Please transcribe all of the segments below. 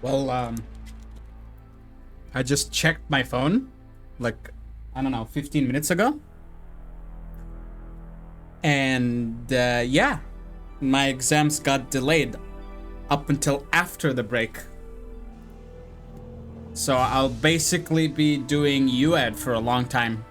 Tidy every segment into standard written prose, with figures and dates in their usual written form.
Well, I just checked my phone, like, I don't know, 15 minutes ago. And yeah, my exams got delayed up until after the break. So I'll basically be doing UAD for a long time.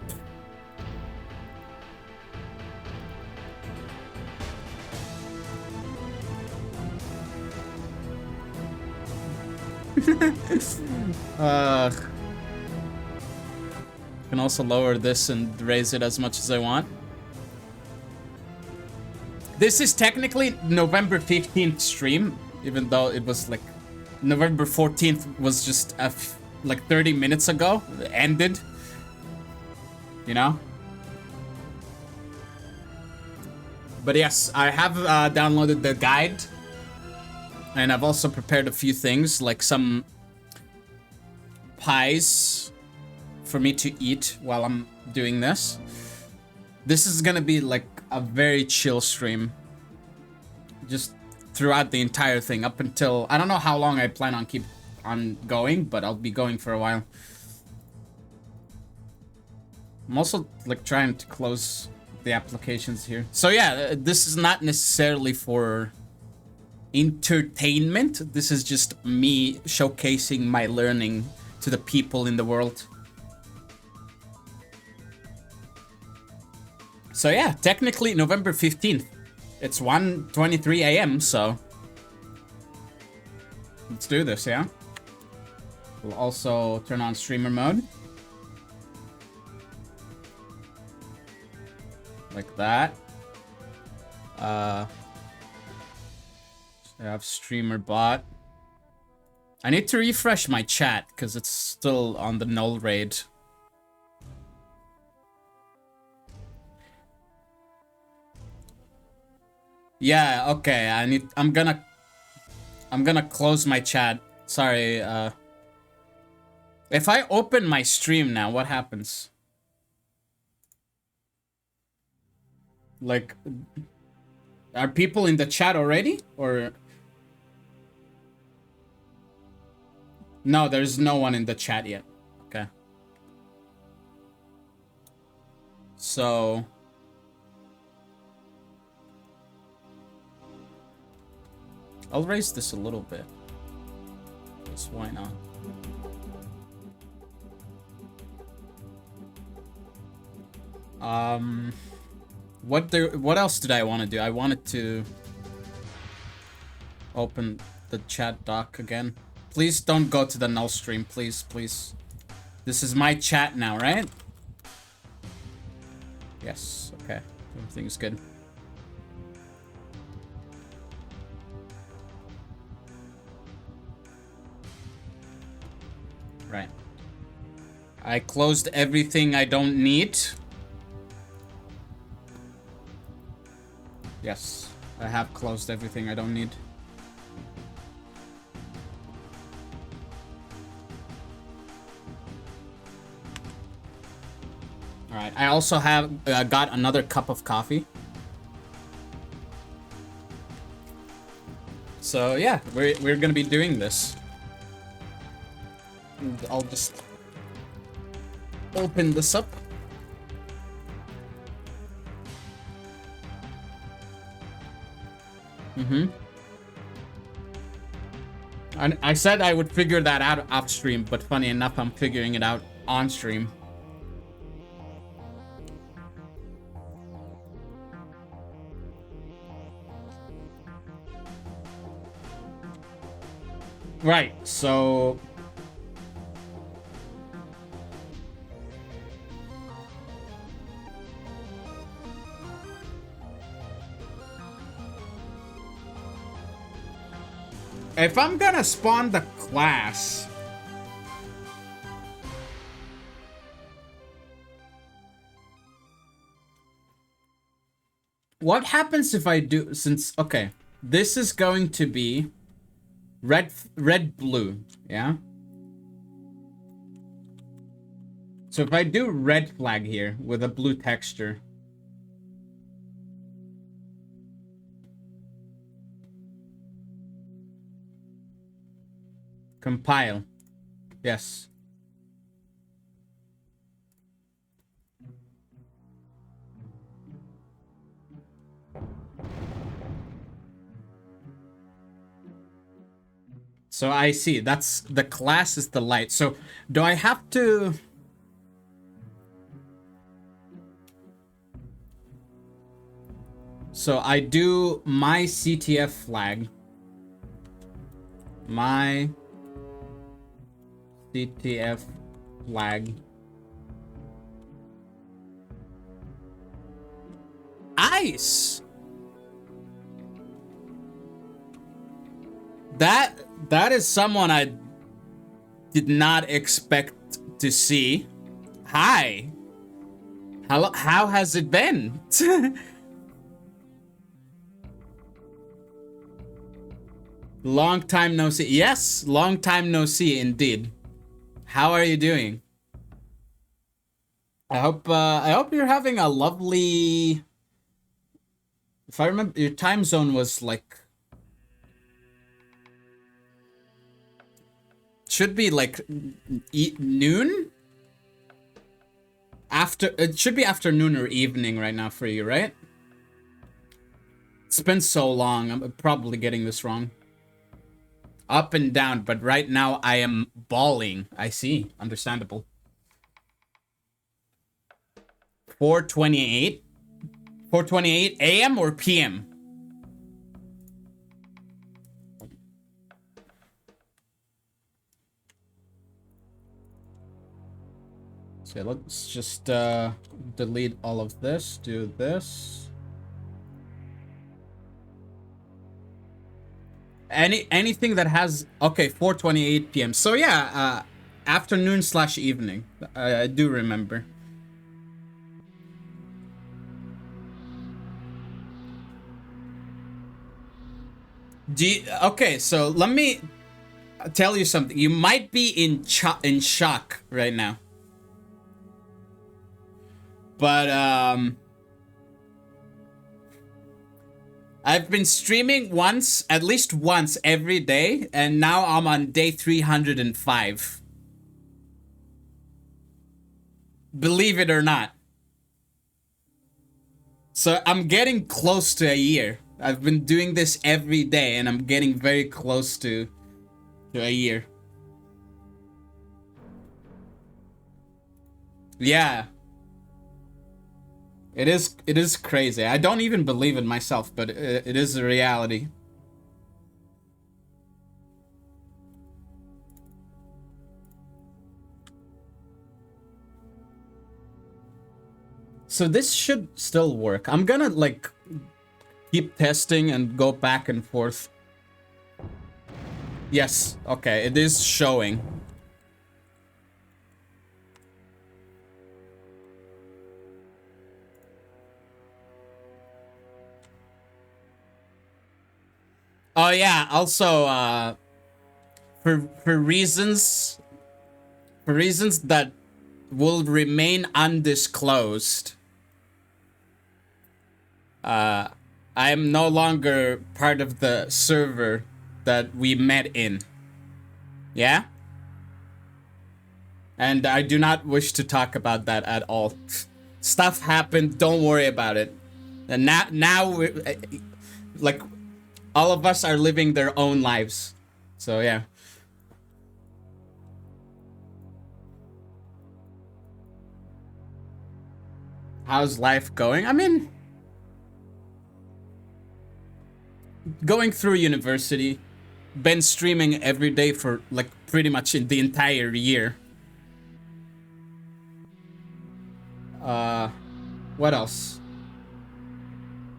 Can also lower this and raise it as much as I want. This is technically November 15th stream, even though it was like November 14th was just like 30 minutes ago. It ended. You know? But yes, I have downloaded the guide. And I've also prepared a few things, like some pies for me to eat while I'm doing this. This is gonna be like a very chill stream. Just throughout the entire thing, up until... I don't know how long I plan on keep on going, but I'll be going for a while. I'm also like trying to close the applications here. So yeah, this is not necessarily for entertainment. This is just me showcasing my learning to the people in the world. So yeah, technically November 15th. It's 1:23 a.m. so let's do this, yeah? We'll also turn on streamer mode. Like that. I have streamer bot. I need to refresh my chat because it's still on the null raid. Yeah, okay. I'm gonna close my chat. Sorry, if I open my stream now, what happens? Like, are people in the chat already? Or... No, there's no one in the chat yet. Okay. So... I'll raise this a little bit. Just why not? What else did I want to do? I wanted to open the chat doc again. Please don't go to the null stream, please, please. This is my chat now, right? Yes, okay. Everything's good. Right. I closed everything I don't need. Yes, I have closed everything I don't need. Alright, I also have got another cup of coffee. So yeah, we're gonna be doing this. And I'll just open this up. And I said I would figure that out off stream, but funny enough, I'm figuring it out on stream. Right, so... if I'm gonna spawn the class... what happens if I do... since... okay, this is going to be... red, blue, yeah? So if I do red flag here with a blue texture... Compile. Yes. So I see. That's the class is the light. So do I have to... So I do my CTF flag. My CTF flag. Ice! That is someone I did not expect to see. Hi. How has it been? Long time no see. Yes, long time no see indeed. How are you doing? I hope you're having a lovely... If I remember, your time zone was like... Should be like noon? After, it should be afternoon or evening right now for you, right? It's been so long, I'm probably getting this wrong. Up and down, but right now I am bawling. I see, understandable. 4:28? 4:28 a.m. or p.m.? So let's just delete all of this, do this. Anything that has... Okay, 4:28 p.m. So yeah, afternoon / evening. I do remember. Okay, so let me tell you something. You might be in shock right now. But I've been streaming at least once every day, and now I'm on day 305. Believe it or not. So I'm getting close to a year. I've been doing this every day, and I'm getting very close to a year. Yeah. It is crazy. I don't even believe it myself, but it is a reality. So this should still work. I'm gonna like keep testing and go back and forth. Yes, okay, it is showing. Oh yeah, also for reasons that will remain undisclosed, I am no longer part of the server that we met in. Yeah? And I do not wish to talk about that at all. Stuff happened, don't worry about it. And now we're, like, all of us are living their own lives. So yeah. How's life going? I mean, going through university, been streaming every day for like pretty much in the entire year. What else?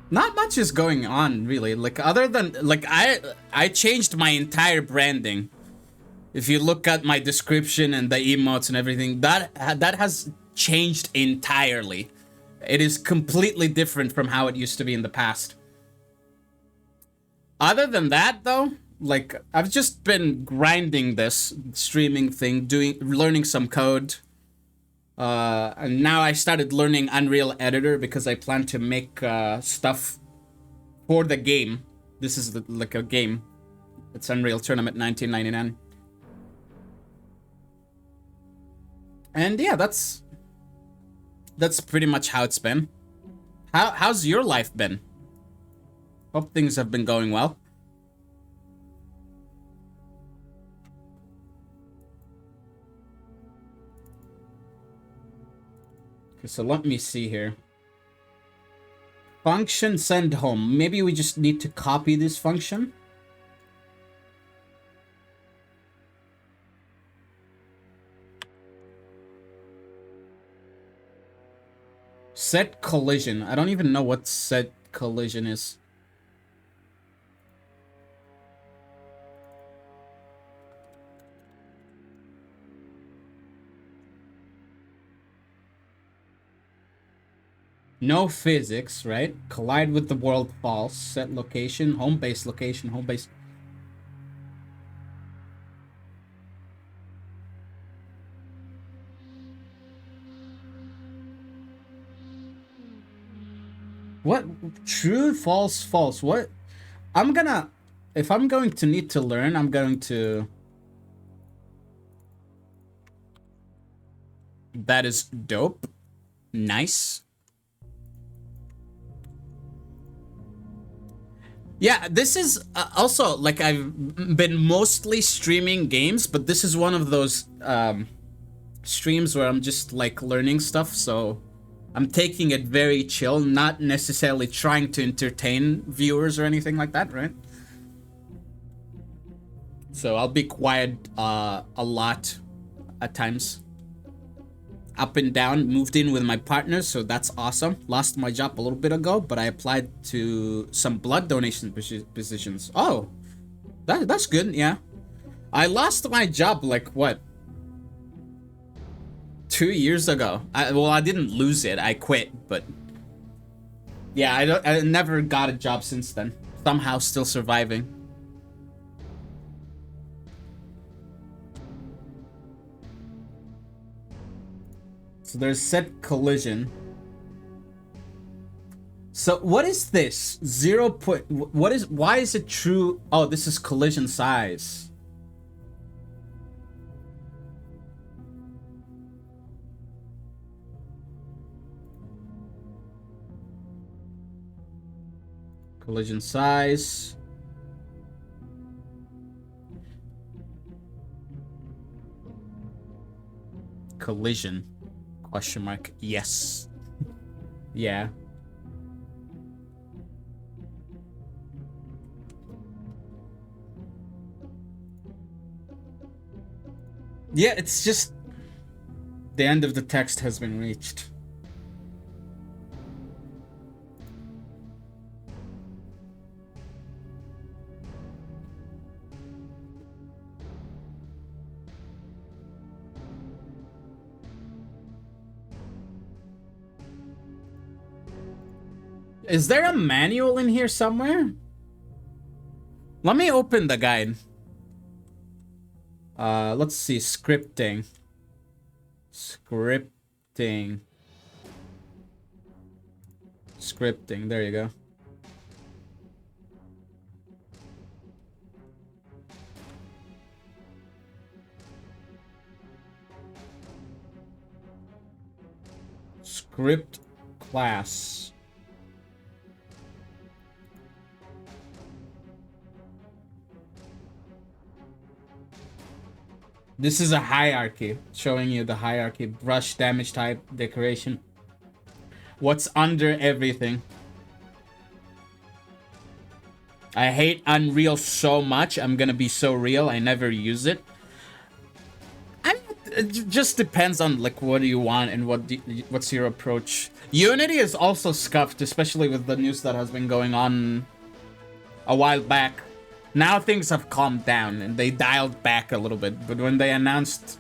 Not much is going on really, like other than like I changed my entire branding. If you look at my description and the emotes and everything, that has changed entirely. It is completely different from how it used to be in the past. Other than that though, like I've just been grinding this streaming thing, learning some code. And now I started learning Unreal Editor because I plan to make stuff for the game. This is like a game. It's Unreal Tournament 1999. And yeah, that's pretty much how it's been. How's your life been? Hope things have been going well. Okay, so let me see here. Function send home. Maybe we just need to copy this function. Set collision. I don't even know what set collision is. No physics, right? Collide with the world false. Set location. Home base location. Home base. What? True, false, false. What? I'm gonna... If I'm going to need to learn, I'm going to... That is dope. Nice. Yeah, this is also, like, I've been mostly streaming games, but this is one of those streams where I'm just, like, learning stuff, so I'm taking it very chill, not necessarily trying to entertain viewers or anything like that, right? So I'll be quiet a lot at times. Up and down, moved in with my partner, so that's awesome. Lost my job a little bit ago, but I applied to some blood donation positions. Oh, that's good, yeah. I lost my job, like, what? 2 years ago. Well, I didn't lose it, I quit, but... Yeah, I never got a job since then. Somehow still surviving. So there's set collision. So what is this? 0 point... What is... Why is it true? Oh, this is collision size. Collision size. Collision. Question mark. Yes. Yeah. Yeah, it's just... The end of the text has been reached. Is there a manual in here somewhere? Let me open the guide. Let's see, scripting. Scripting, there you go. Script class. This is a hierarchy, showing you the hierarchy. Brush, damage type, decoration. What's under everything. I hate Unreal so much. I'm gonna be so real. I never use it. It just depends on, like, what do you want and what's your approach. Unity is also scuffed, especially with the news that has been going on a while back. Now things have calmed down and they dialed back a little bit, but when they announced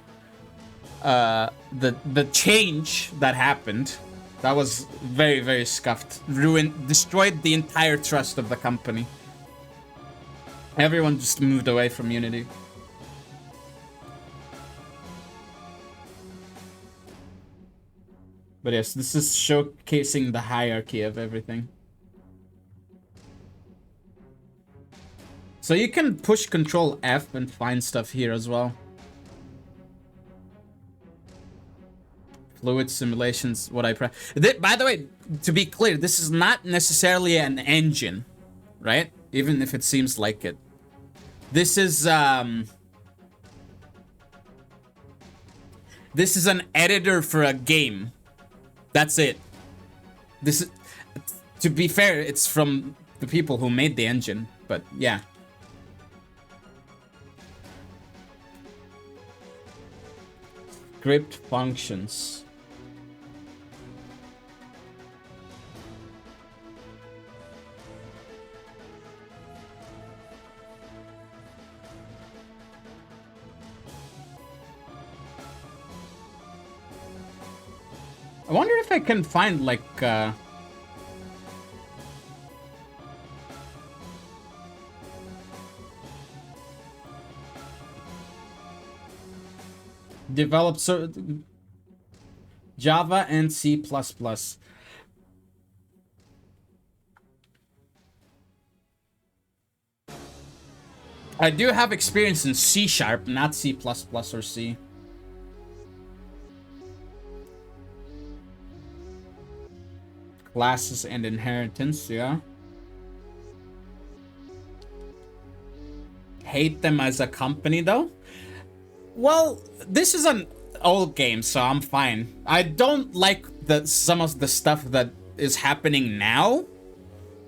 the change that happened, that was very, very scuffed. Destroyed the entire trust of the company. Everyone just moved away from Unity. But yes, this is showcasing the hierarchy of everything. So you can push Control F and find stuff here as well. Fluid simulations, what I by the way, to be clear, this is not necessarily an engine, right? Even if it seems like it. This is an editor for a game. That's it. This is, to be fair, it's from the people who made the engine, but yeah. Script functions. I wonder if I can find like develop Java and C++. I do have experience in C#, not C++ or C. Classes and inheritance, yeah. Hate them as a company, though? Well, this is an old game, so I'm fine. I don't like some of the stuff that is happening now,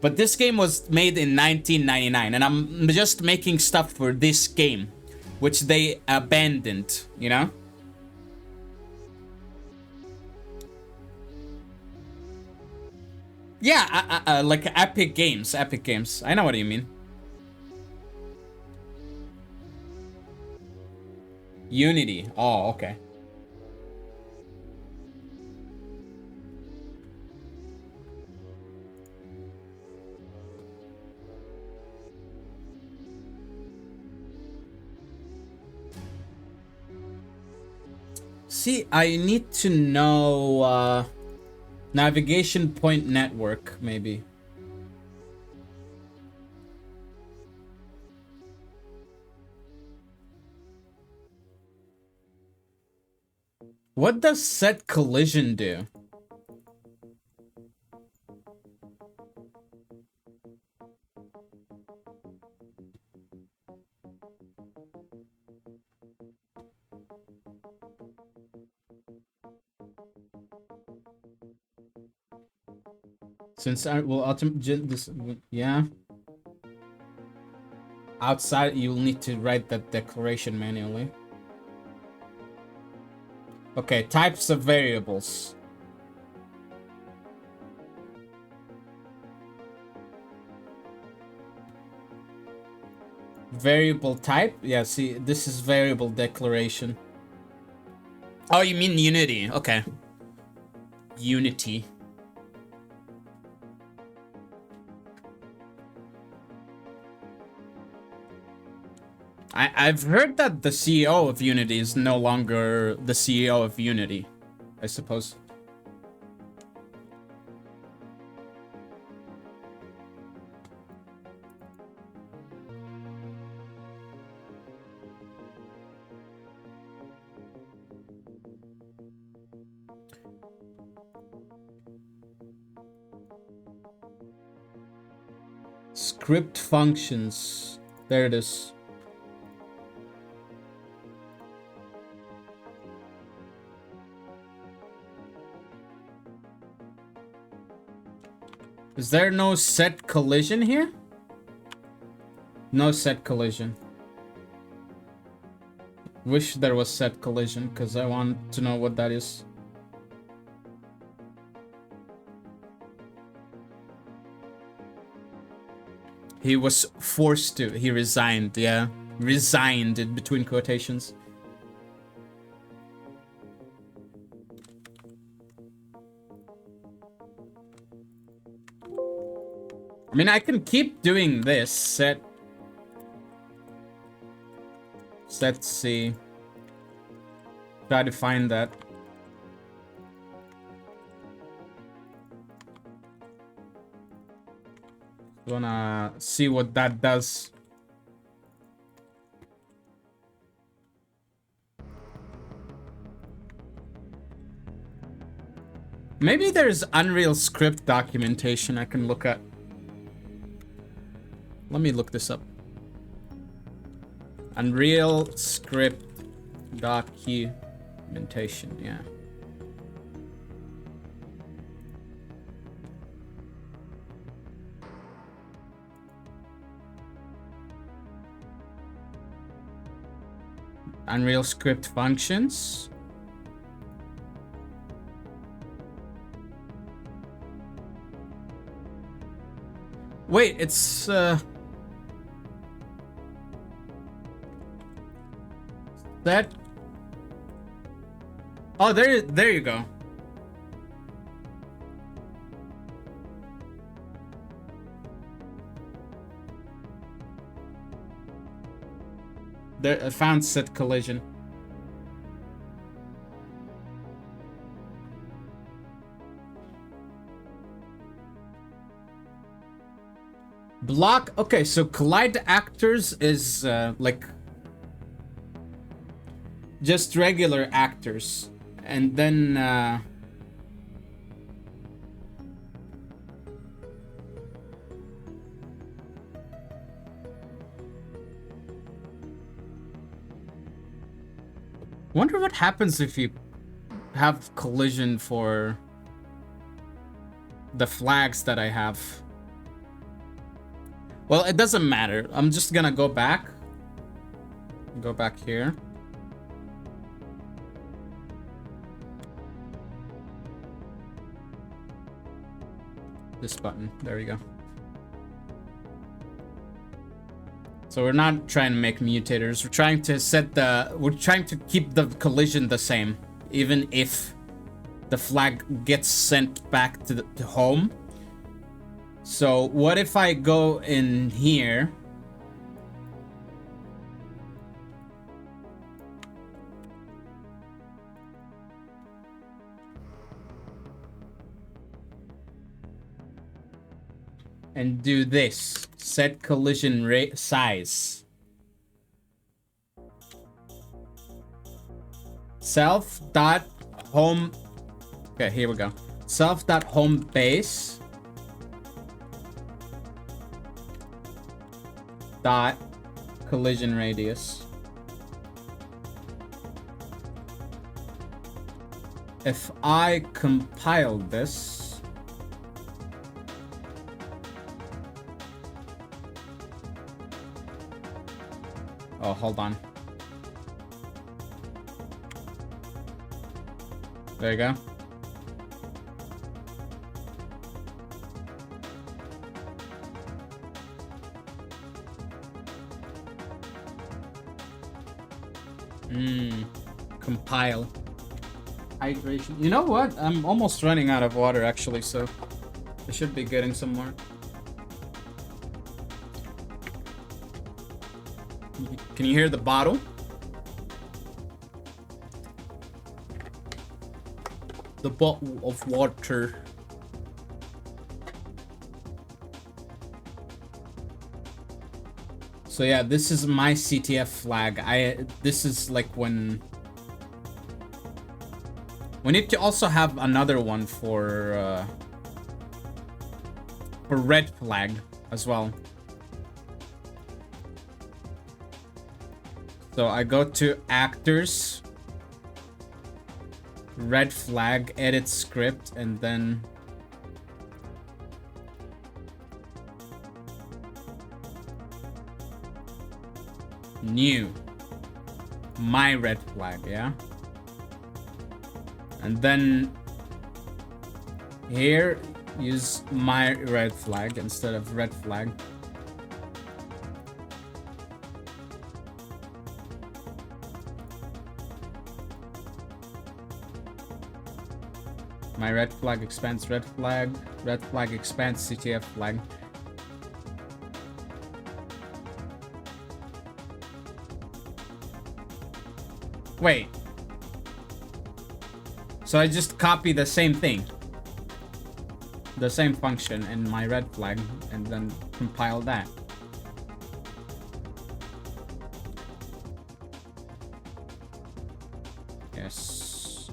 but this game was made in 1999, and I'm just making stuff for this game, which they abandoned, you know? Yeah, like Epic Games. I know what you mean. Unity. Oh, okay. See, I need to know navigation point network, maybe. What does set collision do? Since I will this, yeah. Outside, you'll need to write that declaration manually. Okay, types of variables. Variable type? Yeah, see, this is variable declaration. Oh, you mean Unity? Okay. Unity. I've heard that the CEO of Unity is no longer the CEO of Unity, I suppose. Script functions. There it is. Is there no set collision here? No set collision. Wish there was set collision, because I want to know what that is. He was forced to. He resigned, yeah. Resigned in between quotations. I mean, I can keep doing this. Set C. Try to find that. Wanna see what that does. Maybe there's Unreal script documentation I can look at. Let me look this up. Unreal script documentation, yeah. Unreal script functions. Wait, it's that. Oh, there you go. There, I found set collision. Block. Okay, so collide actors is like just regular actors, and then wonder what happens if you have collision for the flags that I have. Well, it doesn't matter. I'm just gonna go back. Go back here. This button. There we go. So we're not trying to make mutators. We're trying to set the... We're trying to keep the collision the same. Even if the flag gets sent back to home. So what if I go in here? And do this. Set collision rate size. Self dot home. Okay, here we go. Self dot home base. Dot collision radius. If I compile this, oh, hold on. There you go. Compile. Hydration. You know what? I'm almost running out of water actually, so I should be getting some more. Can you hear the bottle? The bottle of water. So yeah, this is my CTF flag. This is like when we need to also have another one for red flag as well. So I go to actors, red flag, edit script, and then new, my red flag, yeah. And then here use my red flag instead of red flag. My red flag expands red flag expands CTF flag. Wait. So I just copy the same thing. The same function in my red flag and then compile that. Yes.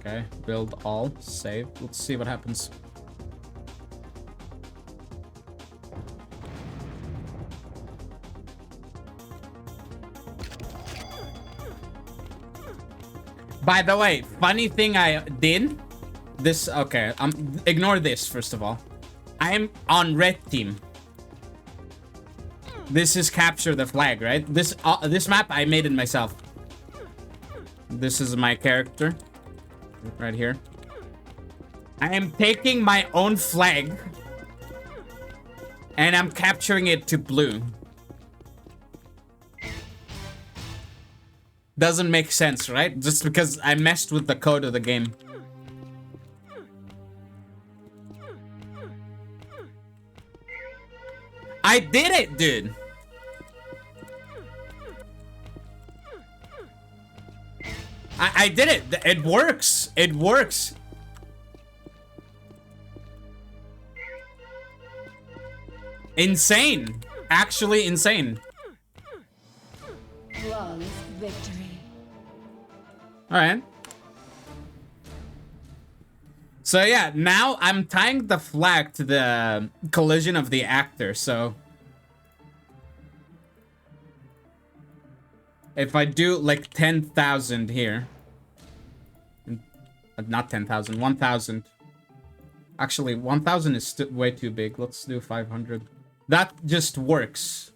Okay, build all, save. Let's see what happens. By the way, funny thing I did. This, okay, ignore this first of all. I'm on red team. This is capture the flag, right? This map I made it myself. This is my character right here. I am taking my own flag and I'm capturing it to blue. Doesn't make sense, right? Just because I messed with the code of the game. I did it, dude. I did it. It works. It works. Insane. Actually insane. Flawless victory. All right. So yeah, now I'm tying the flag to the collision of the actor, so if I do like 10,000 here, not 10,000, 1,000. Actually, 1,000 is way too big. Let's do 500. That just works.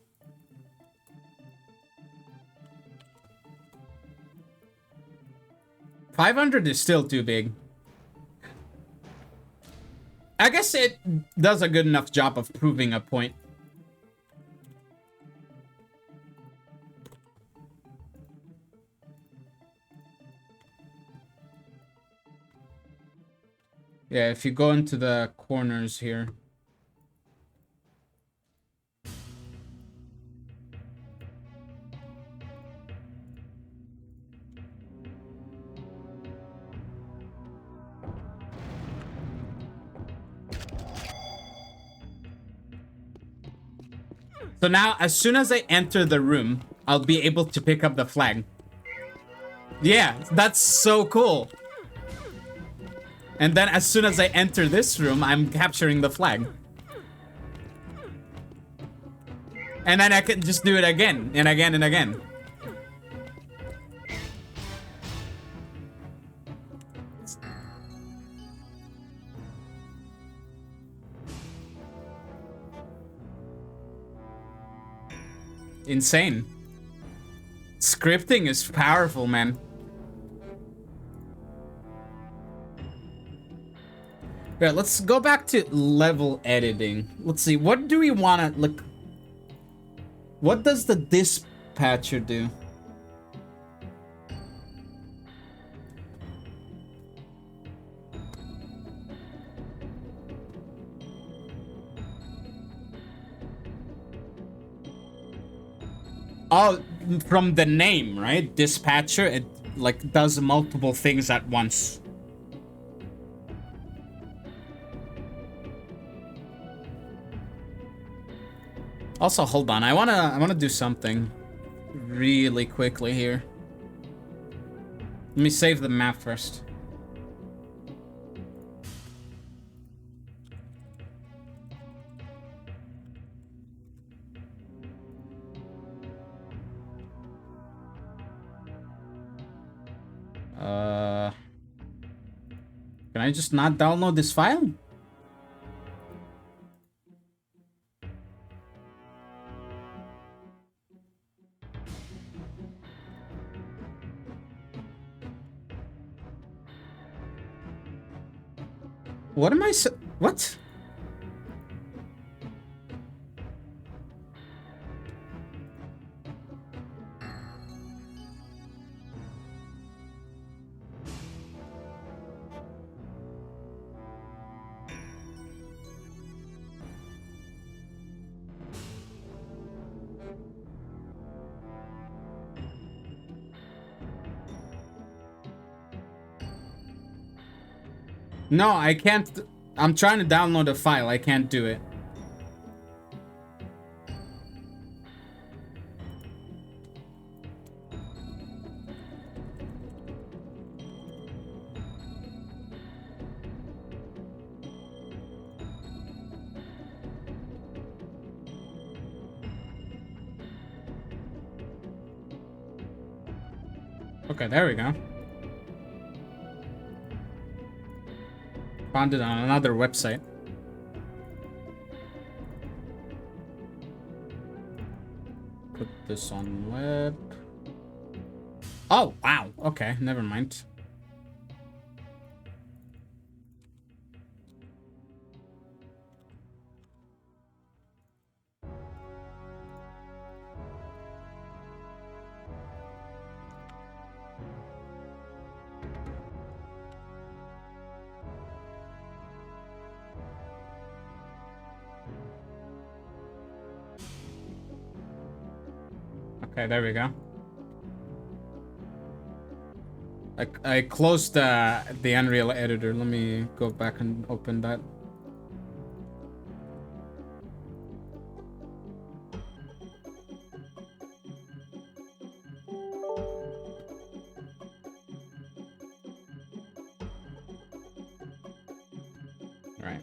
$500 is still too big. I guess it does a good enough job of proving a point. Yeah, if you go into the corners here. So now, as soon as I enter the room, I'll be able to pick up the flag. Yeah, that's so cool. And then as soon as I enter this room, I'm capturing the flag. And then I can just do it again, and again, and again. Insane. Scripting is powerful, man. Yeah, let's go back to level editing. Let's see, what do we want to look? What does the dispatcher do? Oh, from the name, right? Dispatcher, it like does multiple things at once. Also, hold on. I wanna do something really quickly here. Let me save the map first. Can I just not download this file? What am I what? No, I can't. I'm trying to download a file. I can't do it. Okay, there we go. Found it on another website. Put this on web. Oh, wow. Okay, never mind. Okay, there we go. I closed the Unreal editor. Let me go back and open that. Right.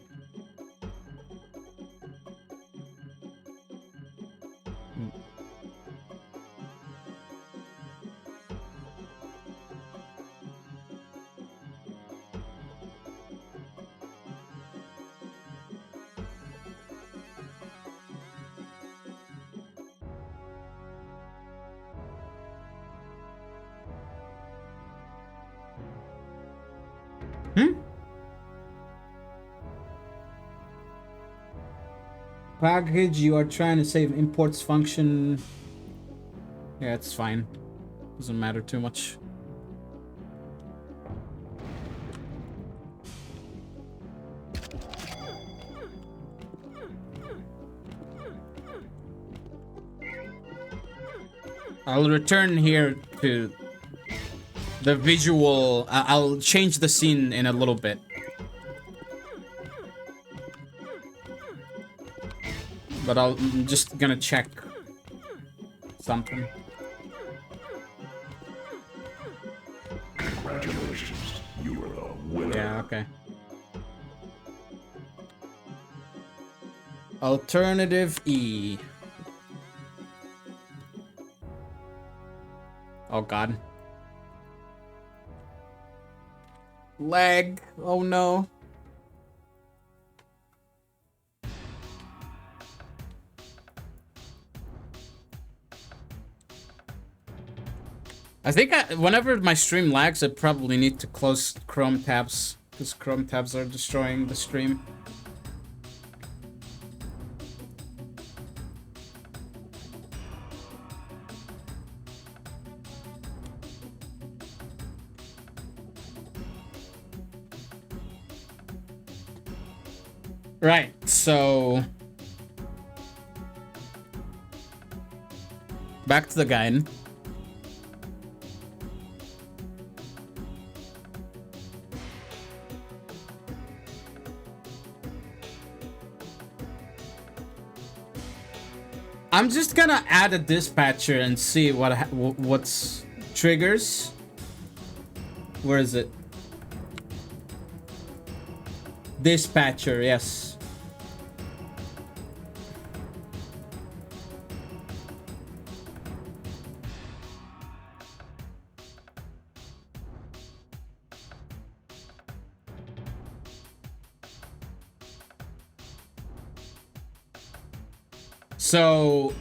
Package you are trying to save imports function. Yeah, it's fine. Doesn't matter too much. I'll return here to the visual. I'll change the scene in a little bit. But I'm just gonna check something. Congratulations, you are the winner. Yeah, okay. Alternative E. Oh god. Lag. Oh no. I think whenever my stream lags, I probably need to close Chrome tabs, because Chrome tabs are destroying the stream. Right, so back to the guide. I'm just gonna add a dispatcher and see what's triggers. Where is it? Dispatcher, yes. So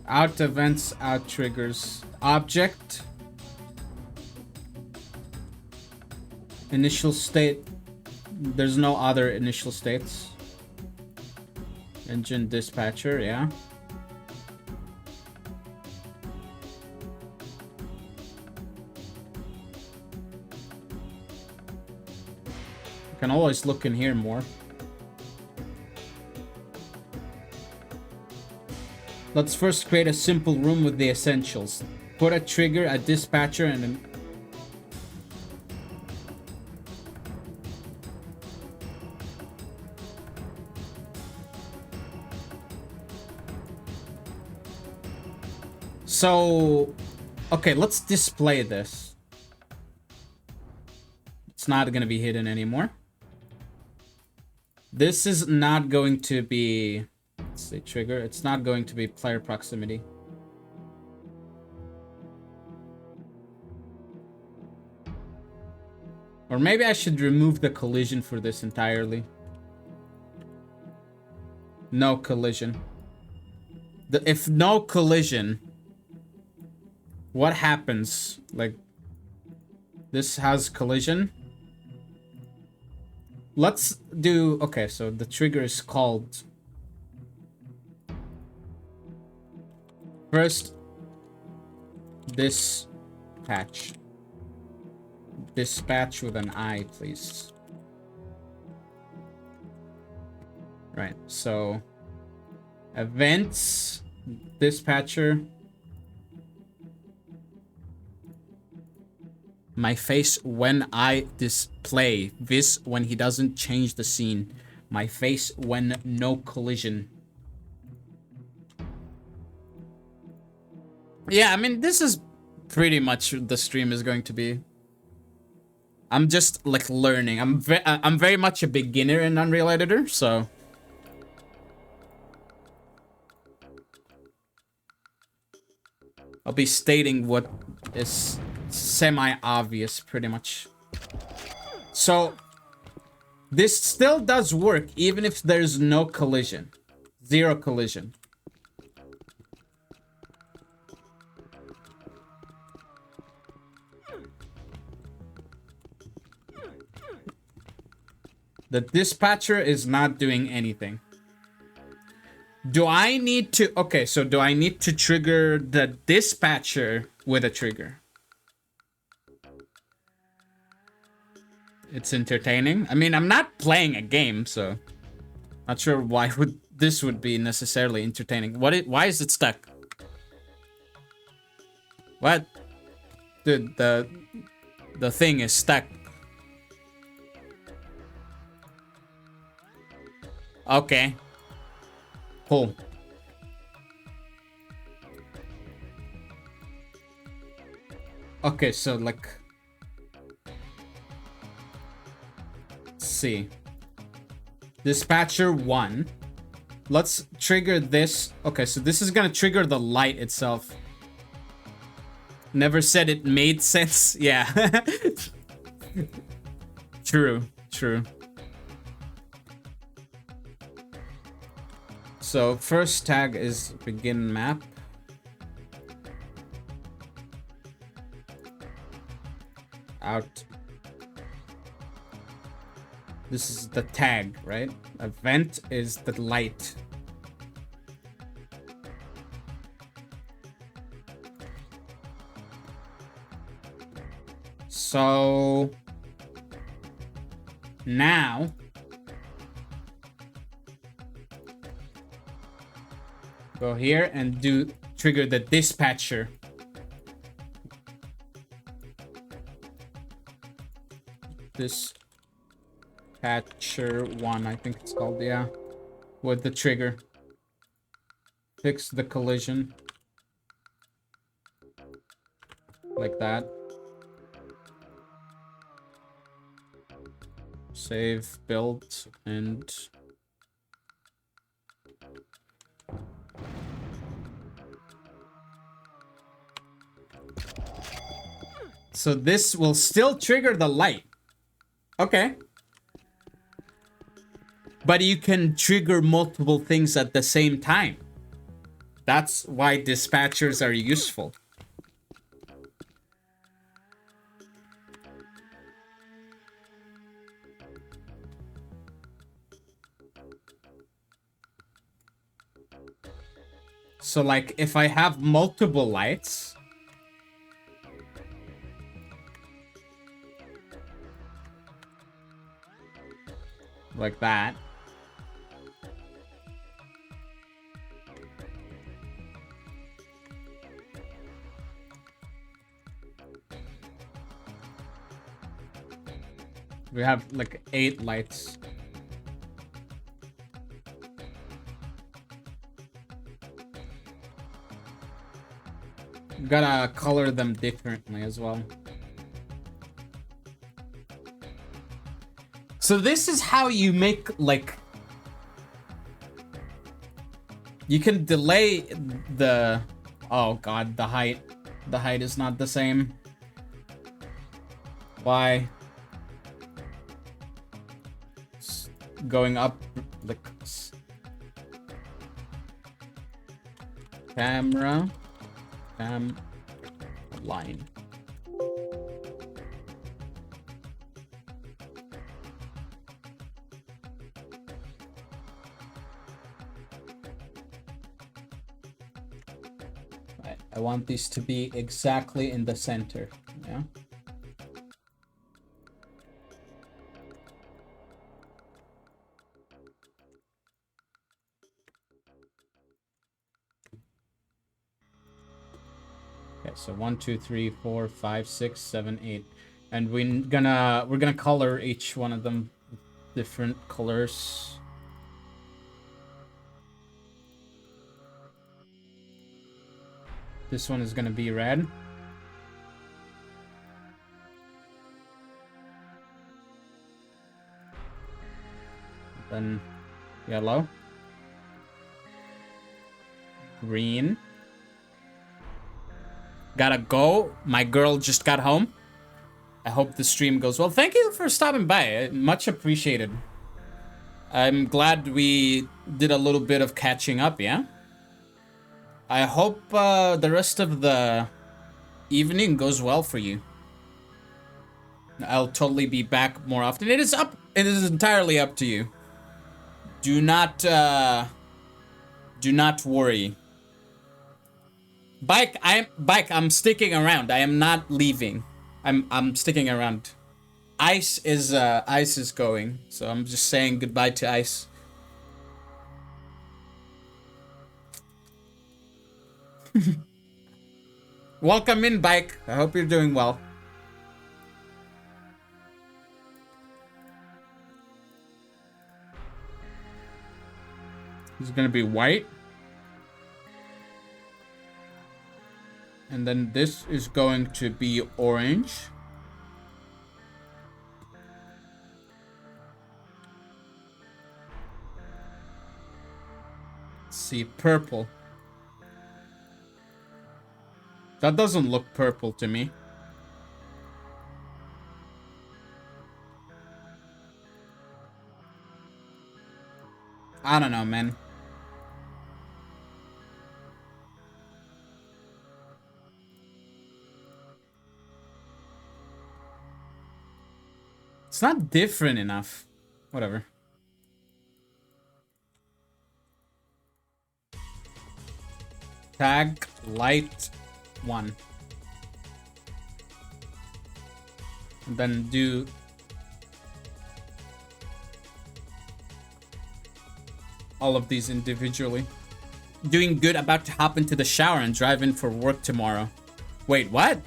out events, out triggers, object, initial state. There's no other initial states. Engine dispatcher, yeah. Can always look in here more. Let's first create a simple room with the essentials. Put a trigger, a dispatcher, and an... So, okay, let's display this. It's not going to be hidden anymore. This is not going to be Let's see, trigger. It's not going to be player proximity. Or maybe I should remove the collision for this entirely. No collision. If no collision, what happens? Like, this has collision. Let's do... Okay, so the trigger is called... First, this patch. Dispatch with an I, please. Right, so... Events, dispatcher. My face when I display. Vis when he doesn't change the scene. My face when no collision. Yeah, I mean, this is pretty much the stream is going to be. I'm just like learning. I'm very much a beginner in Unreal Editor, so. I'll be stating what is semi-obvious, pretty much. So, this still does work, even if there's no collision. Zero collision. The dispatcher is not doing anything. Do I need to... Okay, so do I need to trigger the dispatcher with a trigger? It's entertaining. I mean, I'm not playing a game, so... Not sure why this would be necessarily entertaining. Why is it stuck? What? Dude, the thing is stuck. Okay. Cool. Okay, so like... Let's see. Dispatcher 1. Let's trigger this. Okay, so this is gonna trigger the light itself. Never said it made sense. Yeah. True, true. So first tag is begin map. Out. This is the tag, right? Event is the light. So now go here and trigger the dispatcher. Dispatcher 1, I think it's called, yeah. With the trigger. Fix the collision. Like that. Save, build, and... So this will still trigger the light. Okay. But you can trigger multiple things at the same time. That's why dispatchers are useful. So like if I have multiple lights, like that. We have like 8 lights. Gotta color them differently as well. So this is how you make like You can delay the... Oh god, the height. The height is not the same. Why? Going up the camera cam line. Right, I want these to be exactly in the center. Yeah. Okay, so 1, 2, 3, 4, 5, 6, 7, 8, and we're gonna color each one of them different colors. This one is gonna be red. Then yellow, green. Gotta go. My girl just got home. I hope the stream goes well. Thank you for stopping by. Much appreciated. I'm glad we did a little bit of catching up, yeah? I hope the rest of the evening goes well for you. I'll totally be back more often. It is entirely up to you. Do not worry. Bike, I'm sticking around. I am not leaving. I'm sticking around. Ice is going, so I'm just saying goodbye to Ice. Welcome in, Bike. I hope you're doing well. It's gonna be white. And then this is going to be orange. Let's see, purple. That doesn't look purple to me. I don't know, man. It's not different enough. Whatever. Tag light 1. And then do all of these individually. Doing good, about to hop into the shower and drive in for work tomorrow. Wait, what?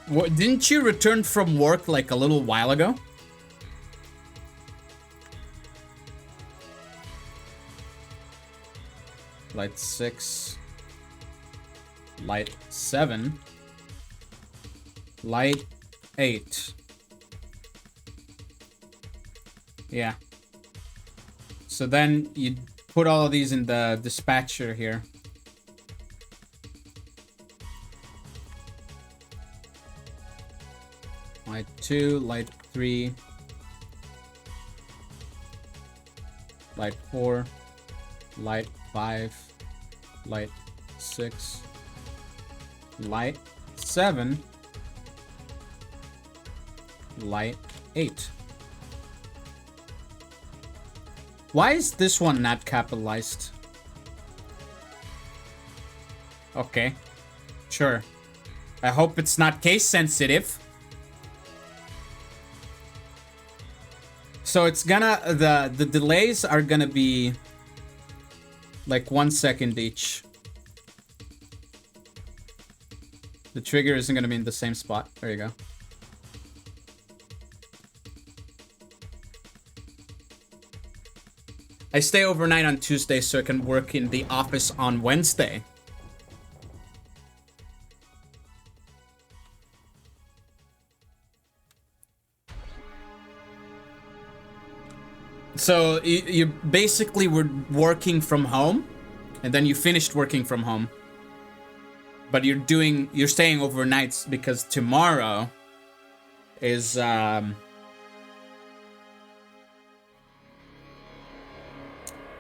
What, didn't you return from work like a little while ago? Light 6. Light 7. Light 8. Yeah. So then you put all of these in the dispatcher here. Light 2, light 3, light 4, light 5, light 6, light 7, light 8. Why is this one not capitalized? Okay, sure. I hope it's not case sensitive. So it's gonna, the delays are gonna be like 1 second each. The trigger isn't gonna be in the same spot. There you go. I stay overnight on Tuesday so I can work in the office on Wednesday. So you basically were working from home, and then you finished working from home. But you're staying overnights because tomorrow is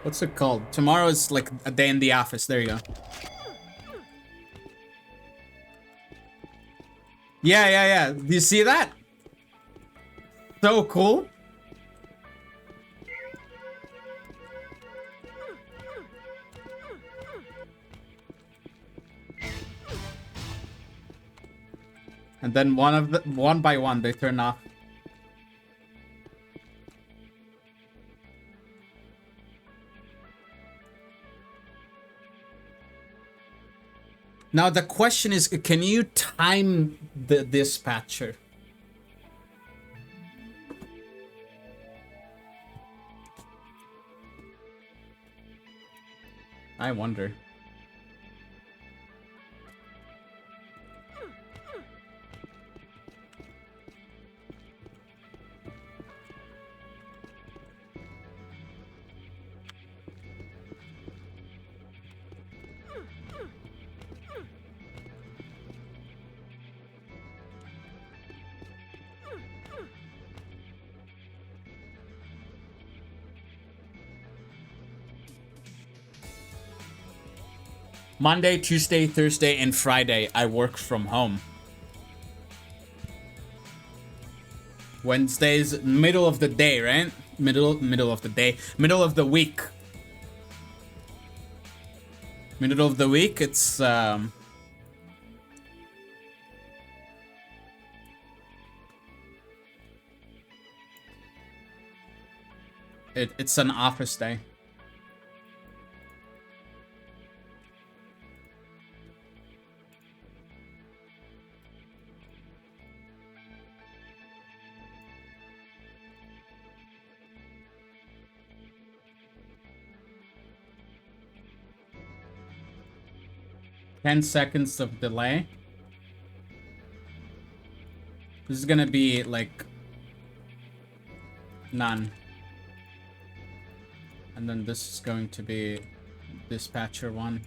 what's it called? Tomorrow is like a day in the office. There you go. Yeah. Do you see that? So cool. And then one by one they turn off. Now the question is, can you time the dispatcher? I wonder. 'Monday, Tuesday, Thursday, and Friday, I work from home. Wednesday's middle of the day, right? Middle of the day. Middle of the week. Middle of the week, it's it's an office day. Ten seconds of delay. This is gonna be like none. And then this is going to be dispatcher 1.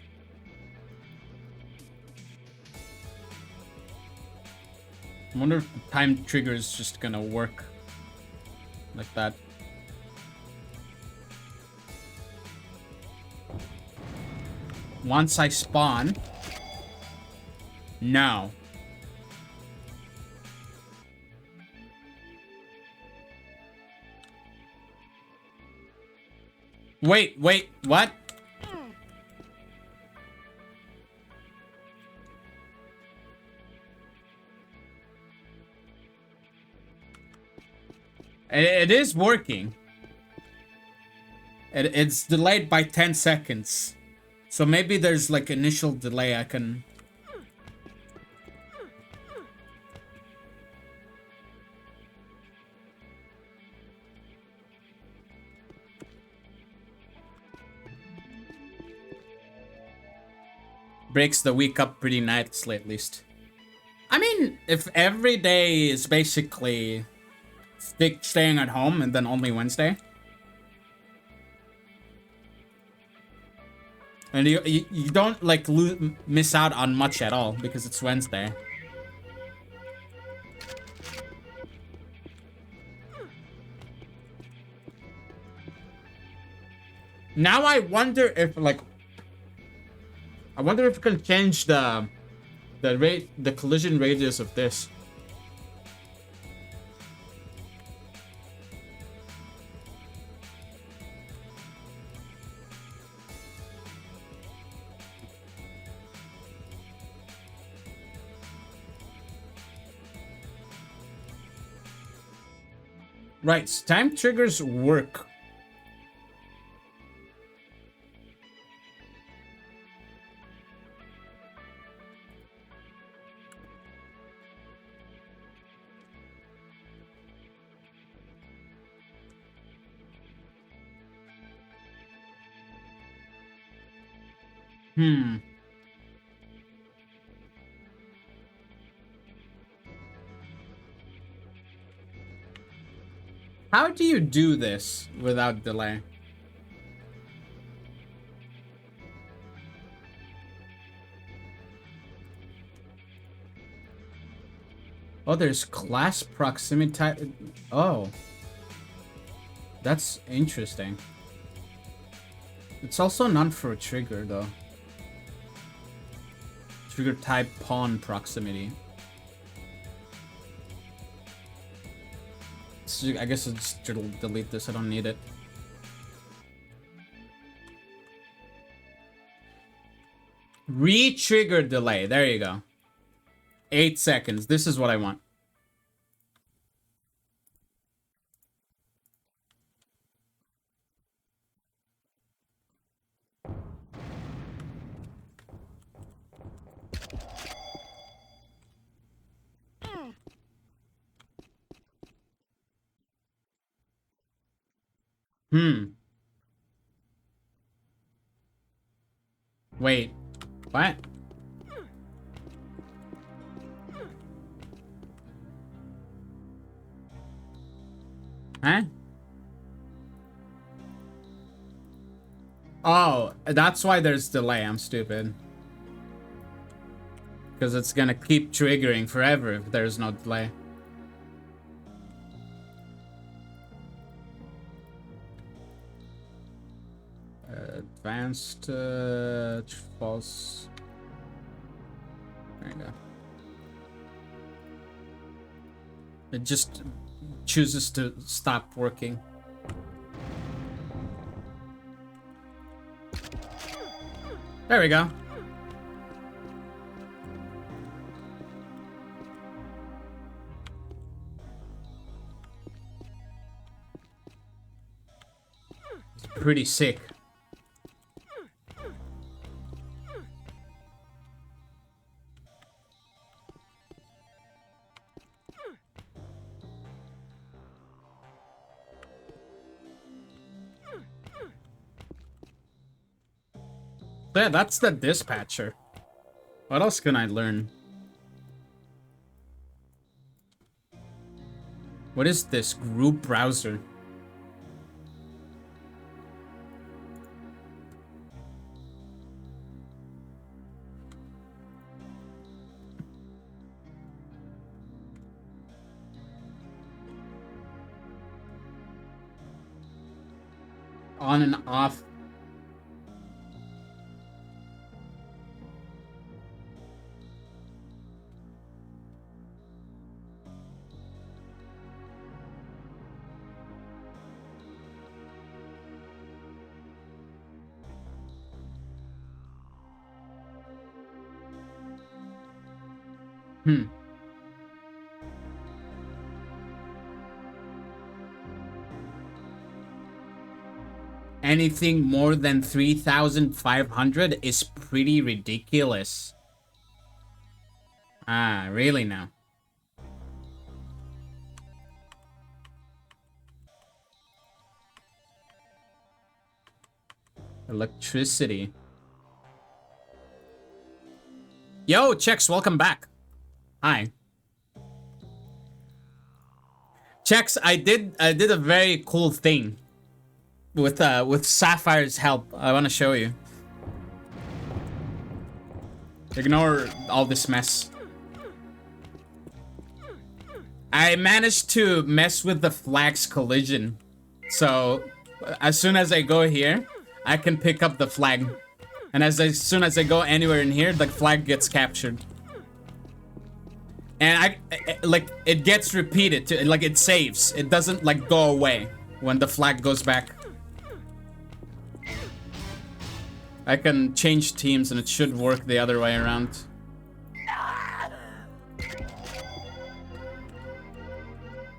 I wonder if the time trigger is just gonna work like that. Once I spawn, no. Wait, what? It is working. It's delayed by 10 seconds. So maybe there's like initial delay I can... Breaks the week up pretty nicely, at least. I mean, if every day is basically staying at home and then only Wednesday. And you don't like miss out on much at all because it's Wednesday. Now I wonder if like... I wonder if it can change the collision radius of this. Right, so time triggers work. How do you do this without delay? Oh, there's class proximity. Oh. That's interesting. It's also none for a trigger, though. Trigger type pawn proximity. So I guess I'll just delete this. I don't need it. Re-trigger delay. There you go. 8 seconds. This is what I want. Wait. What? Huh? Oh, that's why there's delay. I'm stupid. Because it's gonna keep triggering forever if there's no delay. Advanced false. There you go. It just chooses to stop working. There we go. It's pretty sick. Yeah, that's the dispatcher. What else can I learn? What is this group browser? On and off. Anything more than 3,500 is pretty ridiculous. Ah, really now? Electricity. Yo, Chex, welcome back. Hi. Chex, I did a very cool thing with Sapphire's help. I want to show you. Ignore all this mess. I managed to mess with the flag's collision. So, as soon as I go here, I can pick up the flag. And as soon as I go anywhere in here, the flag gets captured. And like, it gets repeated, like it saves. It doesn't like go away when the flag goes back. I can change teams and it should work the other way around.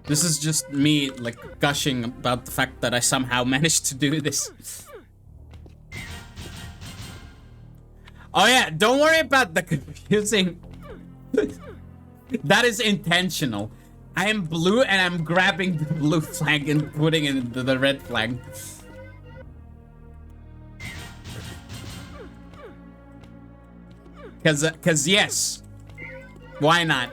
This is just me like gushing about the fact that I somehow managed to do this. Oh yeah, don't worry about the confusing. That is intentional. I am blue and I'm grabbing the blue flag and putting it into the red flag. Cause yes. Why not?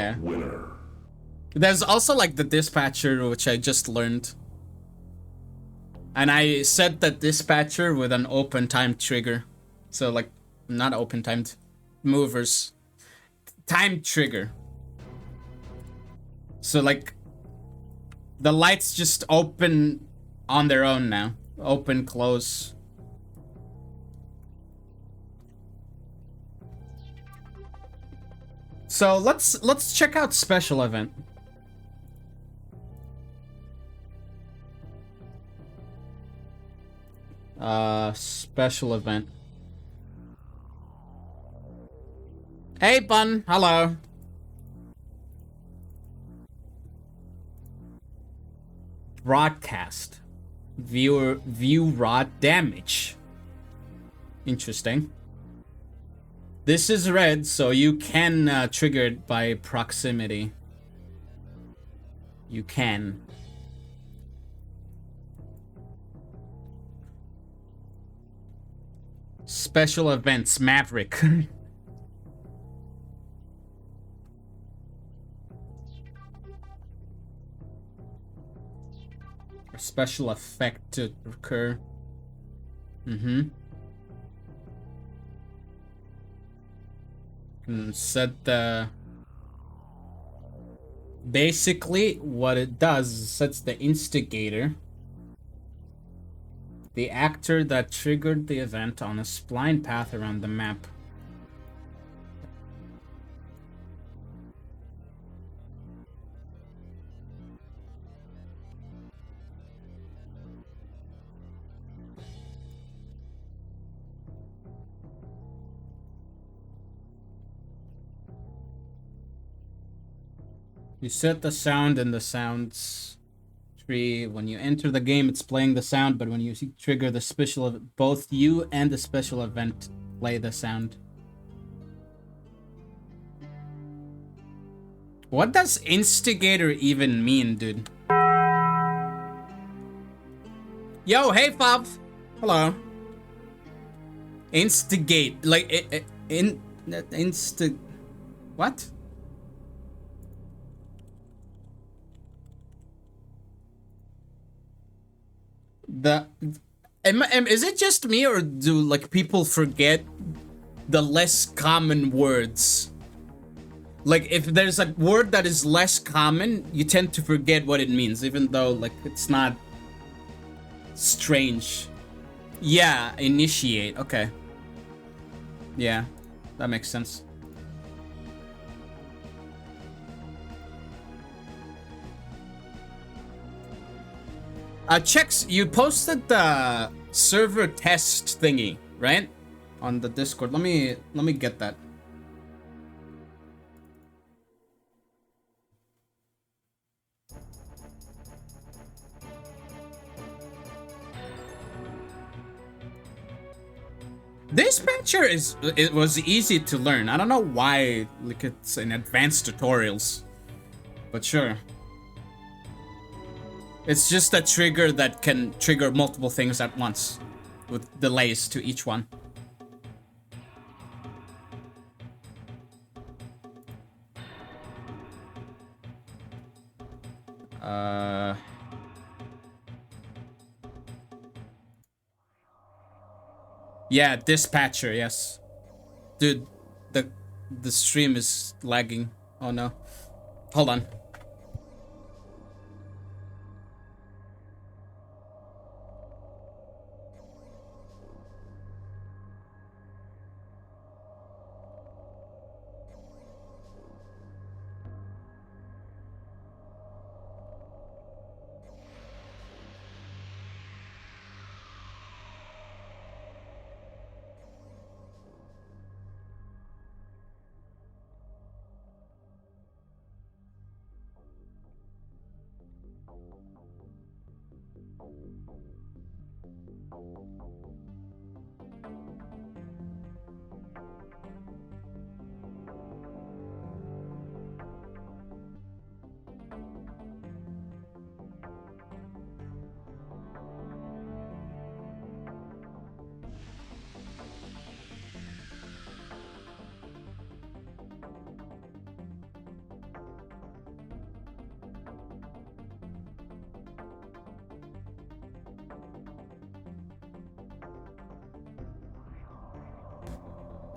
Yeah. winner. There's also like the dispatcher, which I just learned. And I set the dispatcher with an open time trigger. So like, not open timed movers. Time trigger. So like, the lights just open on their own now. Open, close. So let's check out special event. Special event. Hey, Bun. Hello. Broadcast. View raw damage. Interesting. This is red, so you can trigger it by proximity. You can. Special events, Maverick. A special effect to occur. And set the... Basically, what it does is sets the instigator, the actor that triggered the event, on a spline path around the map. You set the sound in the sounds tree. When you enter the game, it's playing the sound, but when you trigger the special event, both you and the special event play the sound. What does instigator even mean, dude? Yo, hey, Fav. Hello. Instigate. Like, what? Is it just me, or do like people forget the less common words? Like, if there's a word that is less common, you tend to forget what it means, even though like it's not strange. Yeah, initiate. Okay. Yeah, that makes sense. Checks, you posted the server test thingy, right? On the Discord. Let me get that. Dispatcher it was easy to learn. I don't know why, like, it's in advanced tutorials, but sure. It's just a trigger that can trigger multiple things at once, with delays to each one. Yeah, dispatcher, yes. Dude, the stream is lagging. Oh no. Hold on.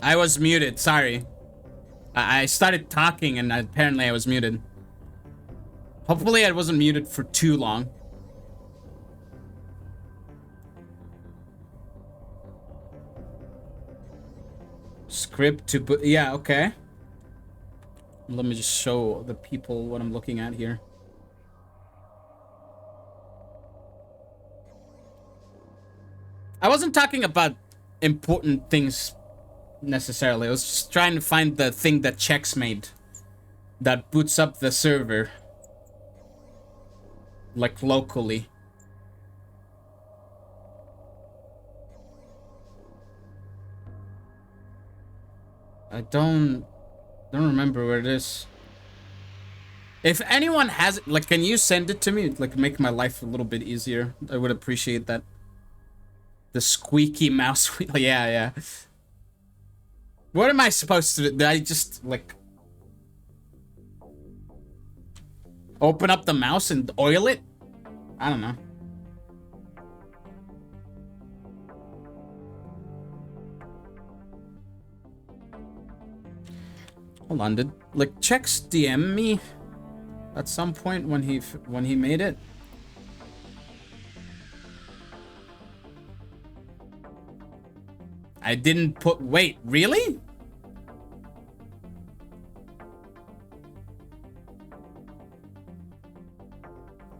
I was muted, sorry. I started talking and apparently I was muted. Hopefully I wasn't muted for too long. Script to put, yeah, okay. Let me just show the people what I'm looking at here. I wasn't talking about important things necessarily. I was just trying to find the thing that Chex made that boots up the server, like locally. I don't remember where it is. If anyone has it, like, can you send it to me? Like, make my life a little bit easier. I would appreciate that. The squeaky mouse wheel. Yeah, yeah. What am I supposed to do? Did I just, like, open up the mouse and oil it? I don't know. Hold on, did, like, Chex DM me at some point when he made it? I didn't put, wait, really?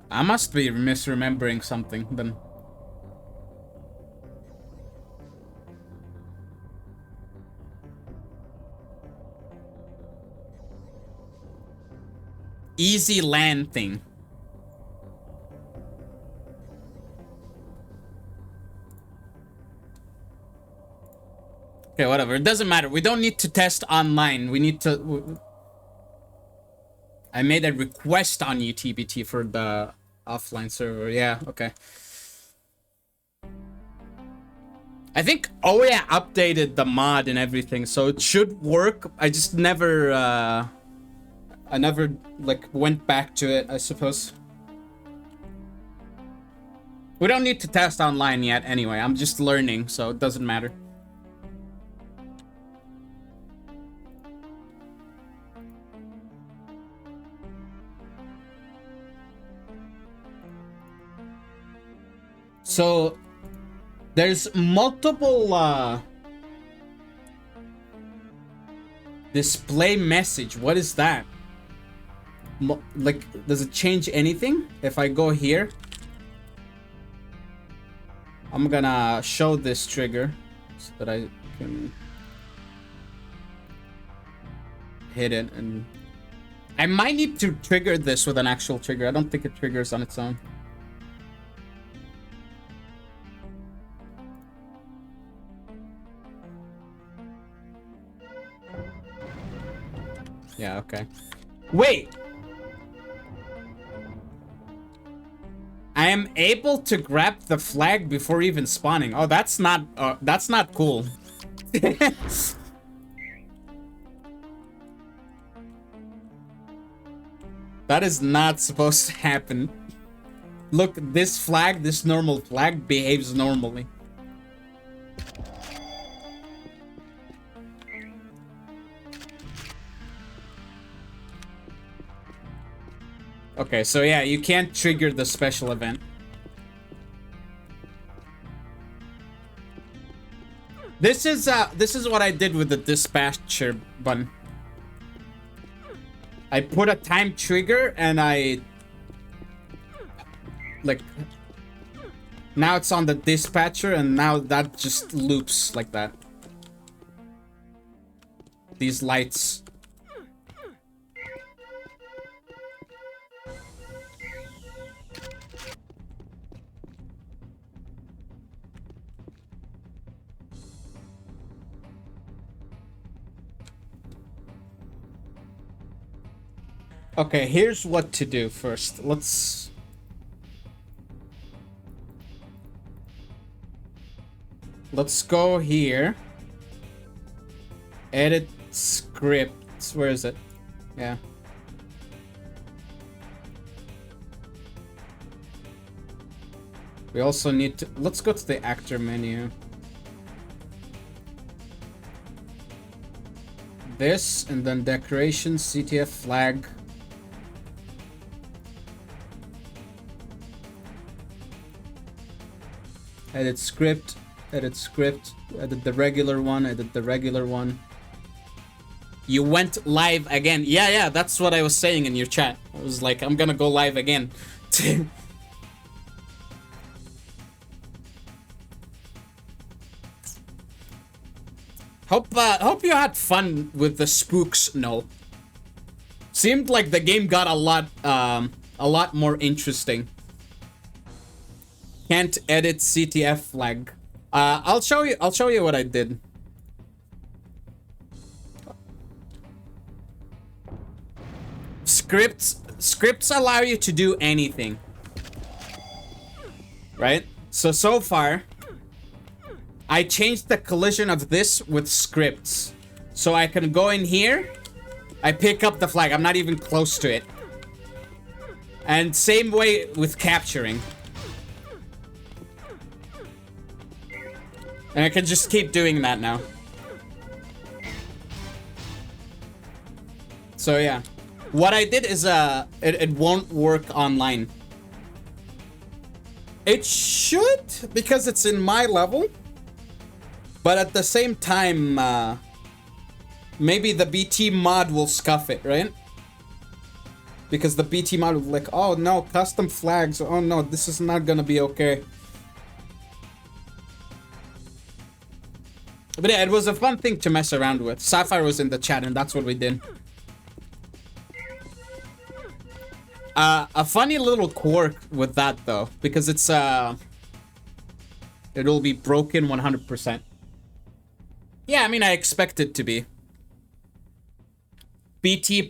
I must be misremembering something then. Easy land thing. Okay, whatever. It doesn't matter. We don't need to test online. We need to... I made a request on UTBT for the offline server. Yeah, okay. I think Oya updated the mod and everything, so it should work. I just never... I never, like, went back to it, I suppose. We don't need to test online yet anyway. I'm just learning, so it doesn't matter. So, there's multiple, display message. What is that? Like, does it change anything? If I go here, I'm gonna show this trigger so that I can hit it, and I might need to trigger this with an actual trigger. I don't think it triggers on its own. Yeah, okay. Wait! I am able to grab the flag before even spawning. Oh, that's not cool. That is not supposed to happen. Look, this flag, this normal flag, behaves normally. Okay, so yeah, you can't trigger the special event. This is what I did with the dispatcher button. I put a time trigger and I, like, now it's on the dispatcher and now that just loops like that. These lights. Okay, here's what to do first. Let's go here. Edit script. Where is it? Yeah. We also need to, let's go to the actor menu. this, and then decorations, CTF flag. Edit script, edit the regular one, edit the regular one. You went live again. Yeah, that's what I was saying in your chat. I was like, I'm gonna go live again. Hope you had fun with the spooks, no. Seemed like the game got a lot more interesting. Can't edit CTF flag. I'll show you what I did. Scripts allow you to do anything. Right? So far, I changed the collision of this with scripts. So I can go in here, I pick up the flag, I'm not even close to it. And same way with capturing. And I can just keep doing that now. So yeah. What I did is it won't work online. It should, because it's in my level. But at the same time, maybe the BT mod will scuff it, right? Because the BT mod will be like, oh no, custom flags. Oh no, this is not gonna be okay. But yeah, it was a fun thing to mess around with. Sapphire was in the chat and that's what we did. A funny little quirk with that though, because it's it'll be broken 100%. Yeah, I mean, I expect it to be. BT++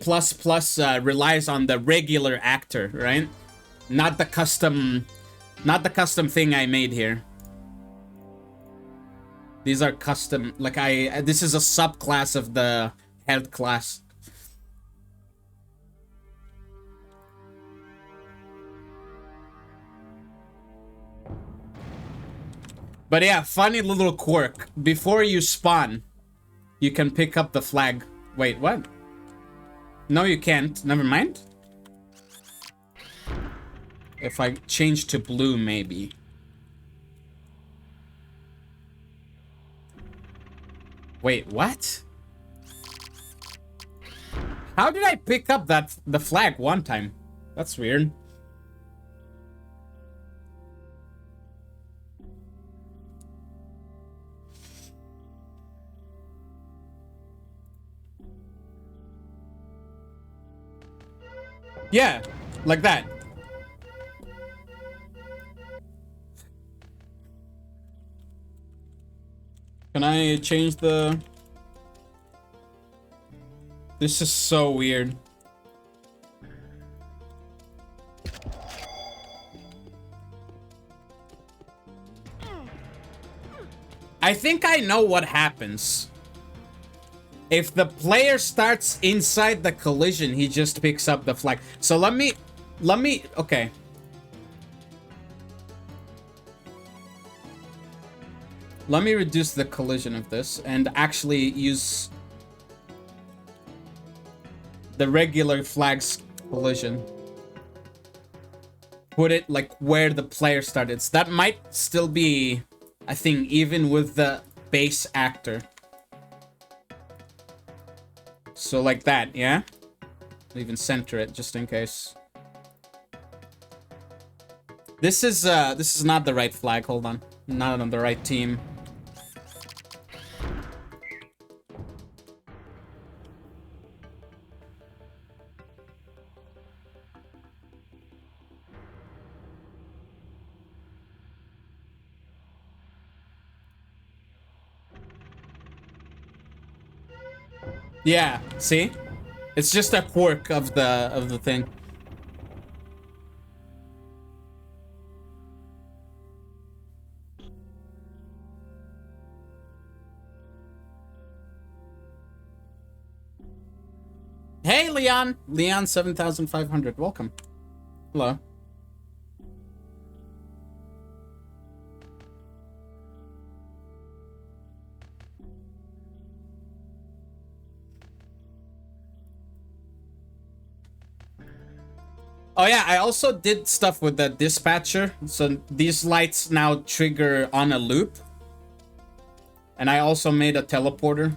relies on the regular actor, right? Not the custom thing I made here. These are custom, like this is a subclass of the health class. But yeah, funny little quirk. Before you spawn, you can pick up the flag. Wait, what? No, you can't. Never mind. If I change to blue, maybe. Wait, what? How did I pick up the flag one time? That's weird. Yeah, like that. Can I change the... This is so weird. I think I know what happens. If the player starts inside the collision, he just picks up the flag. So let me, okay. Let me reduce the collision of this and actually use the regular flag's collision. Put it like where the player started. So that might still be a thing, even with the base actor. So like that, yeah? I'll even center it just in case. This is not the right flag. Hold on. Not on the right team. Yeah, see? It's just a quirk of the thing. Hey, Leon! Leon 7500, welcome. Hello. Oh yeah, I also did stuff with the dispatcher. So these lights now trigger on a loop. And I also made a teleporter.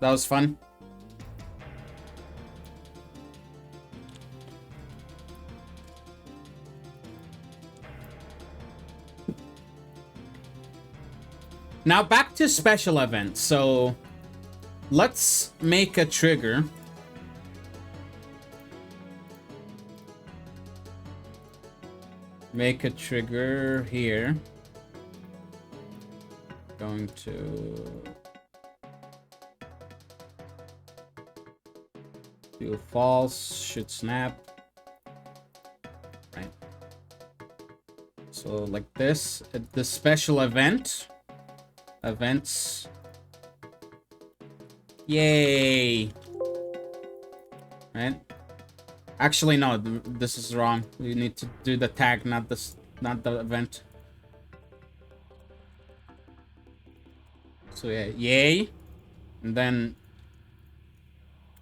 That was fun. Now back to special events. So let's make a trigger. Make a trigger here. Going to do false, should snap. Right. So like this, the special event. Events. Yay. Right. Actually, no, this is wrong. We need to do the tag, not this, not the event. So yeah, yay. And then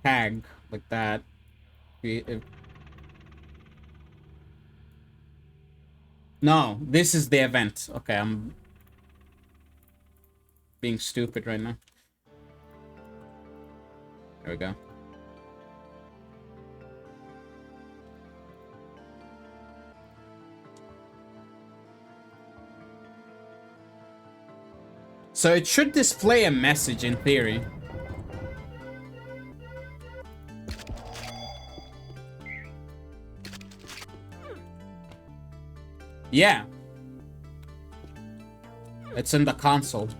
tag like that. No, this is the event. Okay, I'm being stupid right now. There we go. So it should display a message in theory. Yeah. It's in the console.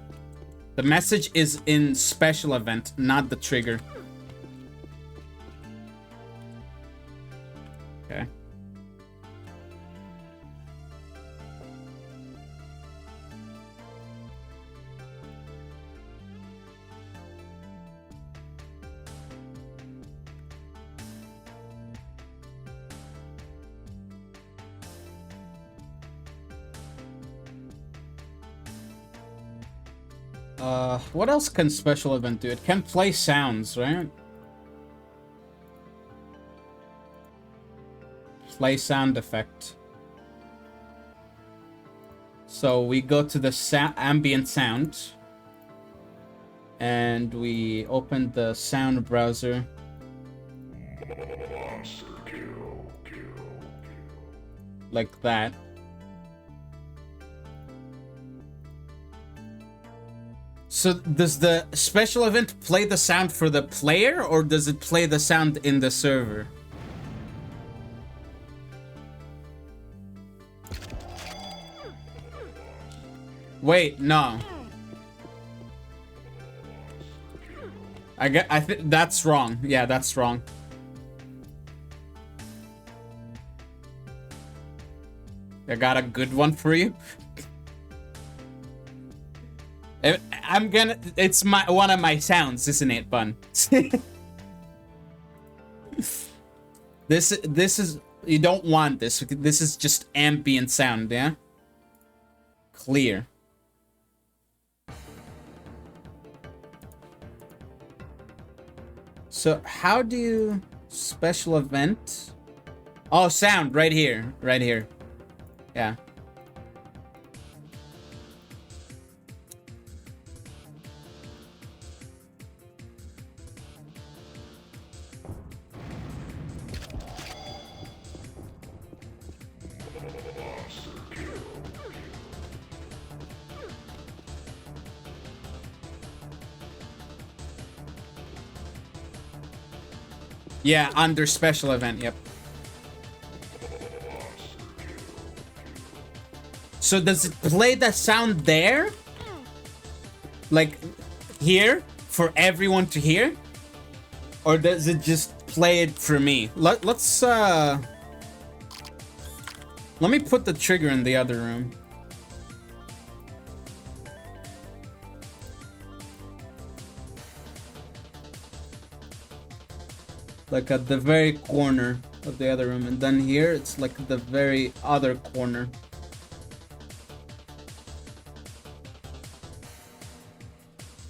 The message is in special event, not the trigger. Okay. What else can special event do? It can play sounds, right? Play sound effect. So we go to the ambient sound. And we open the sound browser. Like that. So does the special event play the sound for the player, or does it play the sound in the server? Wait, no. I think that's wrong. Yeah, that's wrong. I got a good one for you. It's one of my sounds, isn't it, Bun? This is, you don't want this. This is just ambient sound, yeah? Clear. So how do you special event? Oh, sound right here, right here. Yeah. Yeah, under special event, yep. So does it play the sound there? Like, here? For everyone to hear? Or does it just play it for me? Let's, let me put the trigger in the other room. Like at the very corner of the other room. And then here, it's like the very other corner.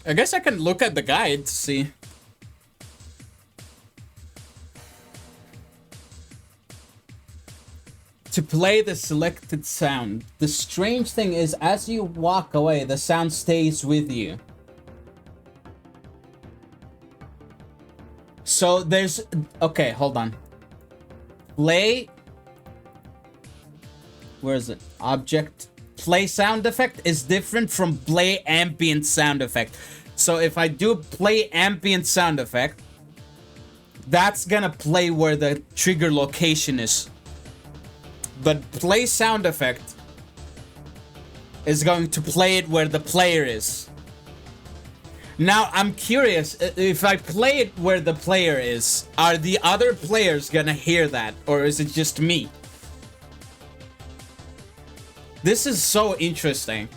I guess I can look at the guide to see. play the selected sound. The strange thing is, as you walk away, the sound stays with you. So there's... Okay, hold on. Play... Where is it? Object. Play sound effect is different from play ambient sound effect. So if I do play ambient sound effect, that's gonna play where the trigger location is. But play sound effect is going to play it where the player is. Now, I'm curious, if I play it where the player is, are the other players gonna hear that? Or is it just me? This is so interesting.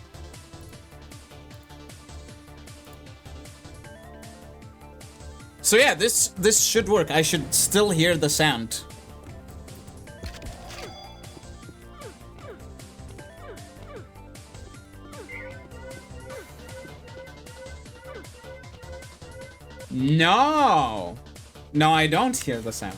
So yeah, this should work. I should still hear the sound. No! No, I don't hear the sound.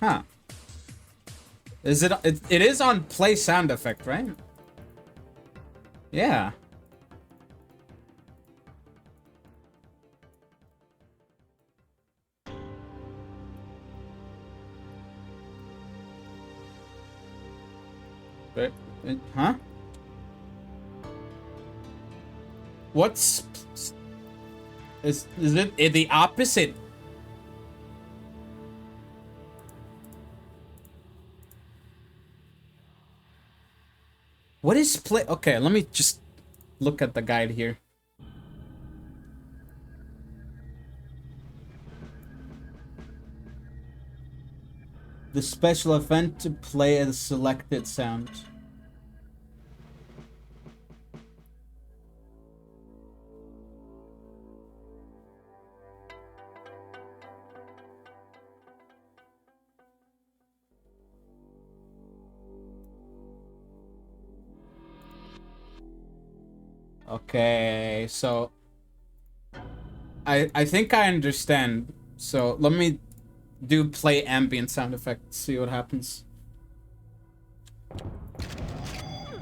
Huh. Is it is on play sound effect, right? Yeah. But, huh? What's... Is it the opposite? What is play... Okay, let me just look at the guide here. The special event to play a selected sound. Okay, so I think I understand. So let me do play ambient sound effect, see what happens.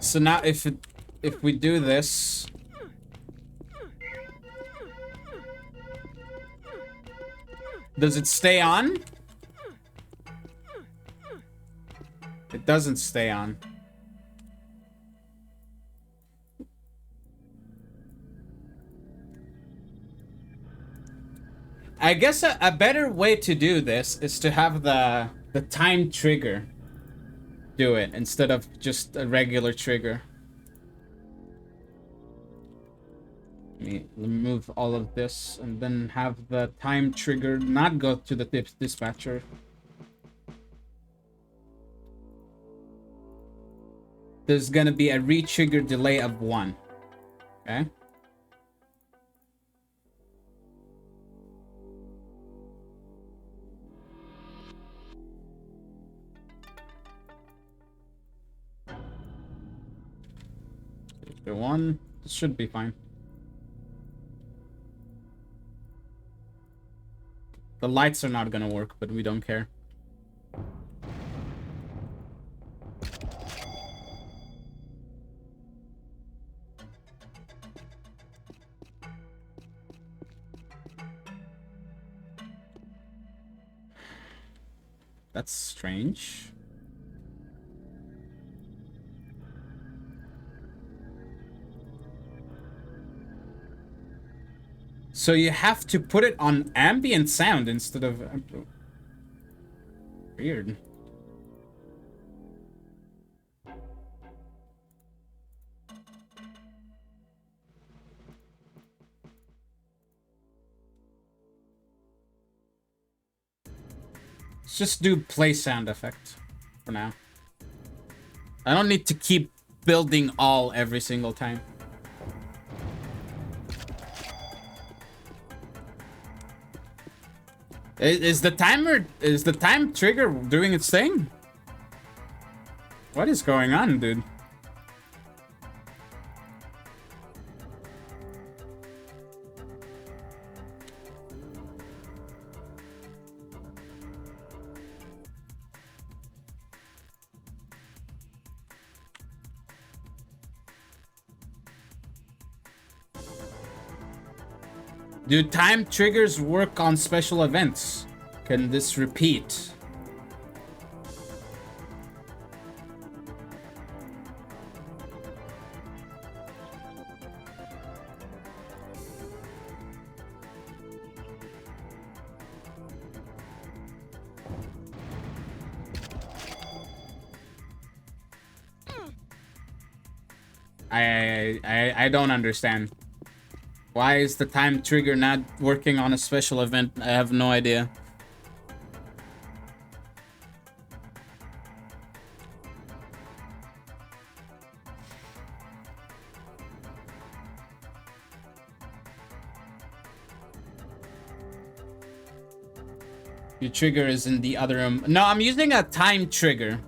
So now if we do this, does it stay on? It doesn't stay on. I guess a better way to do this is to have the time trigger do it instead of just a regular trigger. Let me remove all of this and then have the time trigger not go to the dispatcher. There's gonna be a re-trigger delay of 1. Okay. One, this should be fine. The lights are not gonna work, but we don't care. That's strange. So you have to put it on ambient sound instead of... Weird. Let's just do play sound effect for now. I don't need to keep building all every single time. Is the time trigger doing its thing? What is going on, dude? Do time triggers work on special events? Can this repeat? I don't understand. Why is the time trigger not working on a special event? I have no idea. Your trigger is in the other room. No, I'm using a time trigger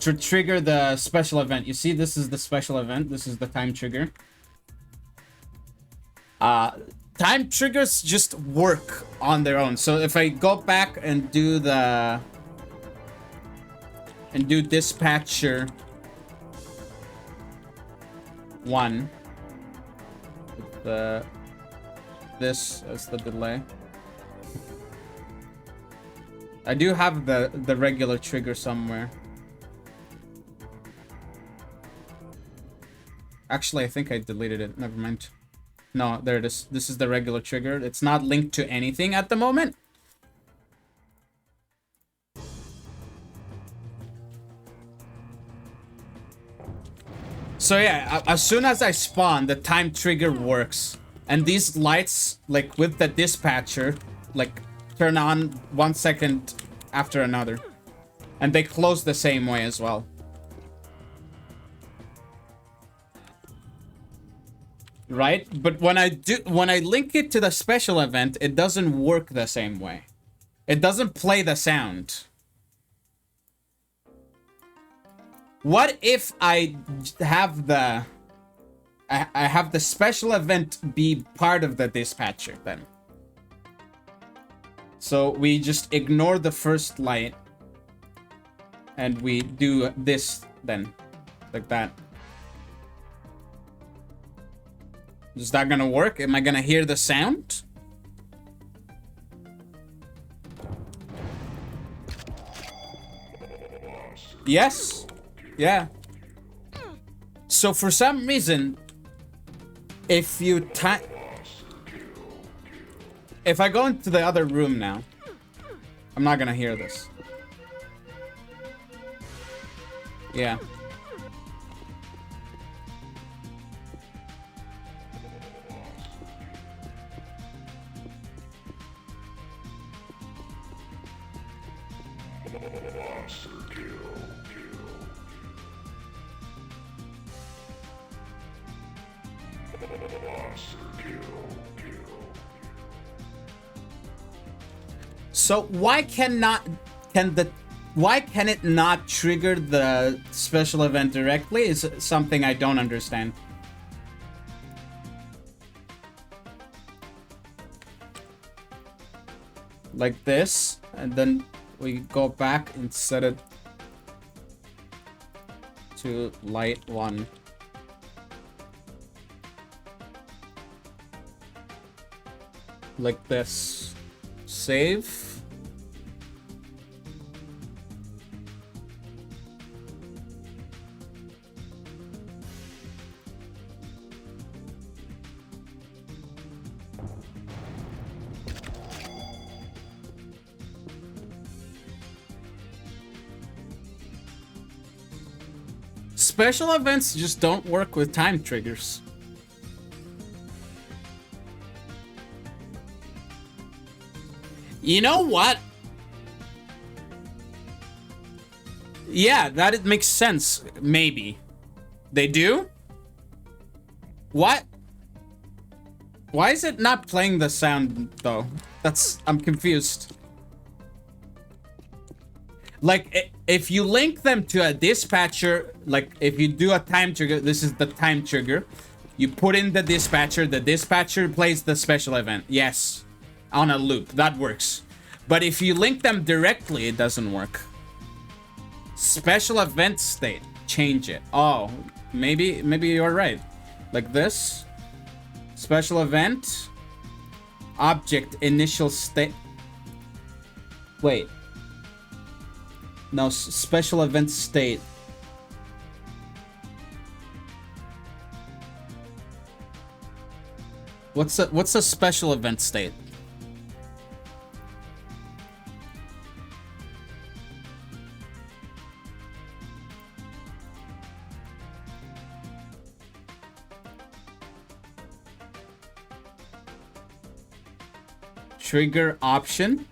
to trigger the special event. You see, this is the special event. This is the time trigger. Time triggers just work on their own. So if I go back and do the dispatcher 1 with this as the delay. I do have the regular trigger somewhere. Actually, I think I deleted it. Never mind. No, there it is. This is the regular trigger. It's not linked to anything at the moment. So yeah, as soon as I spawn, the time trigger works. And these lights, like with the dispatcher, like turn on 1 second after another. And they close the same way as well. Right? But when I link it to the special event, it doesn't work the same way. It doesn't play the sound. What if I have the I have the special event be part of the dispatcher then? So we just ignore the first light and we do this then, like that. Is that gonna work? Am I gonna hear the sound? Yes. Yeah. So for some reason, if I go into the other room now, I'm not gonna hear this. Yeah. So why can it not trigger the special event directly is something I don't understand. Like this, and then we go back and set it to light 1. Like this. Save. Special events just don't work with time triggers. You know what? Yeah, that it makes sense. Maybe. They do? What? Why is it not playing the sound, though? I'm confused. Like, if you link them to a dispatcher, like if you do a time trigger, this is the time trigger. You put in the dispatcher plays the special event. Yes, on a loop, that works. But if you link them directly, it doesn't work. Special event state, change it. Oh, maybe you're right. Like this, special event, object initial state. Wait. No, special event state. What's a special event state? Trigger option.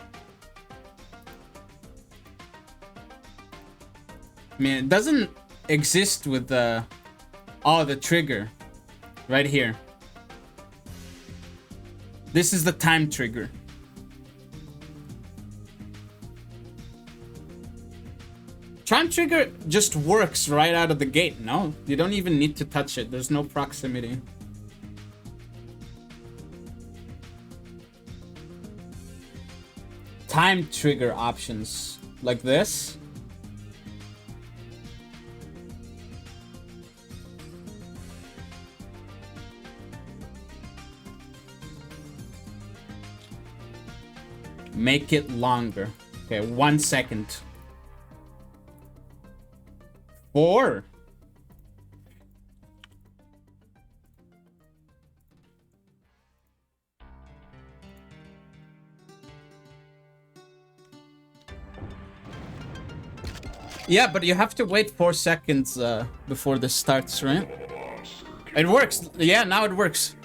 I mean, it doesn't exist with the... Oh, the trigger. Right here. This is the time trigger. Time trigger just works right out of the gate, no? You don't even need to touch it. There's no proximity. Time trigger options. Like this. Make it longer. Okay, 1 second. 4. Yeah, but you have to wait 4 seconds before this starts, right? It works. Yeah, now it works.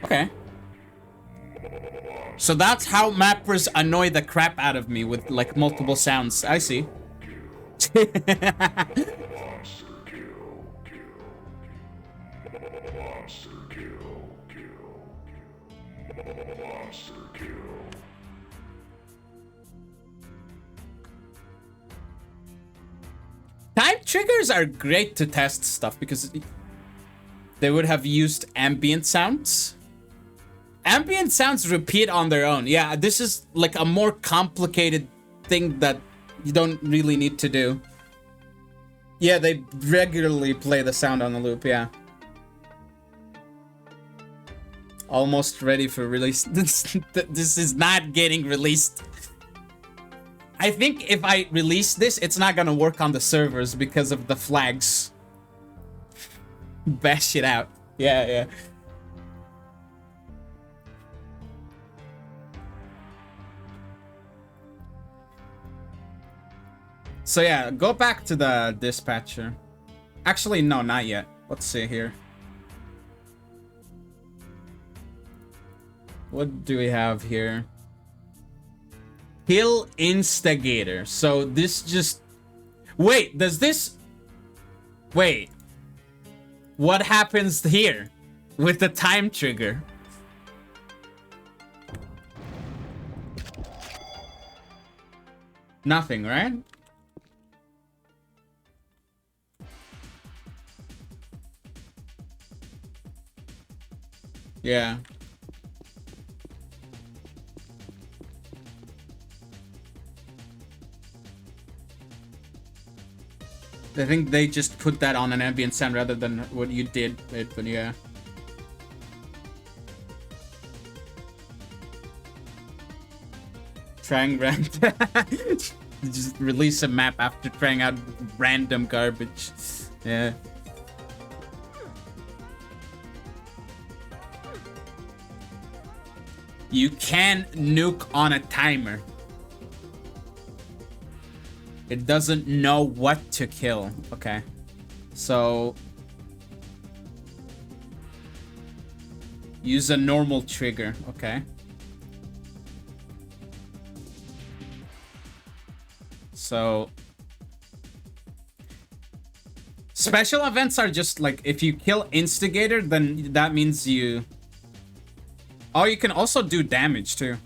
Okay. So that's how mappers annoy the crap out of me with like multiple sounds. I see. Time triggers are great to test stuff because they would have used ambient sounds. Ambient sounds repeat on their own. Yeah, this is like a more complicated thing that you don't really need to do. Yeah, they regularly play the sound on the loop, yeah. Almost ready for release. This is not getting released. I think if I release this, it's not gonna work on the servers because of the flags. Bash it out. Yeah, yeah. So yeah, go back to the dispatcher. Actually, no, not yet. Let's see here. What do we have here? Kill instigator. So this just... Wait, does this... Wait. What happens here with the time trigger? Nothing, right? Yeah. I think they just put that on an ambient sound rather than what you did, but yeah. Trying random. Just release a map after trying out random garbage. Yeah. You can nuke on a timer. It doesn't know what to kill. Okay. So... use a normal trigger. Okay. Special events are just like, if you kill Instigator, then that means you... Oh, you can also do damage too.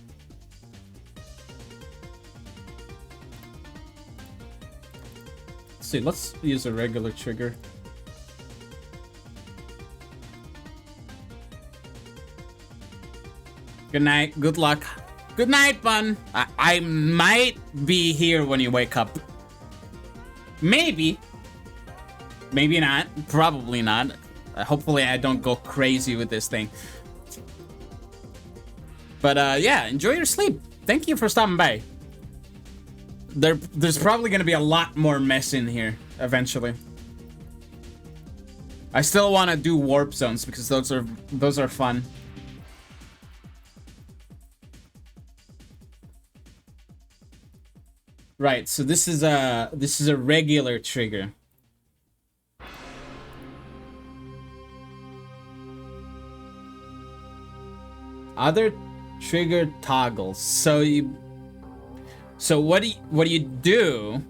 Let's see, let's use a regular trigger. Good night, good luck. Good night, Bun. I might be here when you wake up. Maybe. Maybe not. Probably not. Hopefully I don't go crazy with this thing. But yeah, enjoy your sleep. Thank you for stopping by. There's probably gonna be a lot more mess in here eventually. I still want to do warp zones because those are fun. Right, so this is a regular trigger. Other trigger toggles. So what do you do?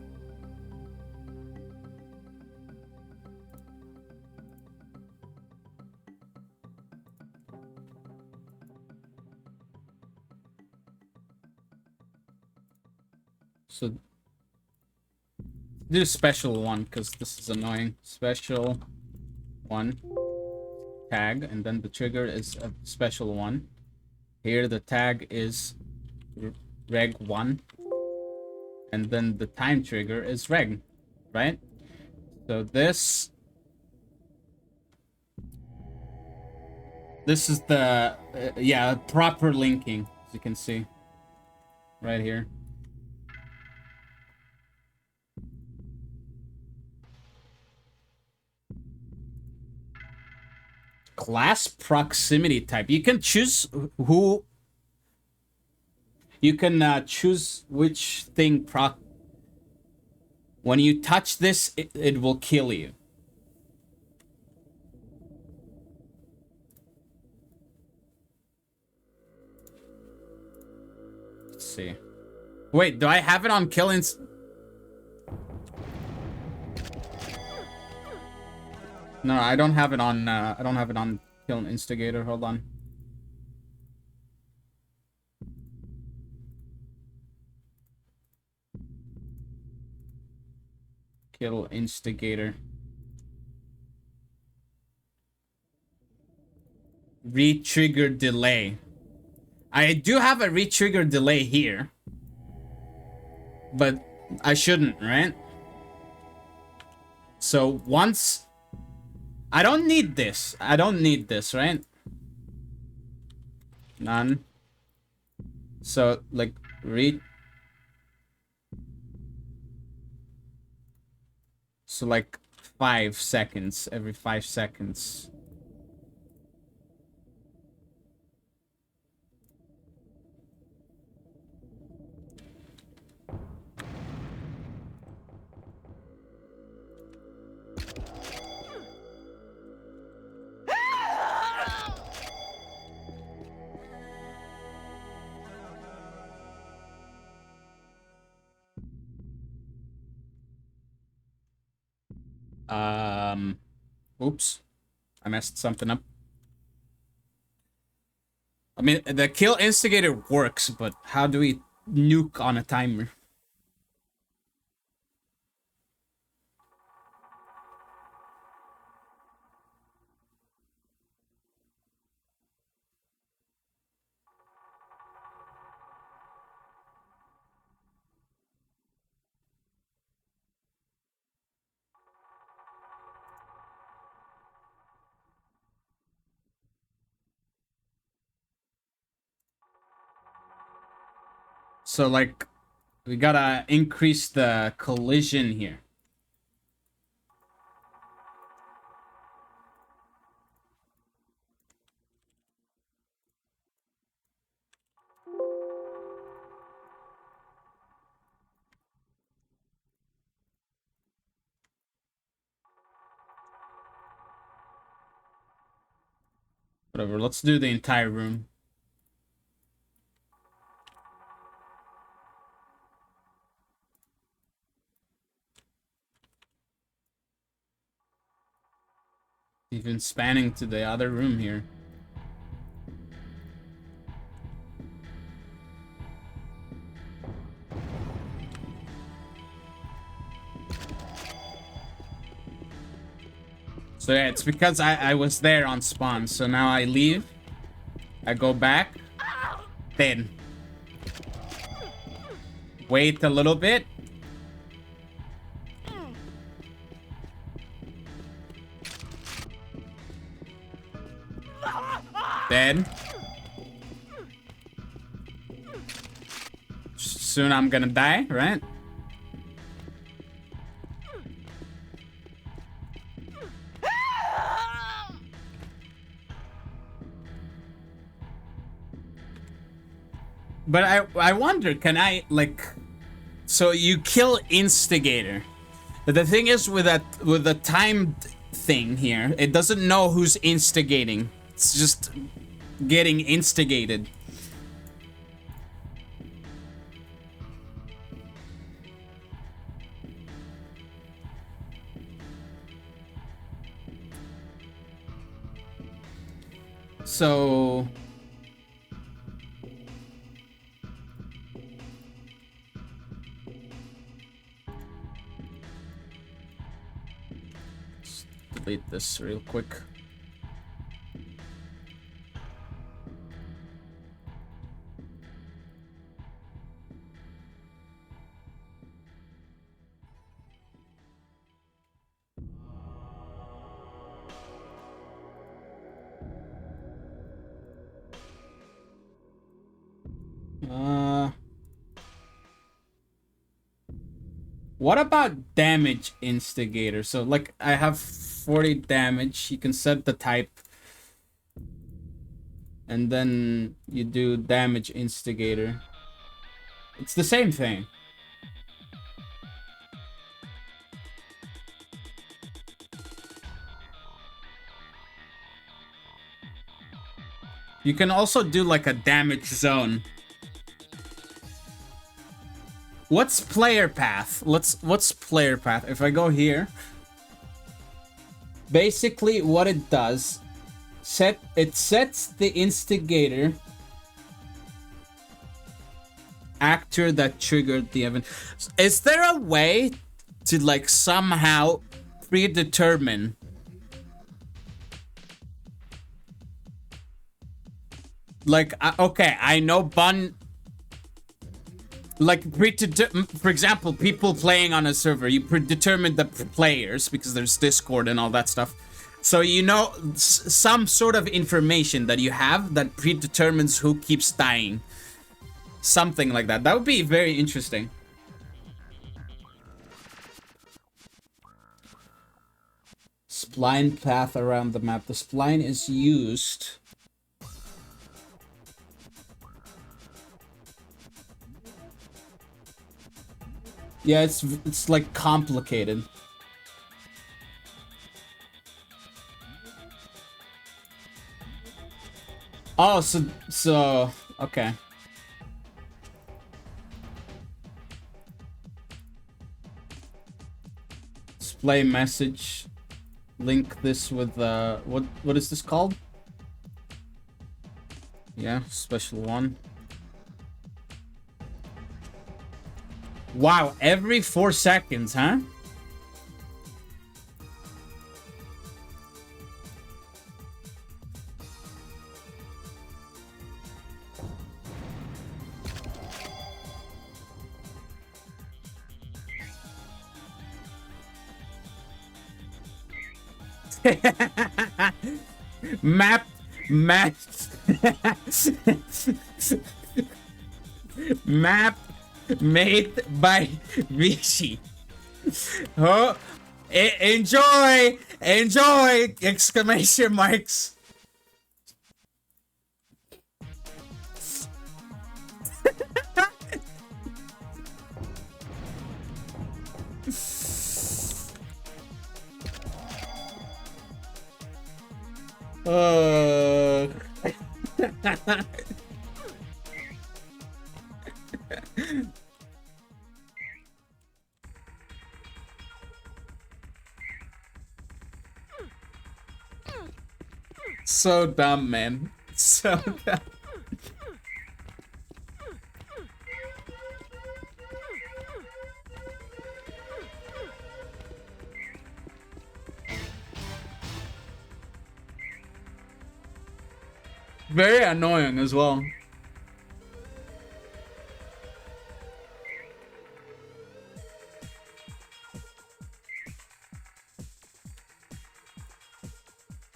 So do special one because this is annoying. Special one tag, and then the trigger is a special one. Here the tag is reg 1, and then the time trigger is reg, right? So this is the yeah, proper linking, as you can see right here. Class proximity type. You can choose who. You can choose which thing proc. When you touch this, it will kill you. Let's see. Wait, do I have it on killing? No, I don't have it on. I don't have it on kill an instigator. Hold on. Kill instigator. Re-trigger delay. I do have a re-trigger delay here, but I shouldn't, right? So once. I don't need this. I don't need this, right? None. So, like, So, like, 5 seconds. Every 5 seconds. Oops. I messed something up. I mean, the kill instigator works, but how do we nuke on a timer? So, like, we gotta increase the collision here. Whatever, let's do the entire room. Even spanning to the other room here. So yeah, it's because I was there on spawn. So now I leave. I go back. Then. Wait a little bit. Then. Soon I'm gonna die, right? But I wonder, can I, like... So you kill Instigator. But the thing is with the timed thing here, it doesn't know who's instigating. It's just getting instigated. So... Let's delete this real quick. What about damage instigator? So like I have 40 damage. You can set the type. And then you do damage instigator. It's the same thing. You can also do like a damage zone. What's player path? What's player path? If I go here, basically what it does, it sets the instigator actor that triggered the event. Is there a way to like somehow predetermine like okay, I know Bun like for example, people playing on a server, you predetermine the players because there's Discord and all that stuff. So you know some sort of information that you have that predetermines who keeps dying. Something like that. That would be very interesting. Spline path around the map. The spline is used. Yeah, it's like complicated. Oh, so okay. Display message. Link this with what is this called? Yeah, special one. Wow, every 4 seconds, huh? map map made by Vishy. Oh, enjoy! Exclamation marks. So dumb, man. So dumb. Very annoying as well.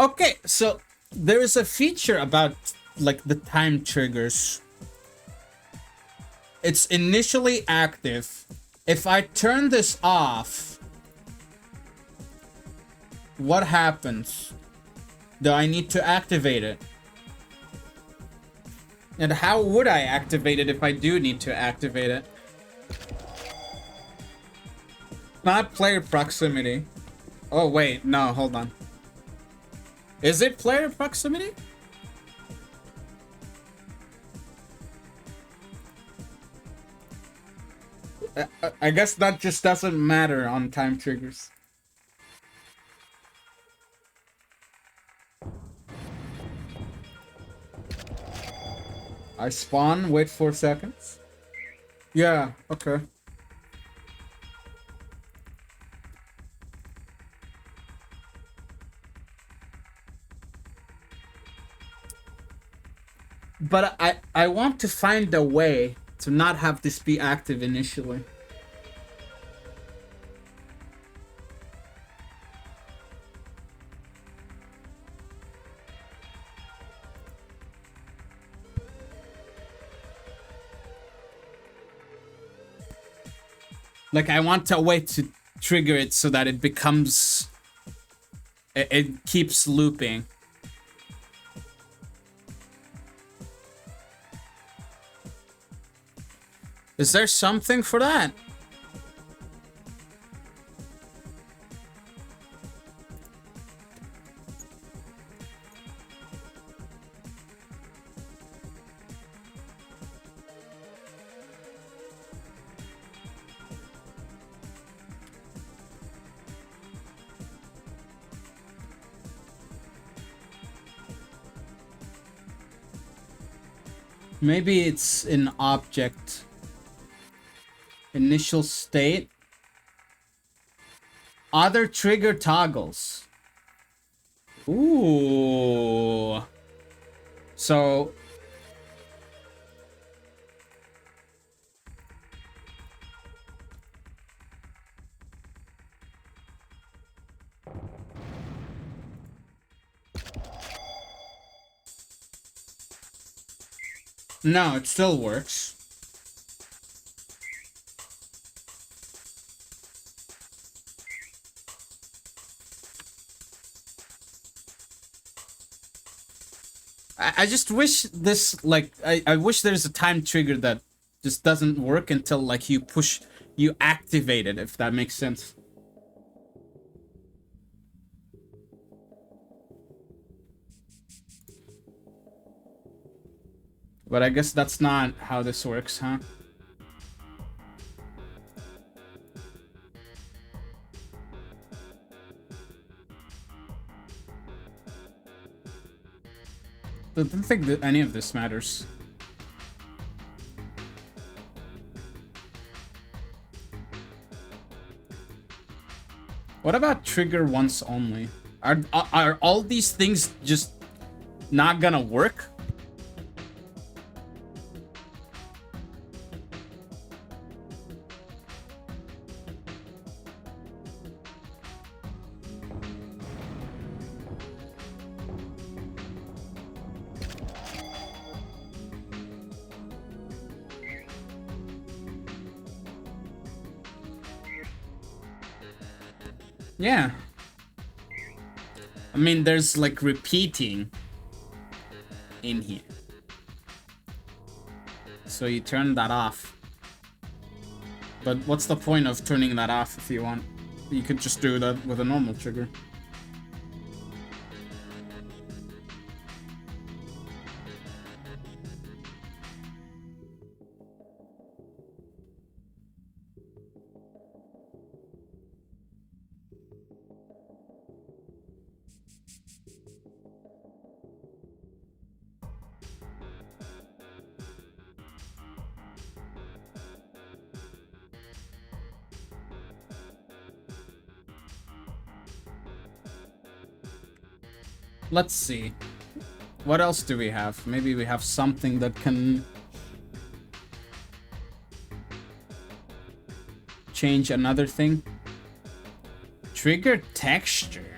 Okay, so there is a feature about like the time triggers. It's initially active. If I turn this off, what happens? Do I need to activate it? And how would I activate it if I do need to activate it? Not player proximity. Oh wait, no, hold on. Is it player proximity? I guess that just doesn't matter on time triggers. I spawn, wait 4 seconds. Yeah, okay. But I want to find a way to not have this be active initially. Like I want a way to trigger it so that it becomes... It keeps looping. Is there something for that? Maybe it's an object. Initial state. Other trigger toggles. Ooh. So... No, it still works. I just wish this, like, I wish there's a time trigger that just doesn't work until, like, you activate it, if that makes sense. But I guess that's not how this works, huh? I don't think that any of this matters. What about trigger once only? Are all these things just not gonna work? Yeah. I mean, there's like repeating in here. So you turn that off. But what's the point of turning that off if you want? You could just do that with a normal trigger. Let's see. What else do we have? Maybe we have something that can change another thing. Trigger texture.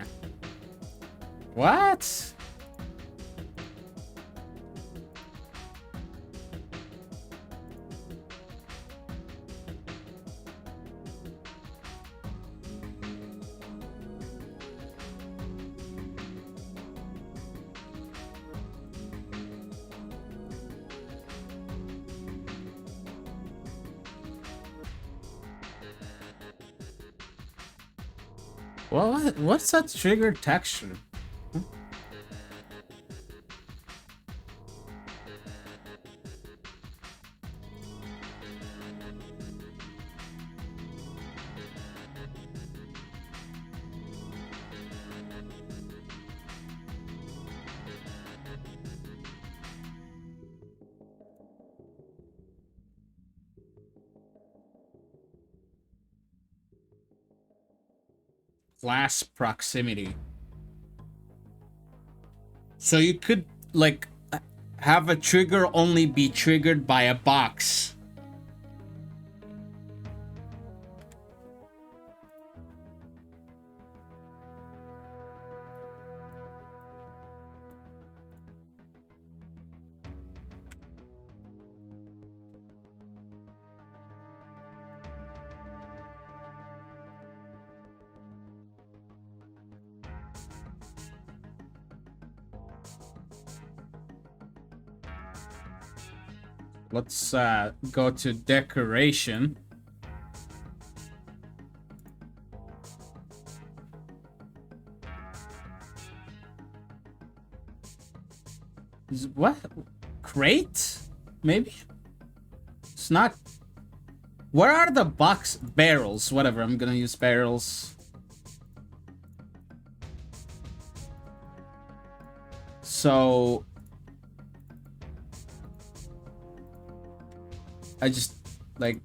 What? Well, what's that trigger texture? Huh? Class proximity. So you could like have a trigger only be triggered by a box. Let's go to decoration. What? Crate? Maybe? It's not. Where are the box barrels? Whatever, I'm gonna use barrels. So I just like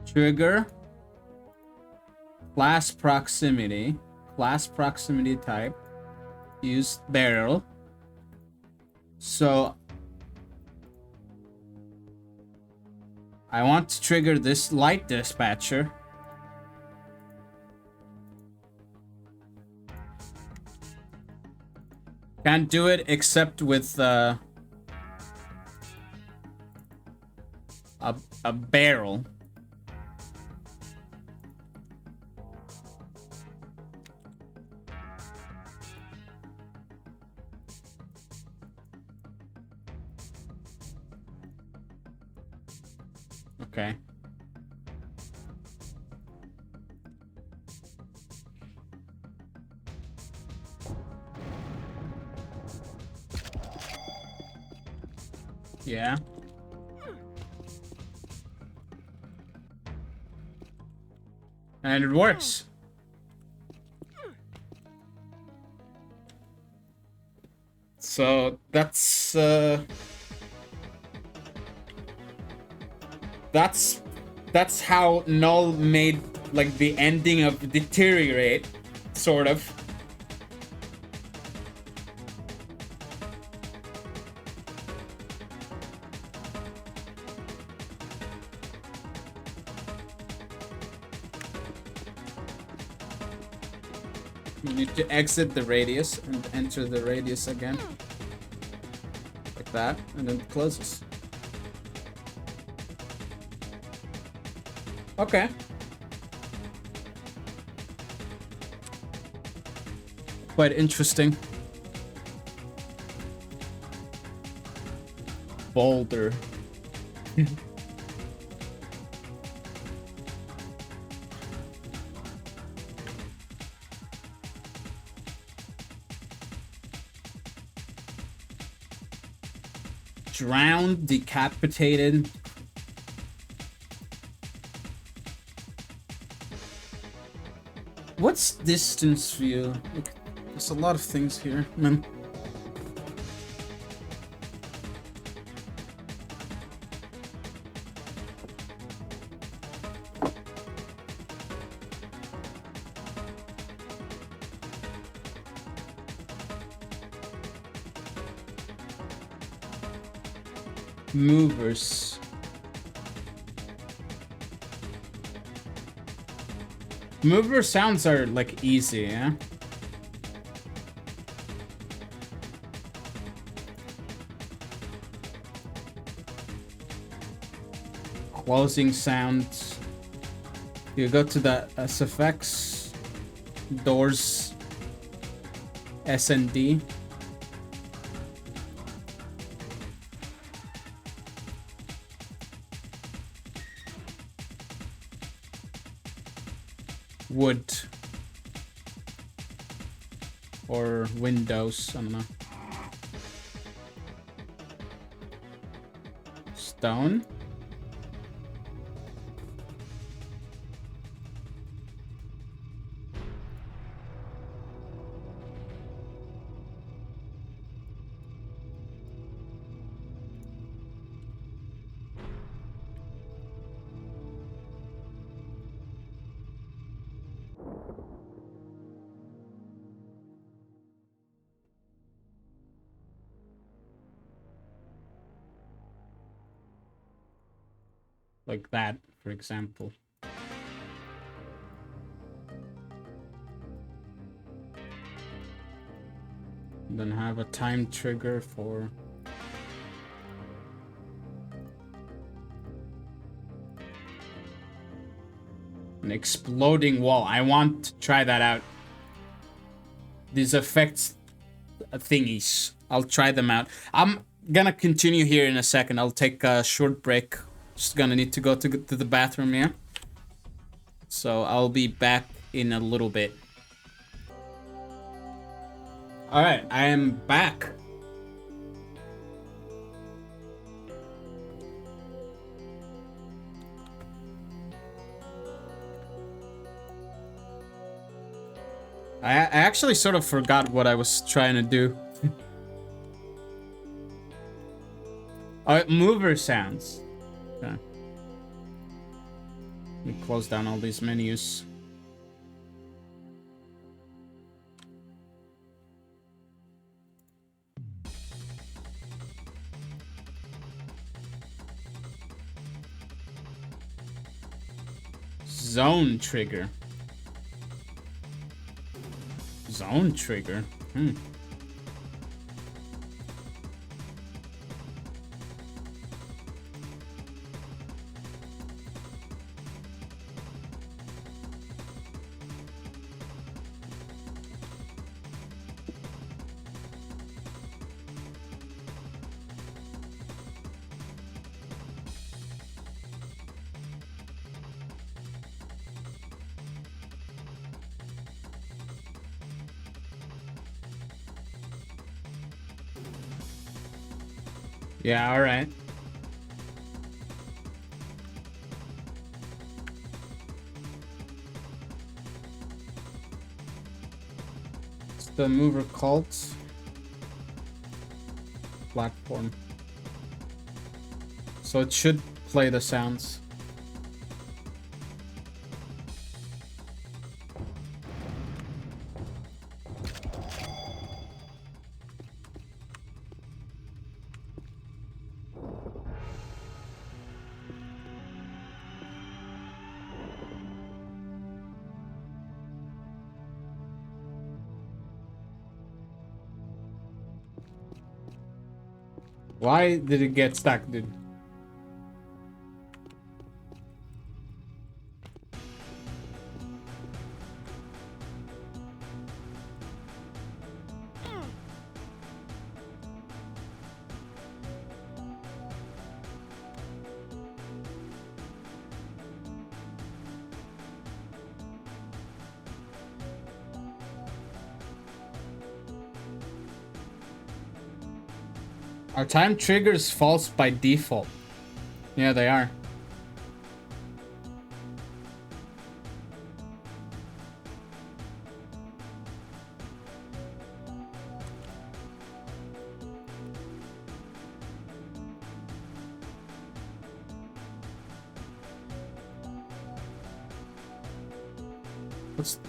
trigger class proximity type, use barrel. So I want to trigger this light dispatcher. Can't do it except with a barrel. Okay. Yeah. And it works. So that's how Null made like the ending of deteriorate, sort of. You need to exit the radius and enter the radius again. Like that, and then it closes. Okay. Quite interesting. Boulder. Drowned, decapitated. What's distance view? Look, there's a lot of things here, man. movers. Mover sounds are like easy, yeah? Closing sounds. You go to the SFX, doors, S and D. Wood. Or windows, I don't know. Stone. Like that, for example. Then have a time trigger for an exploding wall. I want to try that out. These effects thingies. I'll try them out. I'm gonna continue here in a second. I'll take a short break. Just gonna need to go to the bathroom, yeah? So I'll be back in a little bit. Alright, I am back. I actually sort of forgot what I was trying to do. Mover sounds. Okay. Let me close down all these menus. Zone trigger. Zone trigger? Hmm. Yeah, all right. It's the mover cult platform. So it should play the sounds. Why did it get stuck, dude? Are time triggers false by default? Yeah, they are.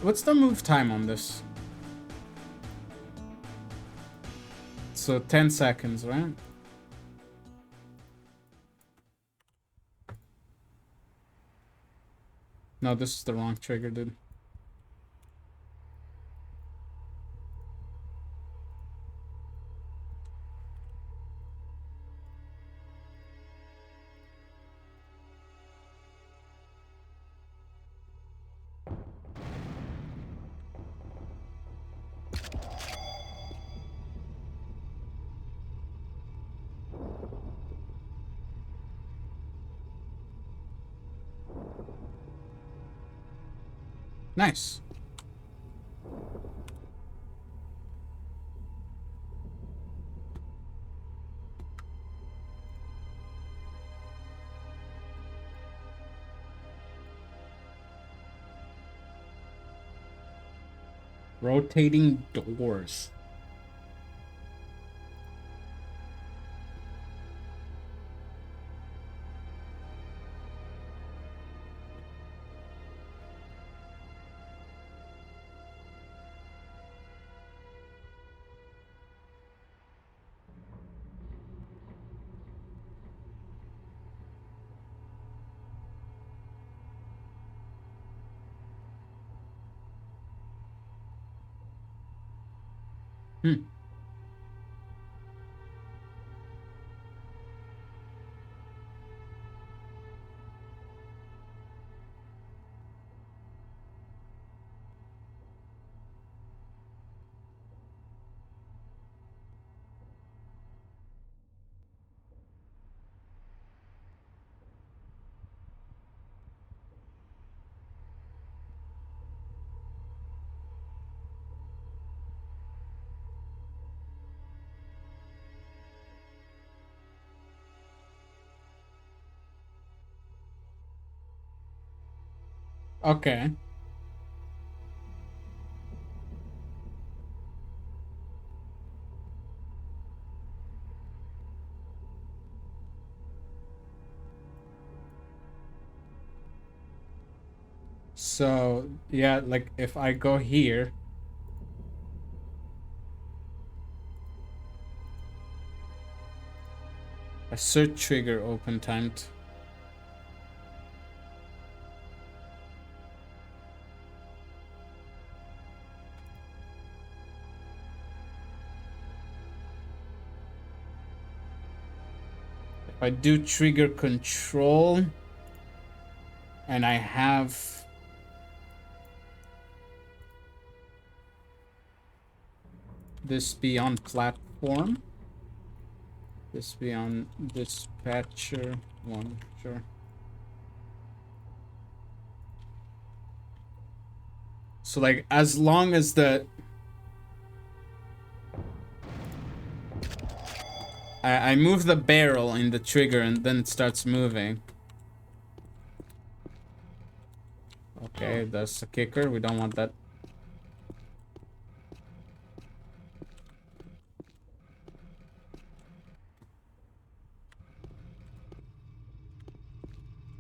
What's the move time on this? So 10 seconds, right? No, this is the wrong trigger, dude. Nice. Rotating doors. Hmm. Okay. So, yeah, like if I go here, assert trigger open timed. If I do trigger control and I have this be on platform, this be on dispatcher one, sure. So like as long as I move the barrel in the trigger and then it starts moving. Okay, that's a kicker. We don't want that.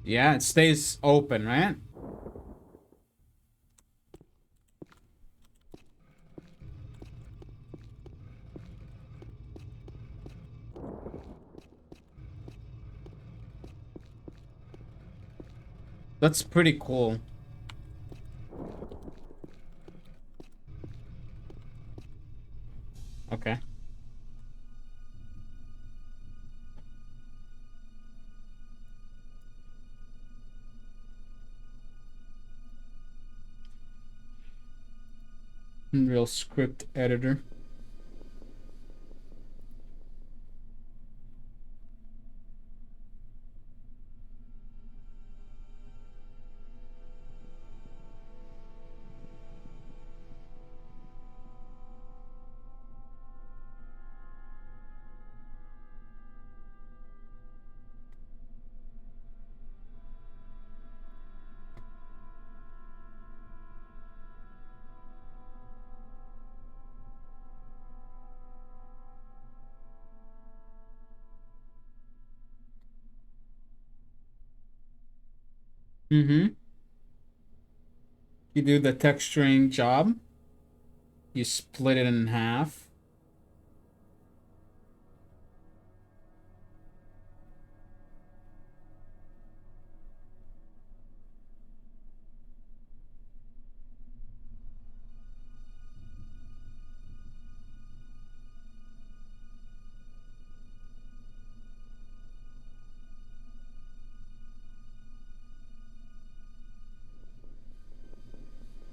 Yeah, it stays open, right? That's pretty cool. Okay. Unreal script editor. Mm-hmm. You do the texturing job. You split it in half.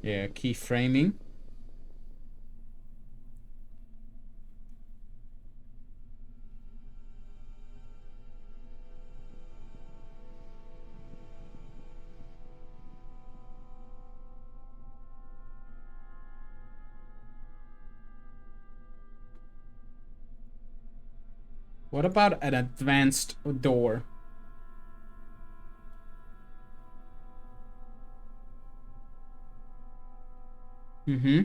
Yeah, keyframing. What about an advanced door? Mm-hmm.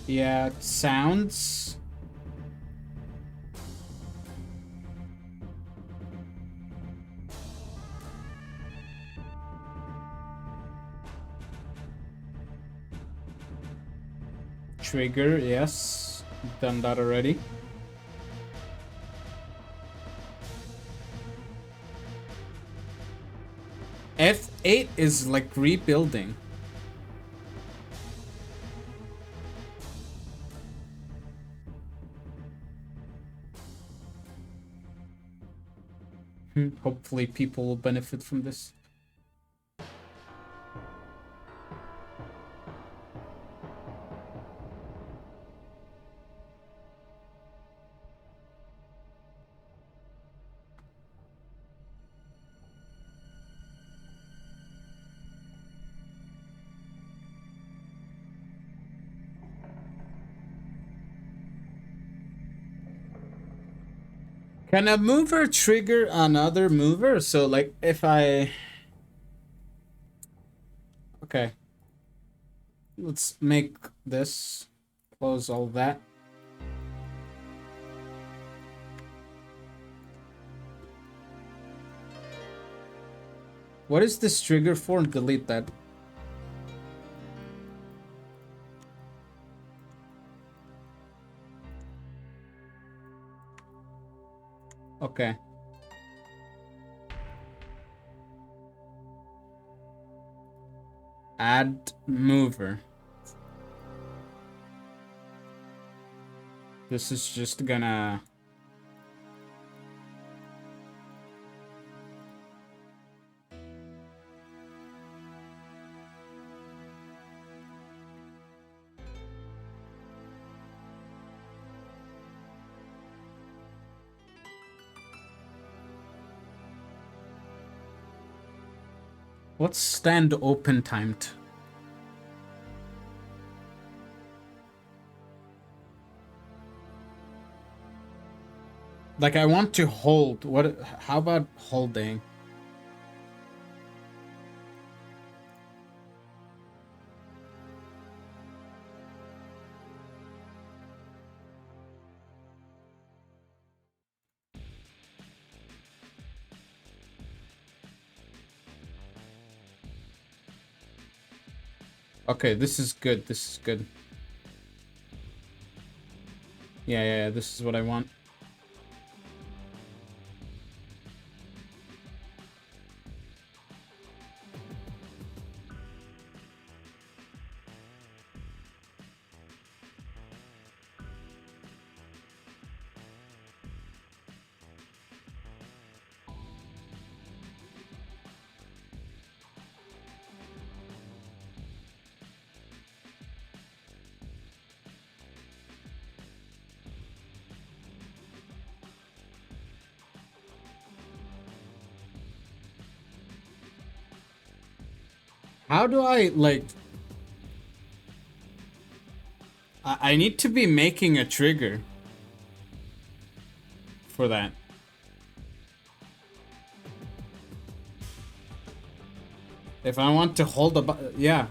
Yeah, sounds. Trigger, yes. Done that already. F8 is like rebuilding. Hopefully people will benefit from this. Can a mover trigger another mover? So like if I... Okay. Let's make this. Close all that. What is this trigger for? Delete that. Okay. Add mover. This is just gonna... What's stand open timed? Like I want to hold. What? How about holding? Okay, this is good. This is good. Yeah, this is what I want. How do I, like... I need to be making a trigger for that. If I want to hold a... Yeah.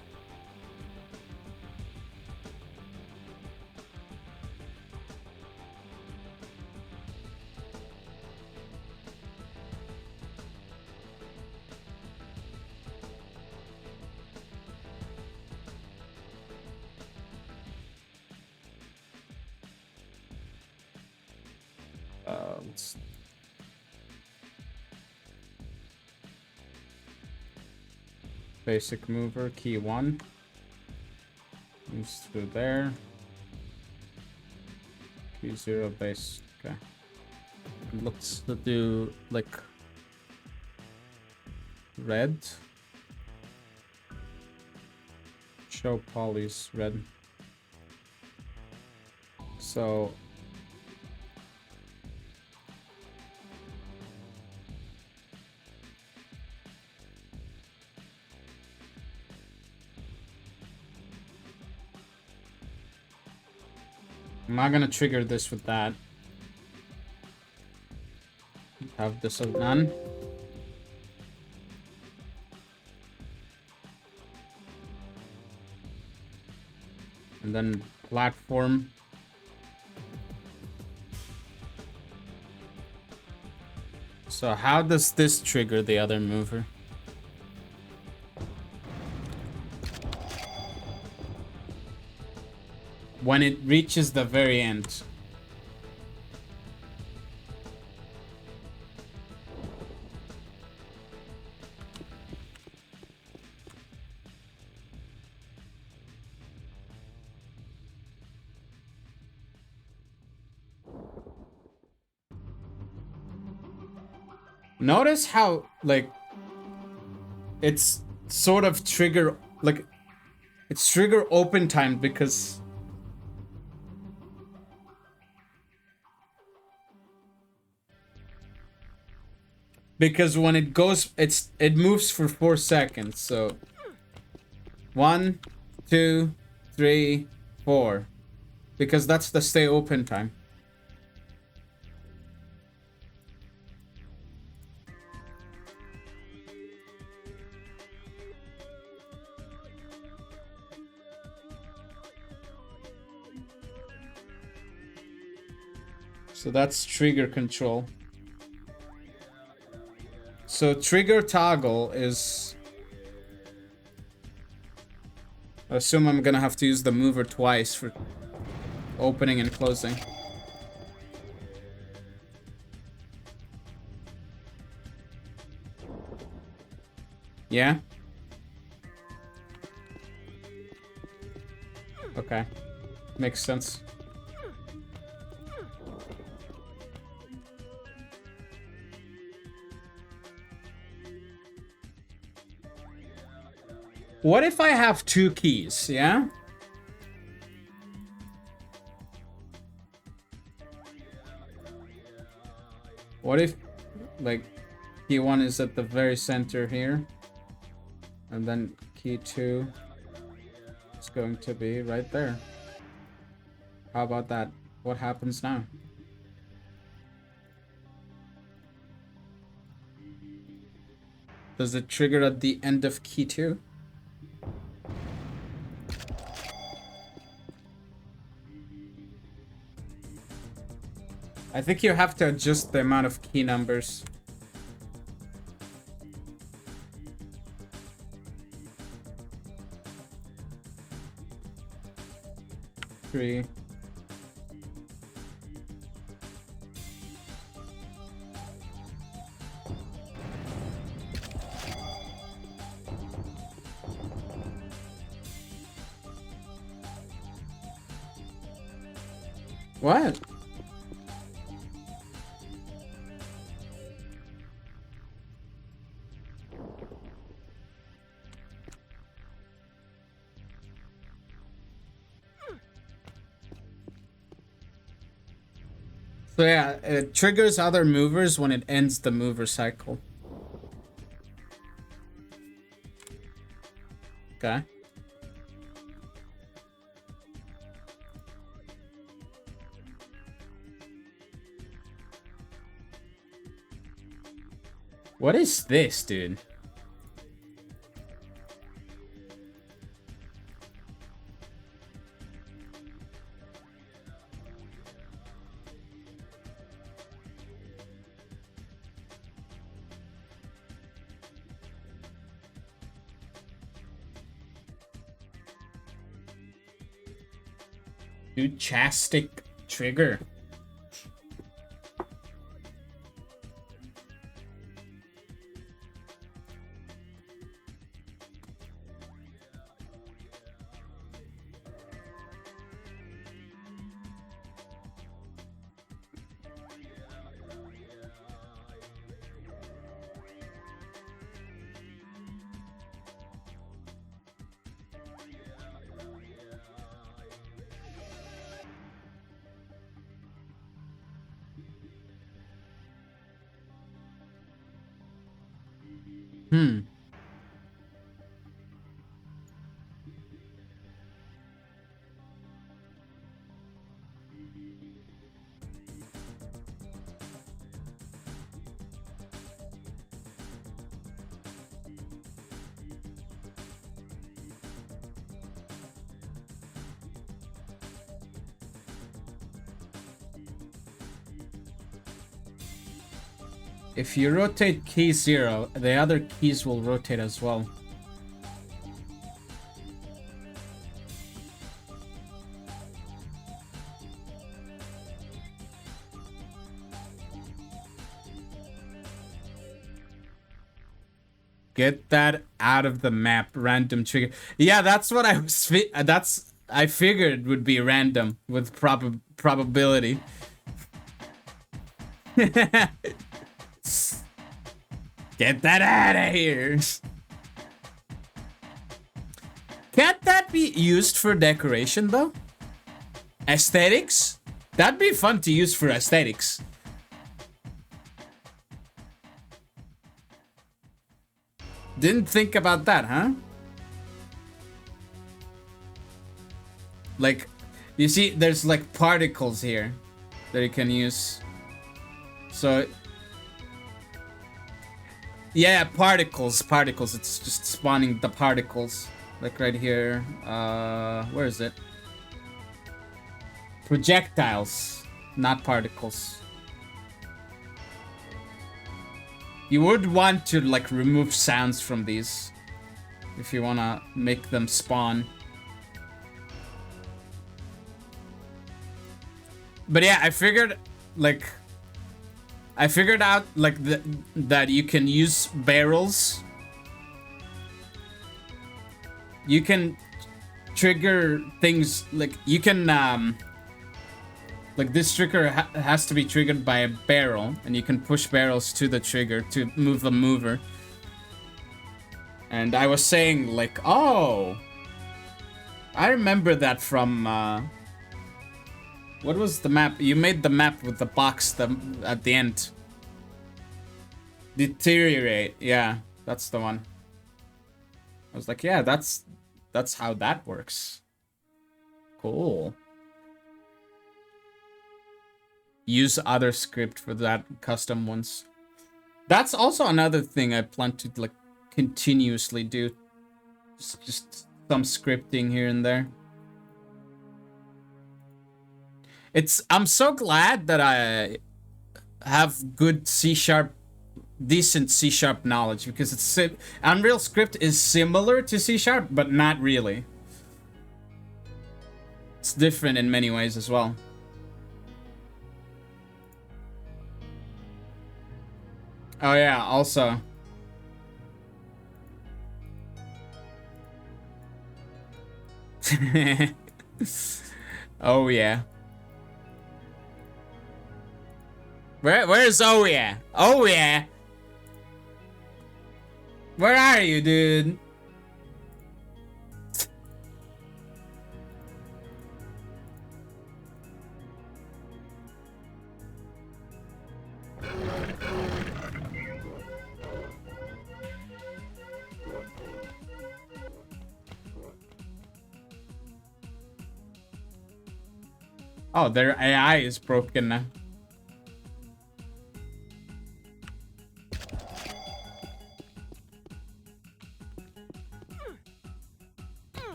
let's... Basic mover, key 1. Moves through there. Key 0, base. Okay. Let's do like red. Show polys red. So I'm not gonna trigger this with that. Have this as none. And then platform. So how does this trigger the other mover? When it reaches the very end. Notice how, like, it's sort of trigger, like, it's trigger open timed because when it goes, it moves for 4 seconds. So 1, 2, 3, 4, because that's the stay open time. So that's trigger control. So trigger toggle is... I assume I'm gonna have to use the mover twice for opening and closing. Yeah? Okay. Makes sense. What if I have 2 keys, yeah? What if, like, key 1 is at the very center here, and then key 2 is going to be right there? How about that? What happens now? Does it trigger at the end of key 2? I think you have to adjust the amount of key numbers. Three. What? So yeah, it triggers other movers when it ends the mover cycle. Okay. What is this, dude? Dude, chastic trigger. If you rotate key 0, the other keys will rotate as well. Get that out of the map. Random trigger. Yeah, that's what I was. I figured would be random with probability. Get that out of here. Can't that be used for decoration though? Aesthetics? That'd be fun to use for aesthetics. Didn't think about that, huh? Like, you see, there's like particles here that you can use. So, yeah, particles. It's just spawning the particles. Like right here. Where is it? Projectiles, not particles. You would want to like remove sounds from these if you wanna make them spawn. But yeah, I figured out like that you can use barrels. You can trigger things like you can like this trigger has to be triggered by a barrel, and you can push barrels to the trigger to move the mover. And I was saying like, oh, I remember that from what was the map? You made the map with the box at the end. Deteriorate, yeah, that's the one. I was like, yeah, that's how that works. Cool. Use other script for that custom ones. That's also another thing I plan to like continuously do. Just some scripting here and there. I'm so glad that I have good C#, decent C# knowledge, because it's Unreal Script is similar to C#, but not really. It's different in many ways as well. Oh yeah, also. Oh yeah. Where's oh yeah? Oh yeah. Where are you, dude? Oh, their AI is broken now.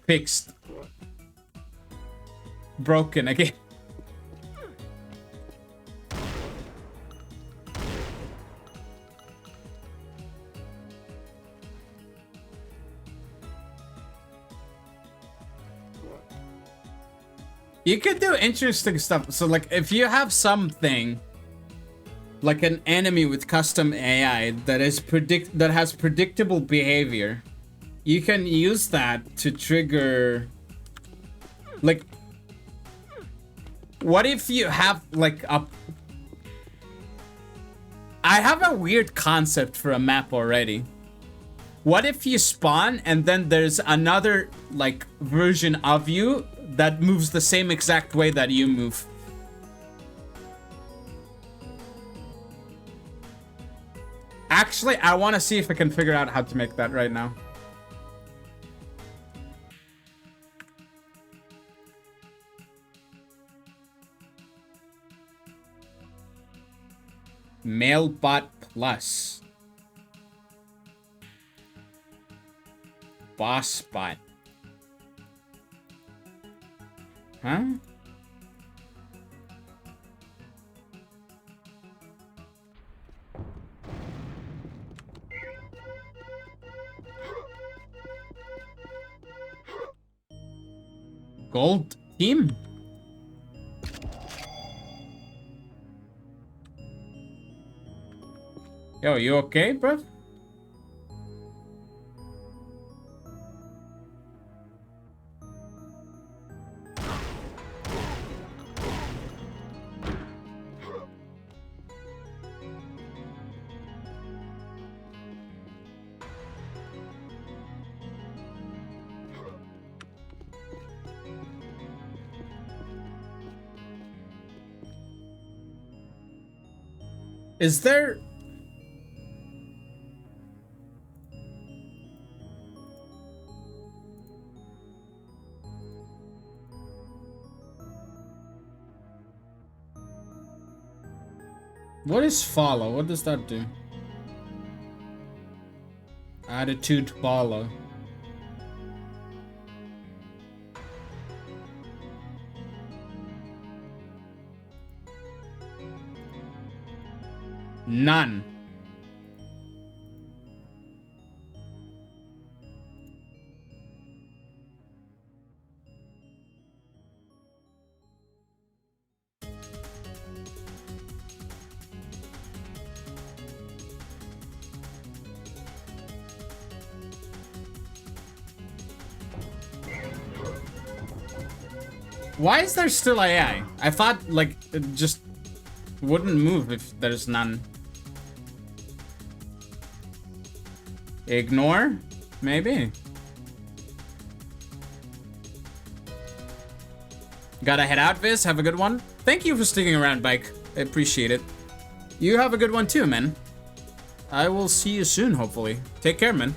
Fixed. Broken again. You could do interesting stuff. So like if you have something like an enemy with custom AI that has predictable behavior, you can use that to trigger like, what if you have like I have a weird concept for a map already. What if you spawn and then there's another like version of you that moves the same exact way that you move? Actually, I want to see if I can figure out how to make that right now. Mailbot Plus. Boss bot. Huh? Gold team? Yo, you okay, bro? Is there... What is follow? What does that do? Attitude follow. None. Why is there still AI? I thought, like, it just wouldn't move if there's none. Ignore? Maybe. Gotta head out, Viz. Have a good one. Thank you for sticking around, Bike. I appreciate it. You have a good one too, man. I will see you soon, hopefully. Take care, man.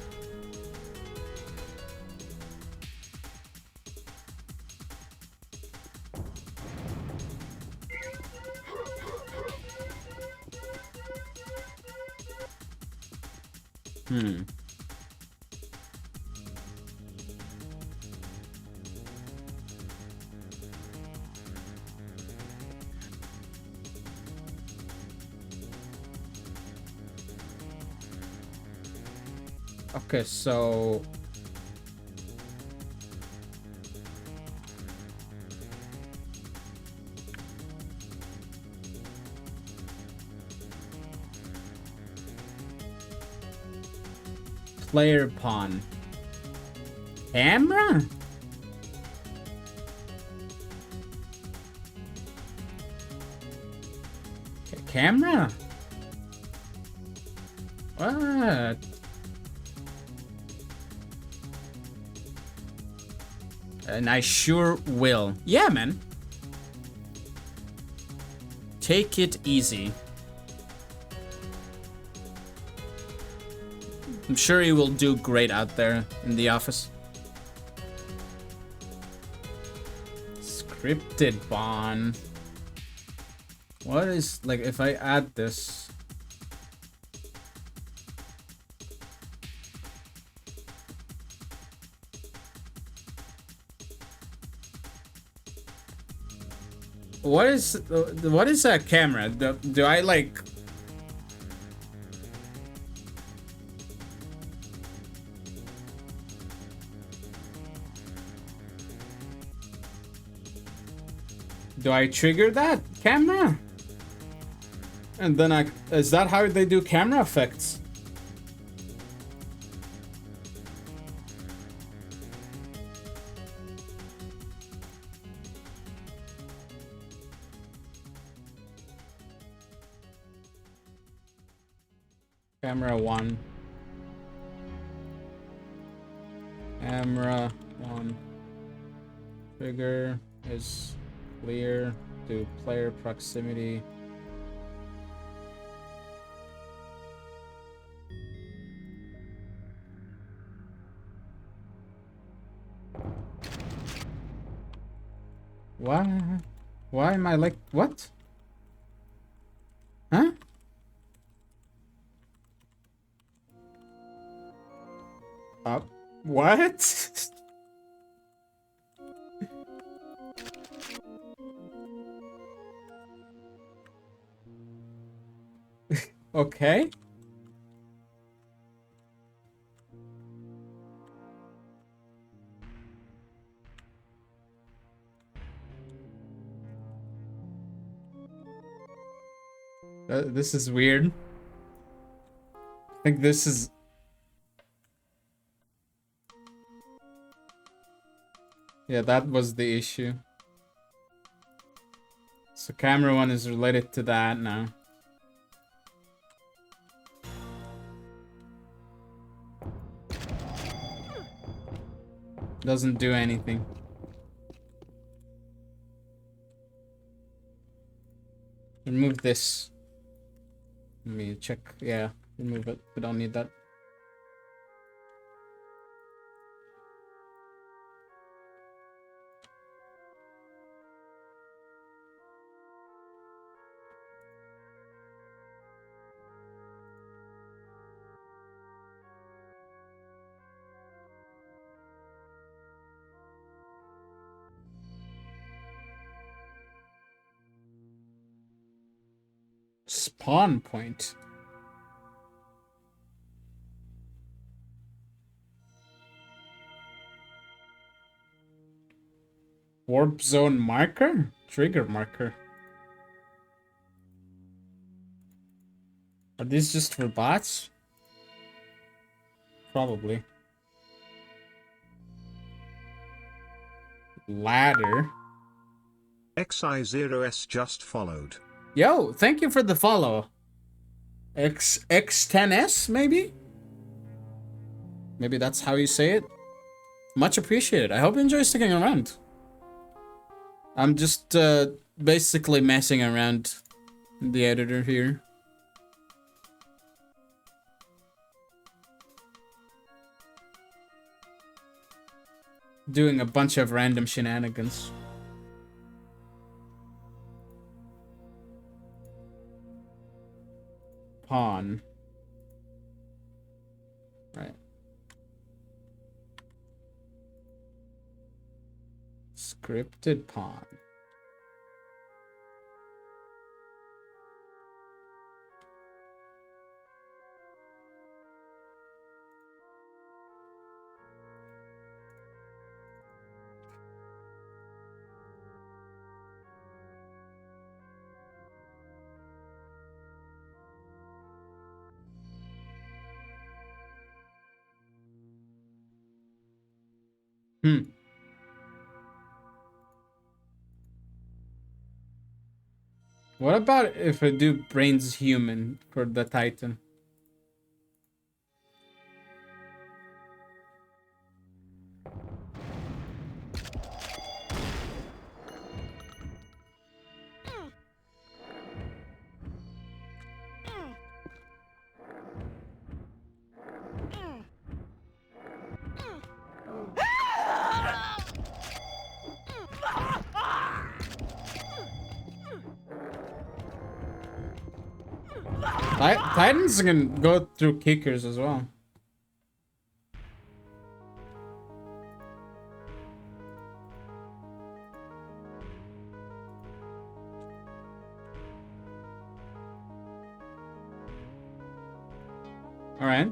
Okay, so... Player pawn. Camera? Camera? What? And I sure will. Yeah, man. Take it easy. I'm sure you will do great out there in the office. Scripted bond. What is, like, if I add this? What is that camera? Do I like... Do I trigger that camera? And then is that how they do camera effects? Camera 1. Camera 1. Trigger is clear to player proximity. Why am I like, what? Huh? What? Okay. This is weird. I think this is... Yeah, that was the issue. So camera 1 is related to that now. Doesn't do anything. Remove this. Let me check. Yeah, remove it. We don't need that. Spawn point. Warp zone marker? Trigger marker. Are these just for bots? Probably. Ladder. XI0S just followed. Yo, thank you for the follow. X10S, maybe? Maybe that's how you say it. Much appreciated. I hope you enjoy sticking around. I'm just basically messing around in the editor here. Doing a bunch of random shenanigans. Pawn. Right. Scripted pawn. What about if I do brains human for the Titan? Titans can go through kickers as well. All right.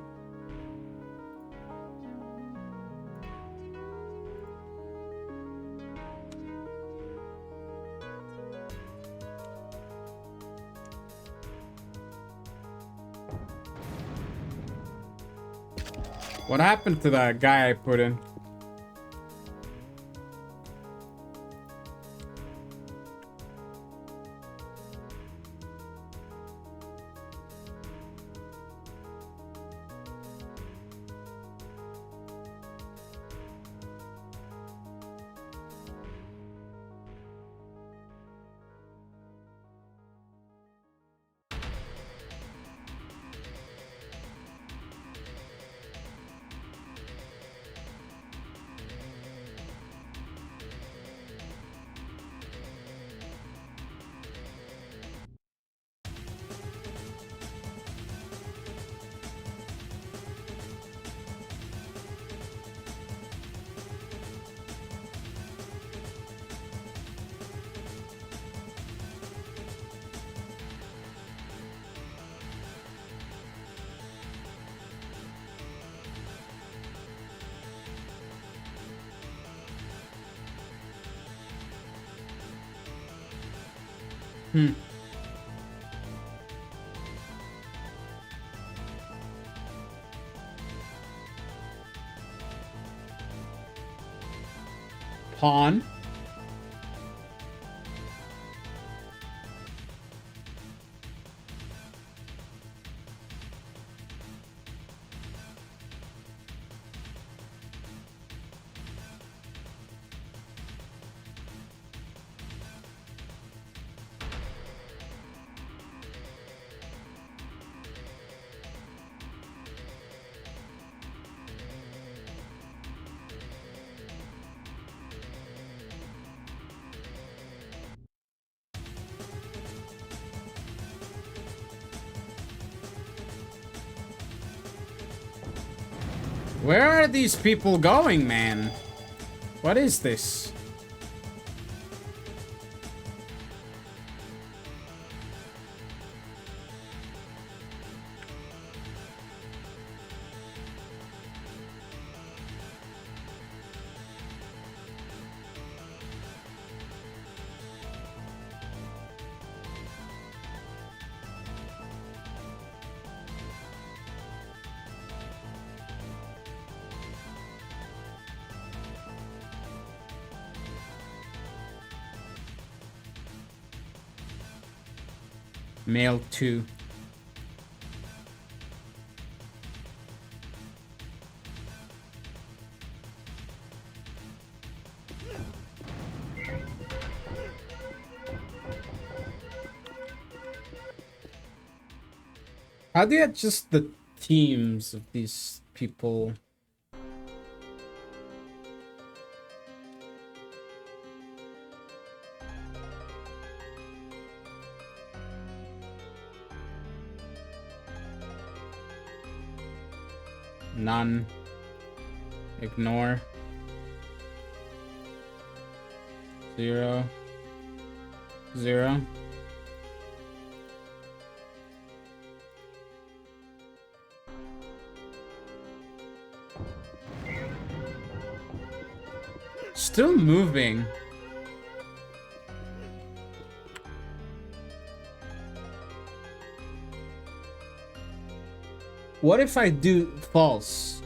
What happened to that guy I put in? pawn. Where are these people going, man? What is this? Male 2. How do you adjust the teams of these people? None. Ignore. 0. 0. Still moving. What if I do false?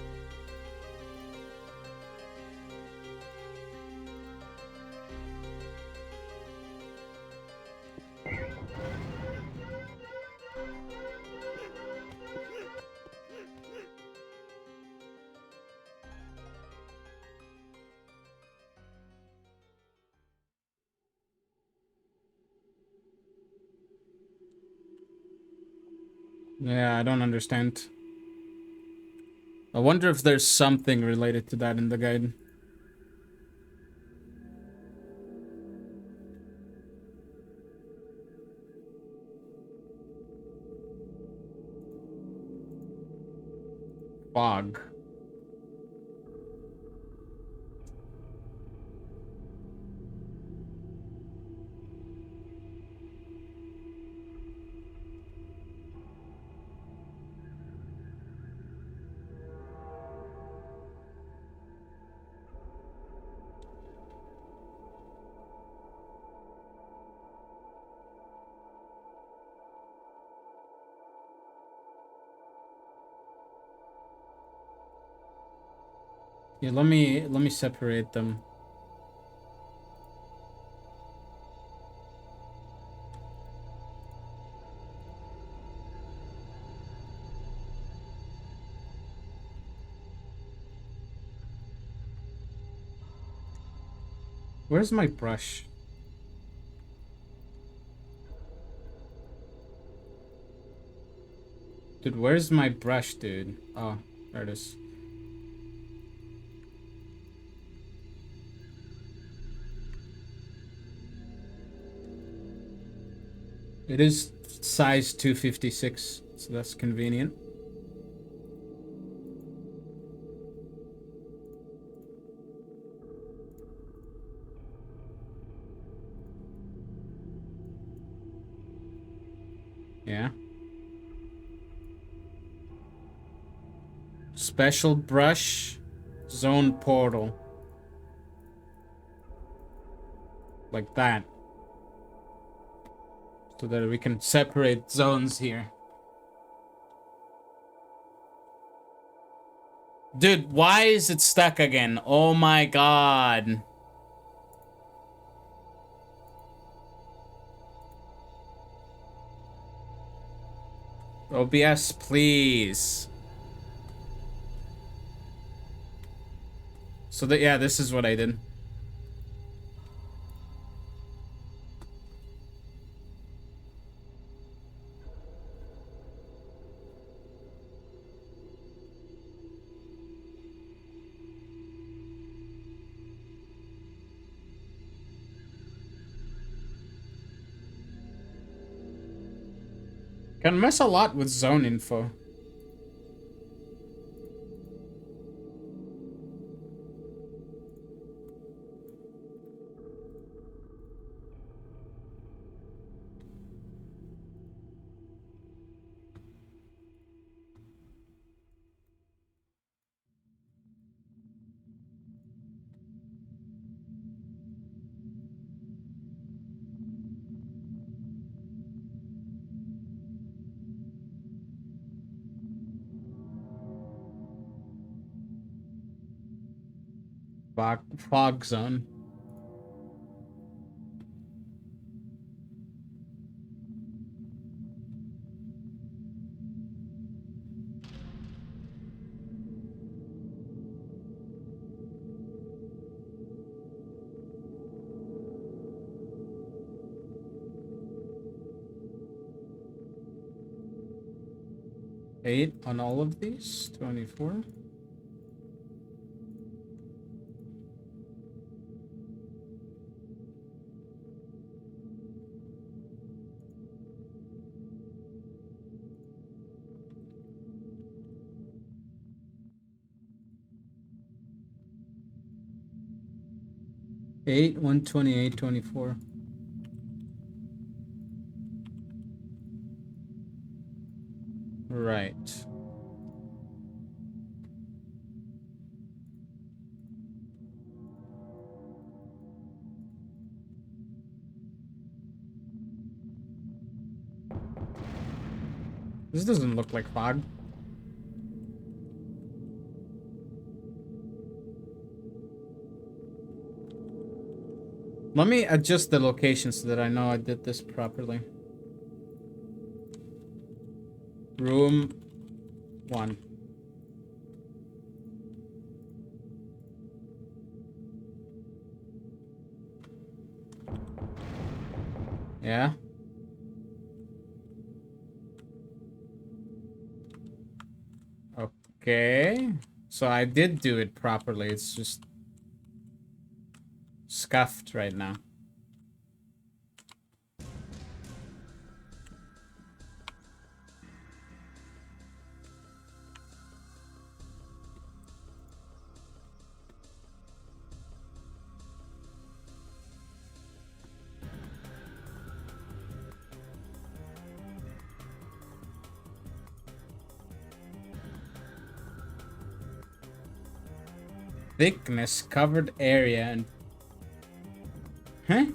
Yeah, I don't understand. I wonder if there's something related to that in the guide. Fog. Yeah, let me separate them. Where's my brush? Dude, where's my brush, dude? Oh, there it is. It is size 256, so that's convenient. Yeah. Special brush, zone portal. Like that. So that we can separate zones here. Dude, why is it stuck again? Oh my god. OBS, please. So that, yeah, this is what I did. Can mess a lot with zone info. Fog zone. Eight on all of these. 24. Eight, 128, 24. Right. This doesn't look like fog. Let me adjust the location so that I know I did this properly. Room 1. Yeah. Okay. So I did do it properly. It's just scuffed right now. Thickness, covered area, and... Huh?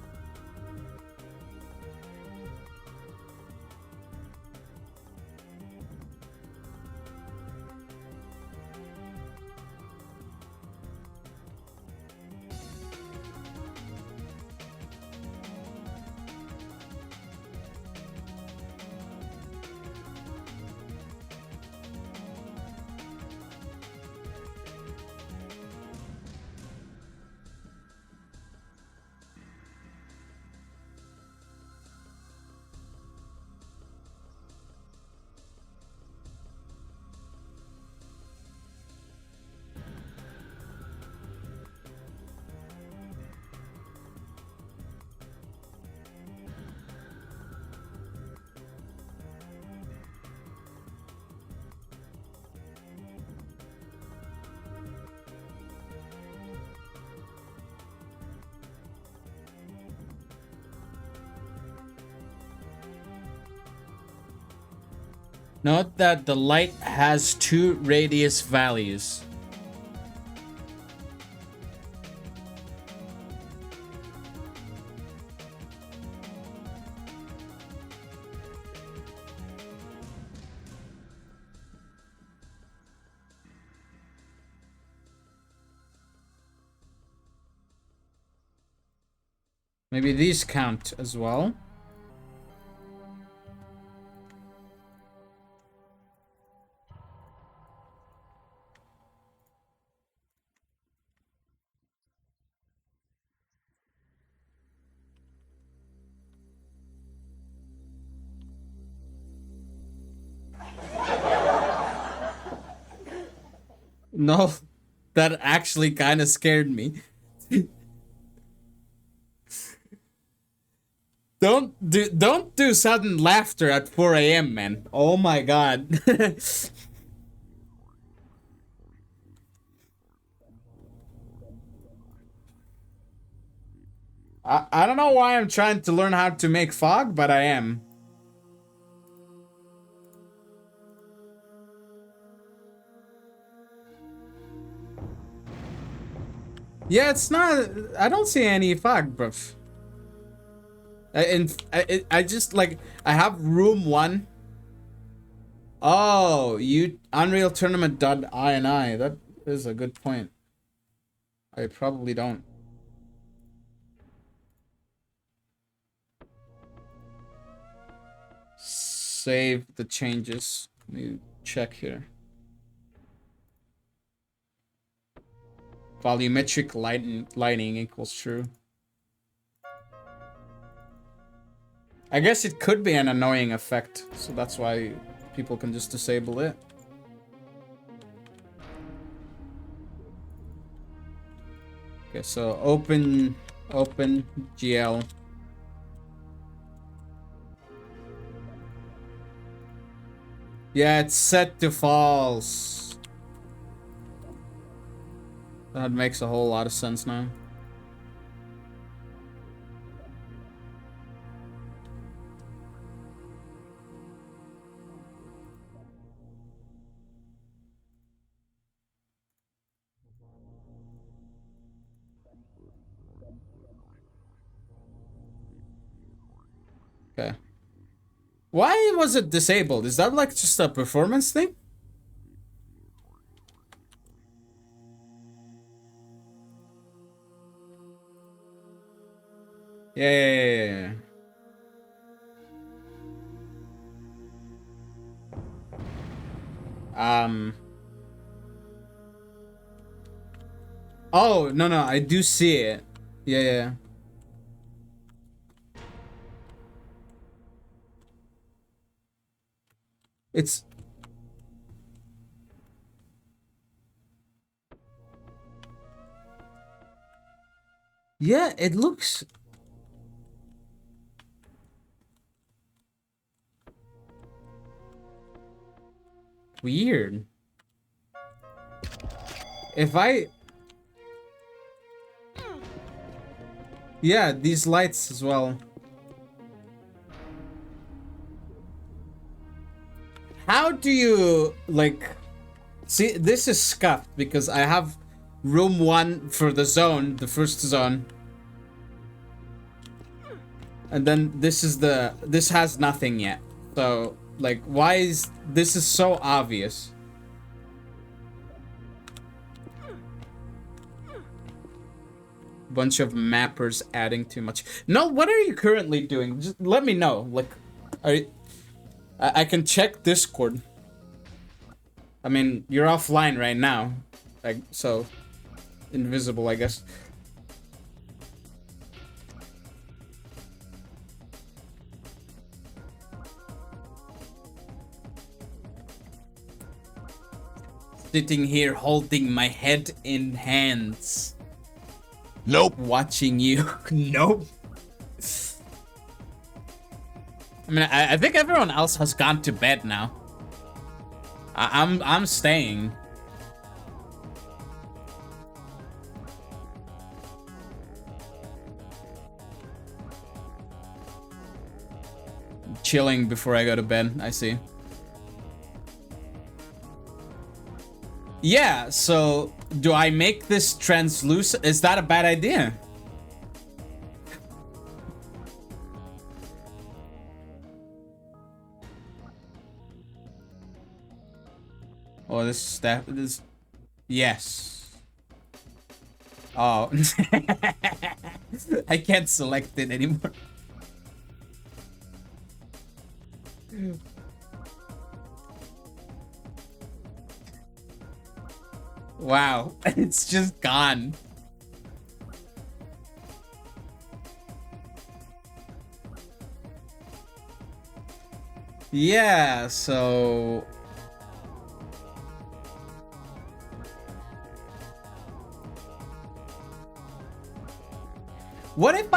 Note that the light has 2 radius values. Maybe these count as well. No, that actually kind of scared me. Don't do sudden laughter at 4 a.m., man. Oh my god. I don't know why I'm trying to learn how to make fog, but I am. Yeah, it's not. I don't see any fog, bruv. I just like I have room 1. Oh, you Unreal Tournament.ini. That is a good point. I probably don't. Save the changes. Let me check here. Volumetric lighting equals true. I guess it could be an annoying effect, so that's why people can just disable it. Okay, so open GL. Yeah, it's set to false. That makes a whole lot of sense now. Okay. Why was it disabled? Is that like just a performance thing? Yeah. Oh, no, I do see it. Yeah. It's... Yeah, it looks... weird. If I... Yeah, these lights as well. How do you, like... See, this is scuffed because I have room 1 for the zone, the first zone. And then this is the... This has nothing yet. So, like, why is... This is so obvious. Bunch of mappers adding too much. No, what are you currently doing? Just let me know. Like, I can check Discord. I mean, you're offline right now. Like, so invisible, I guess. Sitting here holding my head in hands. Nope. Watching you. Nope. I mean, I think everyone else has gone to bed now. I'm staying. Chilling before I go to bed, I see. Yeah, so do I make this translucent? Is that a bad idea? Oh, this. Yes. Oh. I can't select it anymore. Wow, it's just gone. Yeah, so...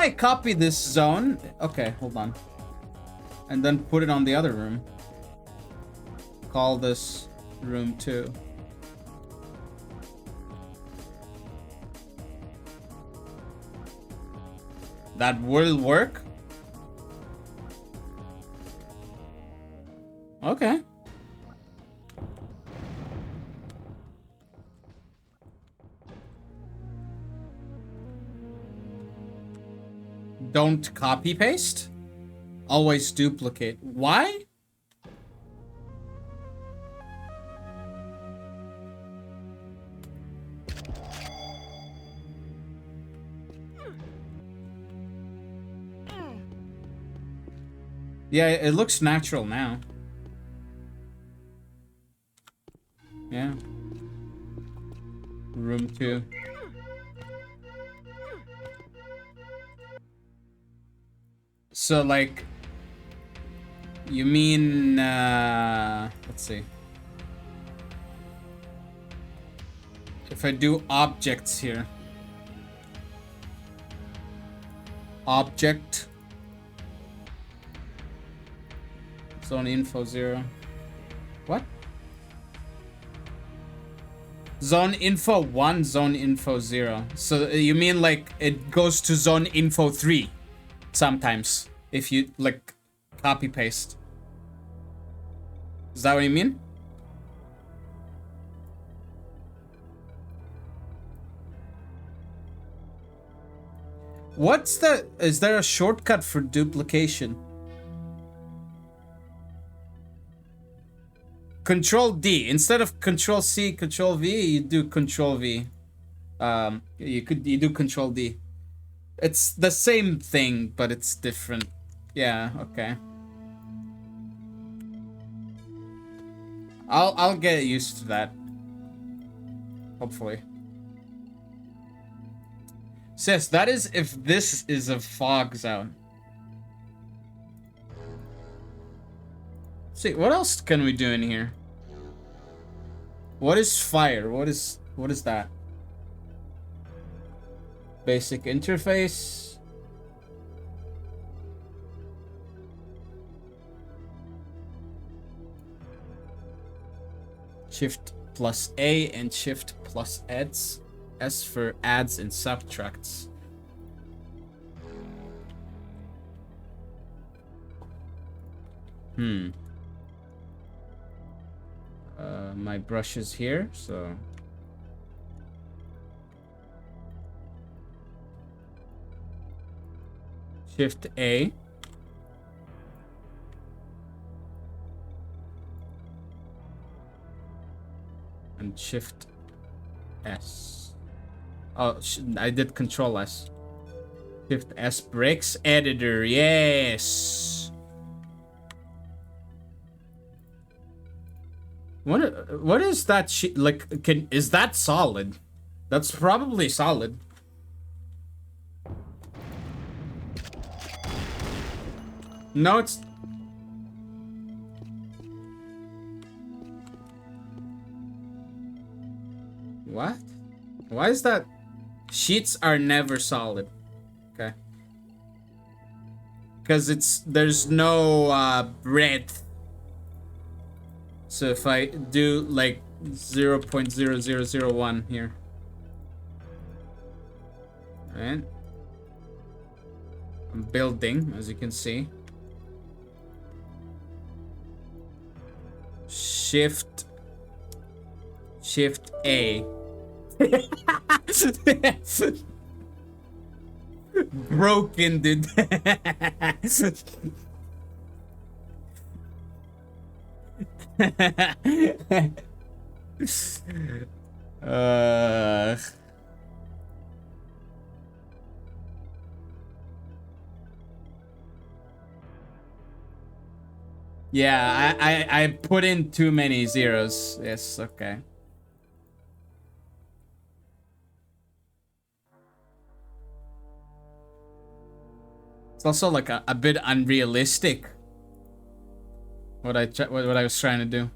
I copy this zone... Okay, hold on. And then put it on the other room. Call this room 2. That will work? Okay. Don't copy paste. Always duplicate. Why? Yeah, it looks natural now. Yeah. Room 2. So, like... You mean, let's see. If I do objects here. Object. Zone info 0. What? Zone info 1, zone info 0. So you mean like it goes to zone info 3 sometimes if you like copy paste. Is that what you mean? What's the... Is there a shortcut for duplication? Control D. Instead of Control C, Control V, you do Control V. You do Control D. It's the same thing, but it's different. Yeah, okay. I'll get used to that. Hopefully. Says that is if this is a fog zone. See, what else can we do in here? What is fire? What is that? Basic interface. Shift plus A and Shift plus adds. S for adds and subtracts. My brush is here, so Shift A. And Shift S. Oh, I did Control S. Shift S breaks editor. Yes. What is that like? Is that solid? That's probably solid. No, it's... What? Why is that? Sheets are never solid. Okay. Because there's no breadth. So if I do like 0.0001 here. Alright. I'm building, as you can see. Shift A. Broken, dude. Yeah, I put in too many zeros. Yes, okay. It's also like a bit unrealistic. What I was trying to do.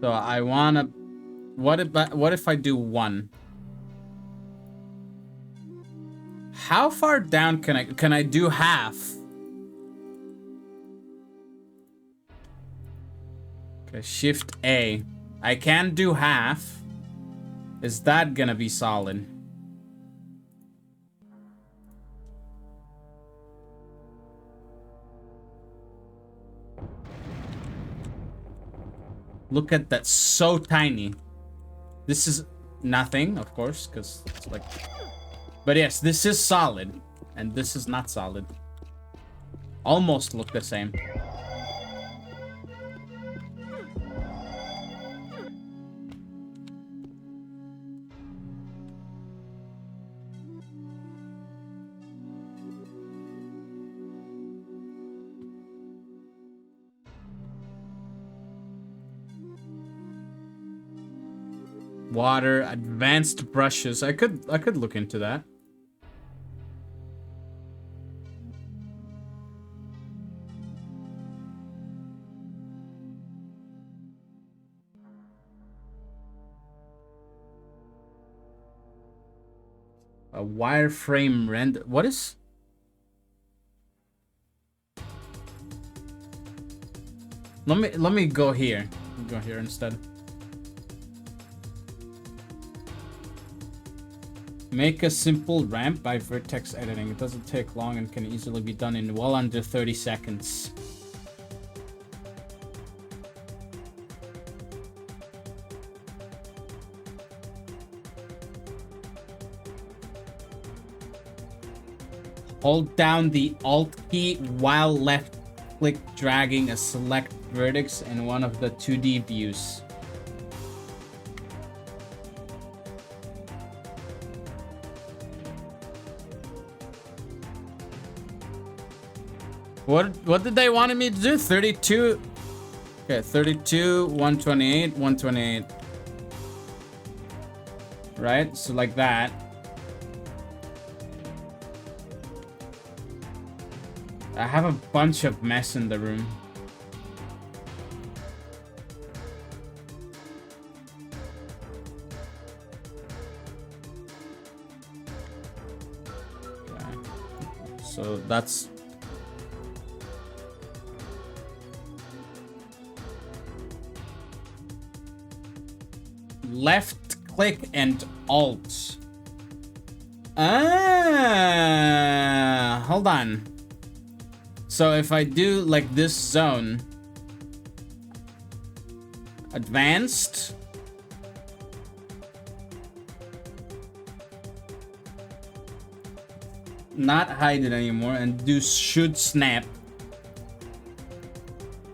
So I wanna... What if I do 1? How far down can I do half? Okay, Shift A. I can do half. Is that gonna be solid? Look at that, so tiny. This is nothing, of course, because it's like... But yes, this is solid. And this is not solid. Almost look the same. Water, advanced brushes. I could look into that. A wireframe render. What is? Let me go here. Go here instead. Make a simple ramp by vertex editing. It doesn't take long and can easily be done in well under 30 seconds. Hold down the Alt key while left click dragging a select vertex in one of the 2D views. What did they want me to do? 32. Okay, 32, 128, 128. Right? So like that. I have a bunch of mess in the room. Okay. So that's... Left click and Alt. Ah, hold on. So if I do like this zone, advanced, not hide it anymore, and do should snap.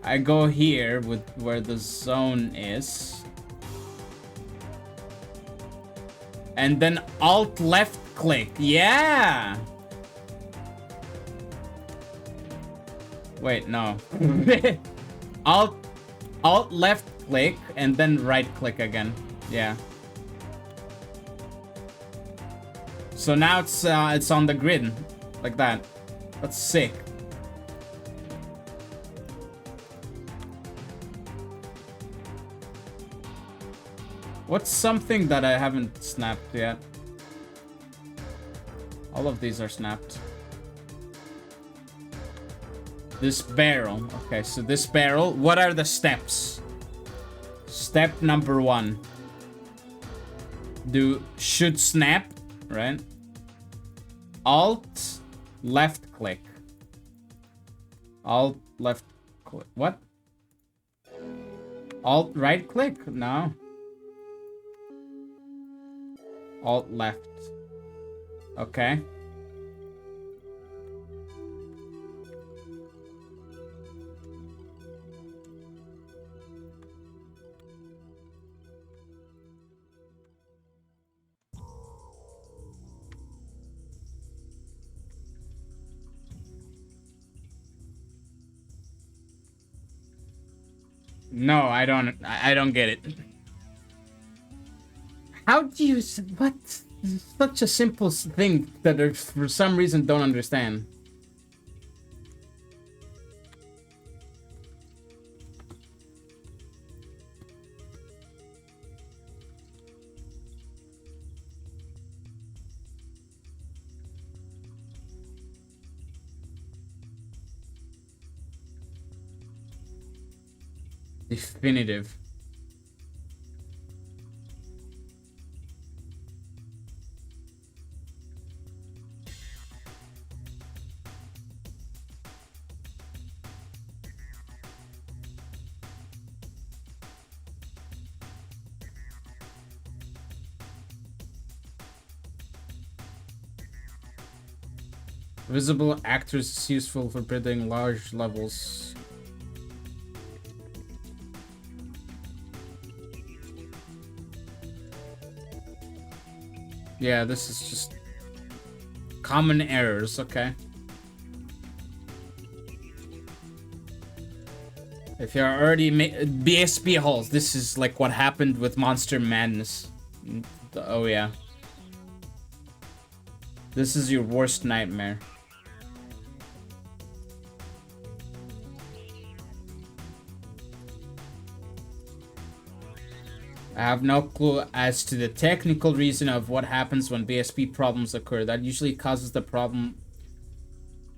I go here with where the zone is. And then Alt left click. Yeah. Wait, no. Alt left click and then right click again. Yeah. So now it's on the grid like that. That's sick. What's something that I haven't snapped yet? All of these are snapped. This barrel. Okay, so this barrel. What are the steps? Step number 1. Should snap, right? Alt left click. Alt left click. What? Alt right click? No. Alt left. Okay. No, I don't get it. How do you... What? Such a simple thing that I, for some reason, don't understand. Definitive. Visible actors is useful for building large levels. Yeah, this is just common errors, okay. If you're already BSB holes, this is like what happened with Monster Madness. Oh yeah. This is your worst nightmare. I have no clue as to the technical reason of what happens when BSP problems occur. That usually causes the problem.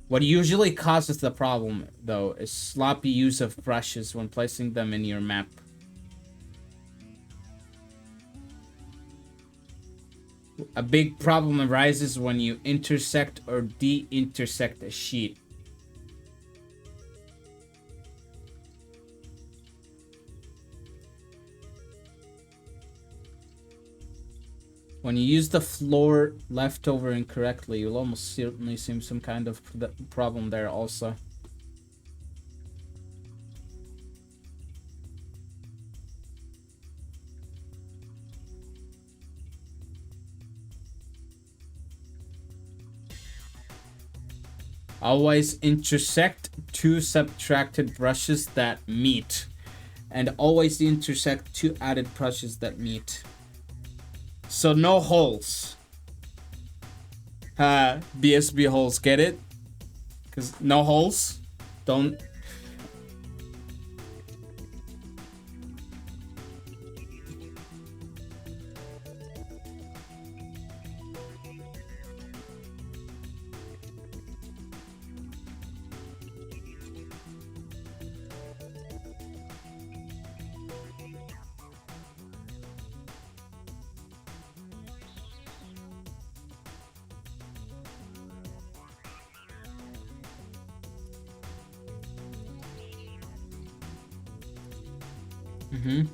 What usually causes the problem, though, is sloppy use of brushes when placing them in your map. A big problem arises when you intersect or de-intersect a sheet. When you use the floor leftover incorrectly, you'll almost certainly see some kind of problem there also. Always intersect two subtracted brushes that meet. And always intersect two added brushes that meet. So no holes. BSB holes, get it? Because no holes. Don't. Mm-hmm.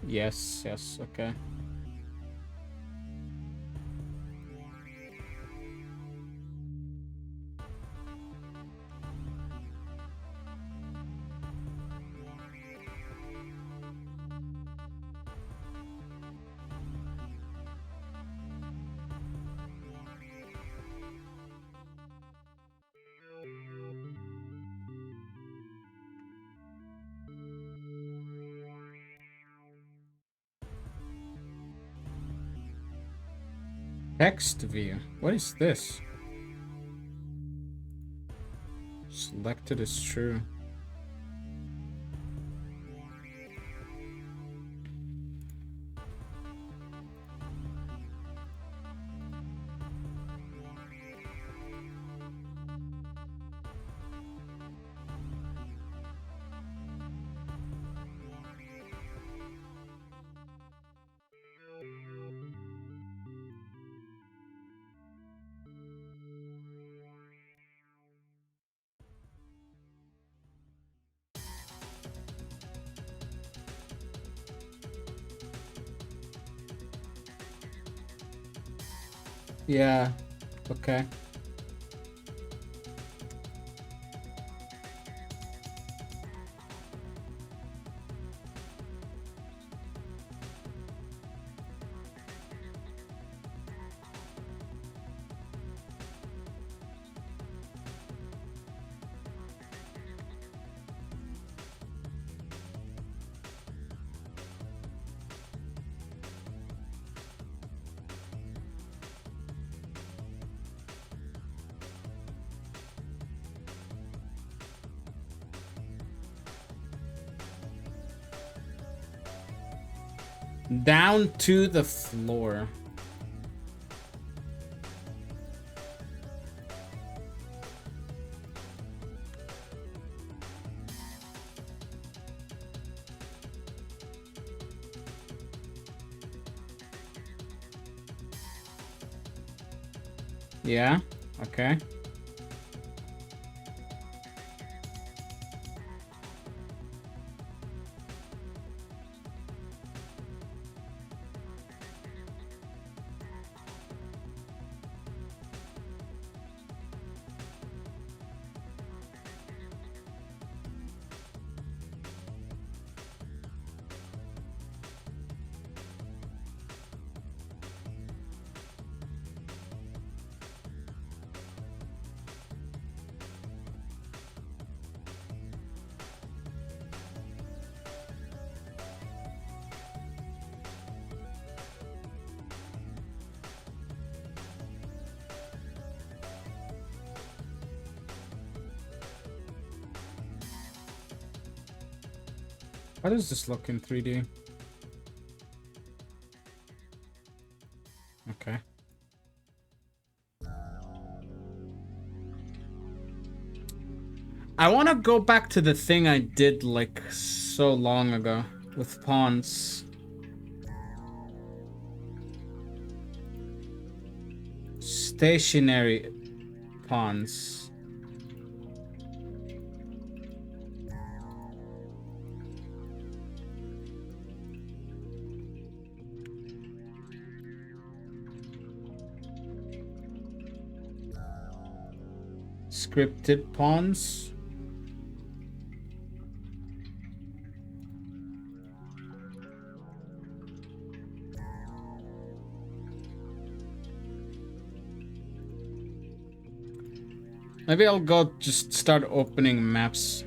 Yes, okay. Text view. What is this? Selected as true. Yeah, okay. Down to the floor. Yeah, okay. How does this look in 3D? Okay. I want to go back to the thing I did like so long ago with pawns. Stationary pawns. Scripted pawns. Maybe I'll go just start opening maps.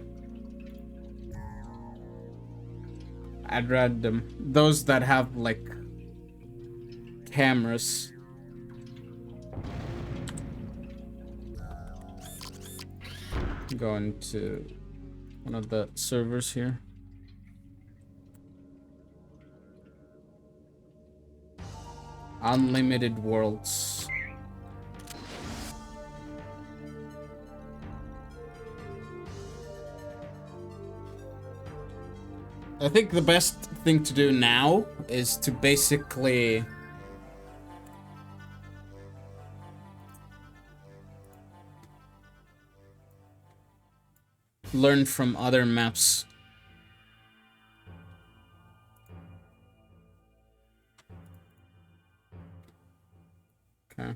I'd read them. Those that have like cameras. Go into one of the servers here. Unlimited worlds. I think the best thing to do now is to basically learn from other maps. Okay.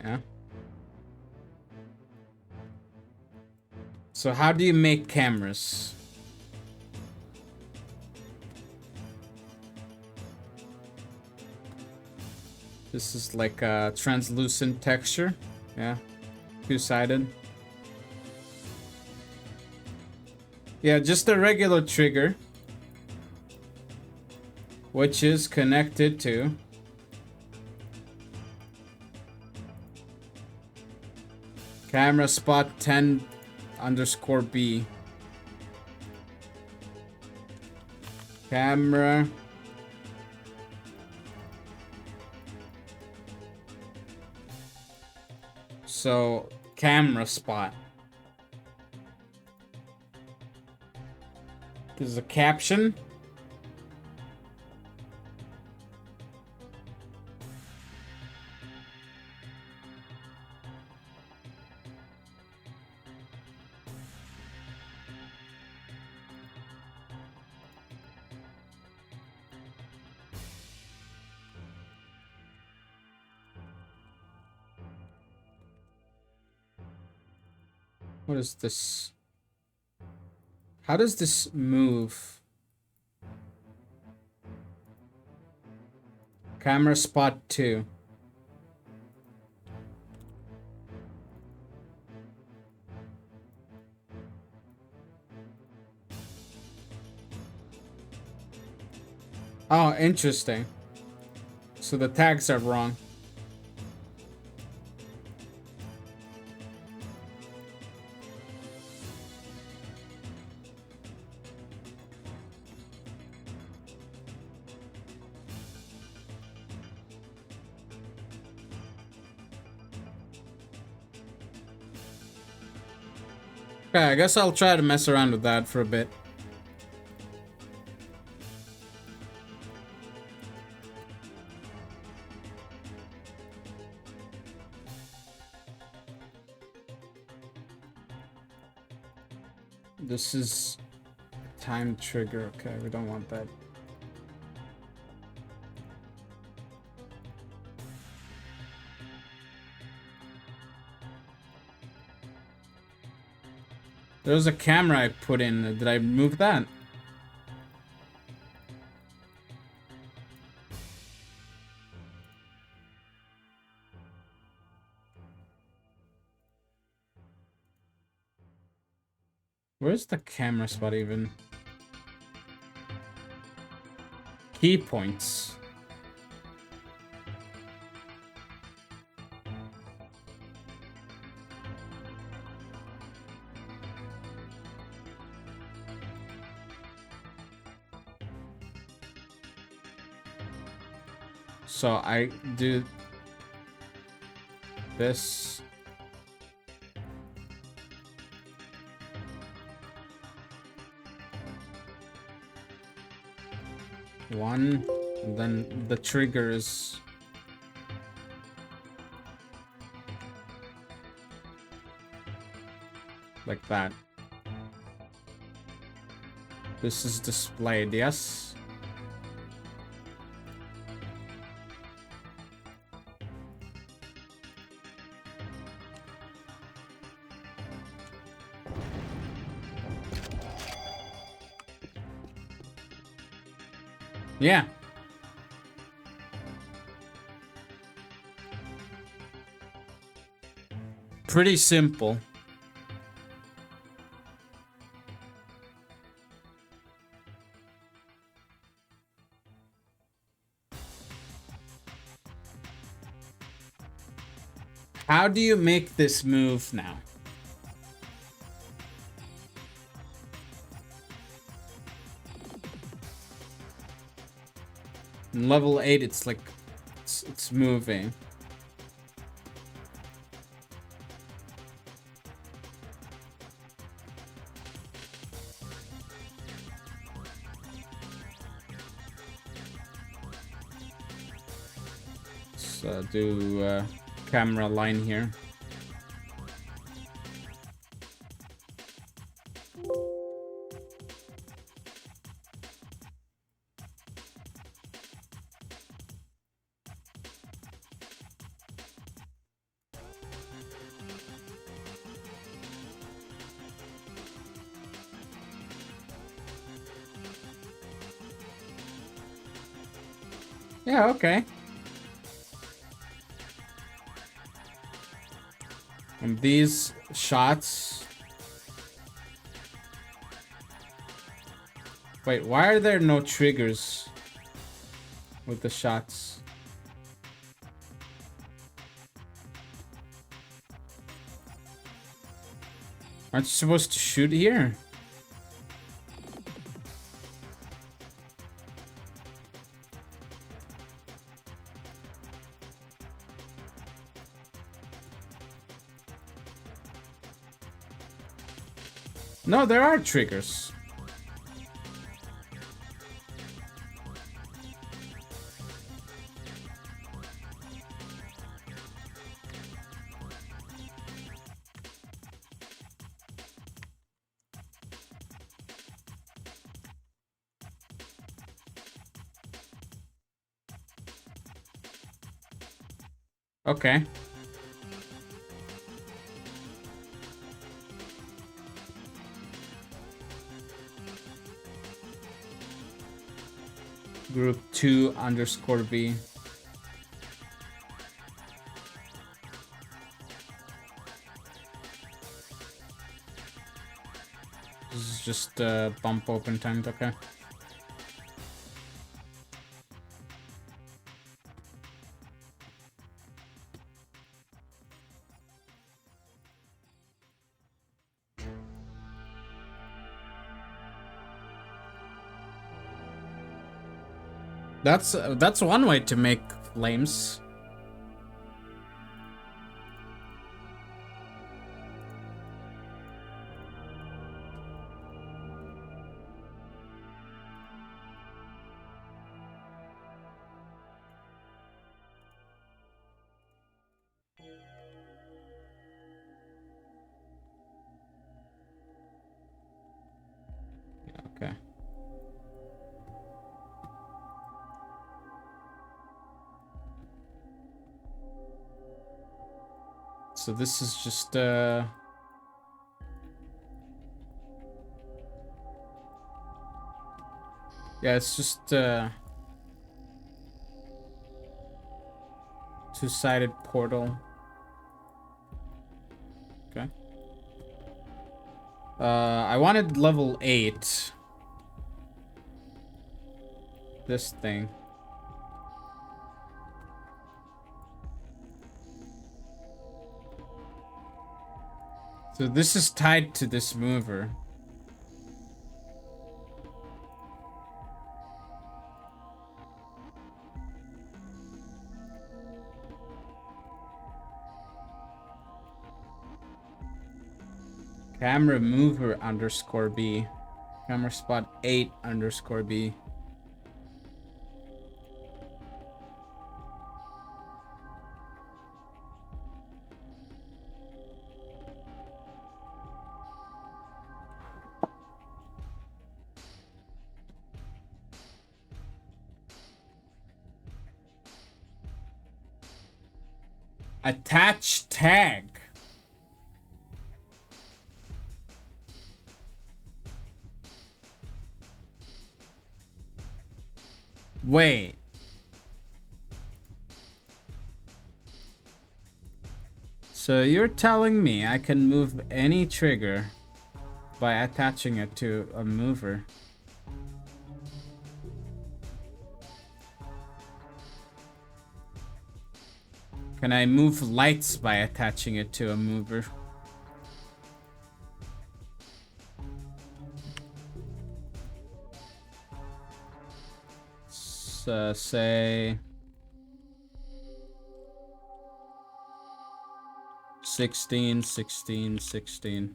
Yeah. So how do you make cameras? This is like a translucent texture. Yeah. Two-sided. Yeah, just a regular trigger. Which is connected to camera spot 10_B. Camera. So, camera spot. This is a caption. What is this? How does this move? Camera spot 2. Oh, interesting. So the tags are wrong. Okay, I guess I'll try to mess around with that for a bit. This is time trigger. Okay, we don't want that. There's a camera I put in. Did I move that? Where's the camera spot even? Key points. So I do this. One, and then the triggers. Like that. This is displayed, yes? Yeah. Pretty simple. How do you make this move now? In level 8, it's like it's moving. Let's do camera line here. Yeah, okay. And these shots. Wait, why are there no triggers with the shots? Aren't you supposed to shoot here? No, there are triggers. Okay. Group 2_V. This is just bump open timed, okay. That's one way to make flames. So this is just yeah, it's just two-sided portal. Okay. I wanted level 8. This thing. So this is tied to this mover. Camera mover underscore B. Camera spot 8 underscore B. Attach tag. Wait. So you're telling me I can move any trigger by attaching it to a mover? Can I move lights by attaching it to a mover? So, say 16, 16, 16.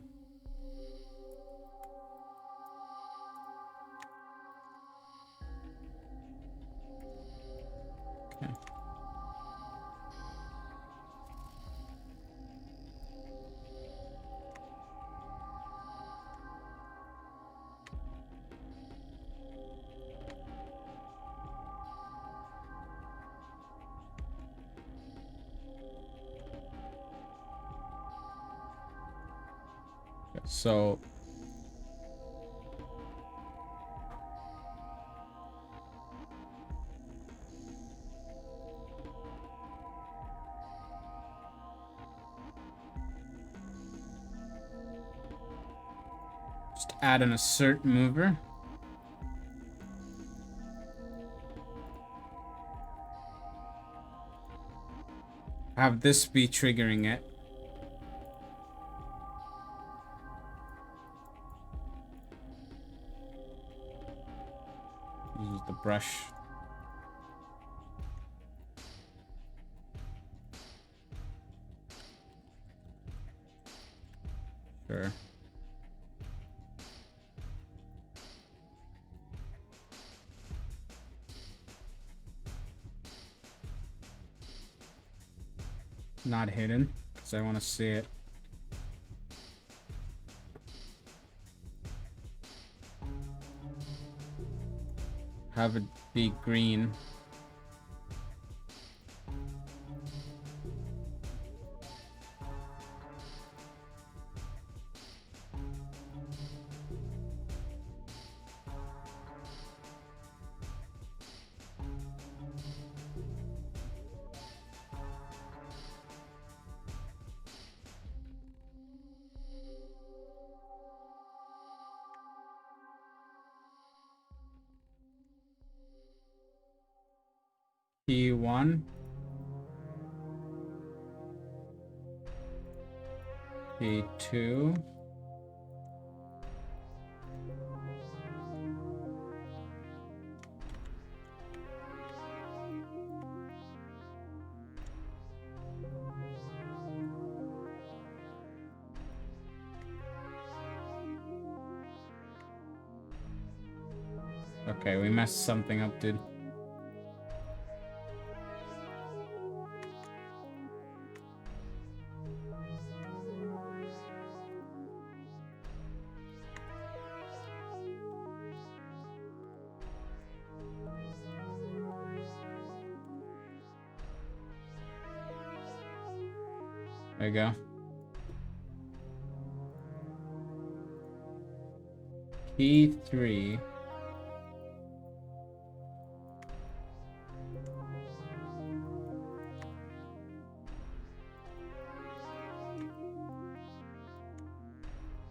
Okay. So just add an assert mover. Have this be triggering it. Use the brush. Sure. Not hidden, because I want to see it. Have it be green. P1. P2. Okay, we messed something up, dude. There you go. Key 3.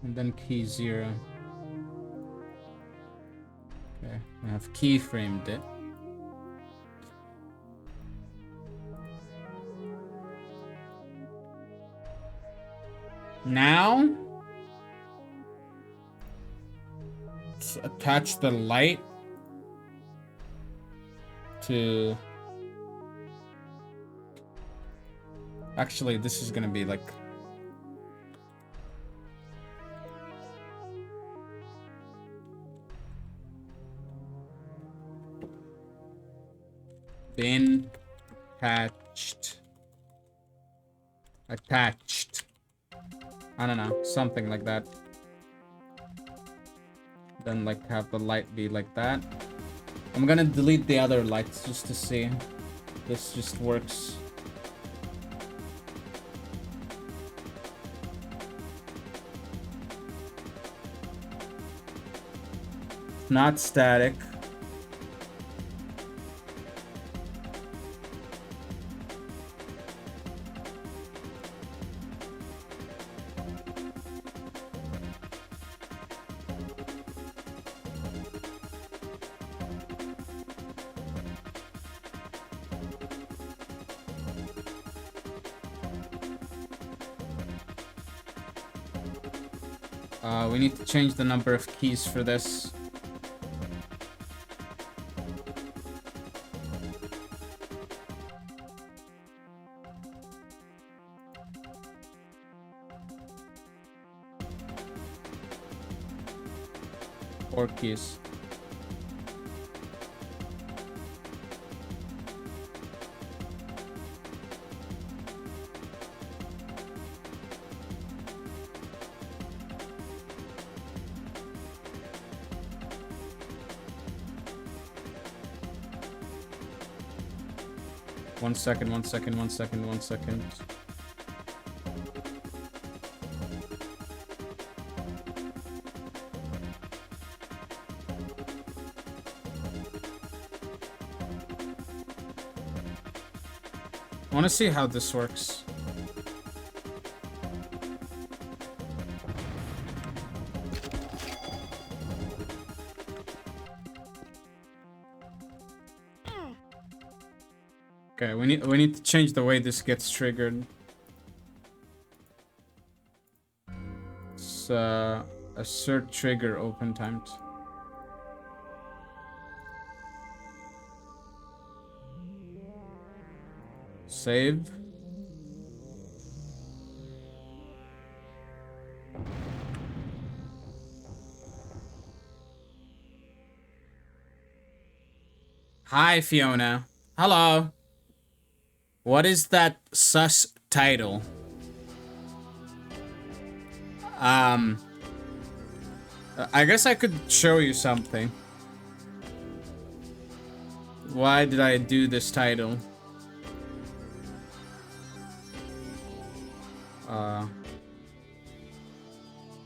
And then key 0. Okay, I have keyframed it. Now, let's attach the light to... Actually, this is gonna be like... Been attached. I don't know, something like that. Then like have the light be like that. I'm gonna delete the other lights just to see. This just works. Not static. We need to change the number of keys for this. Four keys. One second. I want to see how this works. Okay, we need to change the way this gets triggered. It's assert trigger open timed. Save. Hi, Fiona. Hello. What is that sus title? I guess I could show you something. Why did I do this title?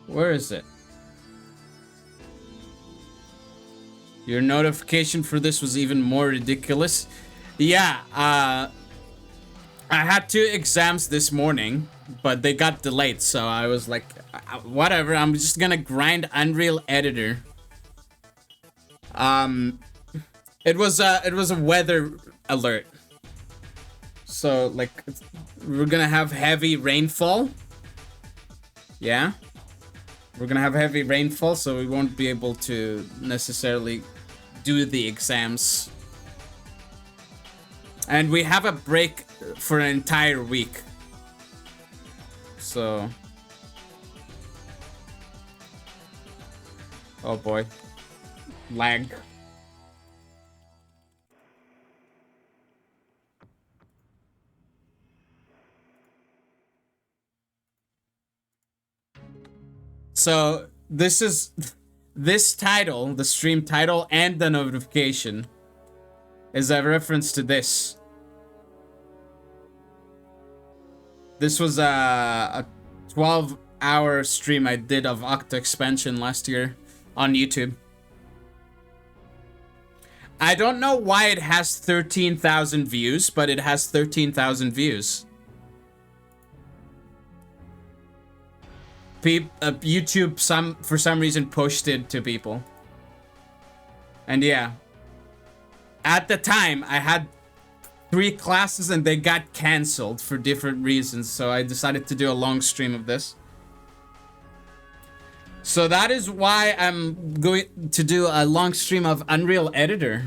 Where is it? Your notification for this was even more ridiculous. Yeah, I had 2 exams this morning, but they got delayed, so I was like, whatever, I'm just gonna grind Unreal Editor. It was a weather alert. So, like, we're gonna have heavy rainfall. Yeah. We're gonna have heavy rainfall, so we won't be able to necessarily do the exams. And we have a break for an entire week. So... oh boy. Lag. So, this title, the stream title, and the notification is a reference to this. This was a 12-hour stream I did of Octa expansion last year on YouTube. I don't know why it has 13,000 views, but it has 13,000 views. YouTube for some reason pushed it to people. And yeah. At the time, I had 3 classes and they got cancelled for different reasons, so I decided to do a long stream of this. So that is why I'm going to do a long stream of Unreal Editor.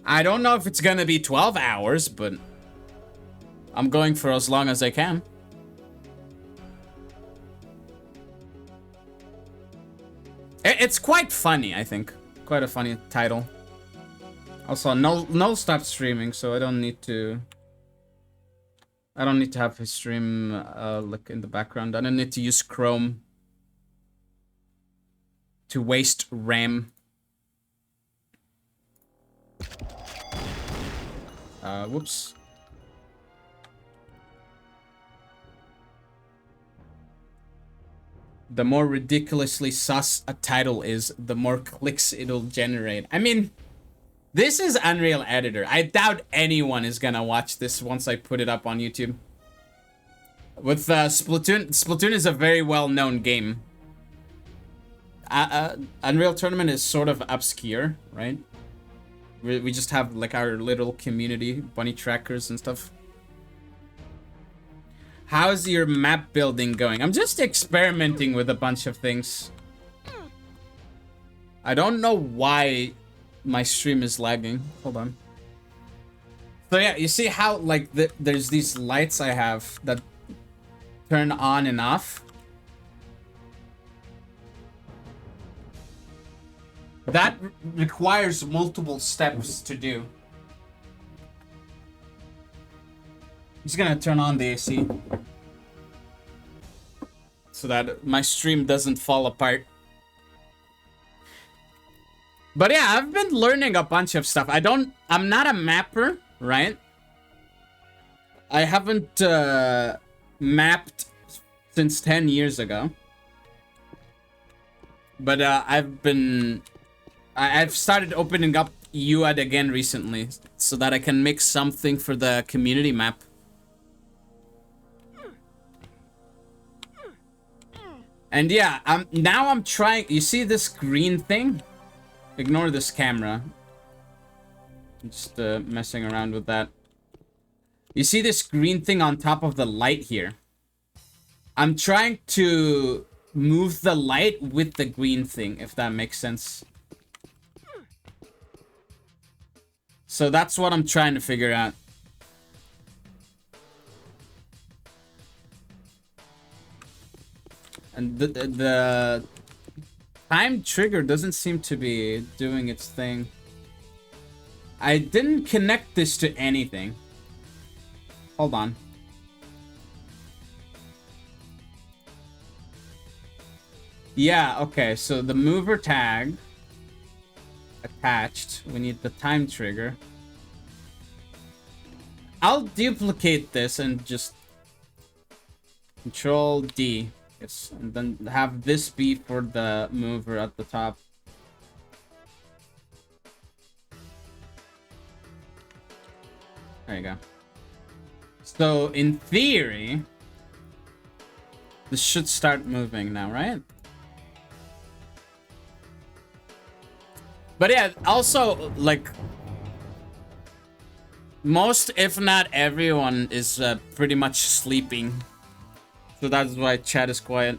I don't know if it's gonna be 12 hours, but I'm going for as long as I can. It's quite funny, I think. Quite a funny title. Also, Null stopped streaming, so I don't need to have his stream like in the background. I don't need to use Chrome to waste RAM. Whoops. The more ridiculously sus a title is, the more clicks it'll generate. I mean, this is Unreal Editor. I doubt anyone is gonna watch this once I put it up on YouTube. With Splatoon is a very well-known game. Unreal Tournament is sort of obscure, right? We just have like our little community, bunny trackers and stuff. How's your map building going? I'm just experimenting with a bunch of things. I don't know why my stream is lagging. Hold on. So yeah, you see how like there's these lights I have that turn on and off? That requires multiple steps to do. I'm just gonna turn on the AC so that my stream doesn't fall apart. But yeah, I've been learning a bunch of stuff. I'm not a mapper, right? I haven't mapped since 10 years ago. But I've started opening up UAD again recently so that I can make something for the community map. And yeah, now I'm trying. You see this green thing? Ignore this camera. I'm just messing around with that. You see this green thing on top of the light here? I'm trying to move the light with the green thing, if that makes sense. So that's what I'm trying to figure out. And the time trigger doesn't seem to be doing its thing. I didn't connect this to anything. Hold on. Yeah, okay, so the mover tag attached. We need the time trigger. I'll duplicate this and just Control D. Yes, and then have this be for the mover at the top. There you go. So in theory, this should start moving now, right? But yeah, also, like, most, if not everyone, is pretty much sleeping. So that's why chat is quiet.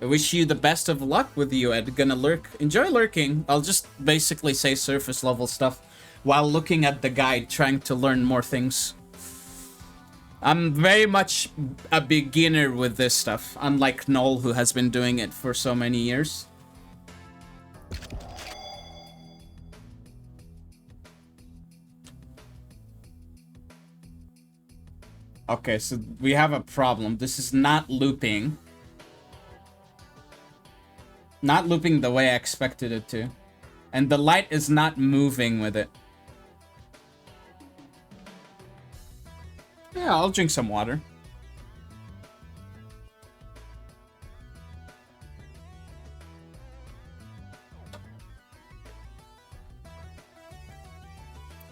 I wish you the best of luck with you, Ed. Gonna lurk. Enjoy lurking. I'll just basically say surface level stuff while looking at the guide, trying to learn more things. I'm very much a beginner with this stuff, unlike Noel, who has been doing it for so many years. Okay, so we have a problem. This is not looping. Not looping the way I expected it to. And the light is not moving with it. Yeah, I'll drink some water.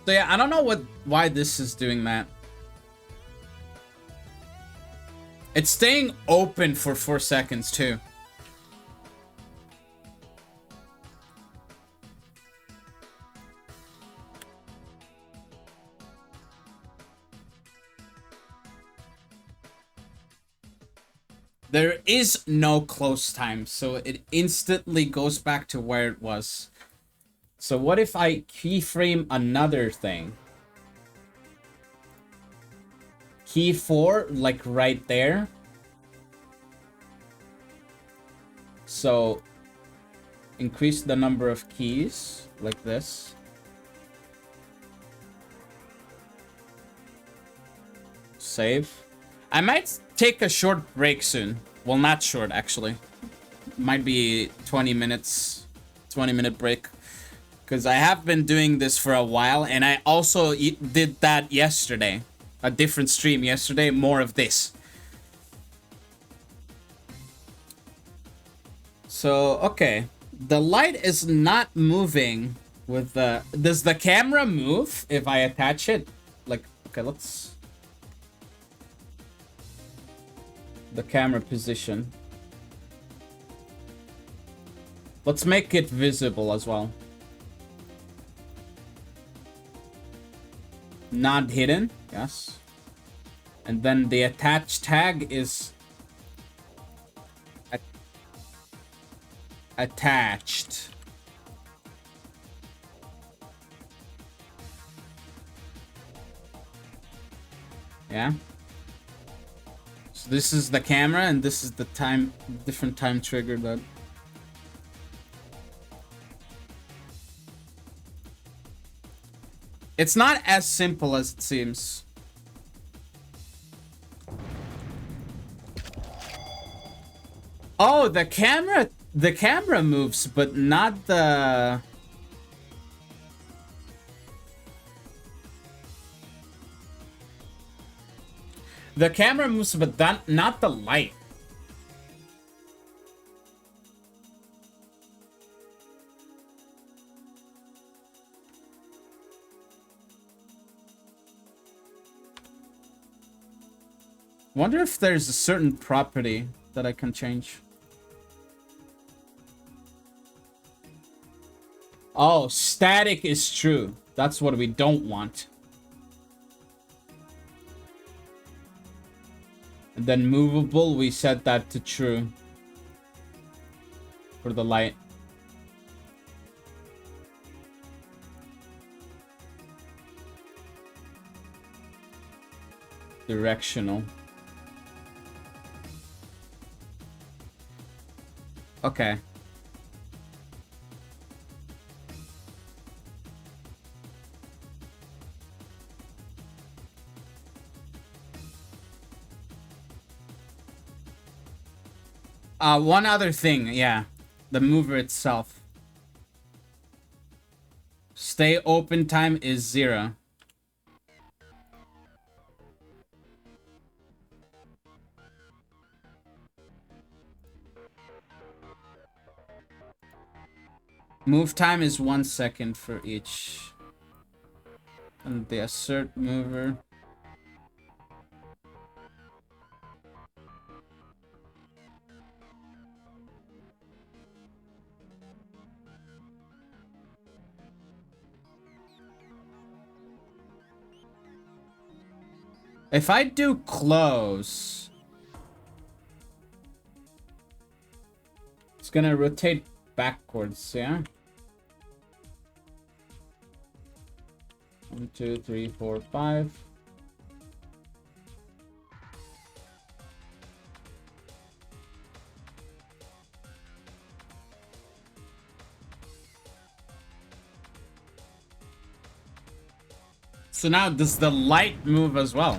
So yeah, I don't know why this is doing that. It's staying open for 4 seconds too. There is no close time, so it instantly goes back to where it was. So what if I keyframe another thing? Key 4, like right there. So increase the number of keys, like this. Save. I might take a short break soon. Well, not short, actually. Might be 20 minutes. 20-minute break. Because I have been doing this for a while. And I also did that yesterday. A different stream yesterday. More of this. So, okay. The light is not moving with the... Does the camera move if I attach it? Like, okay, let's... The camera position. Let's make it visible as well. Not hidden, yes. And then the attach tag is attached. Yeah. So this is the camera and this is the time, different time trigger that. It's not as simple as it seems. Oh, the camera moves, but not the... The camera moves, but not the light. Wonder if there's a certain property that I can change. Oh, static is true. That's what we don't want. And then movable, we set that to true. For the light. Directional. Okay. One other thing, yeah. The mover itself. Stay open time is 0. Move time is 1 second for each. And the assert mover. If I do close, it's gonna rotate backwards, yeah? 1, 2, 3, 4, 5. So now, does the light move as well?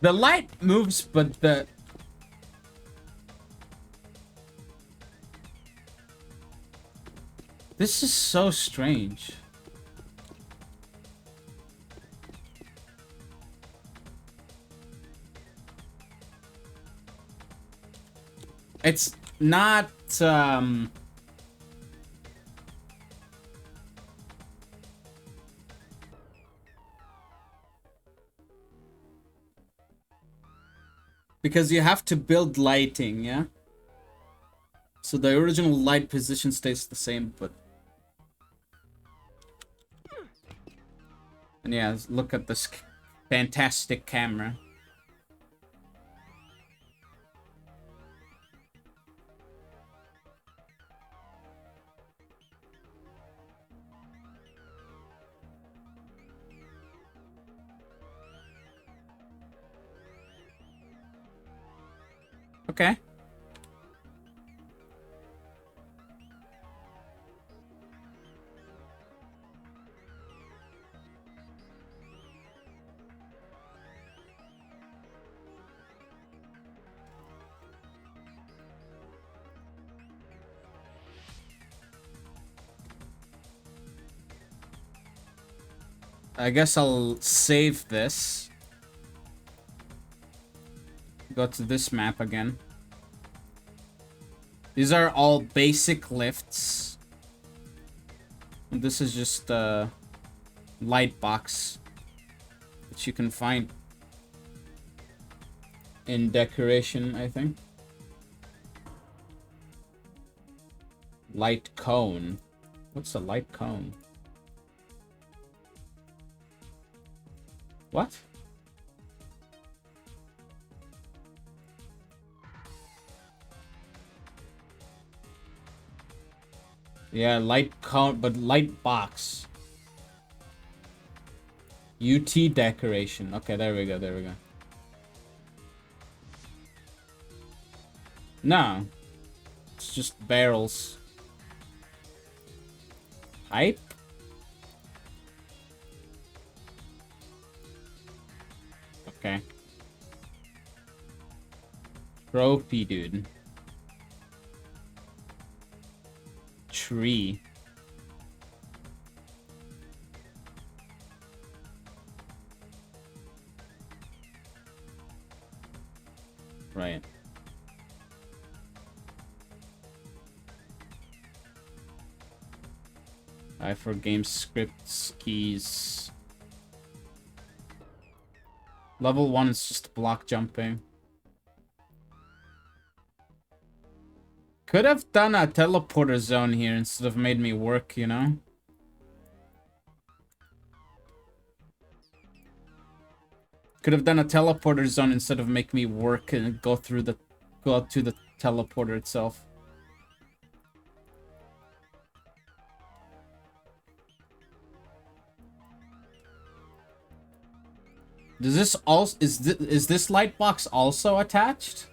The light moves, but the... This is so strange. It's not, because you have to build lighting, yeah? So the original light position stays the same, but... And yeah, look at this fantastic camera. Okay. I guess I'll save this. Go to this map again. These are all basic lifts. And this is just a light box that you can find in decoration, I think. Light cone. What's a light cone? What? Yeah, light cone, but light box. UT decoration. Okay, there we go, there we go. No. It's just barrels. Pipe? Okay. Trophy, dude. Tree. Right. I for game scripts, keys. Level 1 is just block jumping. Could have done a teleporter zone here instead of made me work, you know? Could have done a teleporter zone instead of make me work and go to the teleporter itself. Does this also is this light box also attached?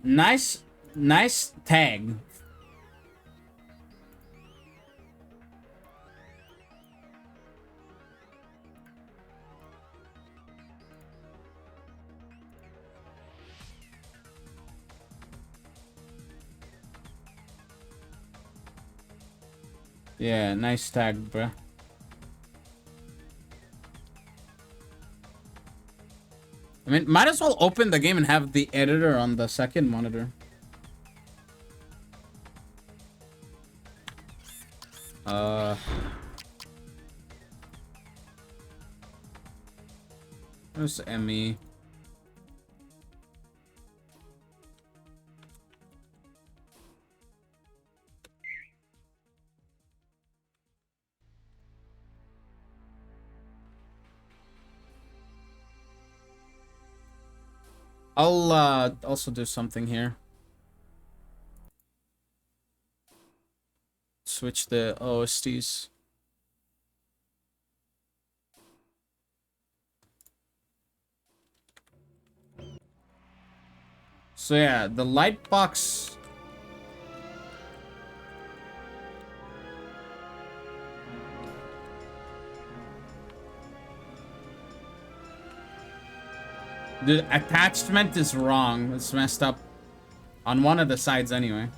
Nice tag. Yeah, nice tag, bruh. I mean, might as well open the game and have the editor on the second monitor. Where's Emmy? I'll also do something here. Switch the OSTs. So yeah, the light box. The attachment is wrong. It's messed up on one of the sides anyway.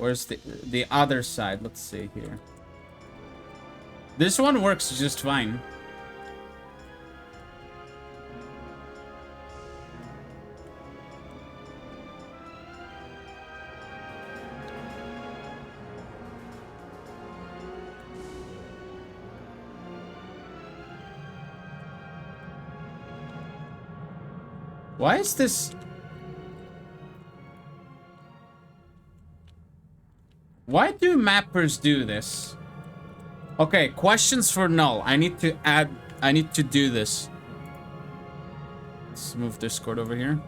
Where's the other side? Let's see here. This one works just fine. Why is this? Why do mappers do this? Okay, questions for null. I need to do this. Let's move Discord over here.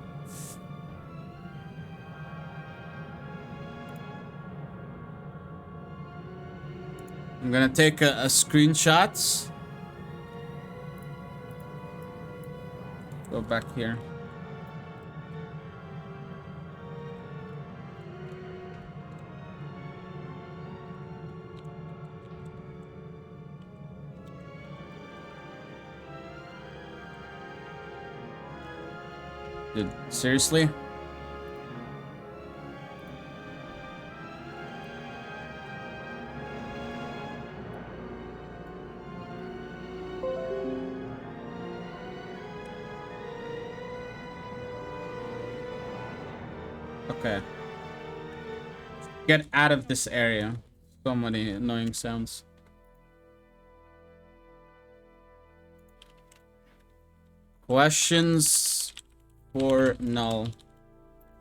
I'm gonna take a screenshots. Go back here. Dude, seriously? Okay. Get out of this area. So many annoying sounds. Questions for null.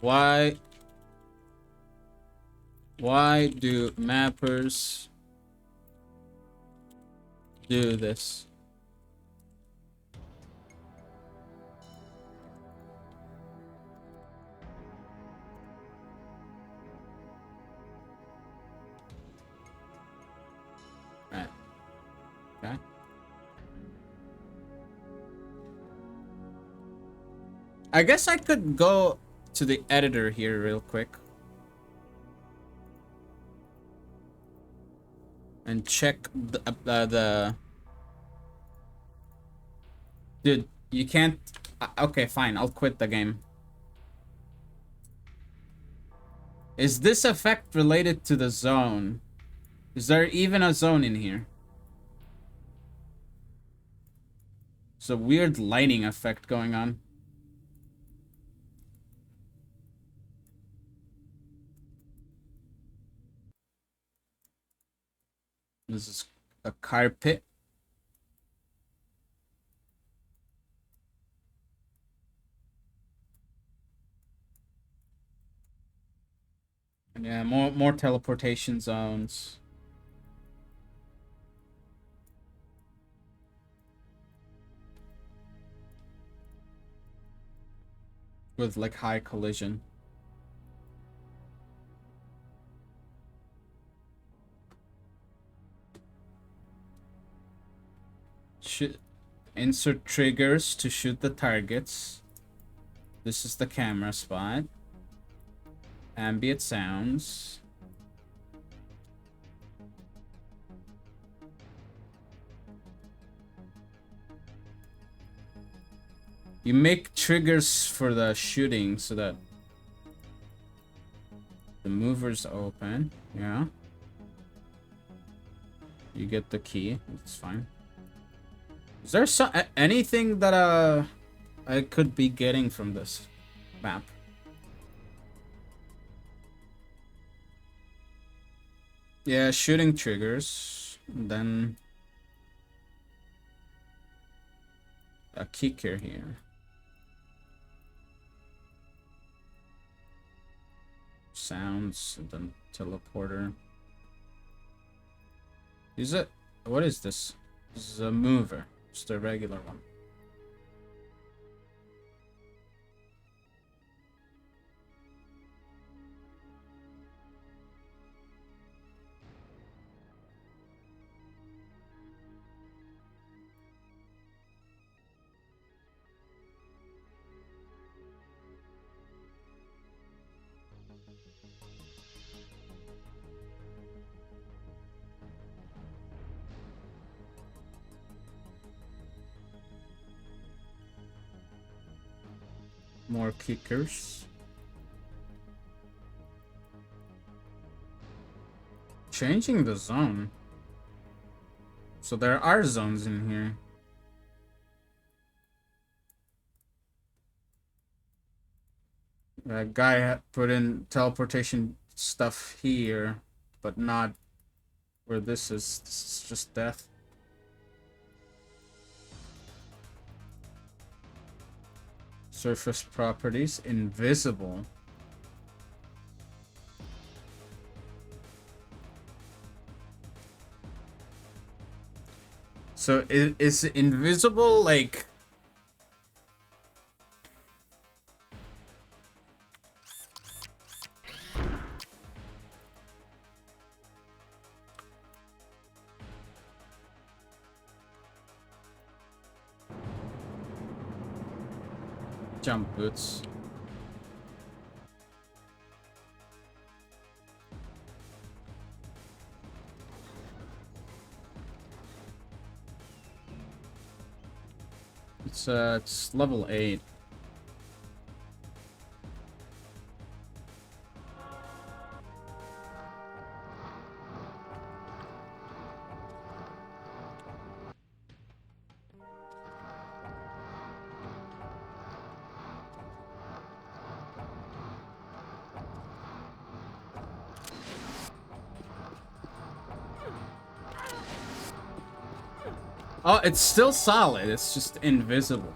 Why do mappers do this? Right. Okay. I guess I could go to the editor here real quick and check the dude, you can't. Okay, fine, I'll quit the game. Is this effect related to the zone? Is there even a zone in here? There's a weird lighting effect going on. This is a carpet. Yeah, more teleportation zones. With like high collision. Should insert triggers to shoot the targets. This is the camera spot. Ambient sounds. You make triggers for the shooting so that the mover's open. Yeah. You get the key. It's fine. Is there anything that I could be getting from this map? Yeah, shooting triggers. And then a kicker here. Sounds, and then teleporter. Is it? What is this? This is a mover. Just a regular one. More kickers. changing the zone. So there are zones in here. That guy put in teleportation stuff here, but not where this is. This is just death. Surface properties, invisible. So is invisible like... Jump boots. It's level 8. Oh, it's still solid. It's just invisible.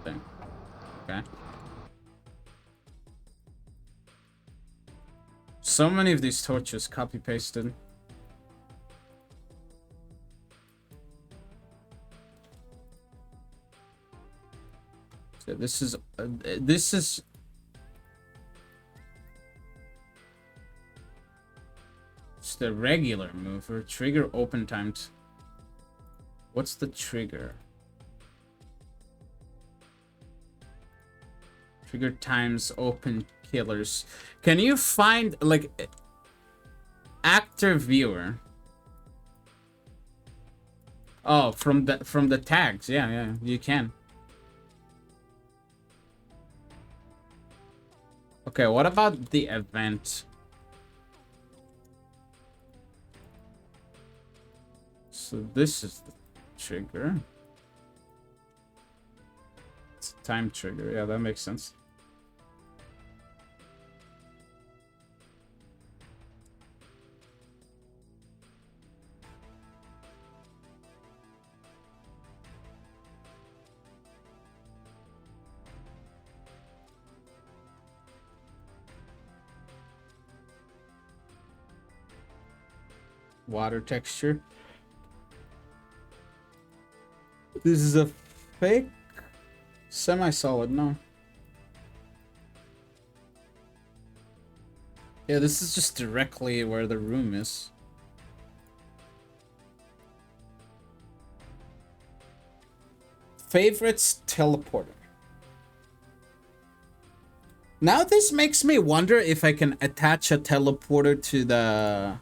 Thing. Okay. So many of these torches copy pasted. So this is it's the regular mover. Trigger open timed. What's the trigger? Trigger times open killers. Can you find like actor viewer? Oh, from the tags. Yeah, you can. Okay, what about the event? So this is the trigger. It's a time trigger. Yeah, that makes sense. Water texture. This is a fake semi-solid, no. Yeah, this is just directly where the room is. Favorites teleporter. Now this makes me wonder if I can attach a teleporter to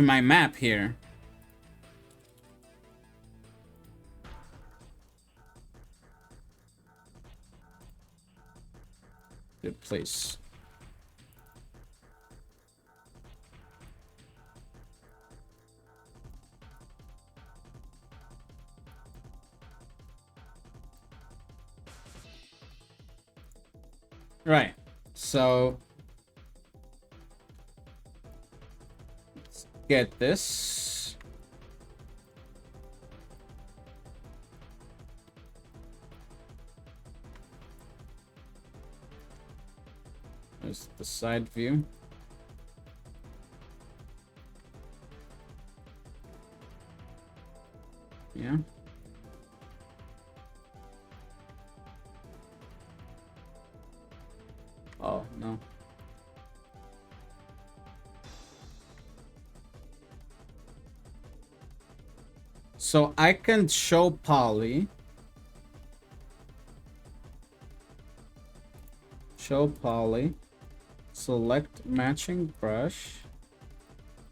my map here. Good place. Right. So let's get this. There's the side view. Yeah. Oh, no. So I can show poly. Show poly. Select matching brush.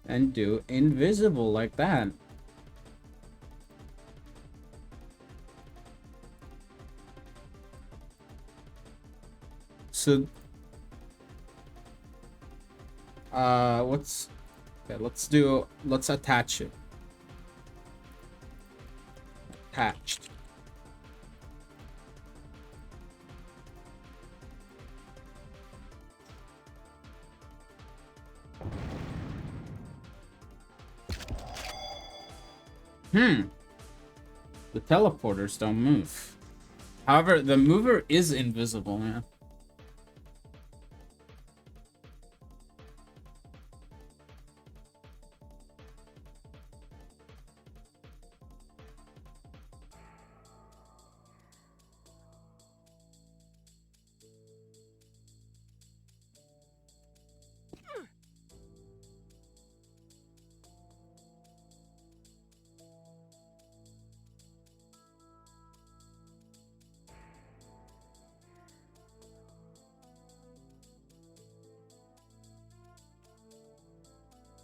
and do invisible like that. So, okay, let's attach it. Attached. The teleporters don't move. However, the mover is invisible, man.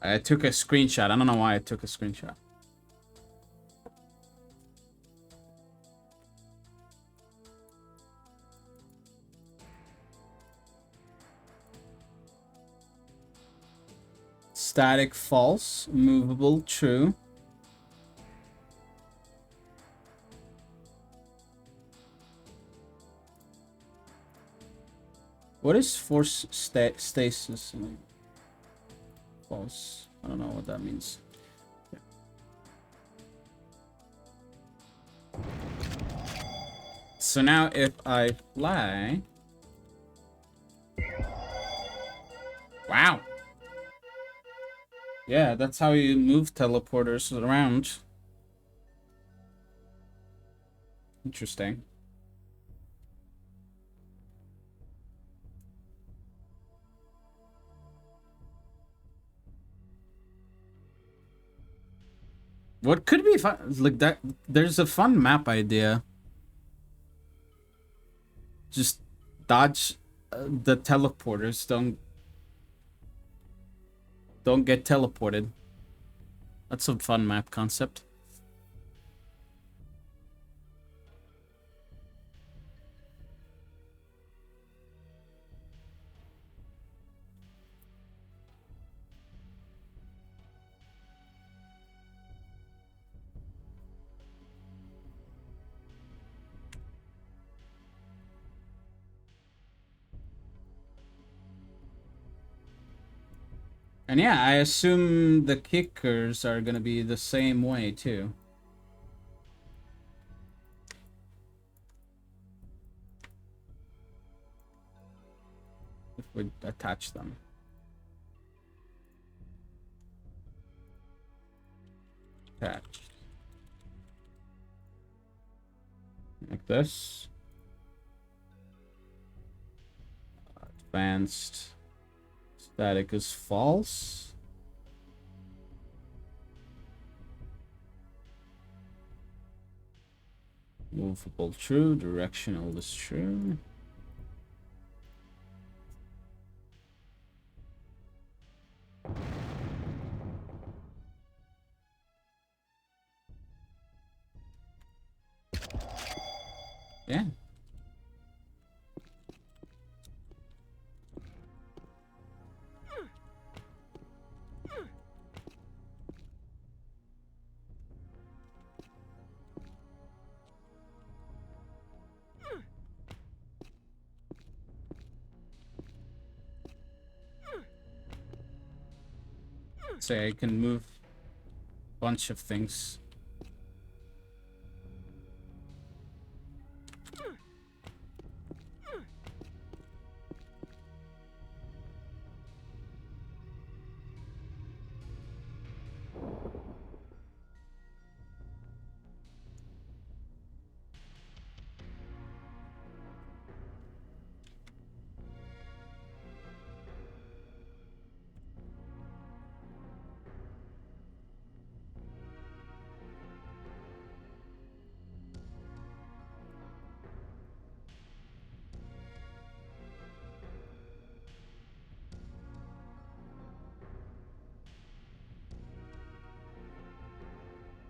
I took a screenshot. I don't know why I took a screenshot. Static, false. Movable, true. What is force stasis? False. I don't know what that means. So now if I fly... Wow. Yeah, that's how you move teleporters around. Interesting. What could be fun? Like that, there's a fun map idea. Just dodge the teleporters. Don't get teleported. That's a fun map concept. And yeah, I assume the kickers are gonna be the same way too. If we attach them. Attach. Like this. Advanced. Static is false. Movable true. Directional is true. Yeah. Say I can move a bunch of things.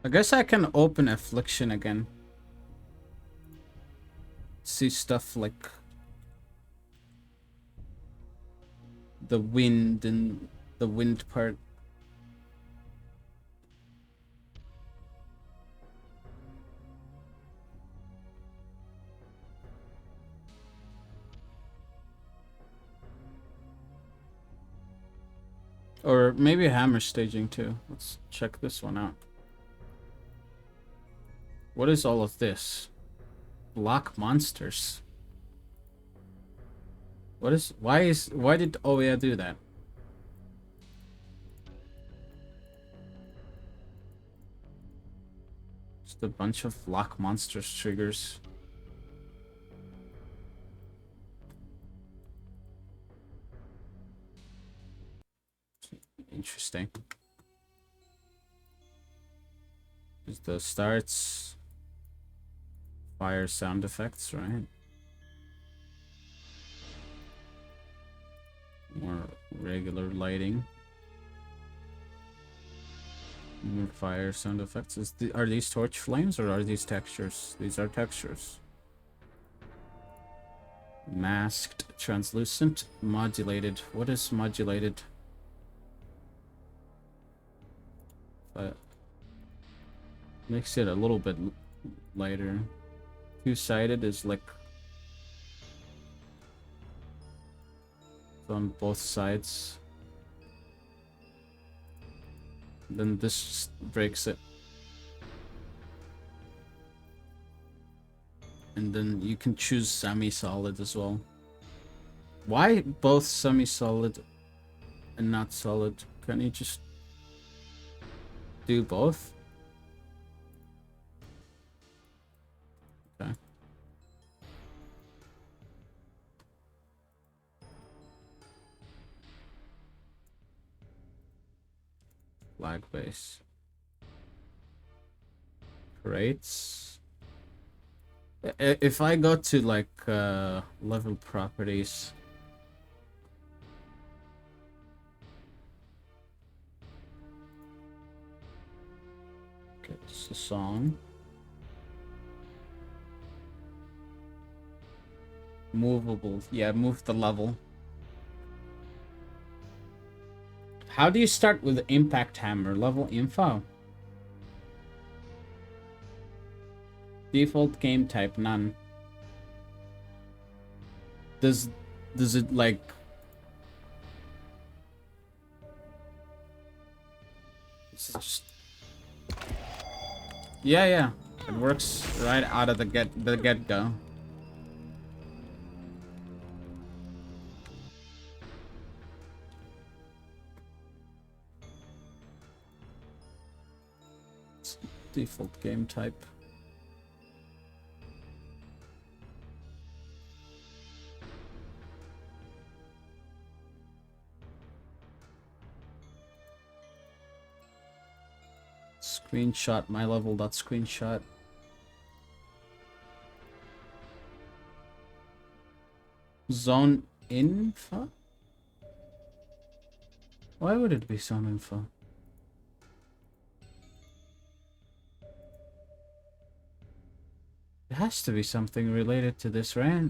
I guess I can open Affliction again. See stuff like the wind and the wind part. Or maybe hammer staging too. Let's check this one out. What is all of this? Block monsters. Why did Oya do that? Just a bunch of block monsters triggers. Interesting. Just the starts. Fire sound effects, right? More regular lighting. More fire sound effects. Are these torch flames or are these textures? These are textures. Masked, translucent, modulated. What is modulated? Makes it a little bit lighter. Two-sided is like on both sides. Then this just breaks it. And then you can choose semi-solid as well. Why both semi-solid and not solid? Can't you just do both? Okay. Flag base. Crates. If I go to like level properties, okay, it's a song. Movable, yeah, move the level. How do you start with impact hammer? Level info. Default game type, none. Does it like... This is just... Yeah. It works right out of the get-go. Default game type. Screenshot my level. Dot screenshot. Zone info? Why would it be zone info? It has to be something related to this, right?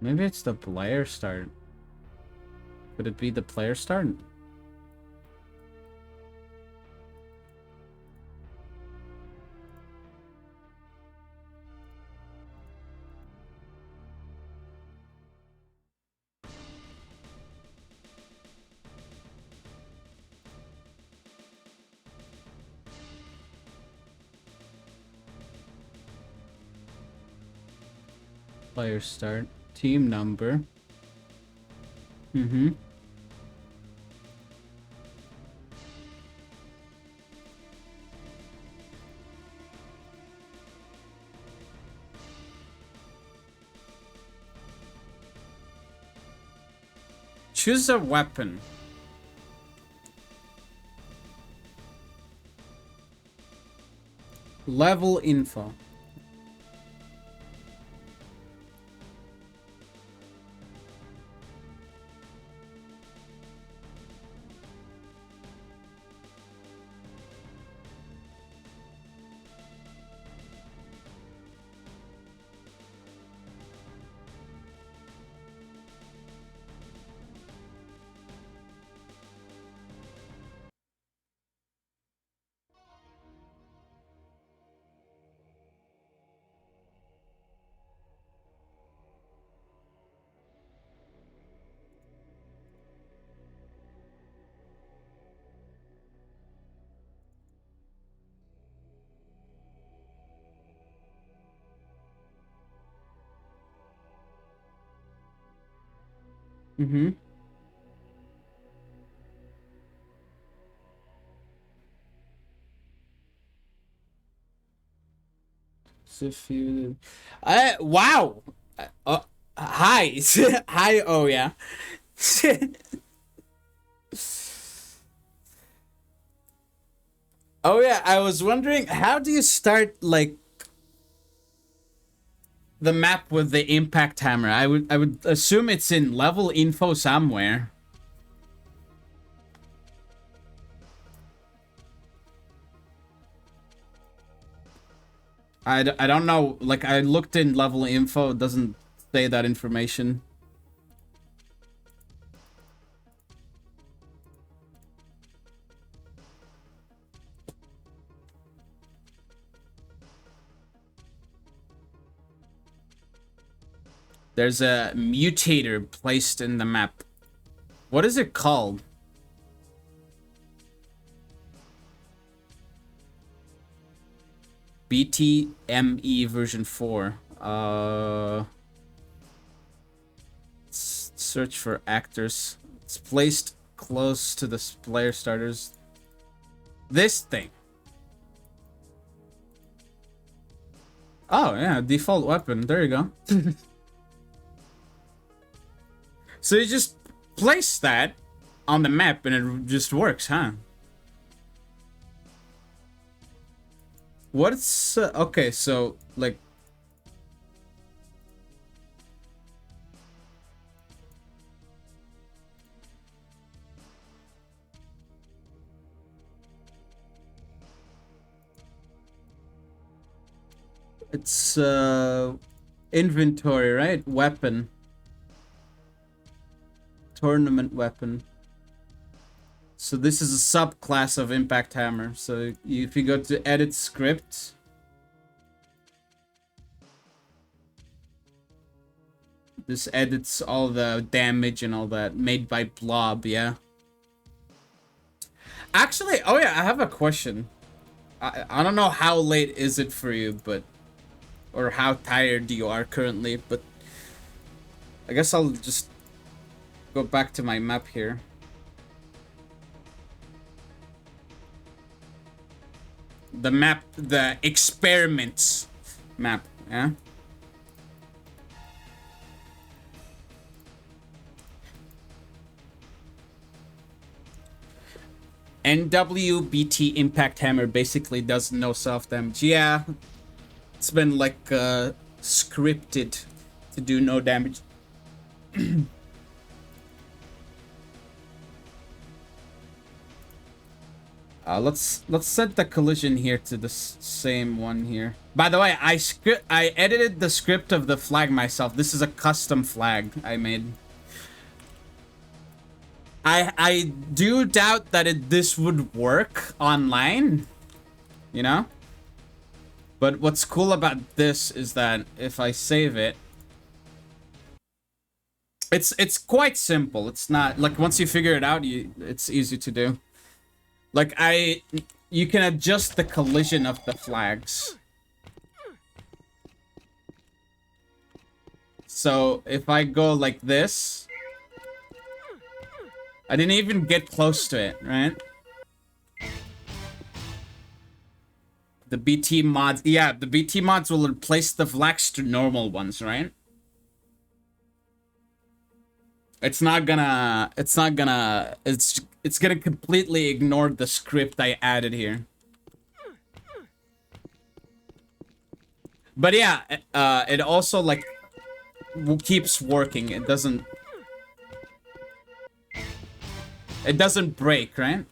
Maybe it's the player start. Could it be the player start? Player start. Team number. Mm-hmm. Choose a weapon. Level info. Mm-hmm. So if you, wow. Hi, hi. Oh yeah. Oh yeah. I was wondering, how do you start like the map with the impact hammer? I would assume it's in level info somewhere. I don't know. Like, I looked in level info, it doesn't say that information. There's a mutator placed in the map. What is it called? BTME version 4. Search for actors. It's placed close to the player starters. This thing. Oh, yeah, default weapon. There you go. So you just place that on the map and it just works, huh? What's... okay, so, like... It's, inventory, right? Weapon. Tournament weapon. So this is a subclass of impact hammer. So if you go to edit script, this edits all the damage and all that made by Blob, yeah. Actually, oh yeah, I have a question. I don't know how late is it for you, but or how tired you are currently, but I guess I'll just go back to my map here. The map, the experiments map, yeah? NWBT Impact Hammer basically does no self-damage. Yeah, it's been like scripted to do no damage. Let's set the collision here to the same one here. By the way, I edited the script of the flag myself. This is a custom flag I made. I do doubt that this would work online, you know? But what's cool about this is that if I save it, it's quite simple. It's not like once you figure it out, it's easy to do. Like you can adjust the collision of the flags. So if I go like this, I didn't even get close to it, right? The BT mods, yeah, the BT mods will replace the flags to normal ones, right? It's gonna completely ignore the script I added here. But yeah, it also like keeps working. It doesn't break, right?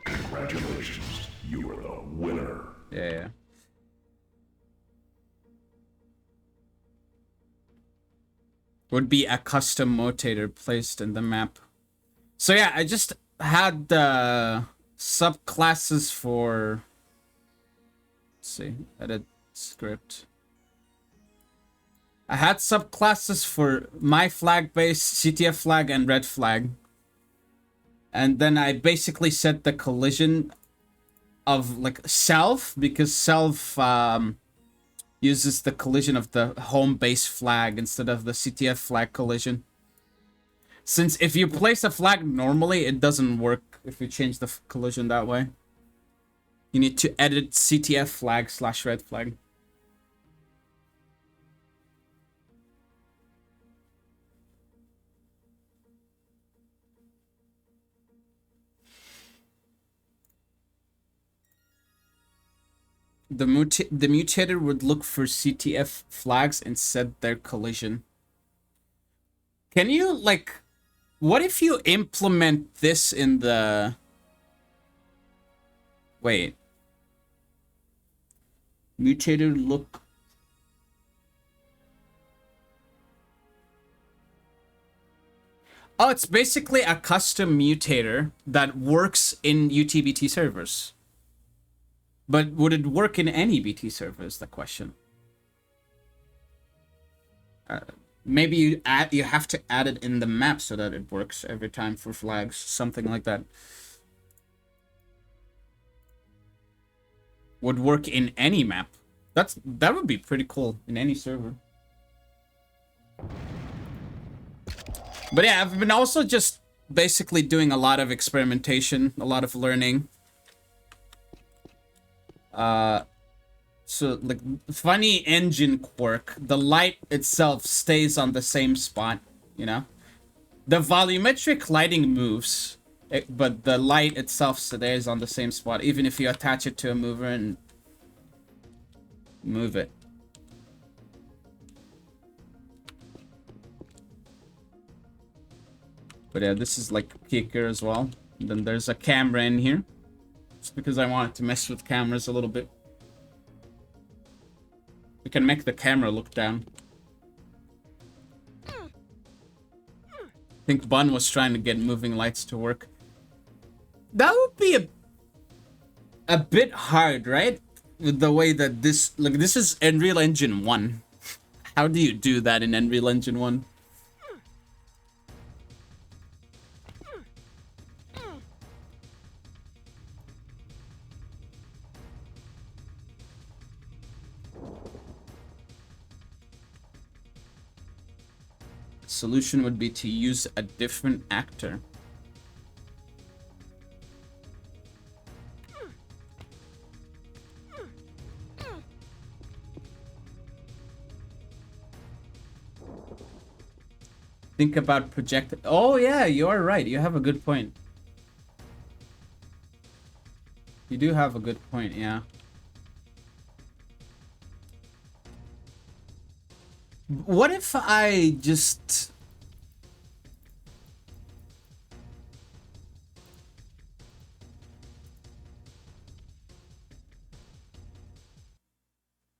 Congratulations, you are the winner. Yeah. Would be a custom mutator placed in the map. So yeah, I just had the subclasses for, let's see, edit script. I had subclasses for my flag base, CTF flag, and red flag. And then I basically set the collision of like self, because self uses the collision of the home base flag instead of the CTF flag collision. Since if you place a flag normally, it doesn't work if you change the collision that way. You need to edit CTF flag / red flag. The mutator would look for CTF flags and set their collision. Can you, like, what if you implement this in the... Wait. Mutator look... Oh, it's basically a custom mutator that works in UTBT servers. But would it work in any BT server is the question. Maybe you have to add it in the map so that it works every time for flags, something like that. Would work in any map. That would be pretty cool in any server. But yeah, I've been also just basically doing a lot of experimentation, a lot of learning. So like funny engine quirk, the light itself stays on the same spot, you know? The volumetric lighting moves, but the light itself stays on the same spot, even if you attach it to a mover and move it. But yeah, this is like kicker as well. And then there's a camera in here. Just because I wanted to mess with cameras a little bit. We can make the camera look down. I think Bun was trying to get moving lights to work. That would be a bit hard, right? With the way that this... Like, this is Unreal Engine 1. How do you do that in Unreal Engine 1? Solution would be to use a different actor. Think about project. Oh yeah, you are right. You have a good point. You do have a good point, yeah. What if I just...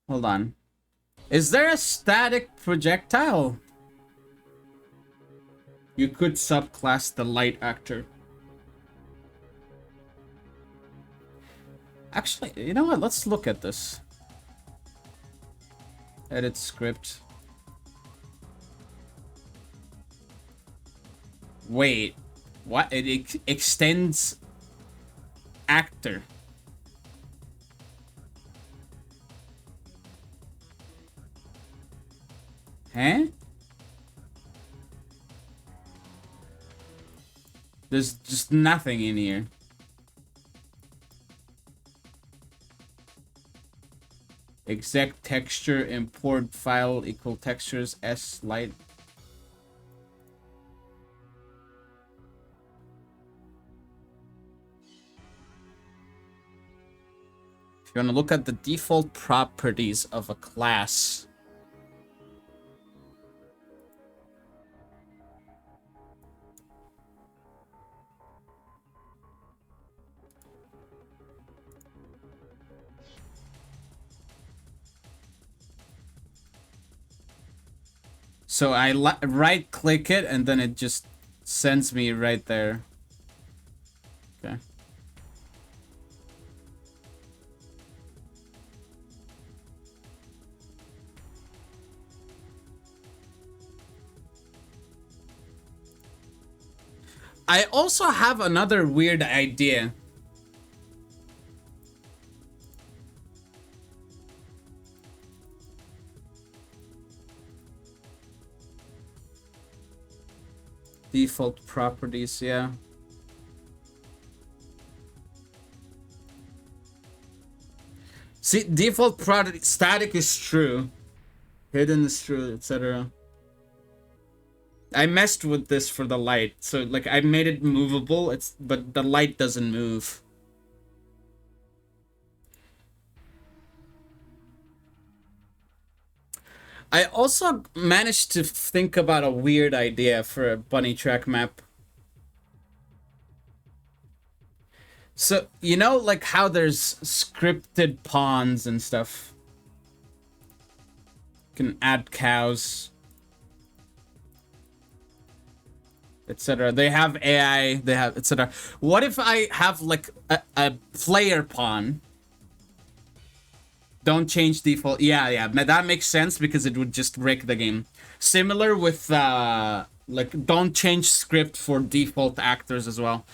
Hold on. Is there a static projectile? You could subclass the light actor. Actually, you know what? Let's look at this. Edit script. Wait, what? It extends actor. Huh? There's just nothing in here. Exec texture, import file equal textures s light. If you want to look at the default properties of a class, so I right click it and then it just sends me right there. Okay. I also have another weird idea. Default properties, yeah. See, default property static is true, hidden is true, etc. I messed with this for the light, so like I made it movable. But the light doesn't move. I also managed to think about a weird idea for a bunny track map. So, you know, like how there's scripted pawns and stuff. You can add cows, etc. They have AI, they have etc. What if I have like a player pawn? Don't change default. Yeah, that makes sense because it would just break the game. Similar with like don't change script for default actors as well.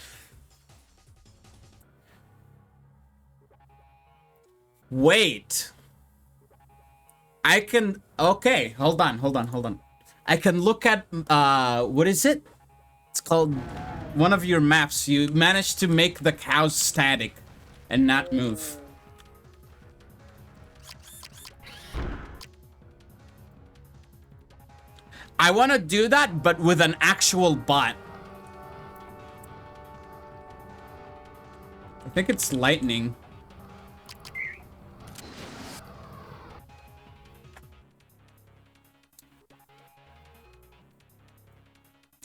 Wait. I can okay, hold on. I can look at what is it? It's called one of your maps. You managed to make the cows static and not move. I want to do that, but with an actual bot. I think it's lightning.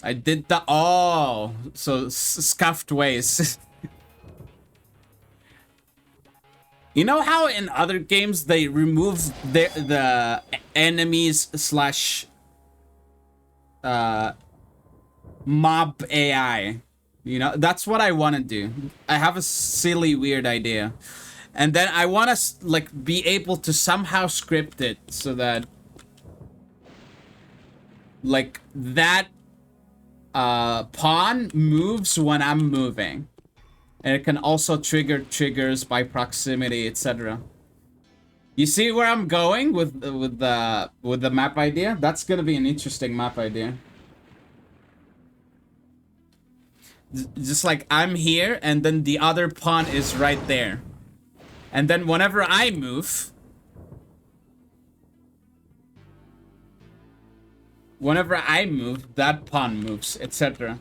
I did the so scuffed ways. You know how in other games they remove the enemies slash mob AI. You know, that's what I want to do. I have a silly, weird idea. And then I want to, like, be able to somehow script it so that, like, that pawn moves when I'm moving. And it can also trigger triggers by proximity, etc. You see where I'm going with the map idea? That's gonna be an interesting map idea. Just like I'm here, and then the other pawn is right there. And then whenever I move... Whenever I move, that pawn moves, etc.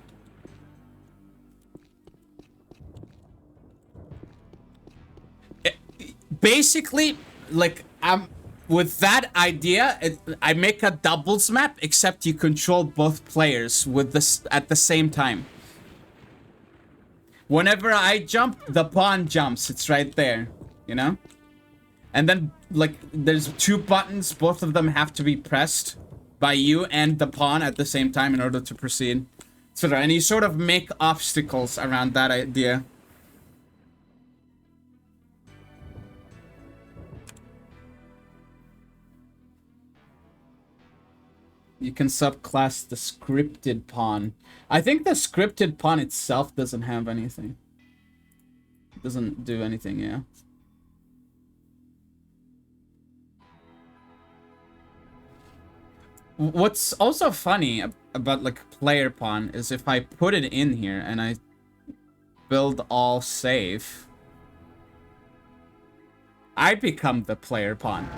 Basically, like, with that idea, I make a doubles map, except you control both players with this at the same time. Whenever I jump, the pawn jumps. It's right there, you know? And then, like, there's two buttons. Both of them have to be pressed by you and the pawn at the same time in order to proceed. So, and you sort of make obstacles around that idea. You can subclass the scripted pawn. I think the scripted pawn itself doesn't have anything. It doesn't do anything, yeah. What's also funny about like player pawn is if I put it in here and I build all save, I become the player pawn.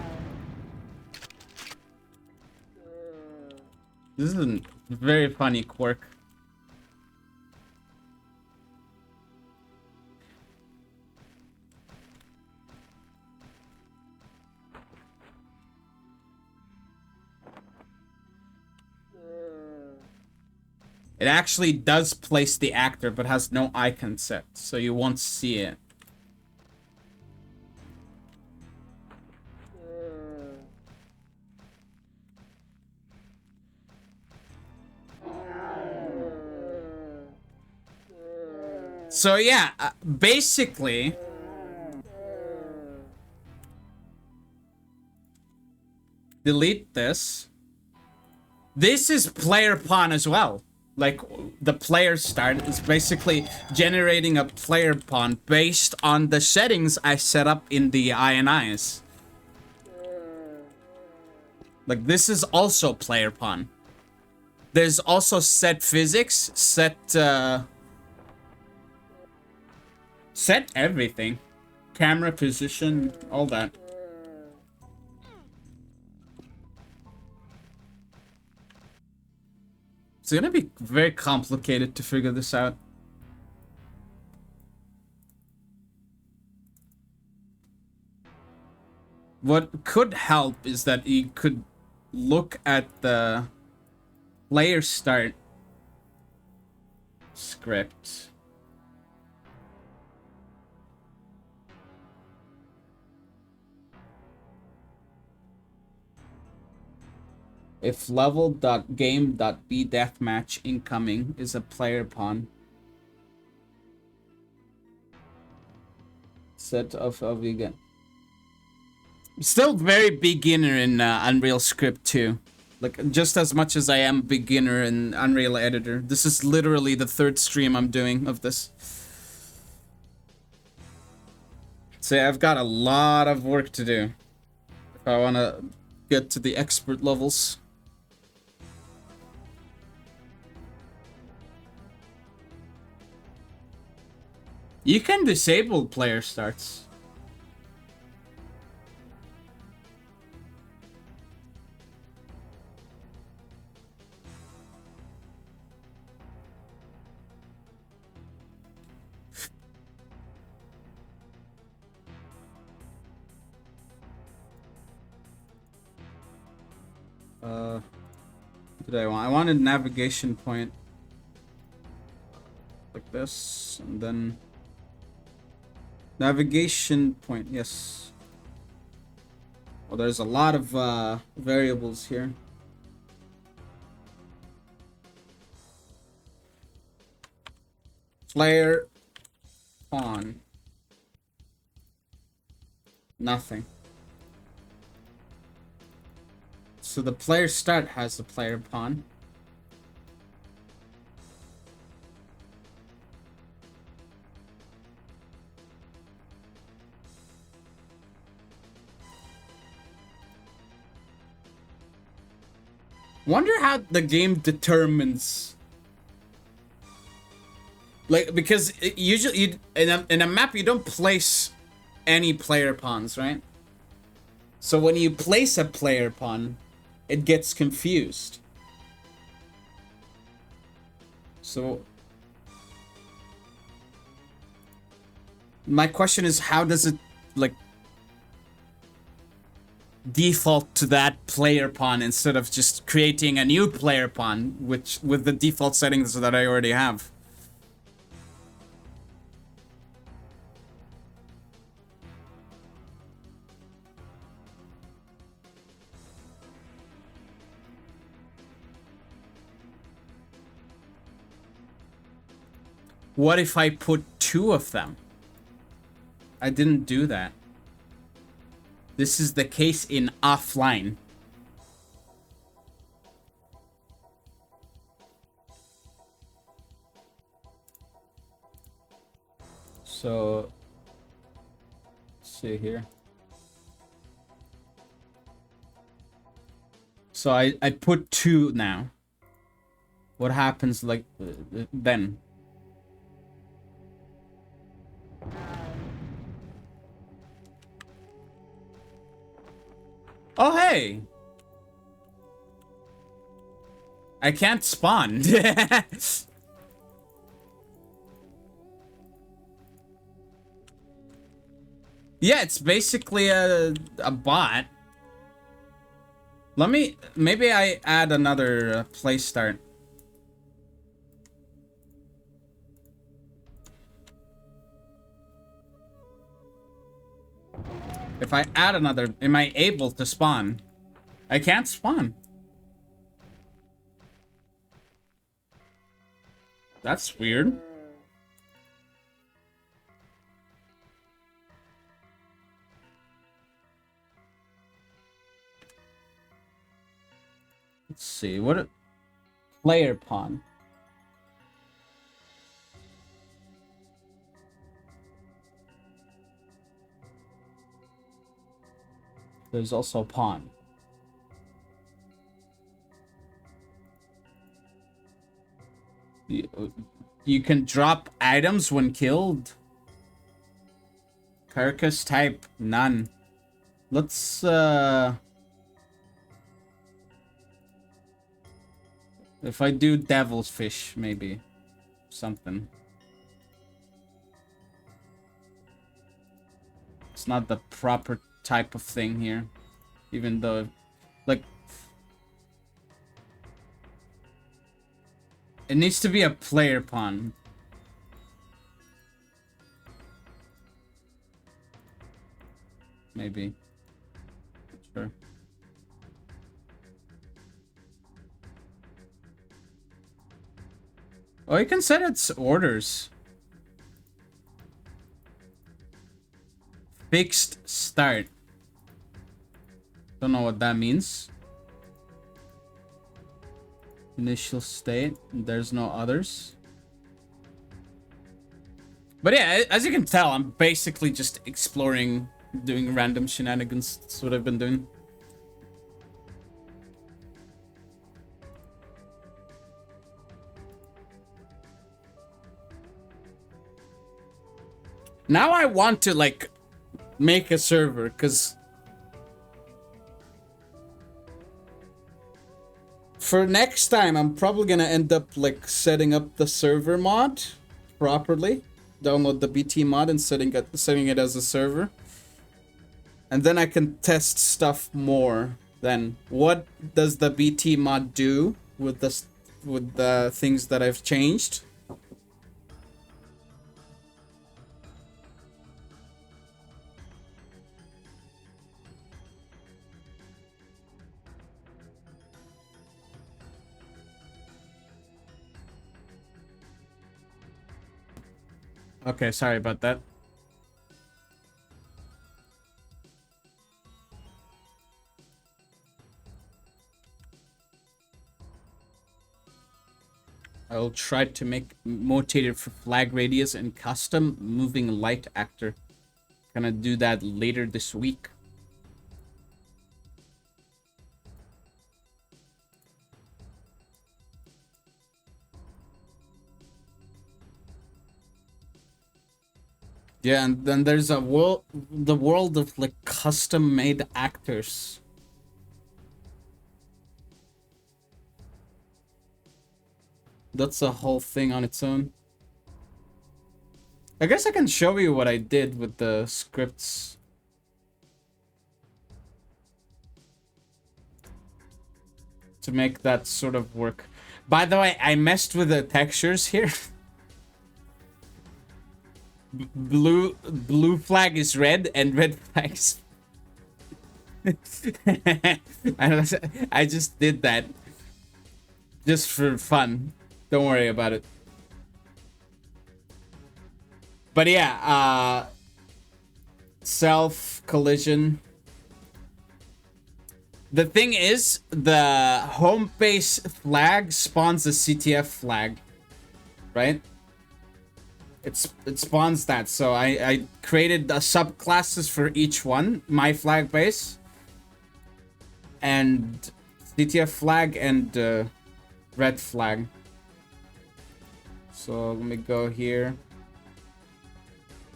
This is a very funny quirk. It actually does place the actor, but has no icon set, so you won't see it. So yeah, basically, delete this. This is player pawn as well. Like, the player start is basically generating a player pawn based on the settings I set up in the INIs. Like, this is also player pawn. There's also set physics, set everything. Camera position, all that. It's gonna be very complicated to figure this out. What could help is that you could look at the player start script. If level.game.b deathmatch incoming is a player pawn. Set of vegan. Still very beginner in Unreal Script 2. Like, just as much as I am beginner in Unreal Editor. This is literally the 3rd stream I'm doing of this. So yeah, I've got a lot of work to do if I want to get to the expert levels. You can disable player starts. What did I want? I wanted navigation point. Like this, and then navigation point, yes. Well, there's a lot of variables here. Player pawn. Nothing. So the player start has the player pawn. Wonder how the game determines, like, because usually in a map you don't place any player pawns, right? So when you place a player pawn, it gets confused. So my question is, how does it, like, default to that player pawn instead of just creating a new player pawn, which with the default settings that I already have? What if I put 2 of them? I didn't do that. This is the case in offline. So, let's see here. So I put 2 now. What happens like then? Oh hey! I can't spawn. Yeah, it's basically a bot. Let me, maybe I add another play start. If I add another, am I able to spawn? I can't spawn. That's weird. Let's see, what player pawn. There's also pawn. You can drop items when killed. Carcass type, none. Let's if I do devil's fish, maybe something. It's not the proper type of thing here, even though, like, it needs to be a player pawn. Maybe. Sure. Oh, you can set its orders. Fixed start. Don't know what that means. Initial state. There's no others. But yeah, as you can tell, I'm basically just exploring, doing random shenanigans. That's what I've been doing. Now I want to, like, make a server, because for next time, I'm probably gonna end up, like, setting up the server mod properly. Download the BT mod and setting it as a server. And then I can test stuff more. Then what does the BT mod do with the things that I've changed? Okay, sorry about that. I will try to make motivated for flag radius and custom moving light actor. Gonna do that later this week. Yeah, and then there's the world of, like, custom made actors. That's a whole thing on its own. I guess I can show you what I did with the scripts. To make that sort of work. By the way, I messed with the textures here. Blue flag is red and red flag is... I just did that. Just for fun. Don't worry about it. But yeah, self collision. The thing is, the home base flag spawns a CTF flag, right? It spawns that. So I created subclasses for each one, my flag base, and CTF flag and red flag. So let me go here.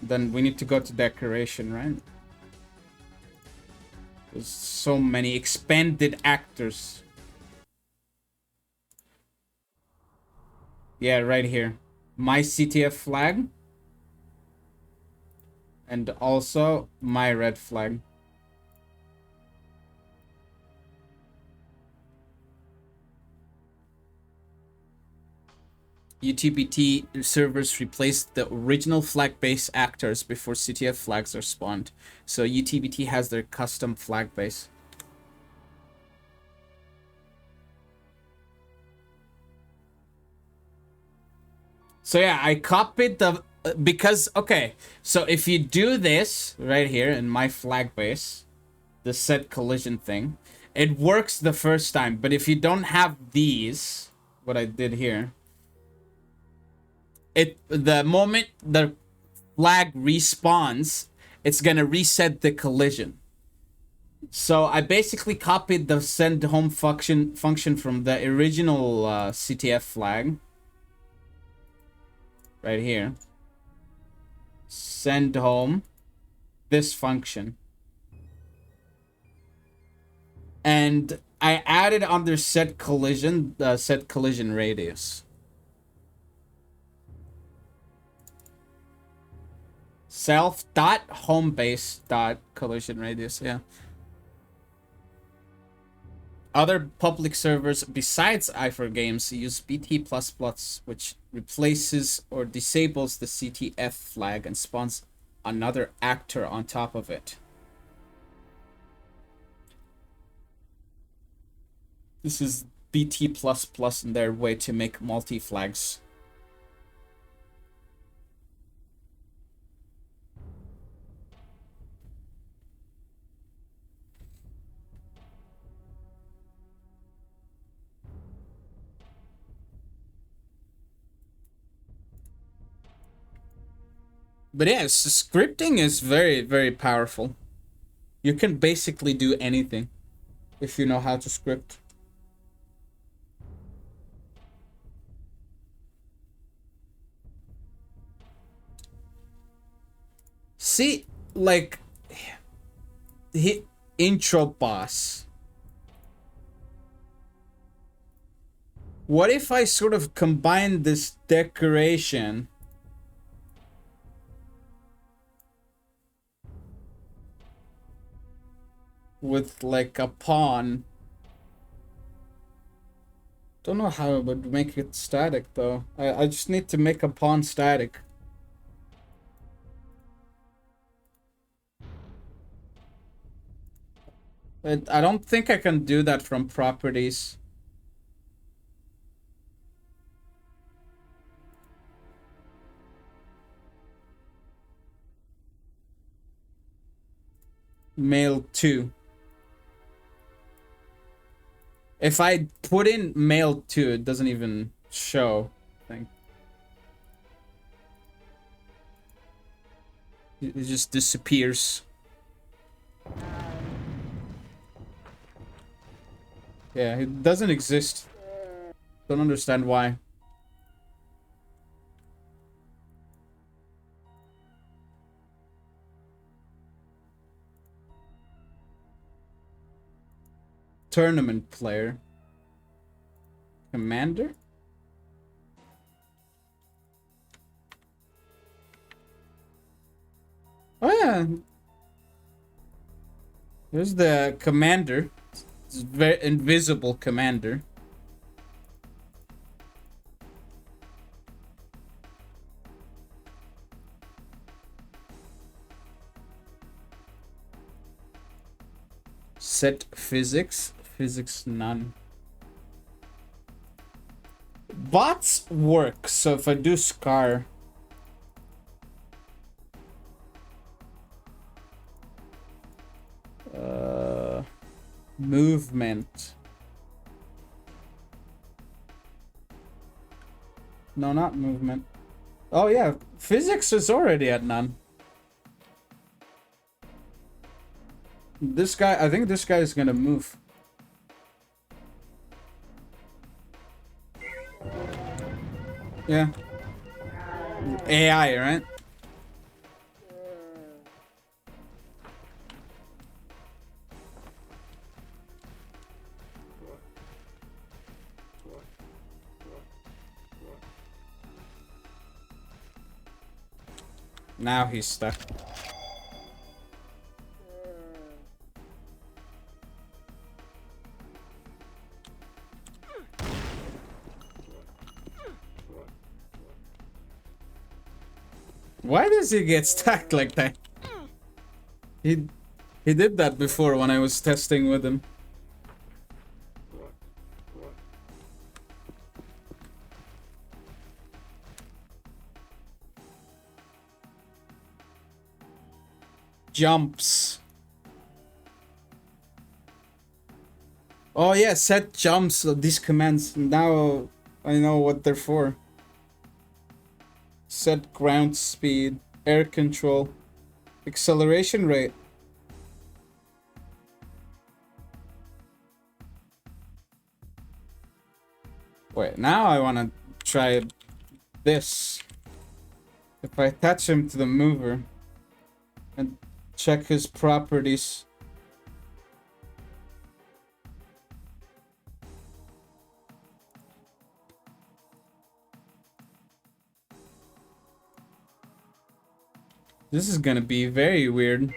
Then we need to go to decoration, right? There's so many expanded actors. Yeah, right here. My CTF flag. And also my red flag. UTBT servers replace the original flag-based actors before CTF flags are spawned. So UTBT has their custom flag base. So yeah, I copied the... because, okay, so if you do this right here in my flag base, the set collision thing, it works the first time. But if you don't have these, what I did here... the moment the flag respawns, it's gonna reset the collision. So I basically copied the send home function from the original CTF flag right here. Send home this function, and I added under set collision the set collision radius. Self dot home base dot collision radius. Yeah. Other public servers besides i4 games use BT++, which replaces or disables the CTF flag and spawns another actor on top of it. This is BT++ in their way to make multi-flags. But yes, scripting is very, very powerful. You can basically do anything if you know how to script. See, like, intro boss. What if I sort of combine this decoration with like a pawn? Don't know how I would make it static though. I just need to make a pawn static. But I don't think I can do that from properties. Male 2. If I put in male 2, it doesn't even show, I think. It just disappears. Yeah, it doesn't exist. Don't understand why. Tournament player. Commander? Oh yeah. There's the commander. It's very invisible commander. Set physics. Physics none. Bots work, so if I do Scar. Movement. No, not movement. Oh yeah, physics is already at none. This guy, I think this guy is gonna move. Yeah. AI, right? Now he's stuck. Why does he get stuck like that? He did that before when I was testing with him. Jumps. Oh yeah, set jumps. These commands. Now I know what they're for. Set ground speed, air control, acceleration rate. Wait, now I want to try this. If I attach him to the mover and check his properties. This is gonna be very weird.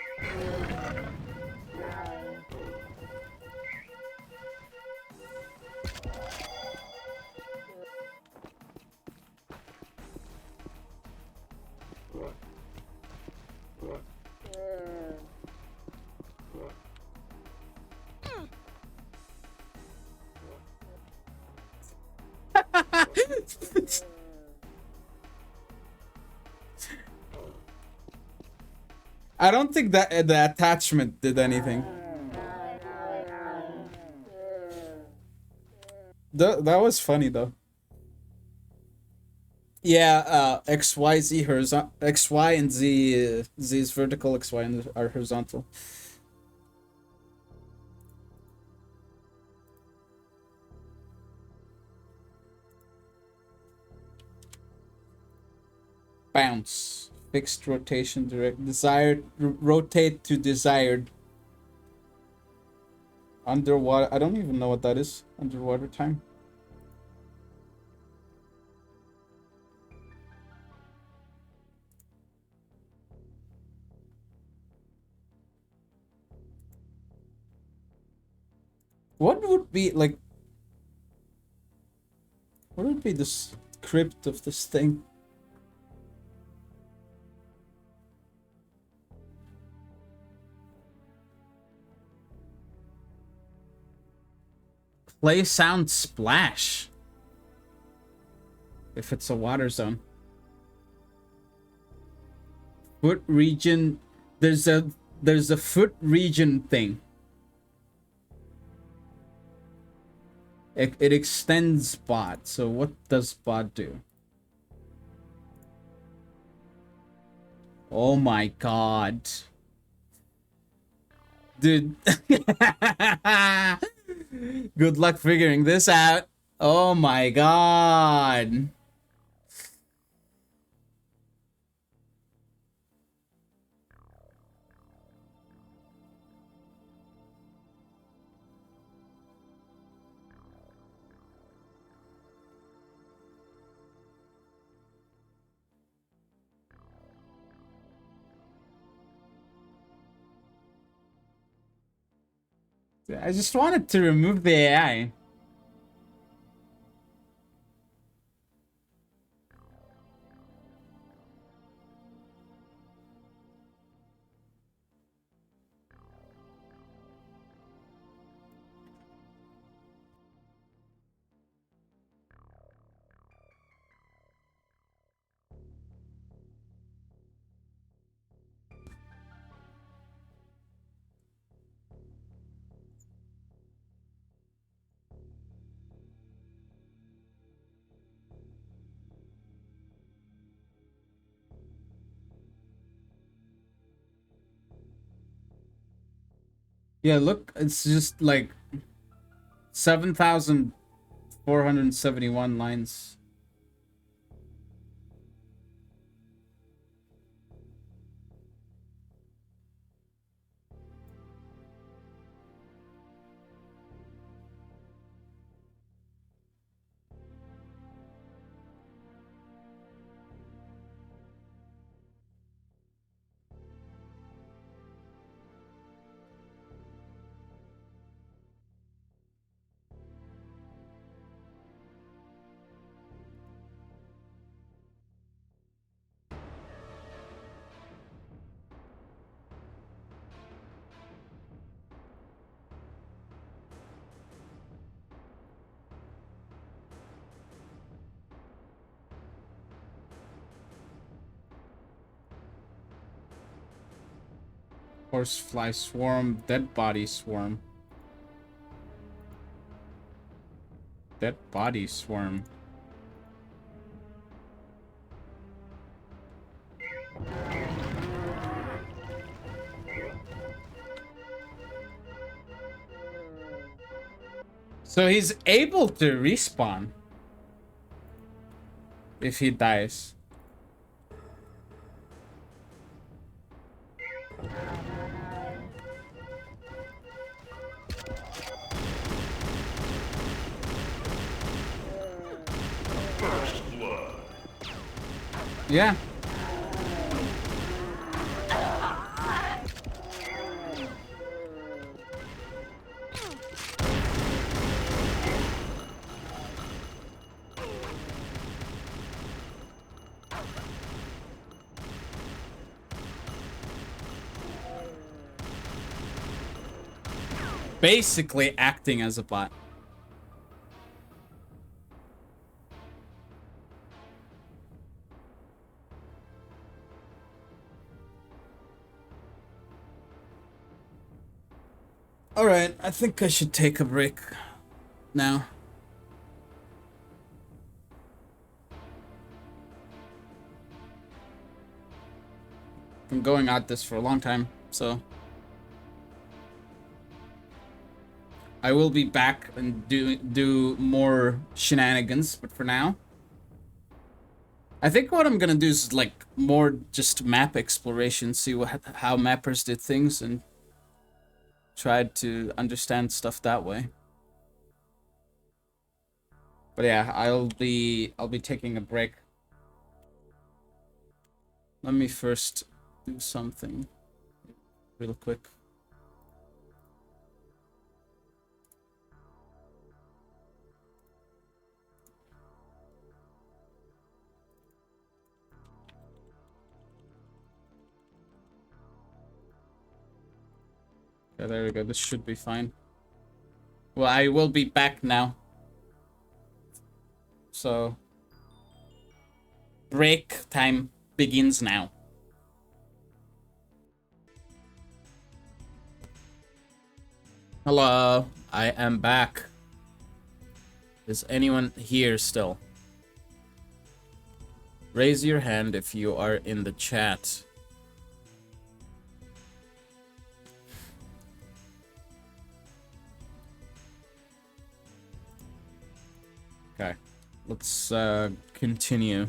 I don't think that the attachment did anything. That was funny though. Yeah, X, Y, Z horizontal. X, Y, and Z. Z is vertical. X, Y, and are horizontal. Bounce. Fixed rotation direct. Desired. Rotate to desired. Underwater. I don't even know what that is. Underwater time. What would be like? What would be the script of this thing? Play sound splash. If it's a water zone. Foot region. There's a foot region thing. It extends bot. So what does bot do? Oh my god. Dude. Good luck figuring this out. Oh my god. I just wanted to remove the AI. Yeah, look, it's just like 7,471 lines. Horsefly swarm, dead body swarm. Dead body swarm. So he's able to respawn if he dies. First blood. Yeah. Basically acting as a bot. All right, I think I should take a break now. I'm going at this for a long time, so I will be back and do more shenanigans, but for now, I think what I'm gonna do is like more just map exploration, see how mappers did things, and try to understand stuff that way. But yeah, I'll be taking a break. Let me first do something real quick. Okay, there we go. This should be fine. Well, I will be back now. So, break time begins now. Hello, I am back. Is anyone here still? Raise your hand if you are in the chat. Okay, let's continue,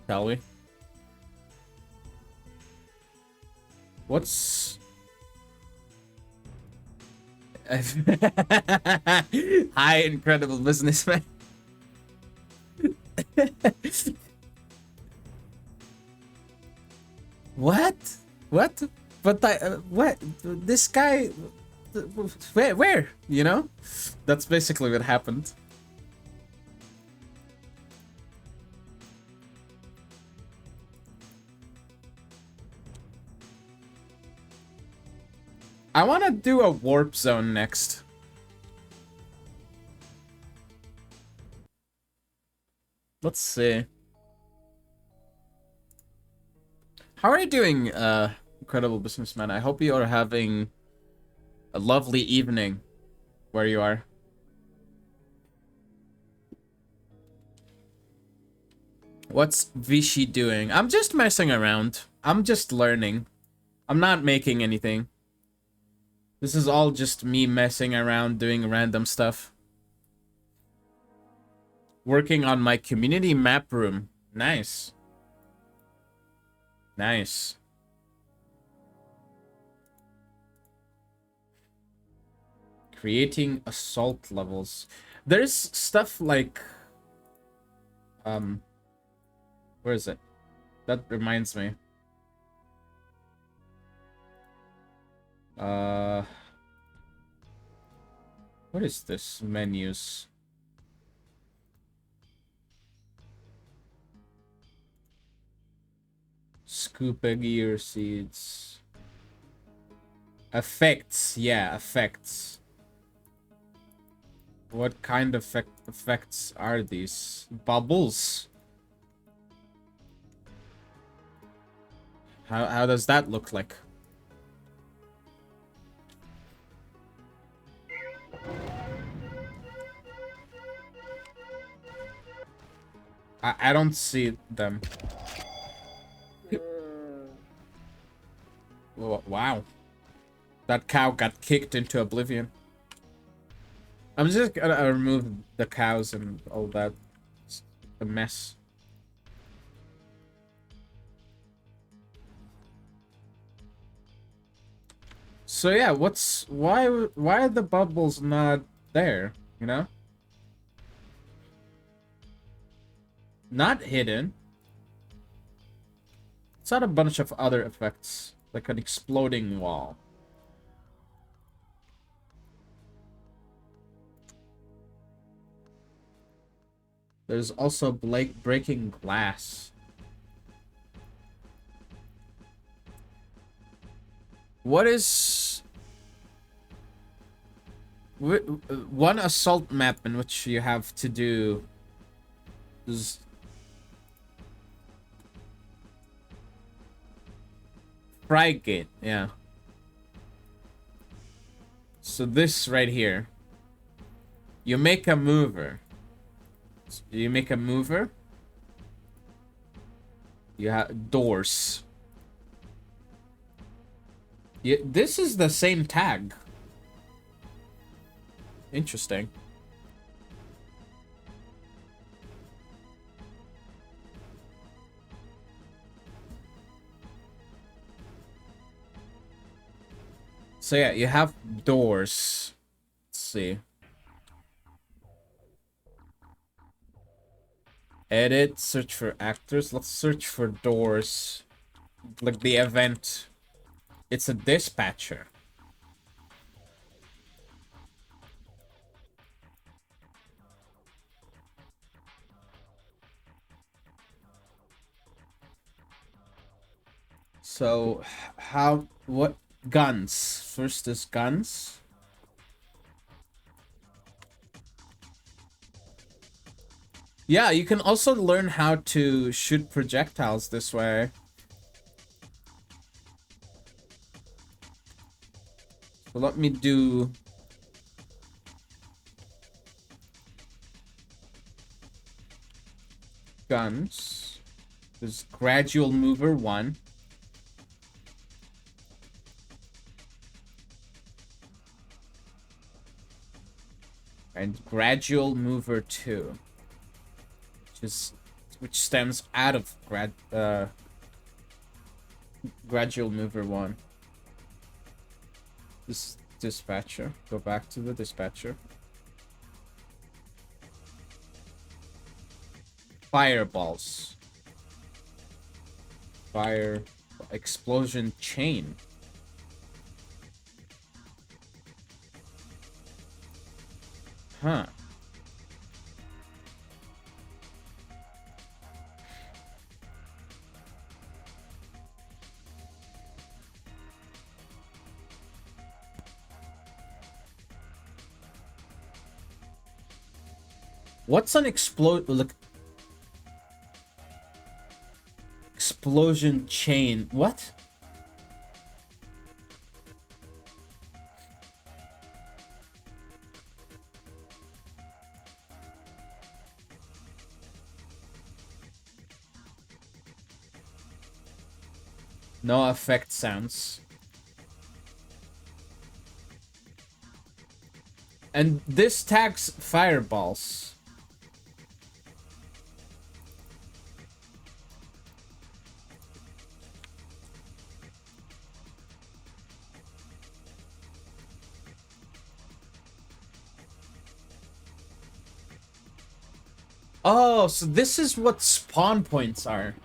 shall we? What's... Hi, incredible businessman. What? What? But what? This guy... Where? You know? That's basically what happened. I want to do a warp zone next. Let's see. How are you doing, incredible businessman? I hope you are having a lovely evening where you are. What's Vishy doing? I'm just messing around. I'm just learning. I'm not making anything. This is all just me messing around, doing random stuff. Working on my community map room. Nice. Nice. Creating assault levels. There's stuff like... Where is it? That reminds me. What is this? Menus. Scuba gear seeds. Effects. Yeah, effects. What kind of effects are these? Bubbles. How does that look like? I don't see them. Wow. That cow got kicked into oblivion. I'm just gonna remove the cows and all that. It's a mess. So yeah, why are the bubbles not there, you know? Not hidden. It's not a bunch of other effects, like an exploding wall. There's also Blake breaking glass. What is... one assault map in which you have to do is... Frigate, yeah. So this right here. You make a mover. You make a mover. You have doors. This is the same tag. Interesting. So yeah, you have doors. Let's see. Edit, search for actors. Let's search for doors. Like the event. It's a dispatcher. So, what guns? First is guns. Yeah, you can also learn how to shoot projectiles this way. So let me do... guns. There's gradual mover 1. And gradual mover 2. Which stems out of gradual mover 1. This dispatcher. Go back to the dispatcher. Fireballs. Fire explosion chain. Huh. What's an explosion chain? What? No effect sounds. And this tags fireballs. Oh, so this is what spawn points are.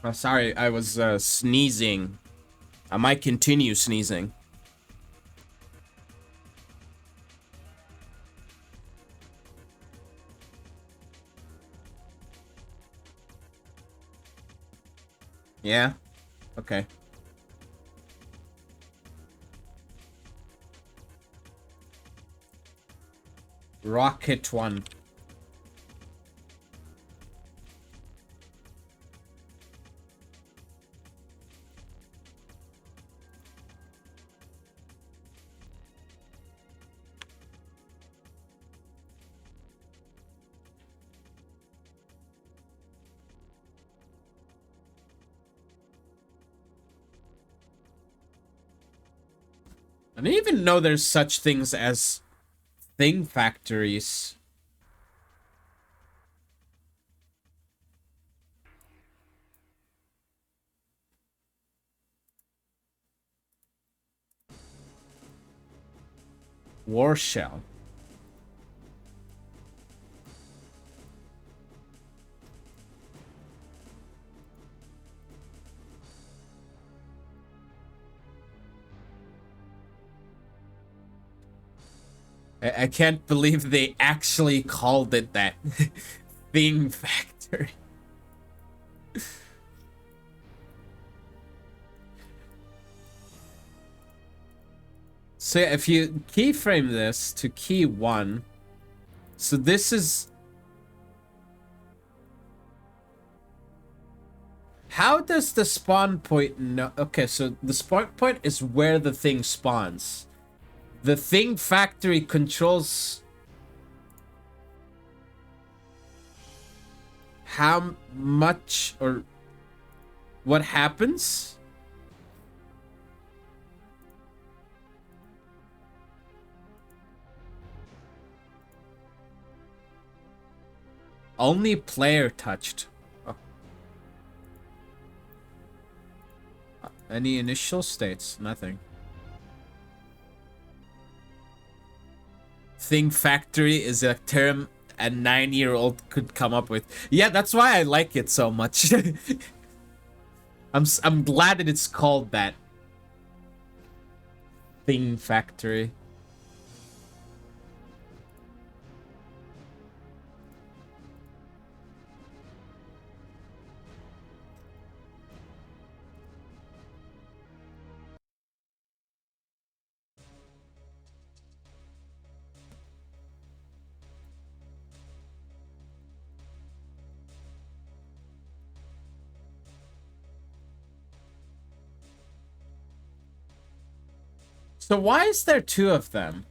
Oh, sorry, I was sneezing. I might continue sneezing. Yeah. Okay. Rocket 1. I didn't even know there's such things as thing factories. War shell. I can't believe they actually called it that. Thing factory. So yeah, if you keyframe this to key 1, so this is... How does the spawn point know? Okay, so the spawn point is where the thing spawns. The thing factory controls how much or what happens. Only player touched. Oh. Any initial states? Nothing. Thing factory is a term a 9-year-old could come up with. Yeah, that's why I like it so much. I'm glad that it's called that. Thing factory. So why is there 2 of them?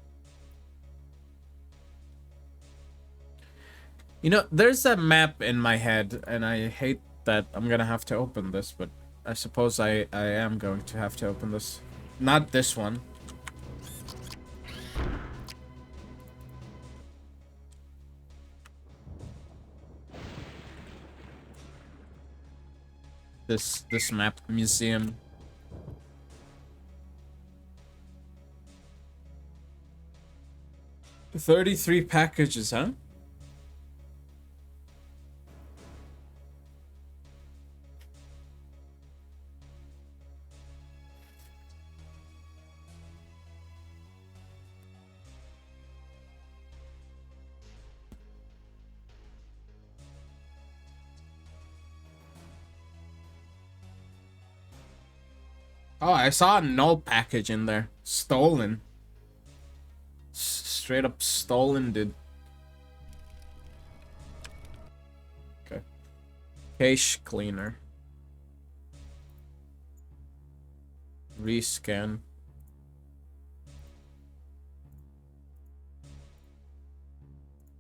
You know, there's a map in my head, and I hate that I'm gonna have to open this, but I suppose I am going to have to open this. Not this one. This map museum. $33 packages, huh? Oh, I saw a null package in there. Stolen. Straight up stolen, dude. Okay. Cache cleaner. Rescan.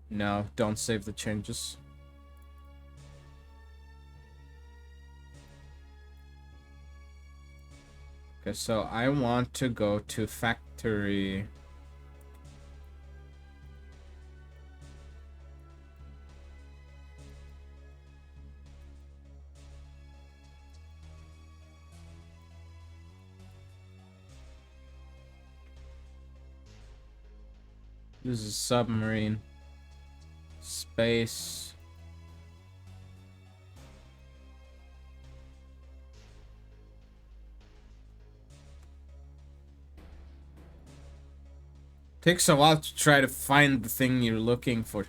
No, don't save the changes. Okay, so I want to go to factory. This is submarine. Space. Takes a while to try to find the thing you're looking for.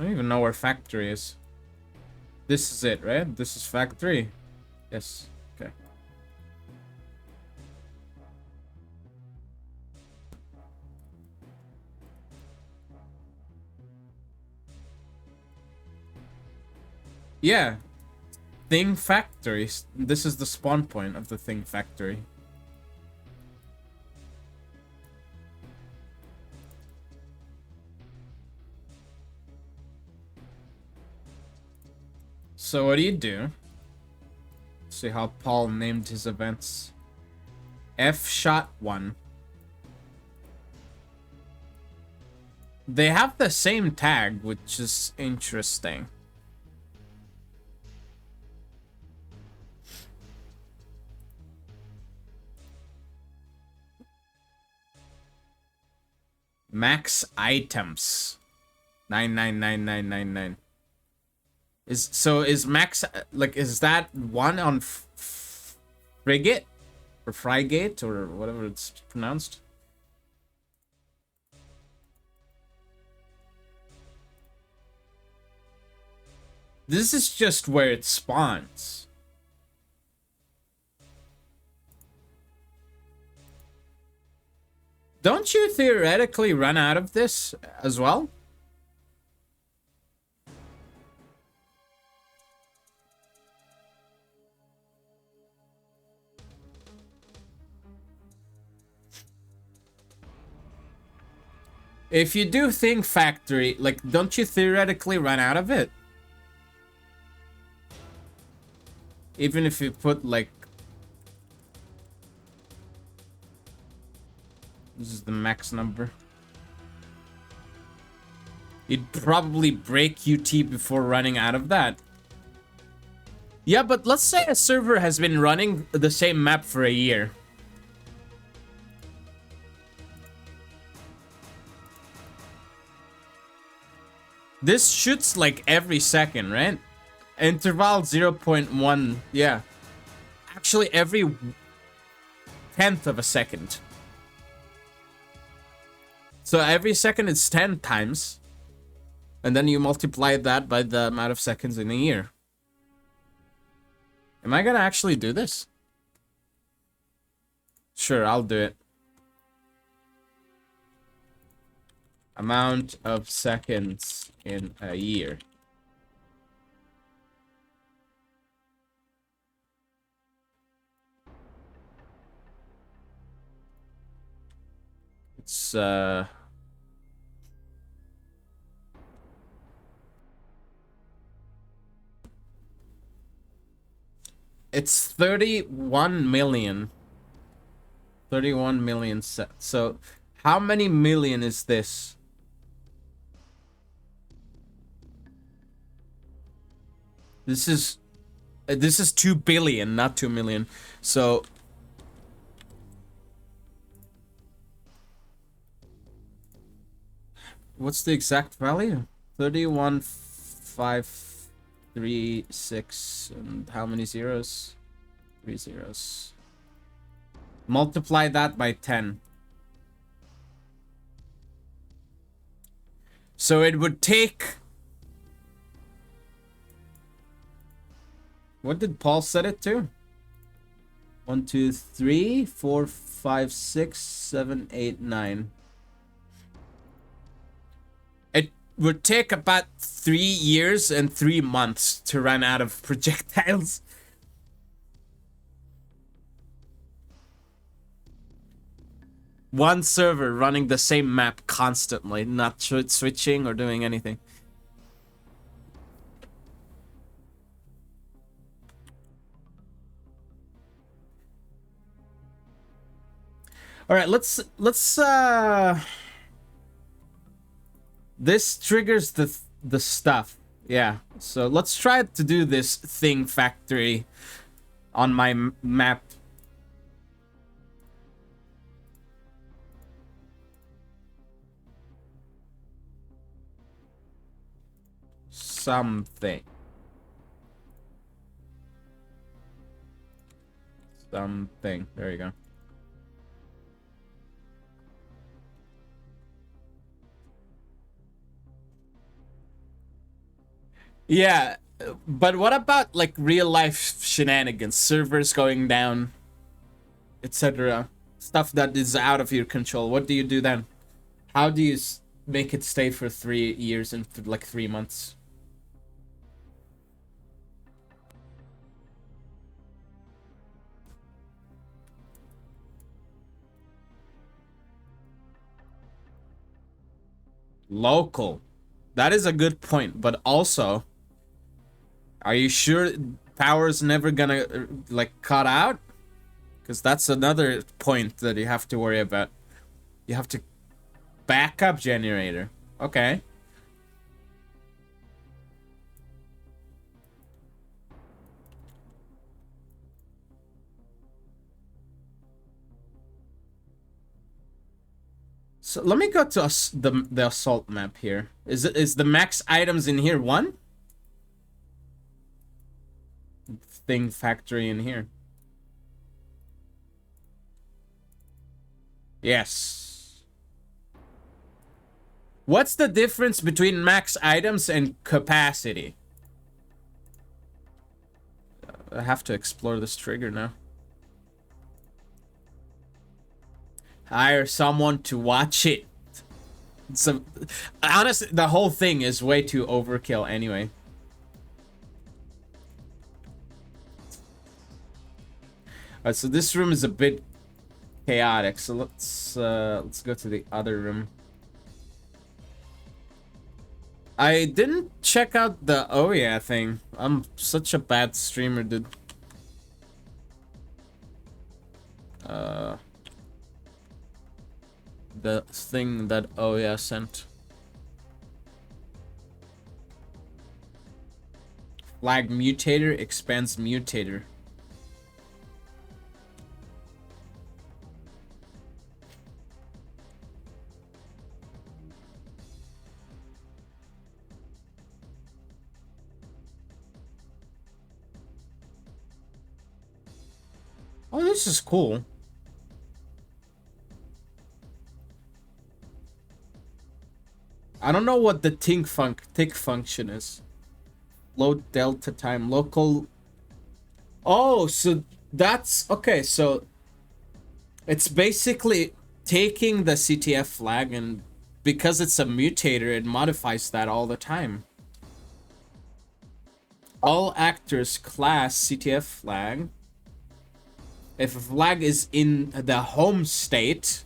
don't even know where factory is. This is it, right? This is factory. Yes. Okay. Yeah. Thing factory. This is the spawn point of the thing factory. So what do you do? See how Paul named his events. F-shot 1. They have the same tag, which is interesting. Max items. 99999. Is max, like, is that one on frigate or frigate or whatever it's pronounced? This is just where it spawns. Don't you theoretically run out of this as well? If you do Thing Factory, like, don't you theoretically run out of it? Even if you put, like... This is the max number. You'd probably break UT before running out of that. Yeah, but let's say a server has been running the same map for a year. This shoots like every second, right? Interval 0.1, yeah. Actually, every 10th of a second. So every second it's 10 times. And then you multiply that by the amount of seconds in a year. Am I gonna actually do this? Sure, I'll do it. Amount of seconds in a year. It's it's 31 million. 31 million set. So how many million is this? This is 2 billion, not 2 million. So what's the exact value? 31,536 and how many zeros? 3 zeros. Multiply that by 10. So it would take... What did Paul set it to? 1, 2, 3, 4, 5, 6, 7, 8, 9. It would take about 3 years and 3 months to run out of projectiles. One server running the same map constantly, not switching or doing anything. All right, let's this triggers the stuff. Yeah. So let's try to do this thing factory on my map. Something. There you go. Yeah, but what about like real life shenanigans, servers going down, etc. Stuff that is out of your control? What do you do then? How do you make it stay for 3 years and like 3 months? Local. That is a good point, but also, are you sure power's never gonna like cut out? Because that's another point that you have to worry about. You have to backup generator. Okay. So let me go to the assault map here. Is the max items in here 1? Thing factory in here. Yes. What's the difference between max items and capacity? I have to explore this trigger now. Hire someone to watch it. So, honestly, the whole thing is way too overkill anyway. Alright, so this room is a bit chaotic. So let's go to the other room. I didn't check out the oh yeah thing. I'm such a bad streamer, dude. The thing that oh yeah sent. Flag mutator expands mutator. Oh, this is cool. I don't know what the tick function is. Load delta time local. Oh, so that's okay. So it's basically taking the CTF flag, and because it's a mutator, it modifies that all the time. All actors class CTF flag. If a flag is in the home state,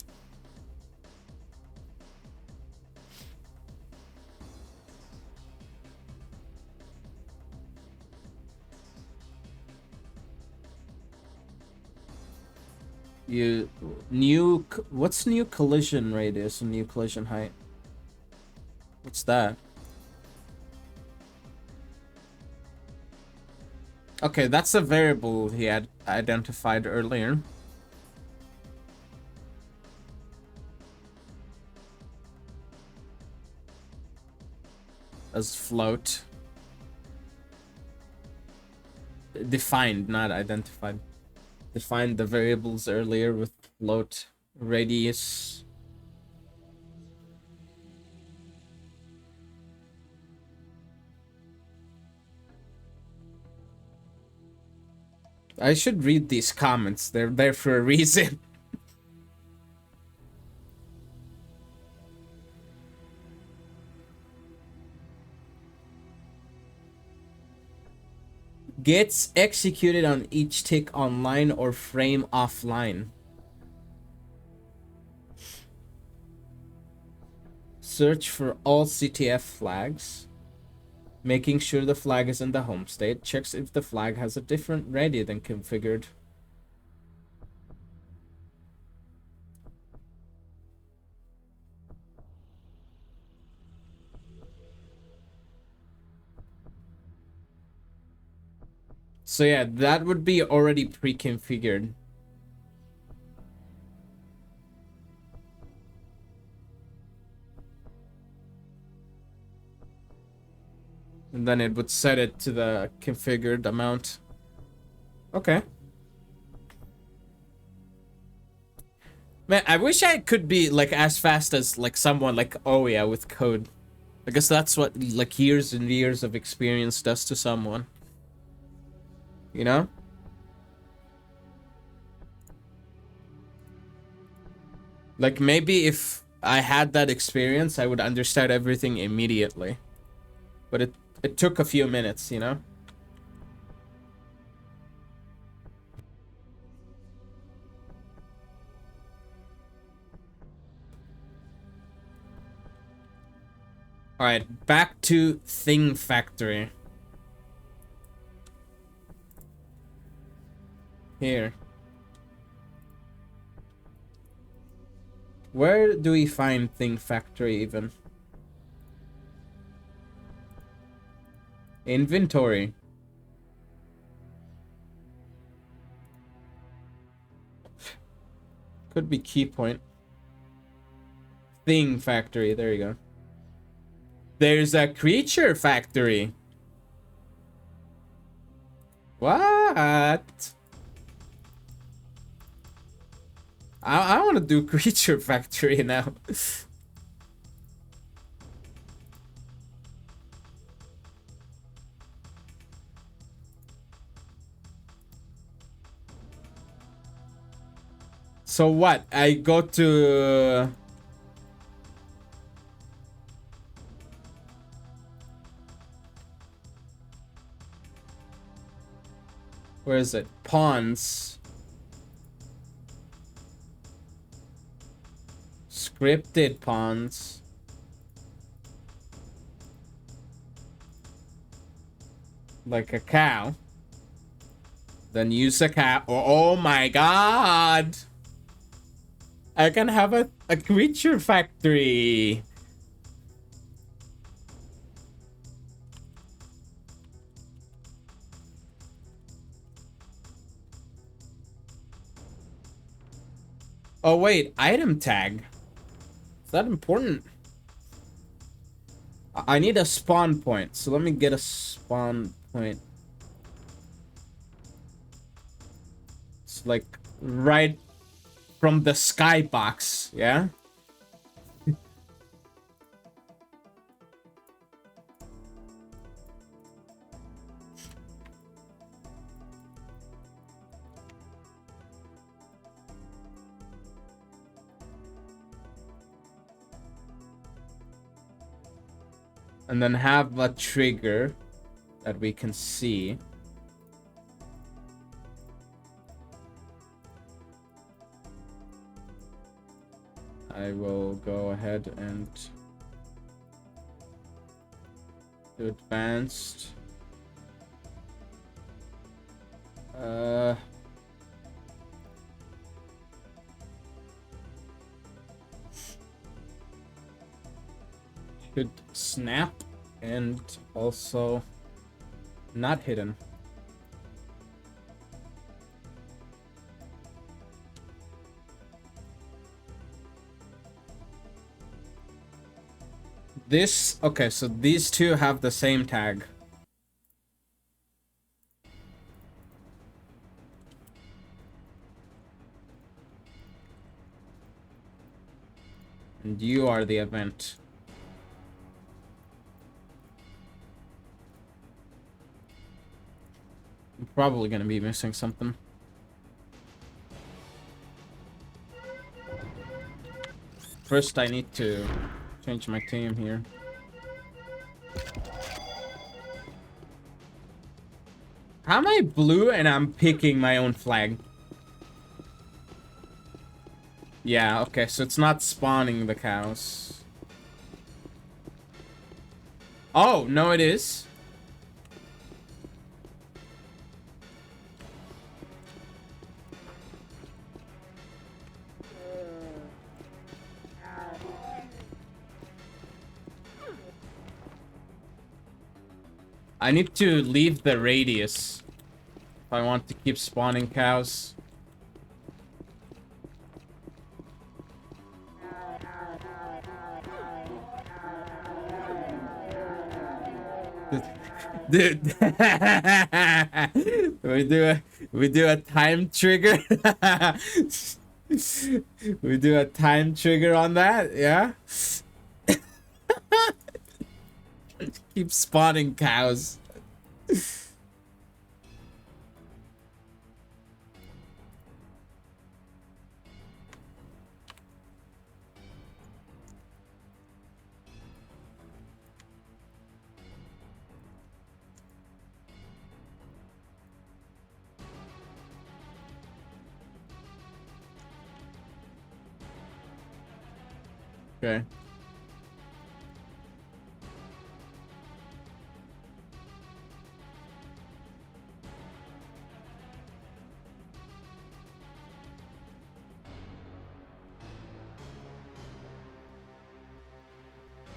what's new collision radius and new collision height? What's that? Okay, that's a variable he had identified earlier. As float. Defined, not identified. Defined the variables earlier with float radius. I should read these comments. They're there for a reason. Gets executed on each tick online or frame offline. Search for all CTF flags. Making sure the flag is in the home state. Checks if the flag has a different radius than configured. So yeah, that would be already pre-configured. And then it would set it to the configured amount. Okay. Man, I wish I could be like as fast as like someone like Oya with code. I guess that's what like years and years of experience does to someone. You know? Like maybe if I had that experience, I would understand everything immediately. But it took a few minutes, you know? Alright, back to Thing Factory. Here. Where do we find Thing Factory even? Inventory. Could be key point. Thing Factory, there you go. There's a creature factory. What? I want to do creature factory now. So what? I go to... Where is it? Pawns. Scripted pawns. Like a cow. Then use a cow. Oh my god! I can have a creature factory. Oh wait, item tag. Is that important? I need a spawn point, so let me get a spawn point. It's like right from the skybox, yeah? And then have a trigger that we can see. I will go ahead and do advanced. Should snap and also not hidden. This, okay, so these two have the same tag. And you are the event. I'm probably gonna be missing something. First, I need to change my team here. How am I blue and I'm picking my own flag? Yeah, okay, so it's not spawning the cows. Oh, no it is. I need to leave the radius if I want to keep spawning cows. Dude, we do a time trigger. We do a time trigger on that, yeah. Keep spawning cows. Okay.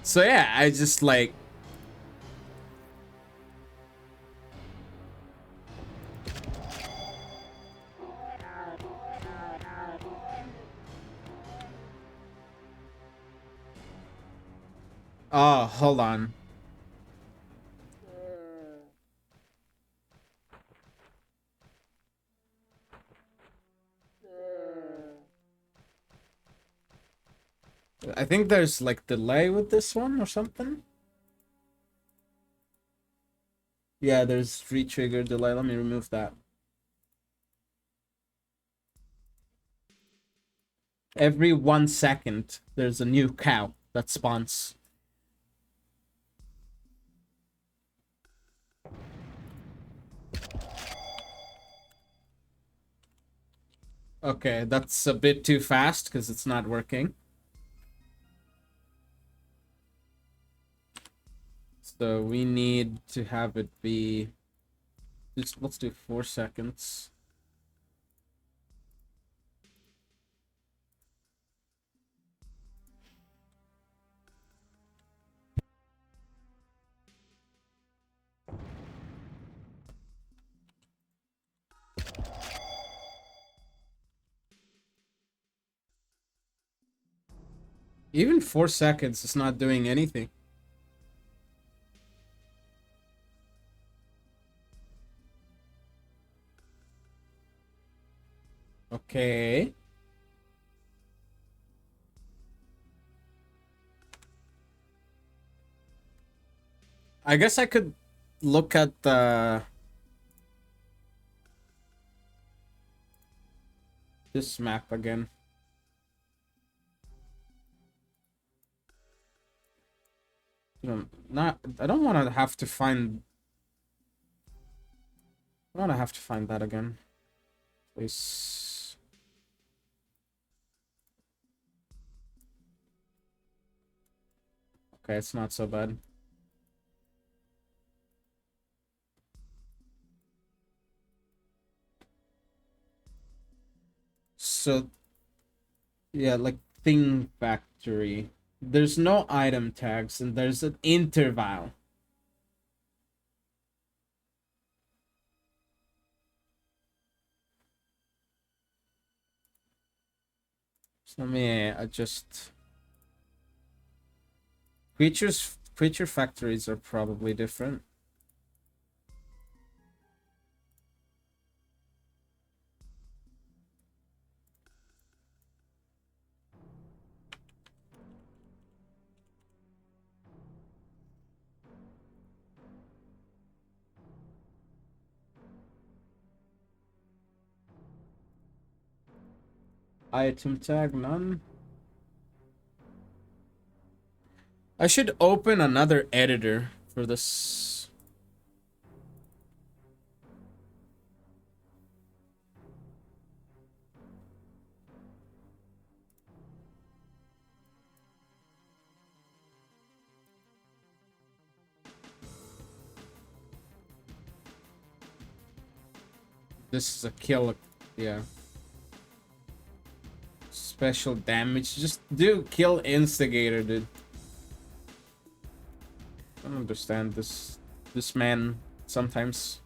So yeah, I just like oh, hold on. I think there's like delay with this one or something. Yeah, there's re-trigger delay. Let me remove that. Every 1 second, there's a new cow that spawns. Okay, that's a bit too fast because it's not working. So we need to have it be just, let's do 4 seconds. Even 4 seconds is not doing anything. Okay. I guess I could look at the this map again. Not I don't want to have to find I don't want to have to find that again. Please. Okay, it's not so bad. So yeah, like thing factory. There's no item tags and there's an interval. So let me adjust. Creature factories are probably different. Item tag, none. I should open another editor for this. This is a kill, yeah. Special damage. Just do kill instigator, dude. I don't understand this man sometimes.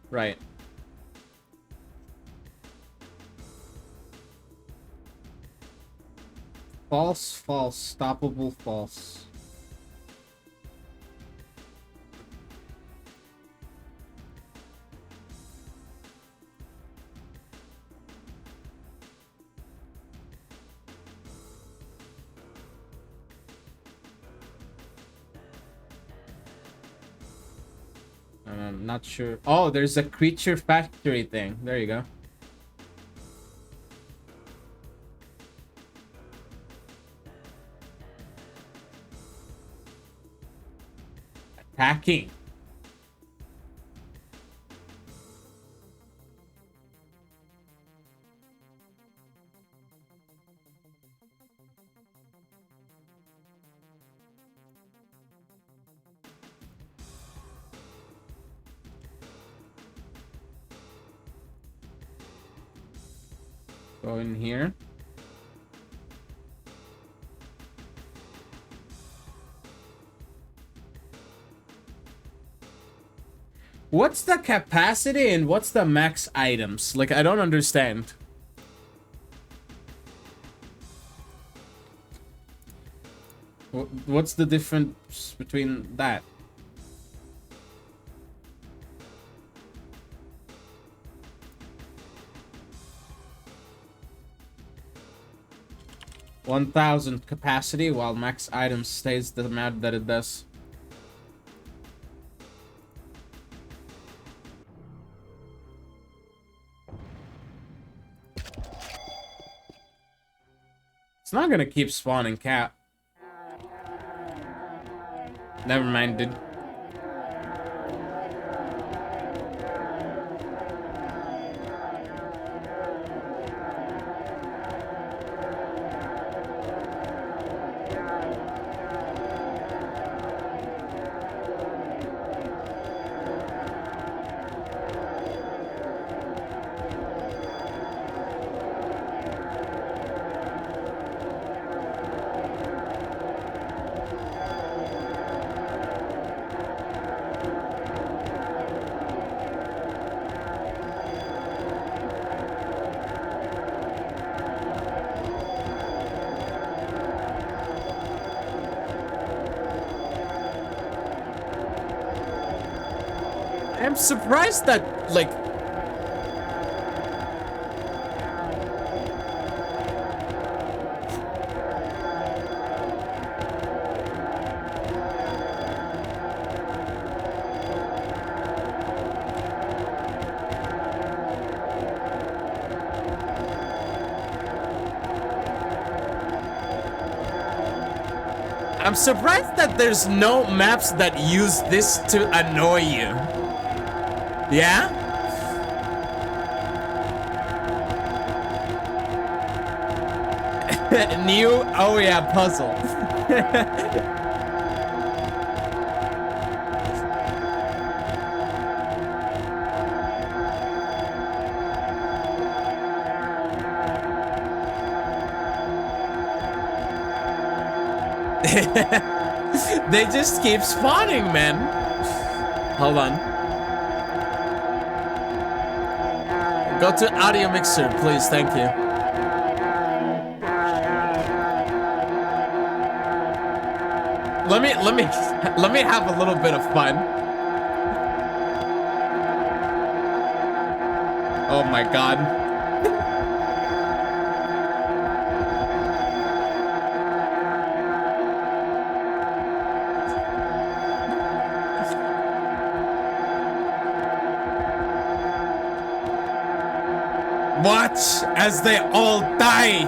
Right. False, false, stoppable, false. I'm not sure. Oh, there's a creature factory thing. There you go. Attacking. Go in here. What's the capacity and what's the max items? Like, I don't understand. What's the difference between that? $1,000 capacity, while max items stays the amount that it does. It's not gonna keep spawning cat. Never mind, dude. I'm surprised that, like... I'm surprised that there's no maps that use this to annoy you. Yeah? New, oh yeah, puzzle. They just keep spawning, man. Hold on. Go to audio mixer, please. Thank you. Let me have a little bit of fun. Oh my god. Watch as they all die.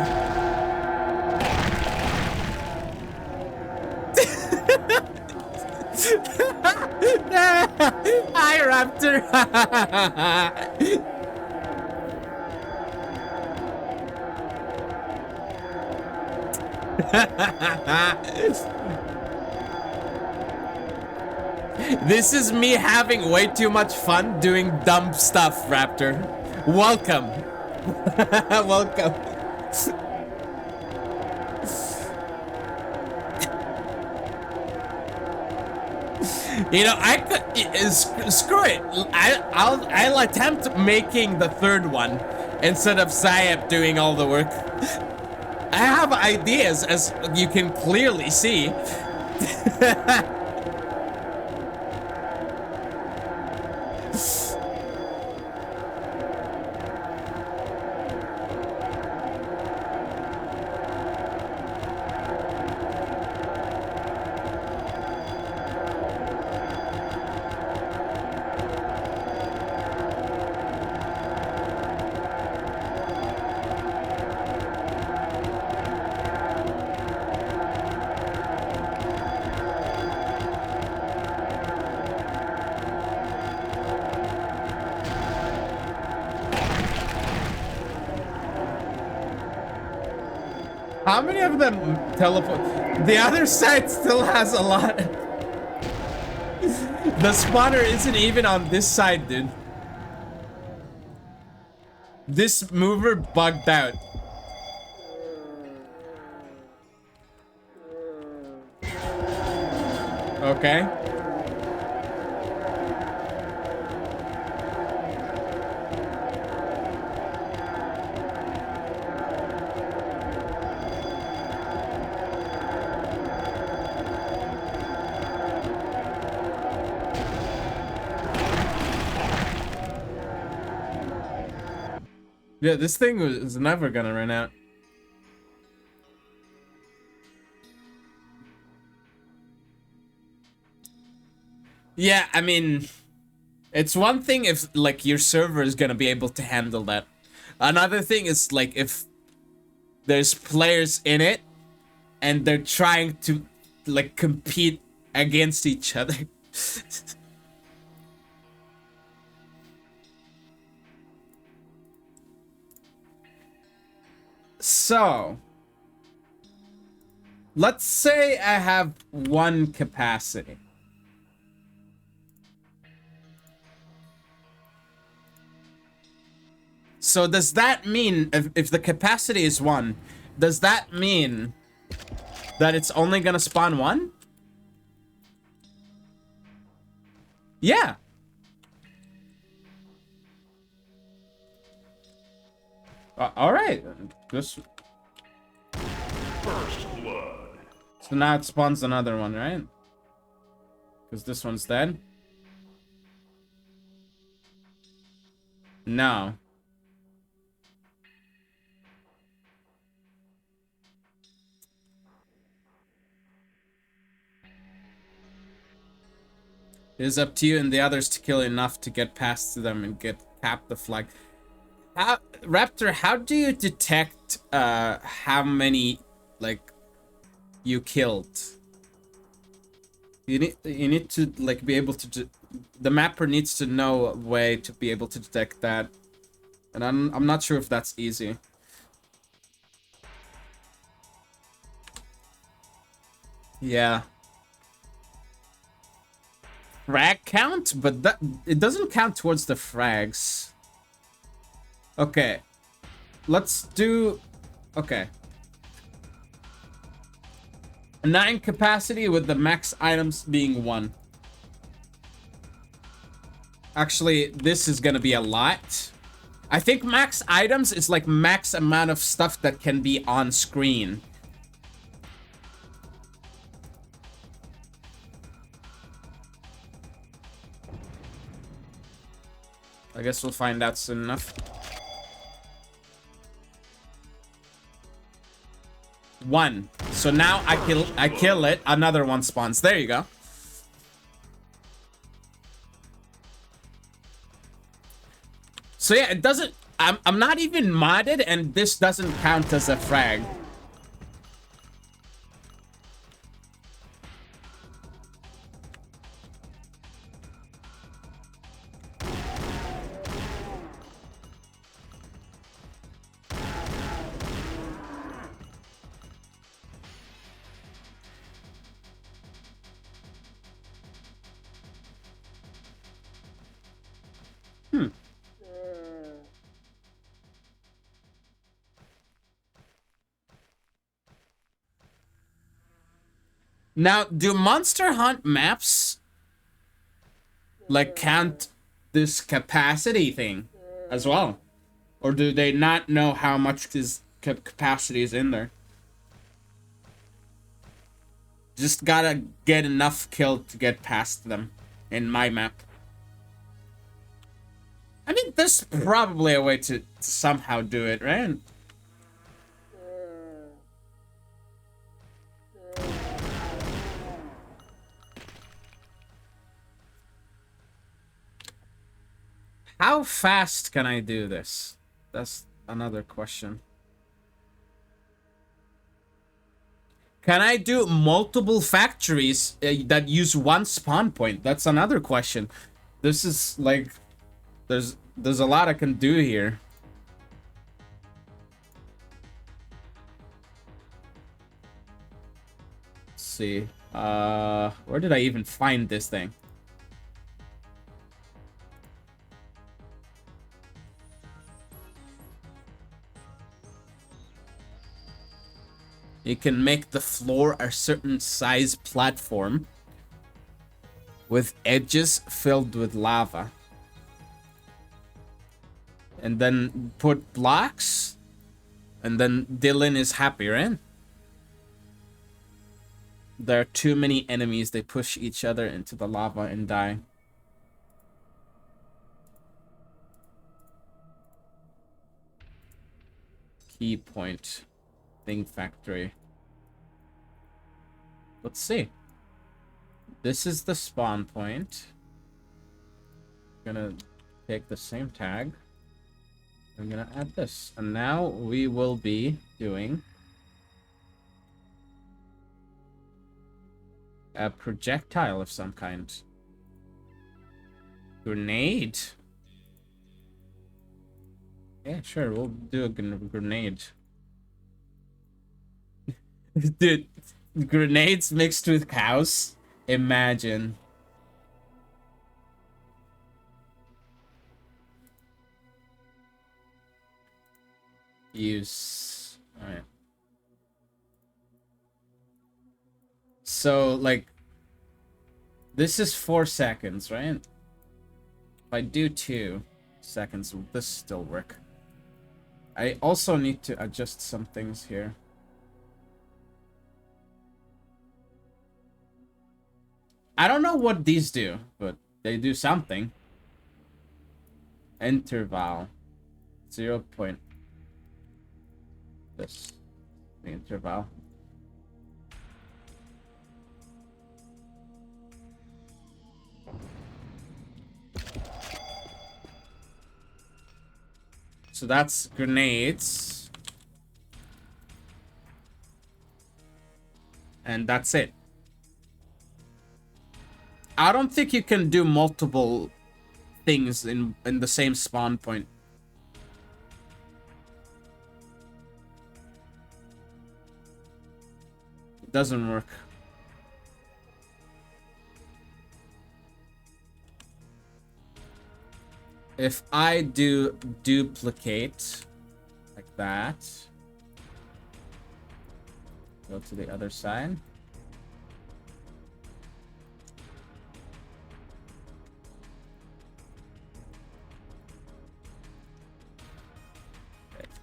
Hi, Raptor. This is me having way too much fun doing dumb stuff, Raptor. Welcome. Welcome. You know, I could screw it. I'll attempt making the third one instead of Zayep doing all the work. I have ideas, as you can clearly see. How many of them teleport? The other side still has a lot. The spawner isn't even on this side, dude. This mover bugged out. Okay. Yeah, this thing is never gonna run out. Yeah, I mean, it's one thing if, like, your server is gonna be able to handle that. Another thing is, like, if there's players in it and they're trying to, like, compete against each other. So, let's say I have one capacity. So does that mean, if the capacity is 1, does that mean that it's only gonna spawn 1? Yeah. Alright. Just... First blood. So now it spawns another one, right? Because this one's dead? No. It is up to you and the others to kill enough to get past to them and cap the flag. Raptor, how do you detect how many, like, you killed? You need to, like, be able to the mapper needs to know a way to be able to detect that. And I'm not sure if that's easy. Yeah. Frag count, but that it doesn't count towards the frags. Okay. Let's do... Okay. 9 capacity with the max items being 1. Actually, this is gonna be a lot. I think max items is like max amount of stuff that can be on screen. I guess we'll find out soon enough. 1. So now I kill it, another one spawns. There you go. So yeah, it doesn't... I'm not even modded, and this doesn't count as a frag. Now, do Monster Hunt maps, like, count this capacity thing as well? Or do they not know how much this capacity is in there? Just gotta get enough killed to get past them in my map. I mean, there's probably a way to somehow do it, right? How fast can I do this? That's another question. Can I do multiple factories that use one spawn point? That's another question. This is like, there's a lot I can do here. see. Where did I even find this thing? You can make the floor a certain size platform with edges filled with lava. And then put blocks. And then Dylan is happy, right? There are too many enemies. They push each other into the lava and die. Key point. Thing factory. Let's see. This is the spawn point. Gonna take the same tag. I'm gonna add this. And now we will be doing a projectile of some kind. Grenade. Yeah, sure, we'll do a grenade. Dude, grenades mixed with cows? Imagine. Use. Alright. So, like, this is 4 seconds, right? If I do 2 seconds, will this still work? I also need to adjust some things here. I don't know what these do, but they do something. Interval. 0. This. The interval. So that's grenades. And that's it. I don't think you can do multiple things in the same spawn point. It doesn't work. If I do duplicate like that, go to the other side.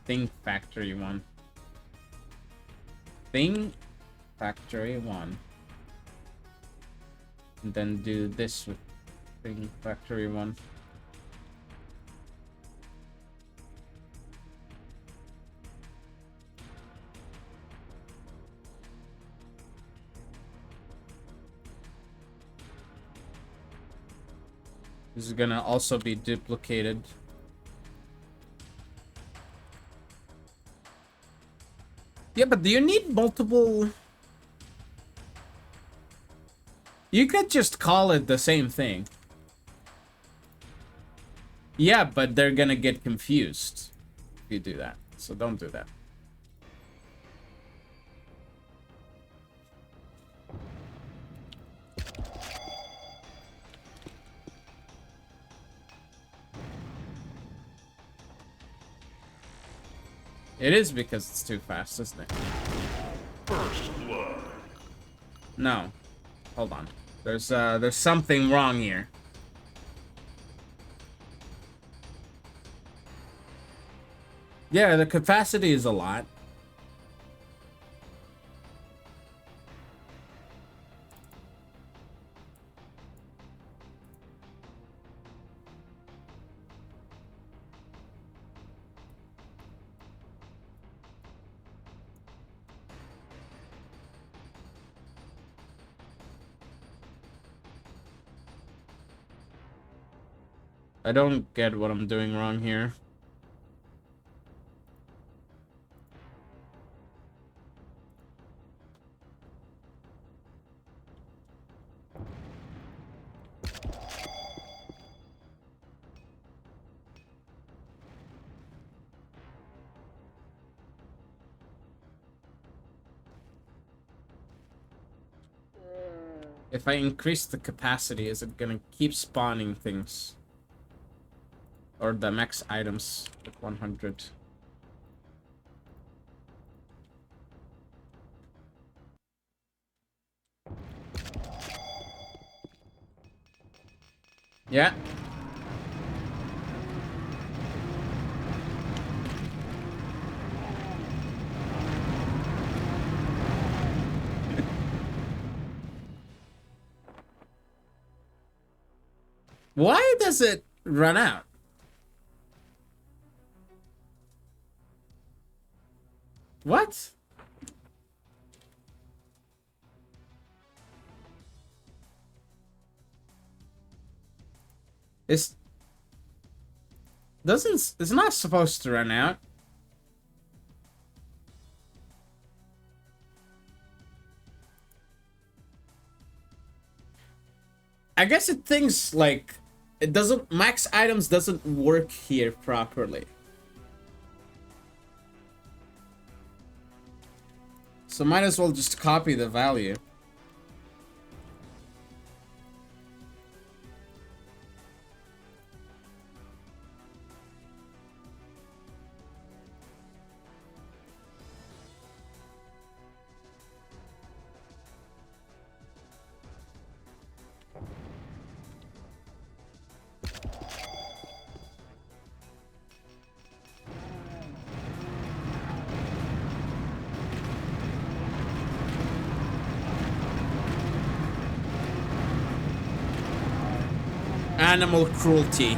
Thing factory 1. Thing factory 1. And then do this with thing factory 1. This is gonna also be duplicated. Yeah, but do you need multiple? You could just call it the same thing. Yeah, but they're gonna get confused if you do that. So don't do that. It is because it's too fast, isn't it? First blood. No. Hold on. There's something wrong here. Yeah, the capacity is a lot. I don't get what I'm doing wrong here. If I increase the capacity, is it gonna keep spawning things? Or the max items at 100? Yeah. Why does it run out? What? It's it's not supposed to run out. I guess it thinks like it doesn't, max items doesn't work here properly. So might as well just copy the value. Animal cruelty.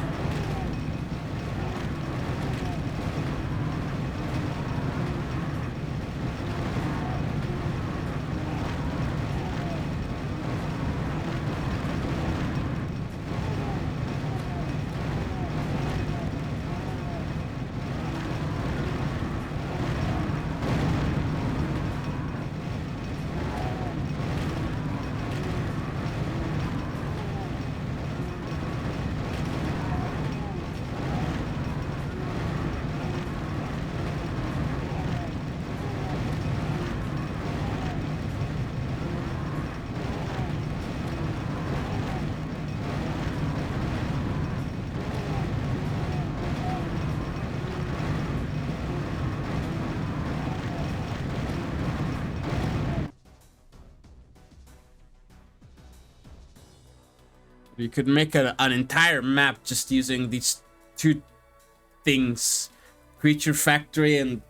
You could make an entire map just using these two things. Creature factory and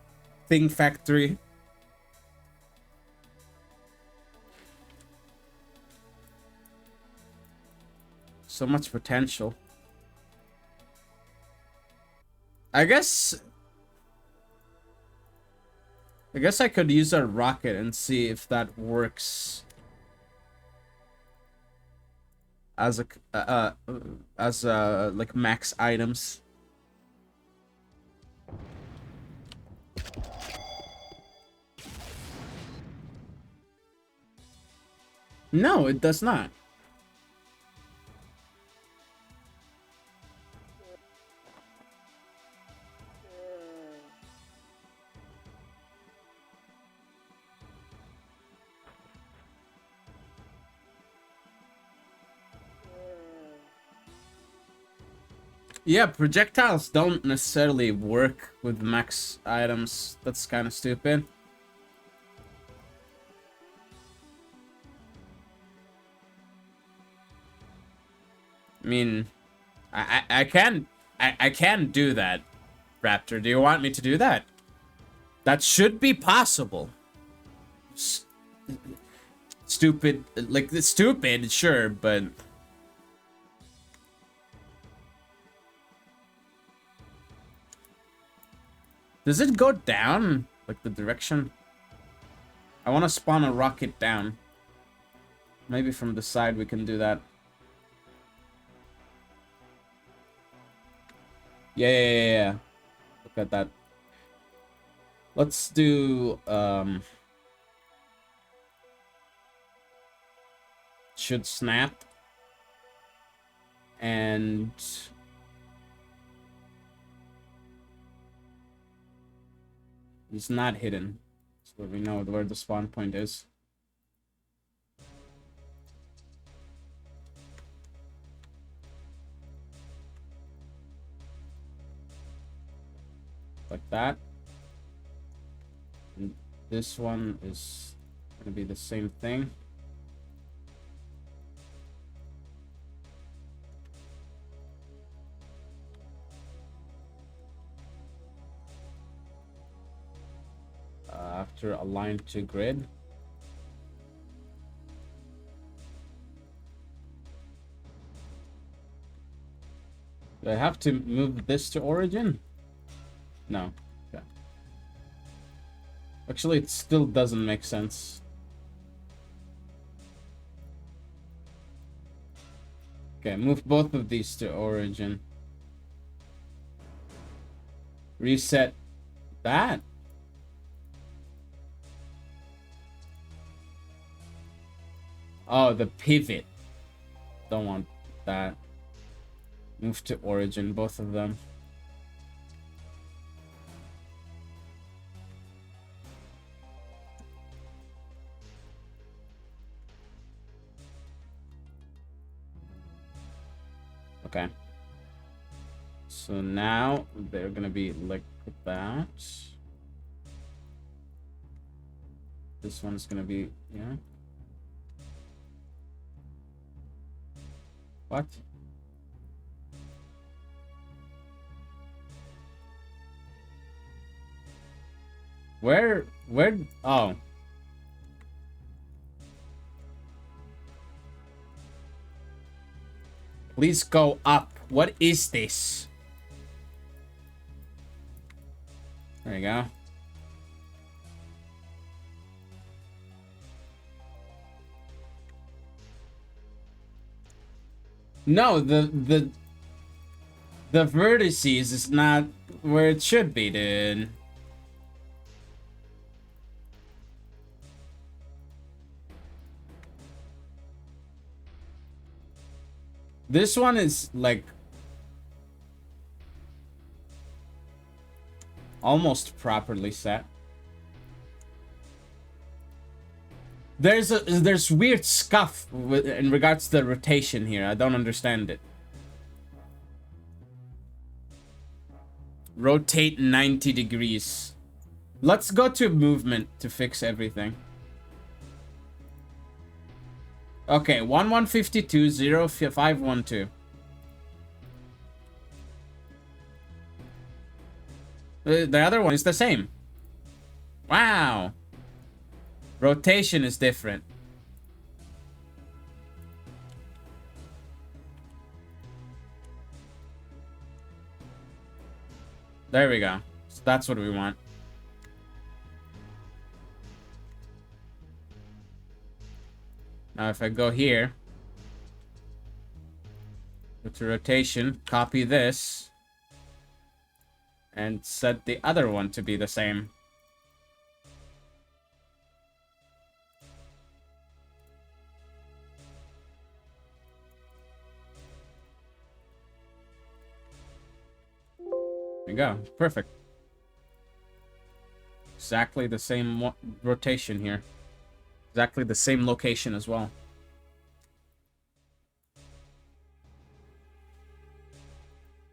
thing factory. So much potential. I guess I could use a rocket and see if that works as a like max items. No, it does not. Yeah, projectiles don't necessarily work with max items. That's kind of stupid. I mean, I can do that, Raptor. Do you want me to do that? That should be possible. Stupid, like, it's stupid, sure, but... Does it go down? Like, the direction? I want to spawn a rocket down. Maybe from the side we can do that. Yeah. Look at that. Let's do, should snap. And... It's not hidden. So we know where the spawn point is. like that. And this one is gonna be the same thing. After align to grid. Do I have to move this to origin? No. Okay. Actually, it still doesn't make sense. Okay, move both of these to origin. Reset that. Oh, the pivot. Don't want that. Move to origin, both of them. Okay. So now they're gonna be like that. This one's gonna be, yeah. What? Where, oh. Please go up. What is this? There you go. No, the vertices is not where it should be, dude. This one is like almost properly set. There's weird scuff in regards to the rotation here. I don't understand it. Rotate 90 degrees. Let's go to movement to fix everything. Okay, 1152 0512. The other one is the same. Wow. Rotation is different. There we go. So that's what we want. Now if I go here, go to rotation, copy this, and set the other one to be the same. There you go. Perfect. Exactly the same rotation here. Exactly the same location as well.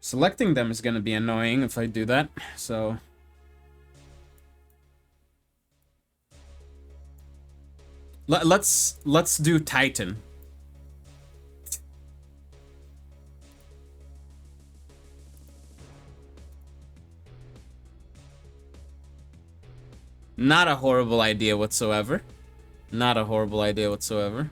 Selecting them is going to be annoying if I do that, so... Let's do Titan. Not a horrible idea whatsoever. Not a horrible idea whatsoever.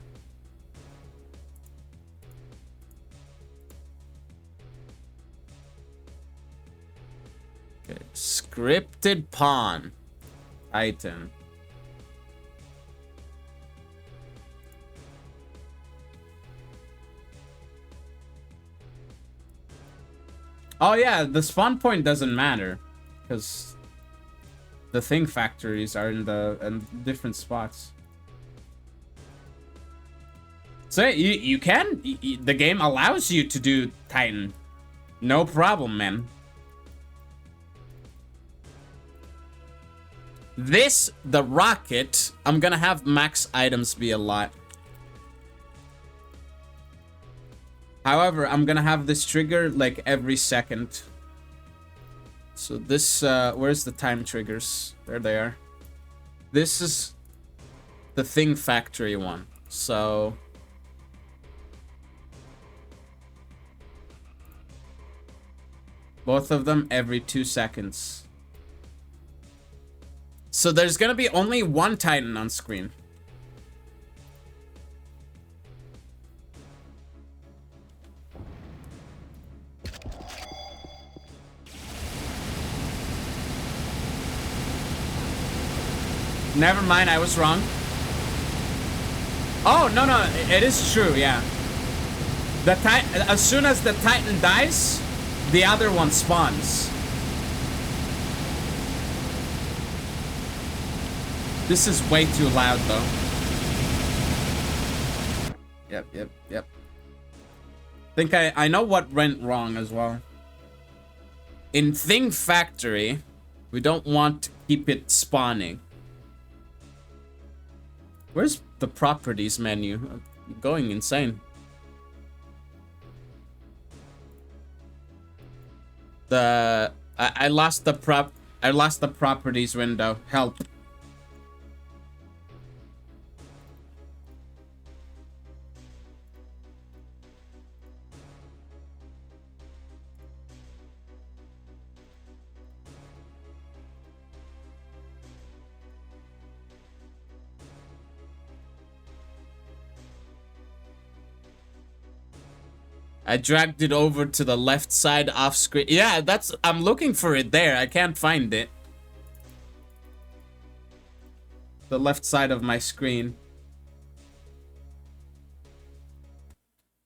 Okay, scripted pawn. Titan. Oh yeah, the spawn point doesn't matter because the thing factories are in different spots. So you can, the game allows you to do Titan. No problem, man. This, the rocket, I'm gonna have max items be a lot. However, I'm gonna have this trigger like every second. So this, where's the time triggers? There they are. This is the thing factory one. So both of them every 2 seconds. So there's gonna be only one Titan on screen. Never mind, I was wrong. Oh, no, no, it is true, yeah. The as soon as the Titan dies, the other one spawns. This is way too loud, though. Yep. Think I know what went wrong as well. In Thing Factory, we don't want to keep it spawning. Where's the properties menu? I'm going insane. I lost the properties window. Help. I dragged it over to the left side off screen. Yeah, I'm looking for it there. I can't find it. The left side of my screen.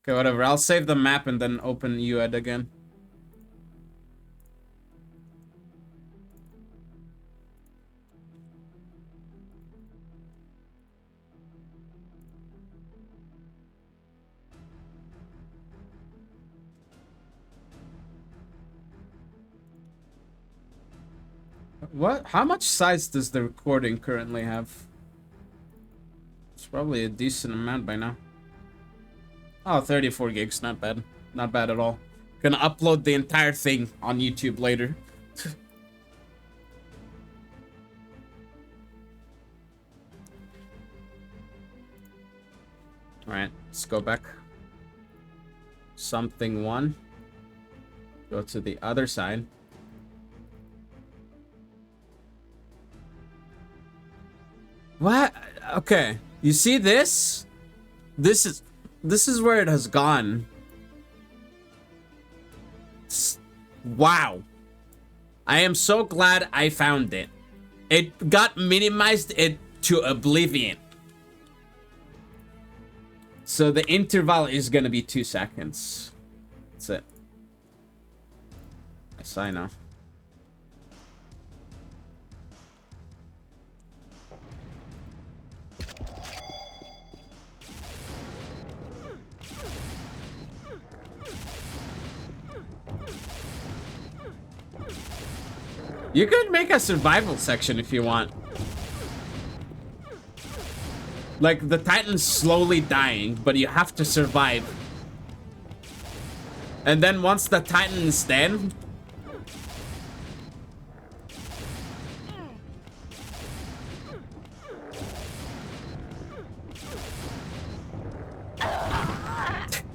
Okay, whatever. I'll save the map and then open UED again. What? How much size does the recording currently have? It's probably a decent amount by now. Oh, 34 gigs. Not bad. Not bad at all. Gonna upload the entire thing on YouTube later. Alright, let's go back. Something one. Go to the other side. What? Okay. You see this? This is where it has gone. Wow. I am so glad I found it. It got minimized it to oblivion. So the interval is gonna be 2 seconds. That's it. Yes, I know. You could make a survival section if you want. Like, the Titan's slowly dying, but you have to survive. And then once the Titan is dead...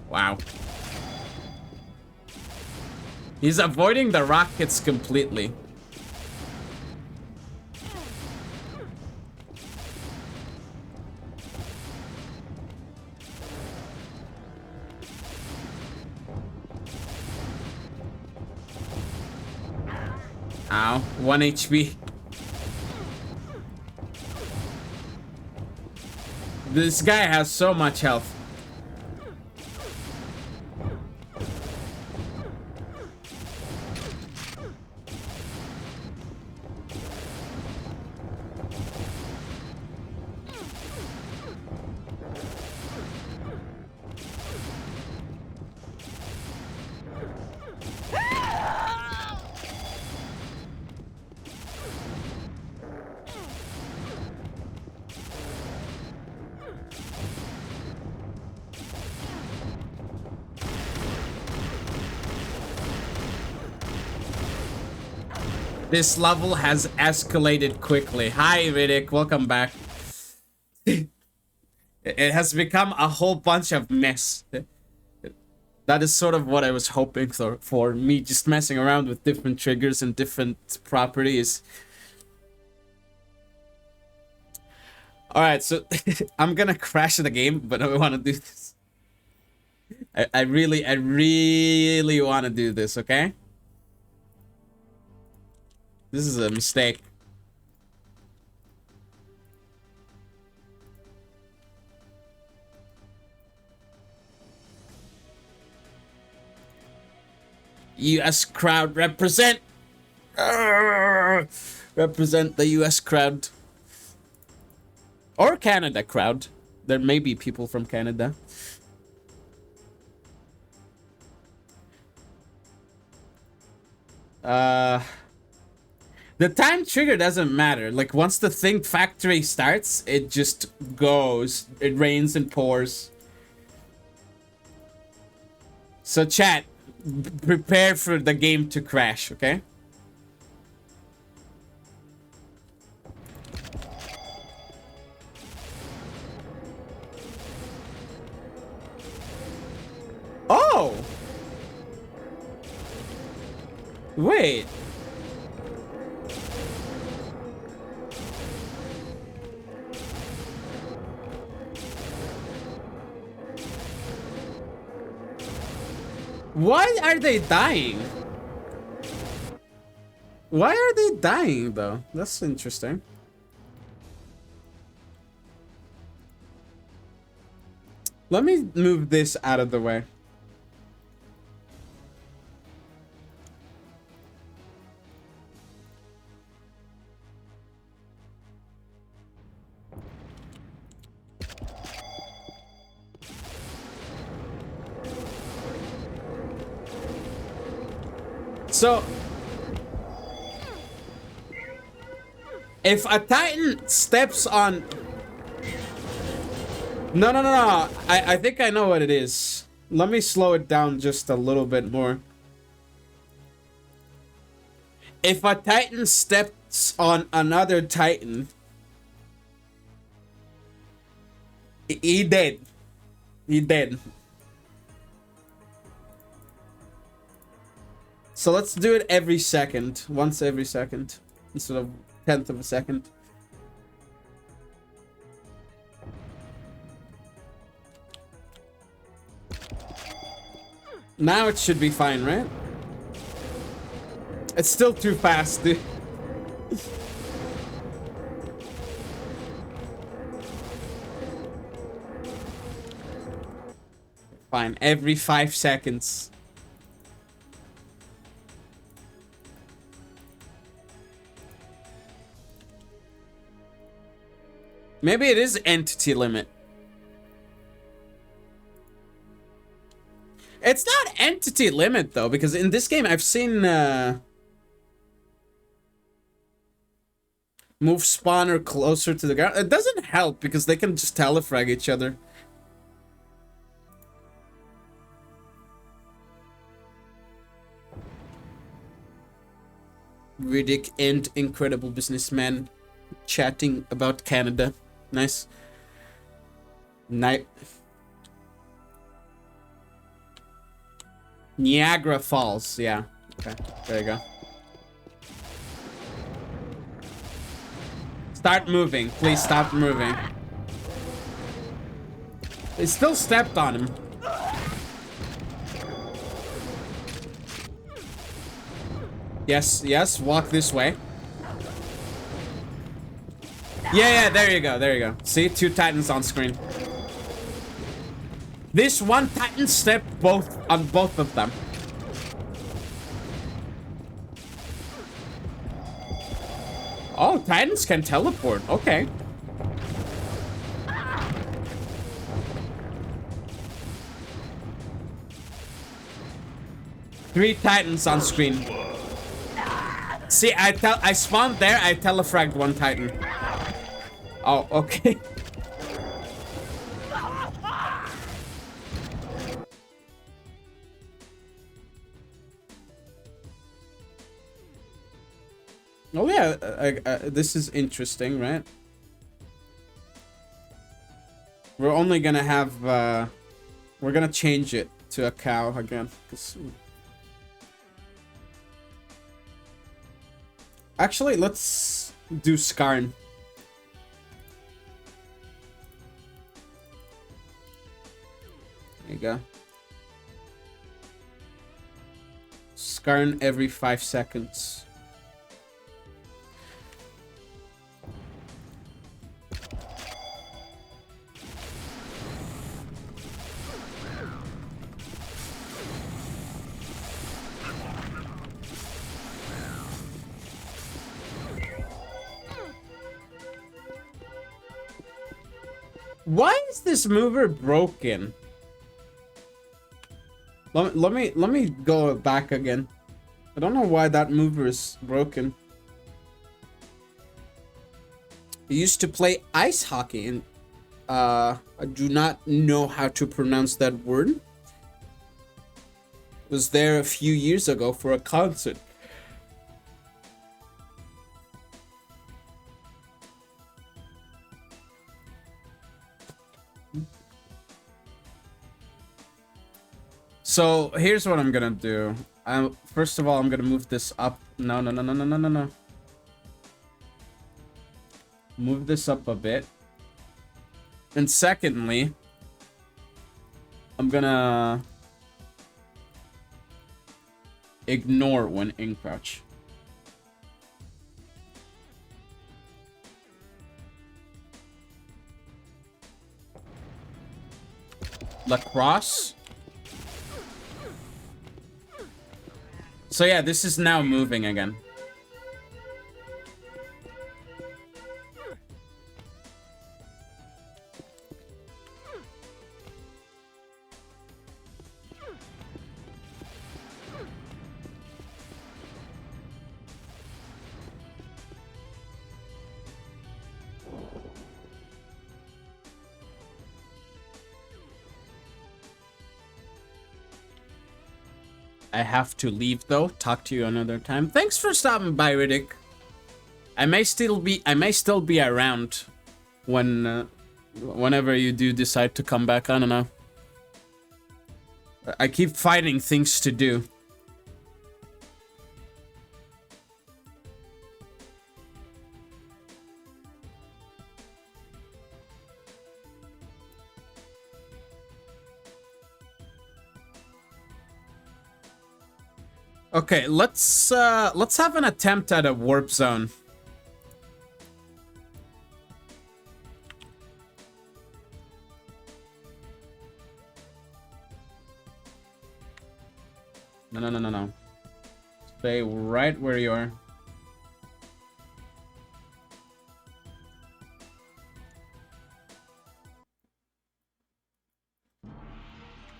Wow. He's avoiding the rockets completely. Ow, 1 HP. This guy has so much health. This level has escalated quickly. Hi, Riddick. Welcome back. It has become a whole bunch of mess. That is sort of what I was hoping for me, just messing around with different triggers and different properties. Alright, so I'm gonna crash the game, but I want to do this. I really want to do this, okay? This is a mistake. US crowd represent. Represent the US crowd. Or Canada crowd. There may be people from Canada. The time trigger doesn't matter. Like, once the thing factory starts, it just goes. It rains and pours. So, chat, prepare for the game to crash, okay? Oh! Wait. Why are they dying? Why are they dying, though? That's interesting. Let me move this out of the way. So, if a Titan steps on... No. I think I know what it is. Let me slow it down just a little bit more. If a Titan steps on another Titan... He dead. He dead. So let's do it every second. Once every second. Instead of 1/10 of a second. Now it should be fine, right? It's still too fast, dude. Fine, every 5 seconds. Maybe it is entity limit. It's not entity limit, though, because in this game I've seen move spawner closer to the ground. It doesn't help because they can just telefrag each other. Riddick and Incredible Businessman chatting about Canada. Nice. Niagara Falls, yeah. Okay, there you go. Start moving. Please stop moving. They still stepped on him. Yes, walk this way. Yeah, there you go. See, 2 Titans on screen. This one Titan stepped on both of them. Oh, Titans can teleport. Okay. Three Titans on screen. See, I spawned there, I telefragged one Titan. Oh, okay. Oh yeah, this is interesting, right? We're only gonna have, we're gonna change it to a cow again. Actually, let's do Skarn. There you go. Skarn every 5 seconds. Why is this mover broken? Let me go back again. I don't know why that mover is broken. I used to play ice hockey, and I do not know how to pronounce that word. Was there a few years ago for a concert. So here's what I'm gonna do. First of all, I'm gonna move this up. No. Move this up a bit. And secondly, I'm gonna ignore when in crouch. Lacrosse. So yeah, this is now moving again. I have to leave though. Talk to you another time. Thanks for stopping by, Riddick. I may still be around when whenever you do decide to come back. I don't know. I keep finding things to do. Okay, let's have an attempt at a warp zone. No. Stay right where you are.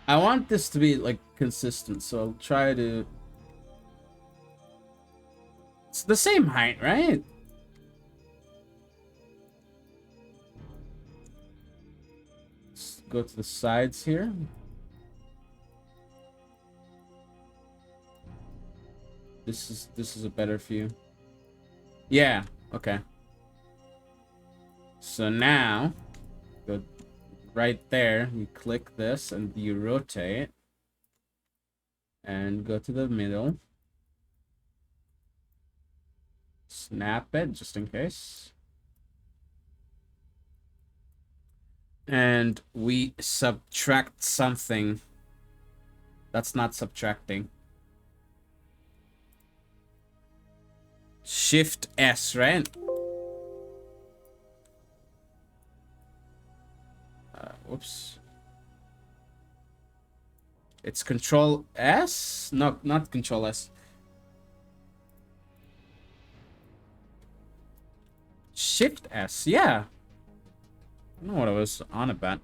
I want this to be like consistent, so I'll try to. It's the same height, right? Let's go to the sides here. This is a better view. Yeah, okay. So now, go right there, you click this and you rotate. And go to the middle. Snap it, just in case. And we subtract something. That's not subtracting. Shift S, right? Whoops. It's Control S? No, not Control S. Shift S, yeah. I don't know what I was on about.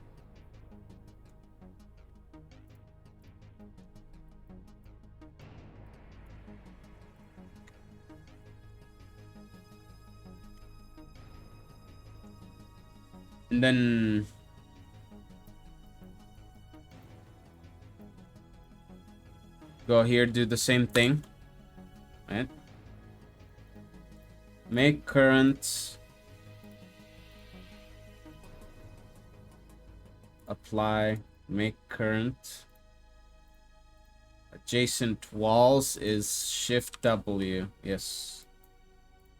And then go here, do the same thing. Right? Make current. Apply. Make current. Adjacent walls is Shift W. Yes.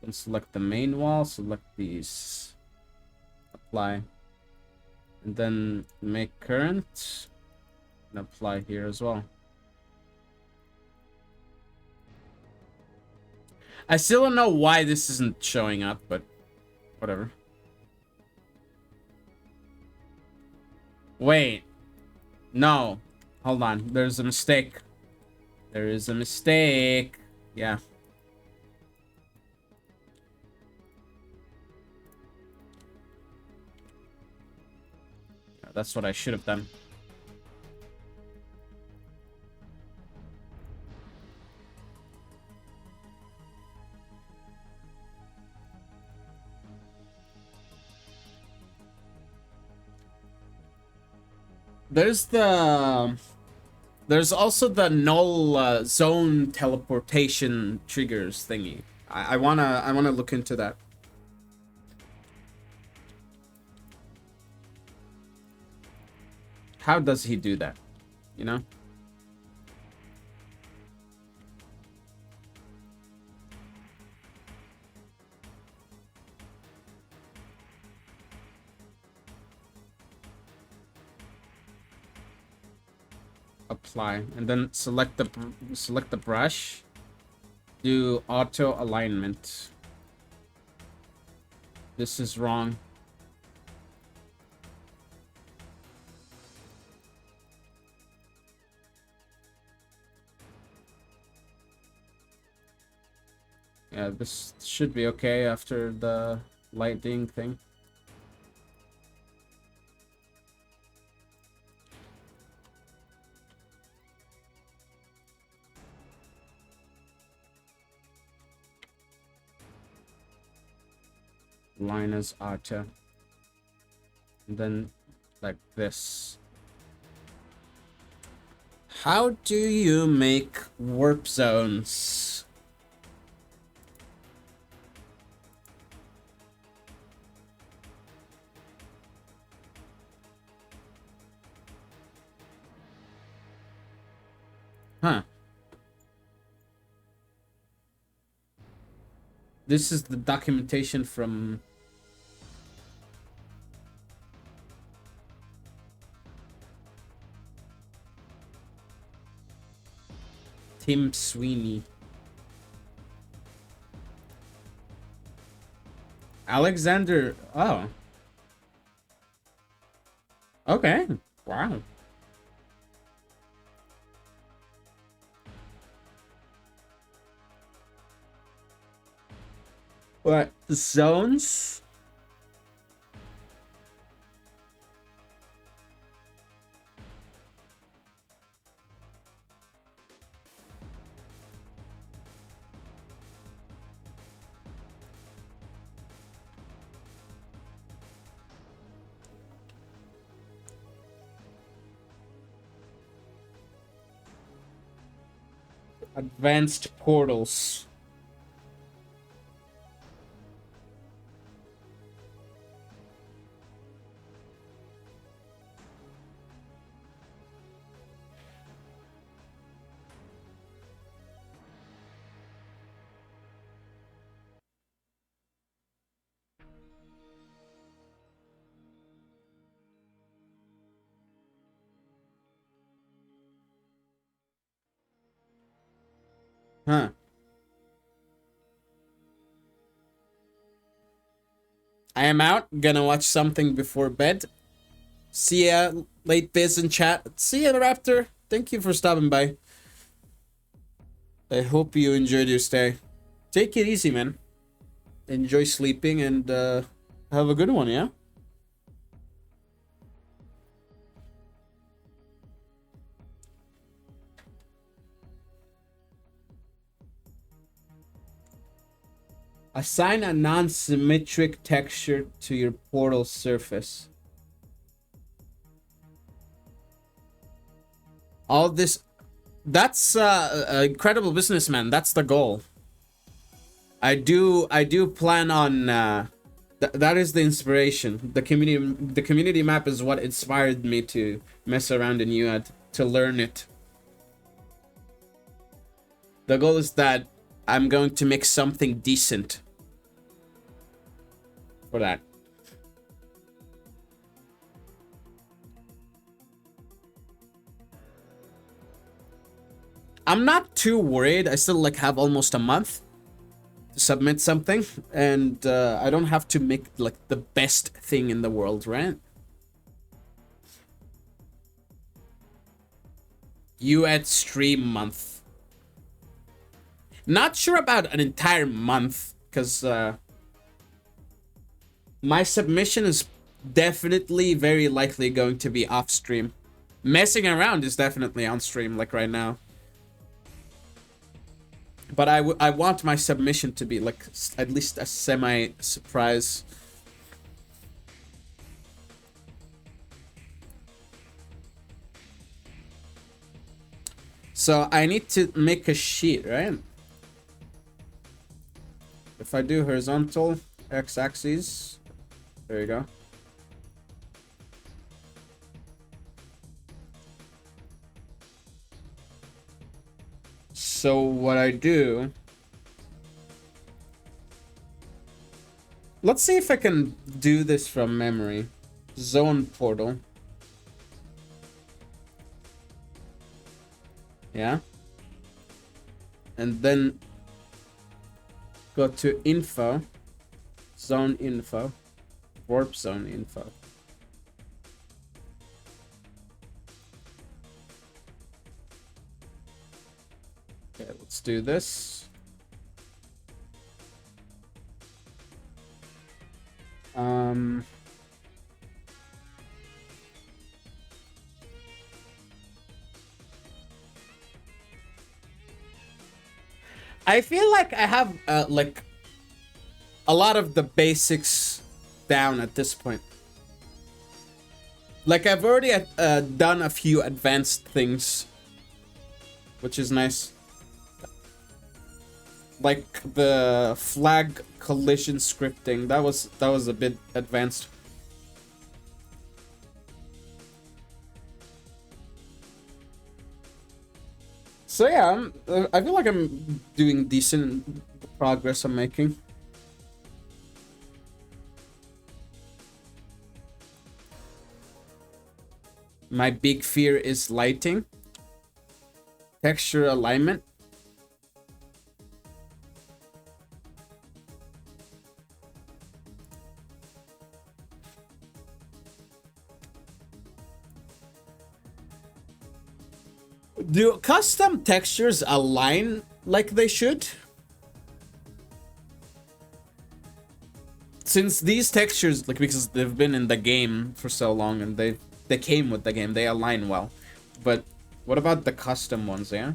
Then select the main wall. Select these. Apply. And then make current. And apply here as well. I still don't know why this isn't showing up, but whatever. Wait. No. Hold on. There's a mistake. There is a mistake. Yeah. That's what I should have done. There's also the null zone teleportation triggers thingy. I wanna look into that. How does he do that? You know? Apply and then select the brush. Do auto alignment. This is wrong. Yeah, this should be okay after the lighting thing. Line as auto. And then like this. How do you make warp zones? Huh. This is the documentation from Tim Sweeney. Alexander. Oh. Okay. Wow. What? Zones? Advanced portals. Huh. I am out. Gonna watch something before bed. See ya, late biz in chat. See ya, Raptor. Thank you for stopping by. I hope you enjoyed your stay. Take it easy, man. Enjoy sleeping and have a good one, yeah? Assign a non-symmetric texture to your portal surface. All this... That's incredible businessman. That's the goal. I do plan on that is the inspiration. The community map is what inspired me to mess around in UAD, to learn it. The goal is that I'm going to make something decent for that. I'm not too worried. I still like have almost a month to submit something, and I don't have to make like the best thing in the world, right? You at stream month. Not sure about an entire month, because my submission is definitely very likely going to be off stream. Messing around is definitely on stream, like right now. But I want my submission to be like at least a semi-surprise. So I need to make a sheet, right? If I do horizontal x-axis, there you go. So what I do, let's see if I can do this from memory. Zone portal. Yeah. And then go to info, zone info, warp zone info. Okay, let's do this. I feel like I have like a lot of the basics down at this point. Like I've already done a few advanced things, which is nice. Like the flag collision scripting, that was a bit advanced. So yeah, I feel like I'm doing decent progress I'm making. My big fear is lighting, texture alignment. Do custom textures align like they should? Since these textures, like, because they've been in the game for so long and they came with the game, they align well. But what about the custom ones, yeah?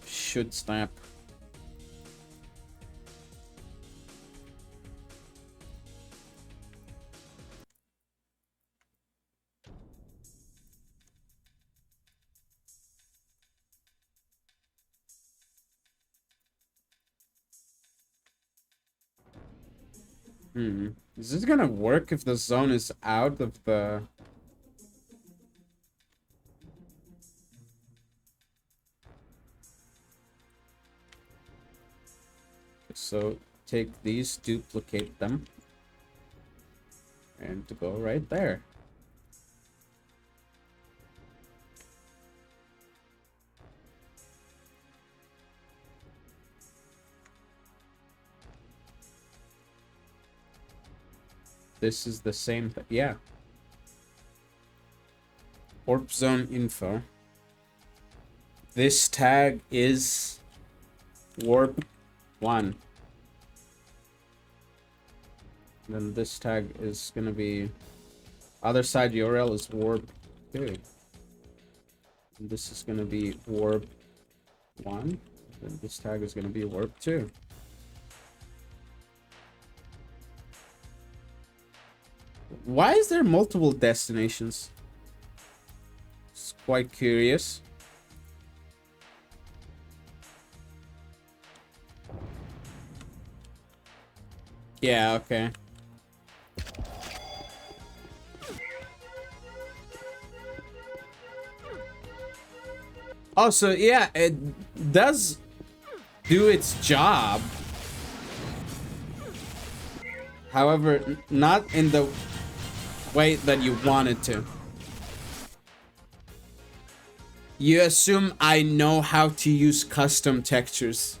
Should snap. Is this gonna work if the zone is out of the... So take these, duplicate them, and to go right there. This is the same thing, yeah. Warp zone info. This tag is warp 1. Then this tag is gonna be other side URL is warp 2. And this is gonna be warp 1. Then this tag is gonna be warp 2. Why is there multiple destinations? It's quite curious. Yeah, okay. Also, yeah, it does do its job. However, not in the way that you want it to. You assume I know how to use custom textures.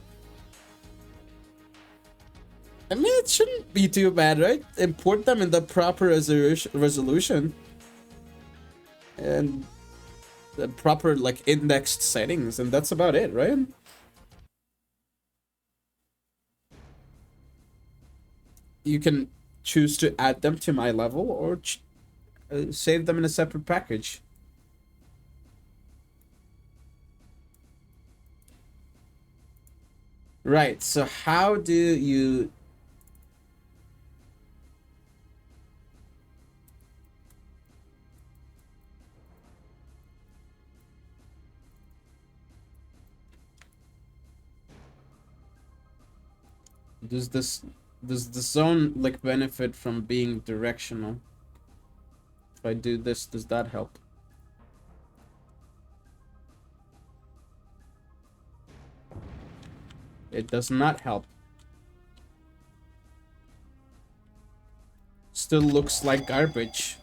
I mean, it shouldn't be too bad, right? Import them in the proper resolution. And the proper, like, indexed settings. And that's about it, right? You can choose to add them to my level or save them in a separate package. Right, so how do you... Does the zone, like, benefit from being directional? If I do this, does that help? It does not help. Still looks like garbage.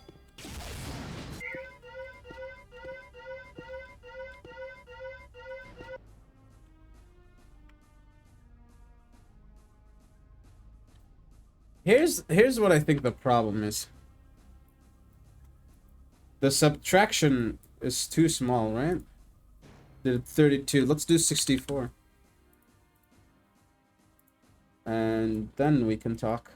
Here's what I think the problem is. The subtraction is too small, right? Did 32. Let's do 64. And then we can talk.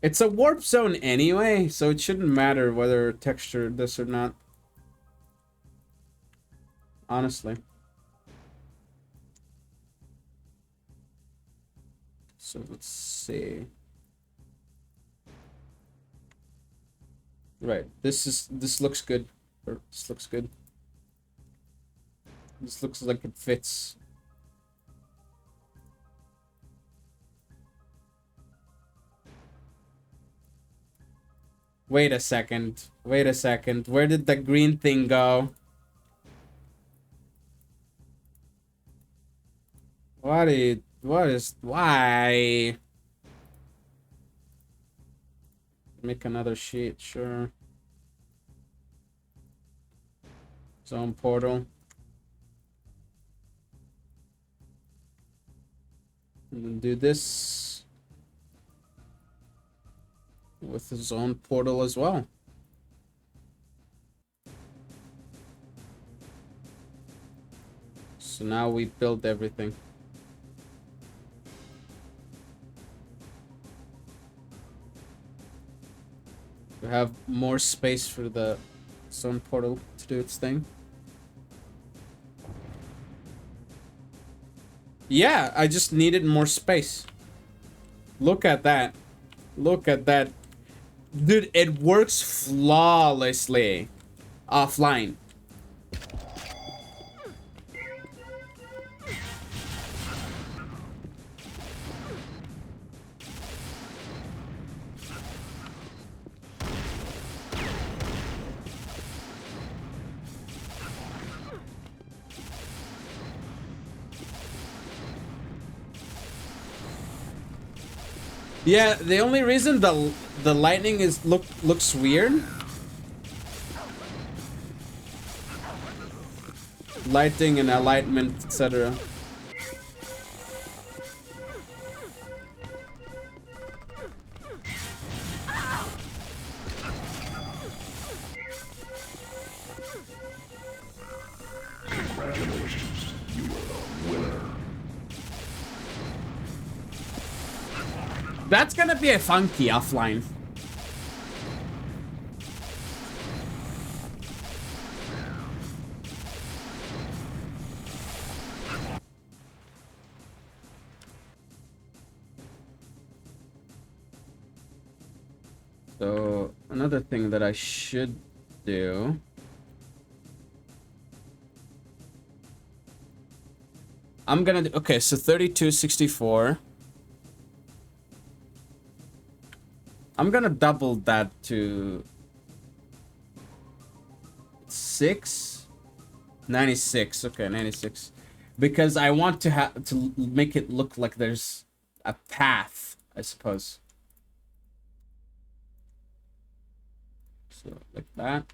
It's a warp zone anyway, so it shouldn't matter whether texture this or not. Honestly. So let's see. Right, this looks good. Or this looks good. This looks like it fits. Wait a second. Wait a second. Where did the green thing go? Why? Make another sheet, sure. Zone portal. And then do this with the zone portal as well. So now we build everything. We have more space for the zone portal to do its thing. Yeah, I just needed more space. Look at that. Look at that. Dude, it works flawlessly offline. Yeah, the only reason the lightning is looks weird. Lighting and alignment, etc. Congratulations, you are the winner. That's gonna be a funky offline. So, another thing that I should do. I'm gonna do, okay, so 3264. I'm gonna double that to 96. Okay, 96. Because I want to have to make it look like there's a path, I suppose. So like that.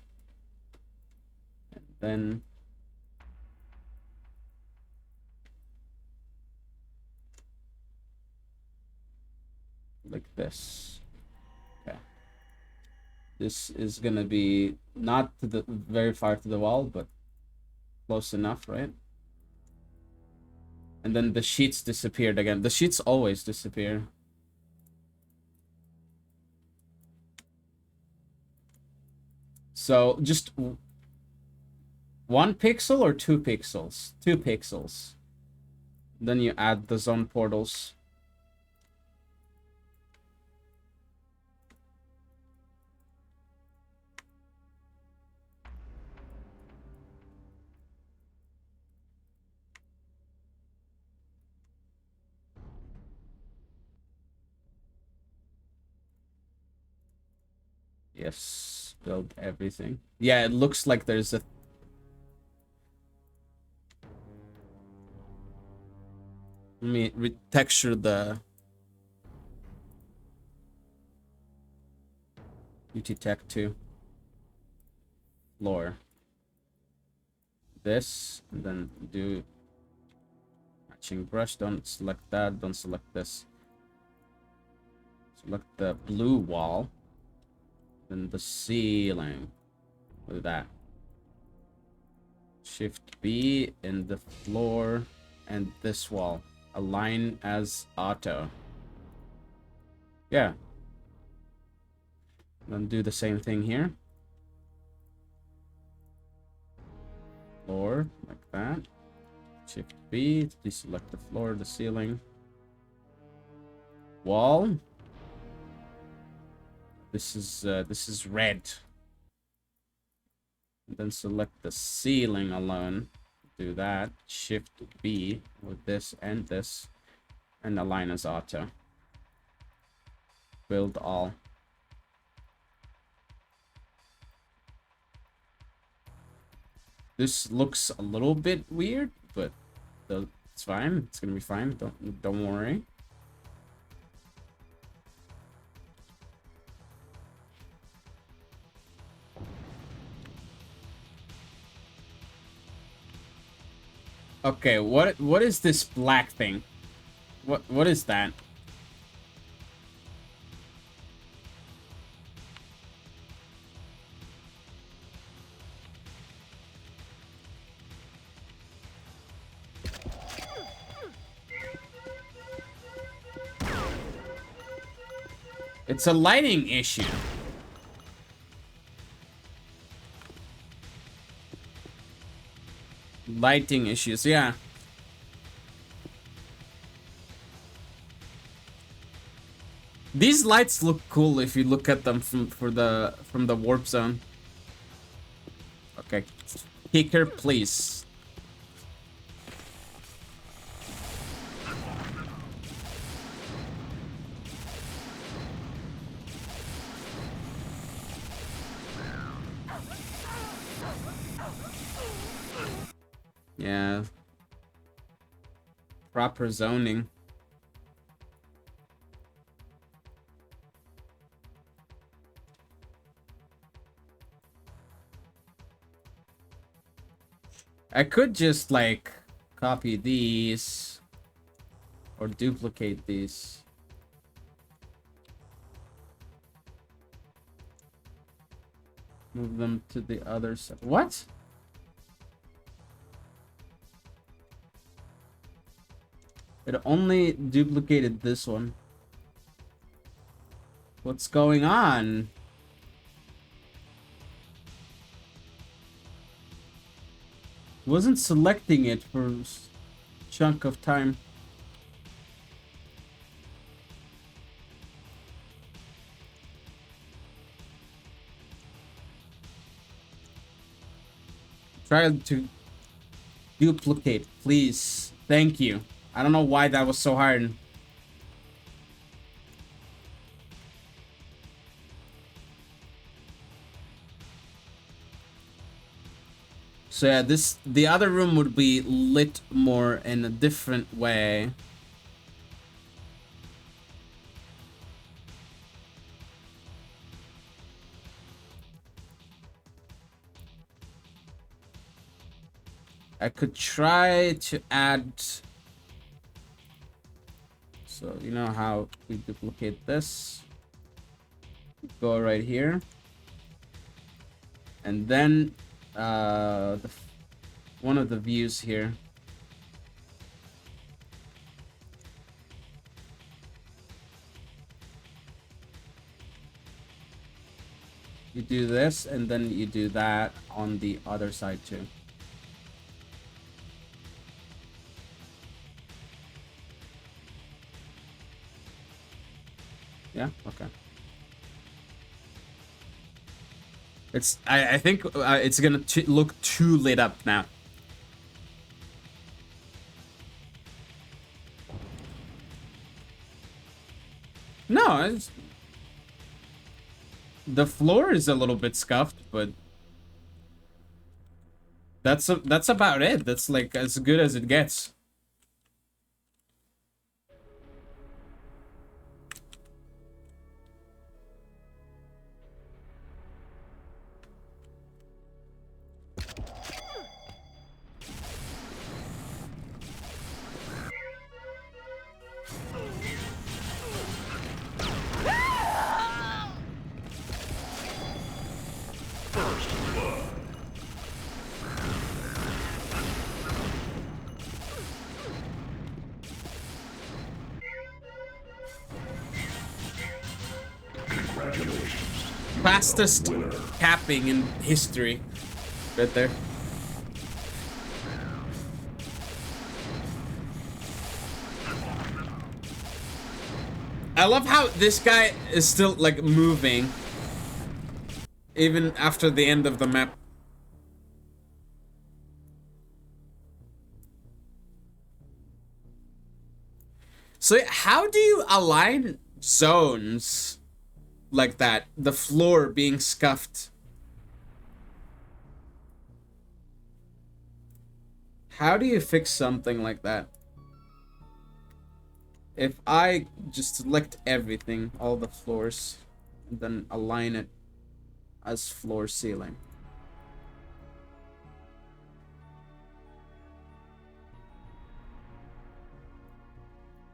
And then like this. Okay. This is gonna be not to the very far to the wall, but close enough, right? And then the sheets disappeared again. The sheets always disappear. So just 1 pixel or 2 pixels? 2 pixels. Then you add the zone portals. Yes, build everything. Yeah, it looks like there's a... Let me retexture the UT Tech 2 floor. This, and then do matching brush. Don't select that. Don't select this. Select the blue wall. Then the ceiling. With that. Shift B in the floor and this wall. Align as auto. Yeah. Then do the same thing here. Floor, like that. Shift B to deselect the floor, the ceiling. Wall. This is red. And then select the ceiling alone. Do that. Shift B with this, and align as auto. Build all. This looks a little bit weird, but it's fine. It's gonna be fine. Don't worry. Okay, what is this black thing? What is that? It's a lighting issue. Lighting issues, yeah. These lights look cool if you look at them from the warp zone. Okay, kicker, please. Yeah. Proper zoning. I could just like copy these or duplicate these. Move them to the other side. What? It only duplicated this one. What's going on? Wasn't selecting it for a chunk of time. Try to duplicate, please. Thank you. I don't know why that was so hard. So yeah, the other room would be lit more in a different way. I could try to add, so you know how we duplicate this, go right here, and then one of the views here. You do this, and then you do that on the other side too. Yeah, okay. It's I think it's gonna look too lit up now. No, the floor is a little bit scuffed, but that's about it. That's like as good as it gets. Fastest capping in history. Right there. I love how this guy is still like moving even after the end of the map. So how do you align zones like that? The floor being scuffed. How do you fix something like that? If I just select everything, all the floors, and then align it as floor ceiling.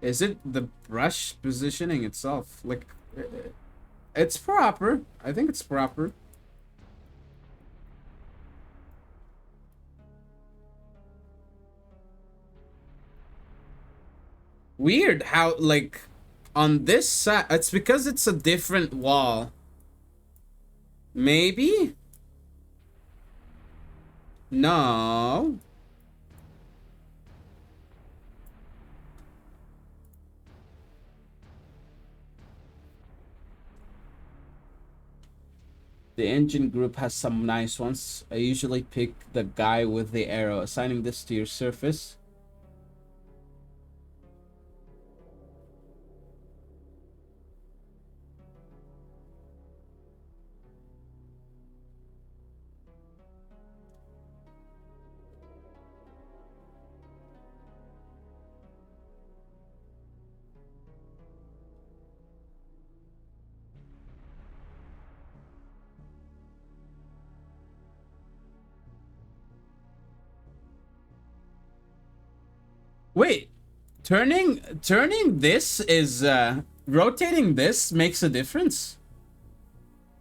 Is it the brush positioning itself? Like, it's proper. I think it's proper. Weird how, like, on this side, it's because it's a different wall. Maybe? No. The engine group has some nice ones. I usually pick the guy with the arrow. Assigning this to your surface. Wait, turning this is rotating this makes a difference.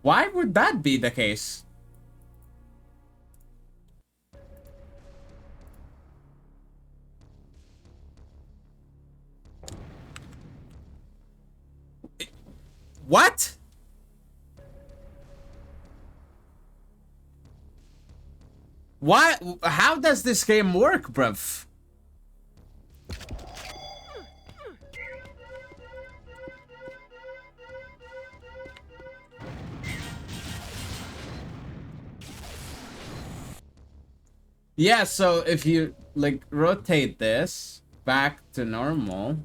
Why would that be the case? What? Why? How does this game work, bruv? Yeah, so if you like rotate this back to normal,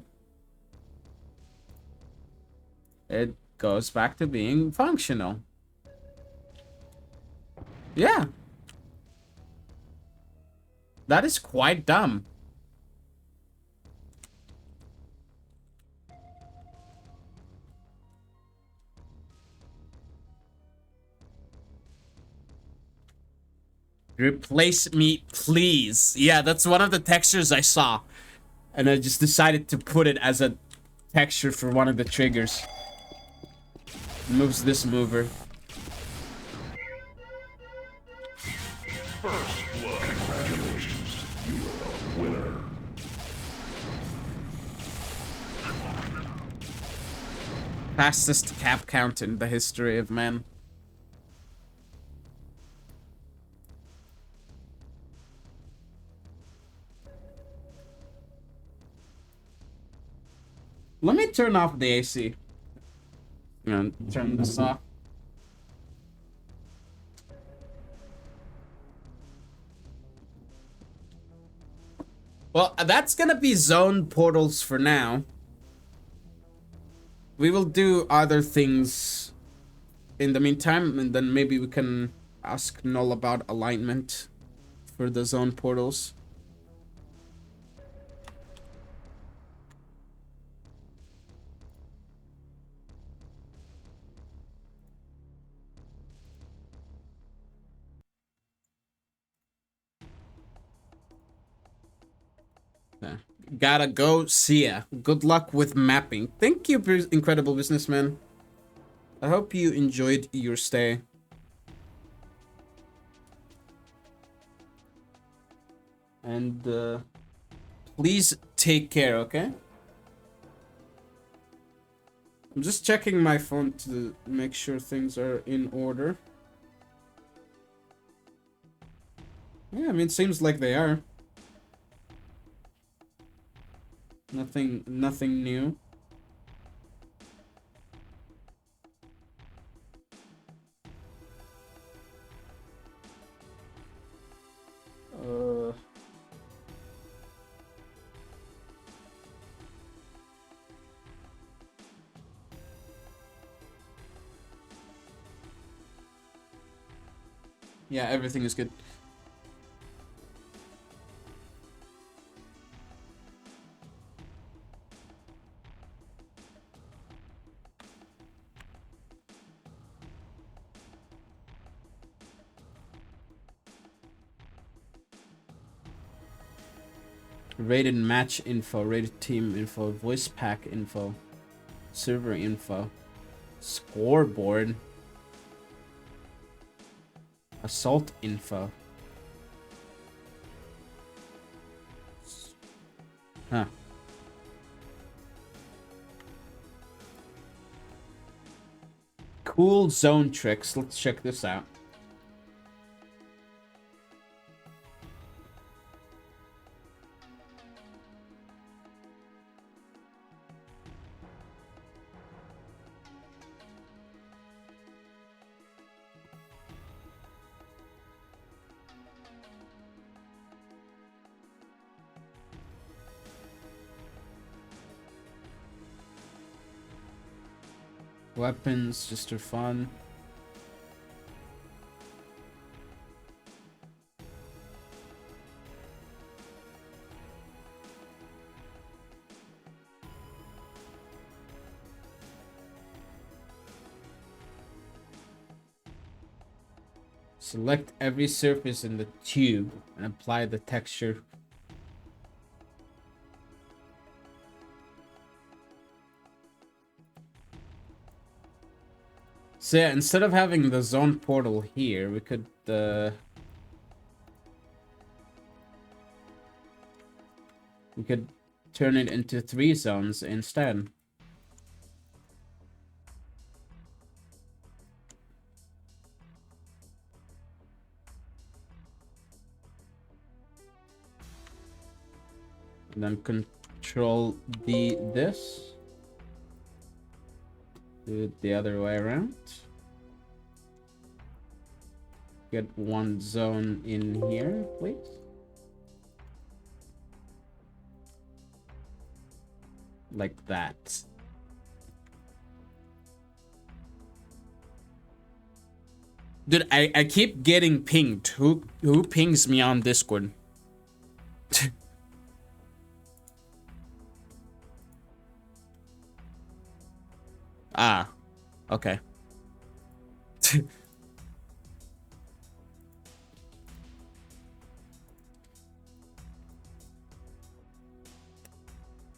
it goes back to being functional. Yeah. That is quite dumb. Replace me, please. Yeah, that's one of the textures I saw. And I just decided to put it as a texture for one of the triggers. Moves this mover. First blood. Congratulations. You are the winner. Fastest cap count in the history of man. Let me turn off the AC. I'm gonna turn this off. Well, that's gonna be zone portals for now. We will do other things in the meantime, and then maybe we can ask Null about alignment for the zone portals. Yeah. Gotta go. See ya. Good luck with mapping. Thank you, incredible businessman. I hope you enjoyed your stay. And please take care, okay? I'm just checking my phone to make sure things are in order. Yeah, I mean, it seems like they are. Nothing new. Yeah, everything is good. Rated match info, rated team info, voice pack info, server info, scoreboard, assault info. Huh. Cool zone tricks. Let's check this out. Weapons, just for fun. Select every surface in the tube and apply the texture. So yeah, instead of having the zone portal here, we could turn it into 3 zones instead. And then control this. Do it the other way around. Get 1 zone in here, please. like that. Dude, I keep getting pinged. Who pings me on Discord? Ah, okay.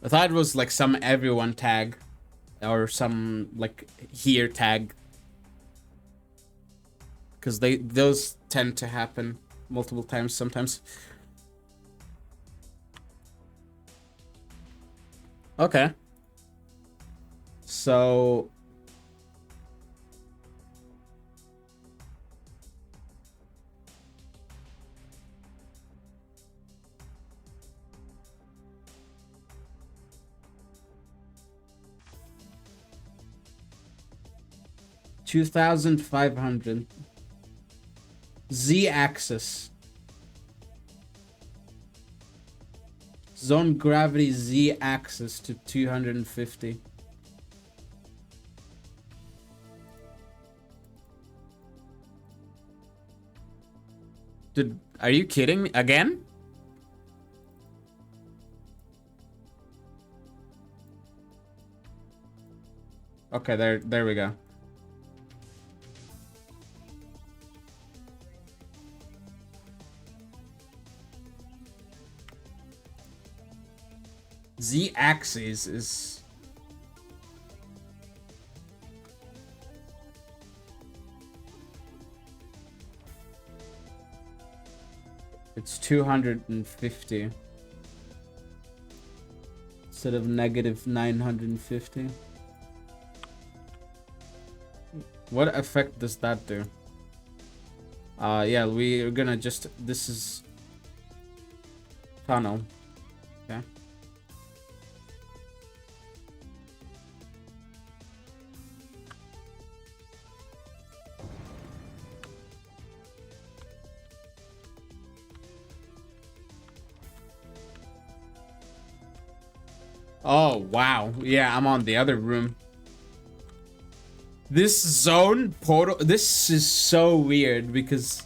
I thought it was like some everyone tag or some like here tag, because those tend to happen multiple times sometimes. Okay. So $2,500. Z-axis. Zone gravity Z-axis to 250. Dude, are you kidding me? Again? Okay, there we go. Z-axis is... It's 250 instead of negative 950. What effect does that do? Yeah, we're gonna just... This is... tunnel. Okay. Oh, wow. Yeah, I'm on the other room. This zone portal, this is so weird because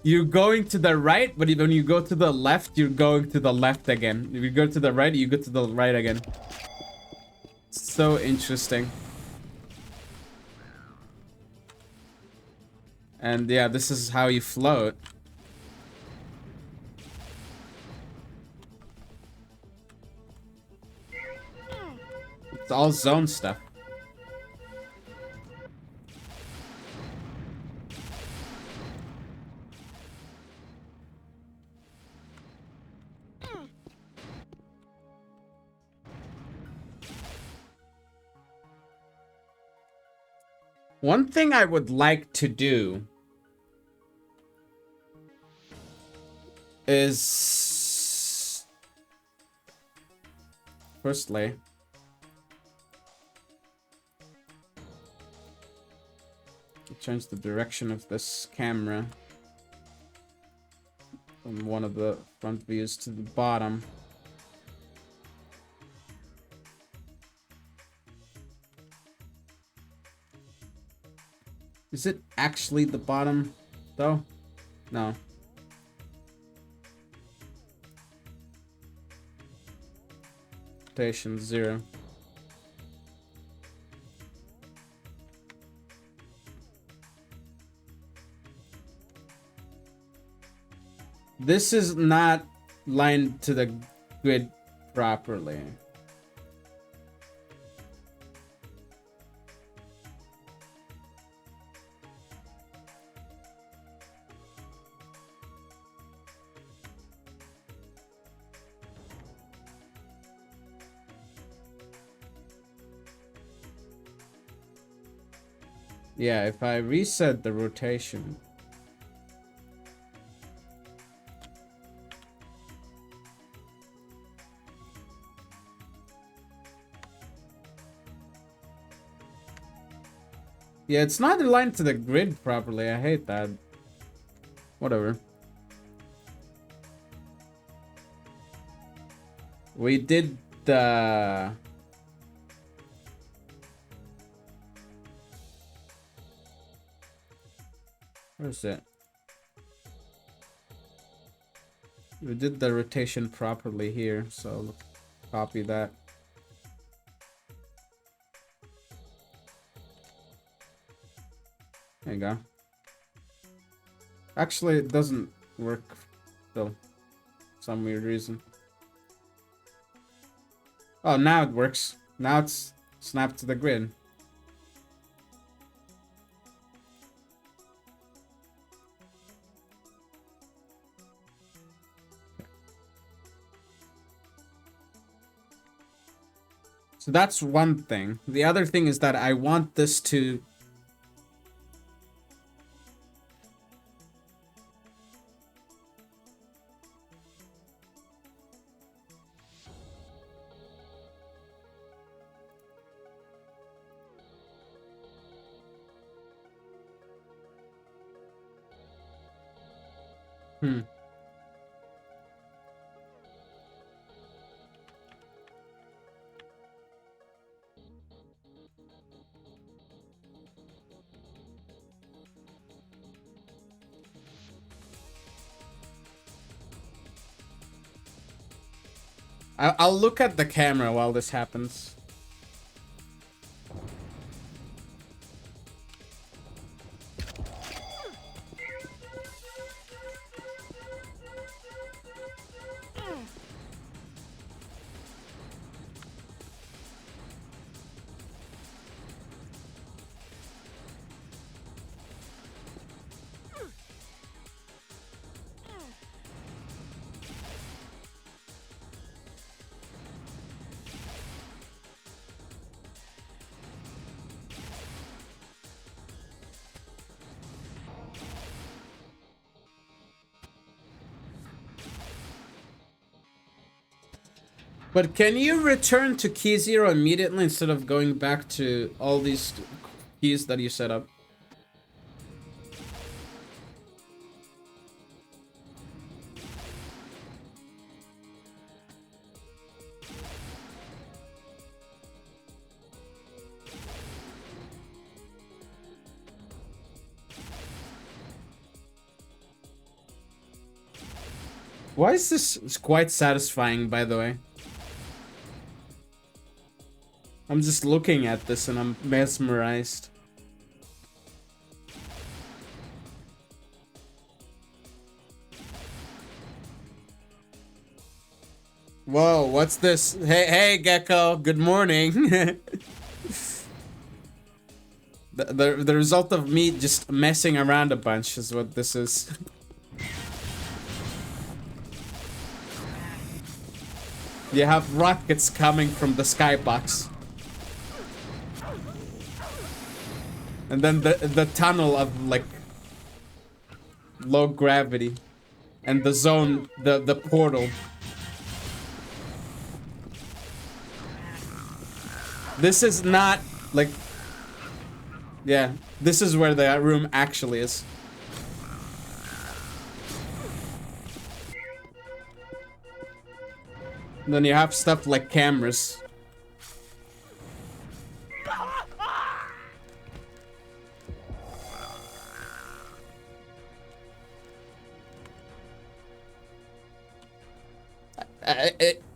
you're going to the right, but when you go to the left, you're going to the left again. If you go to the right, you go to the right again. So interesting. And yeah, this is how you float. It's all zone stuff. One thing I would like to do is, firstly, change the direction of this camera from one of the front views to the bottom. Is it actually the bottom, though? No. Rotation 0. This is not lined to the grid properly. Yeah, if I reset the rotation. Yeah, it's not aligned to the grid properly. I hate that. Whatever. We did Where is it? We did the rotation properly here, so copy that. There you go. Actually, it doesn't work still. Some weird reason. Oh, now it works. Now it's snapped to the grid. So that's one thing. The other thing is that I want this to... I'll look at the camera while this happens. But can you return to key 0 immediately instead of going back to all these keys that you set up? Why is this? It's quite satisfying, by the way. I'm just looking at this and I'm mesmerized. Whoa, what's this? Hey, Gecko, good morning. the result of me just messing around a bunch is what this is. You have rockets coming from the skybox. And then the tunnel of like low gravity and the zone, the portal. This is not like, yeah, this is where the room actually is. And then you have stuff like cameras.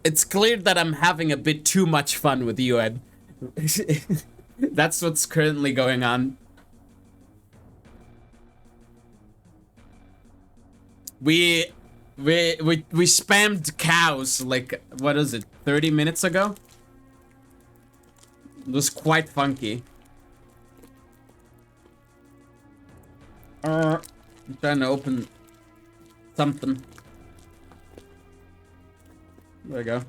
It's clear that I'm having a bit too much fun with you, Ed. That's what's currently going on. We spammed cows like, what is it, 30 minutes ago? It was quite funky. I'm trying to open something. There we go.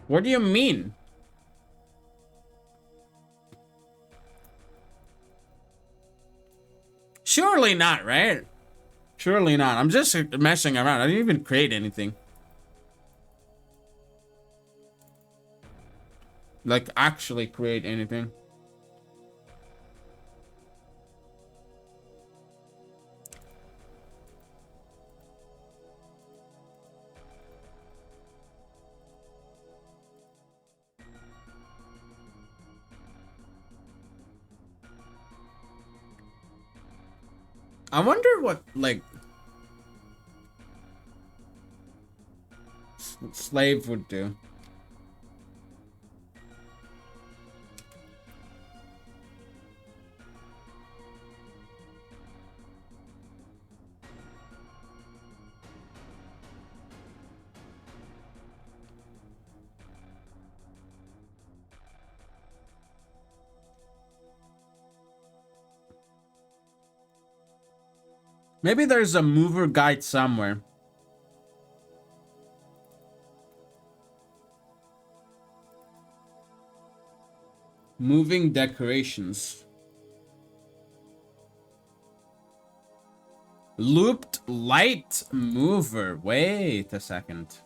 What do you mean? Surely not, right? Surely not. I'm just messing around. I didn't even create anything. Like, actually create anything. I wonder what, like, slave would do. Maybe there's a mover guide somewhere. Moving decorations. Looped light mover. Wait a second.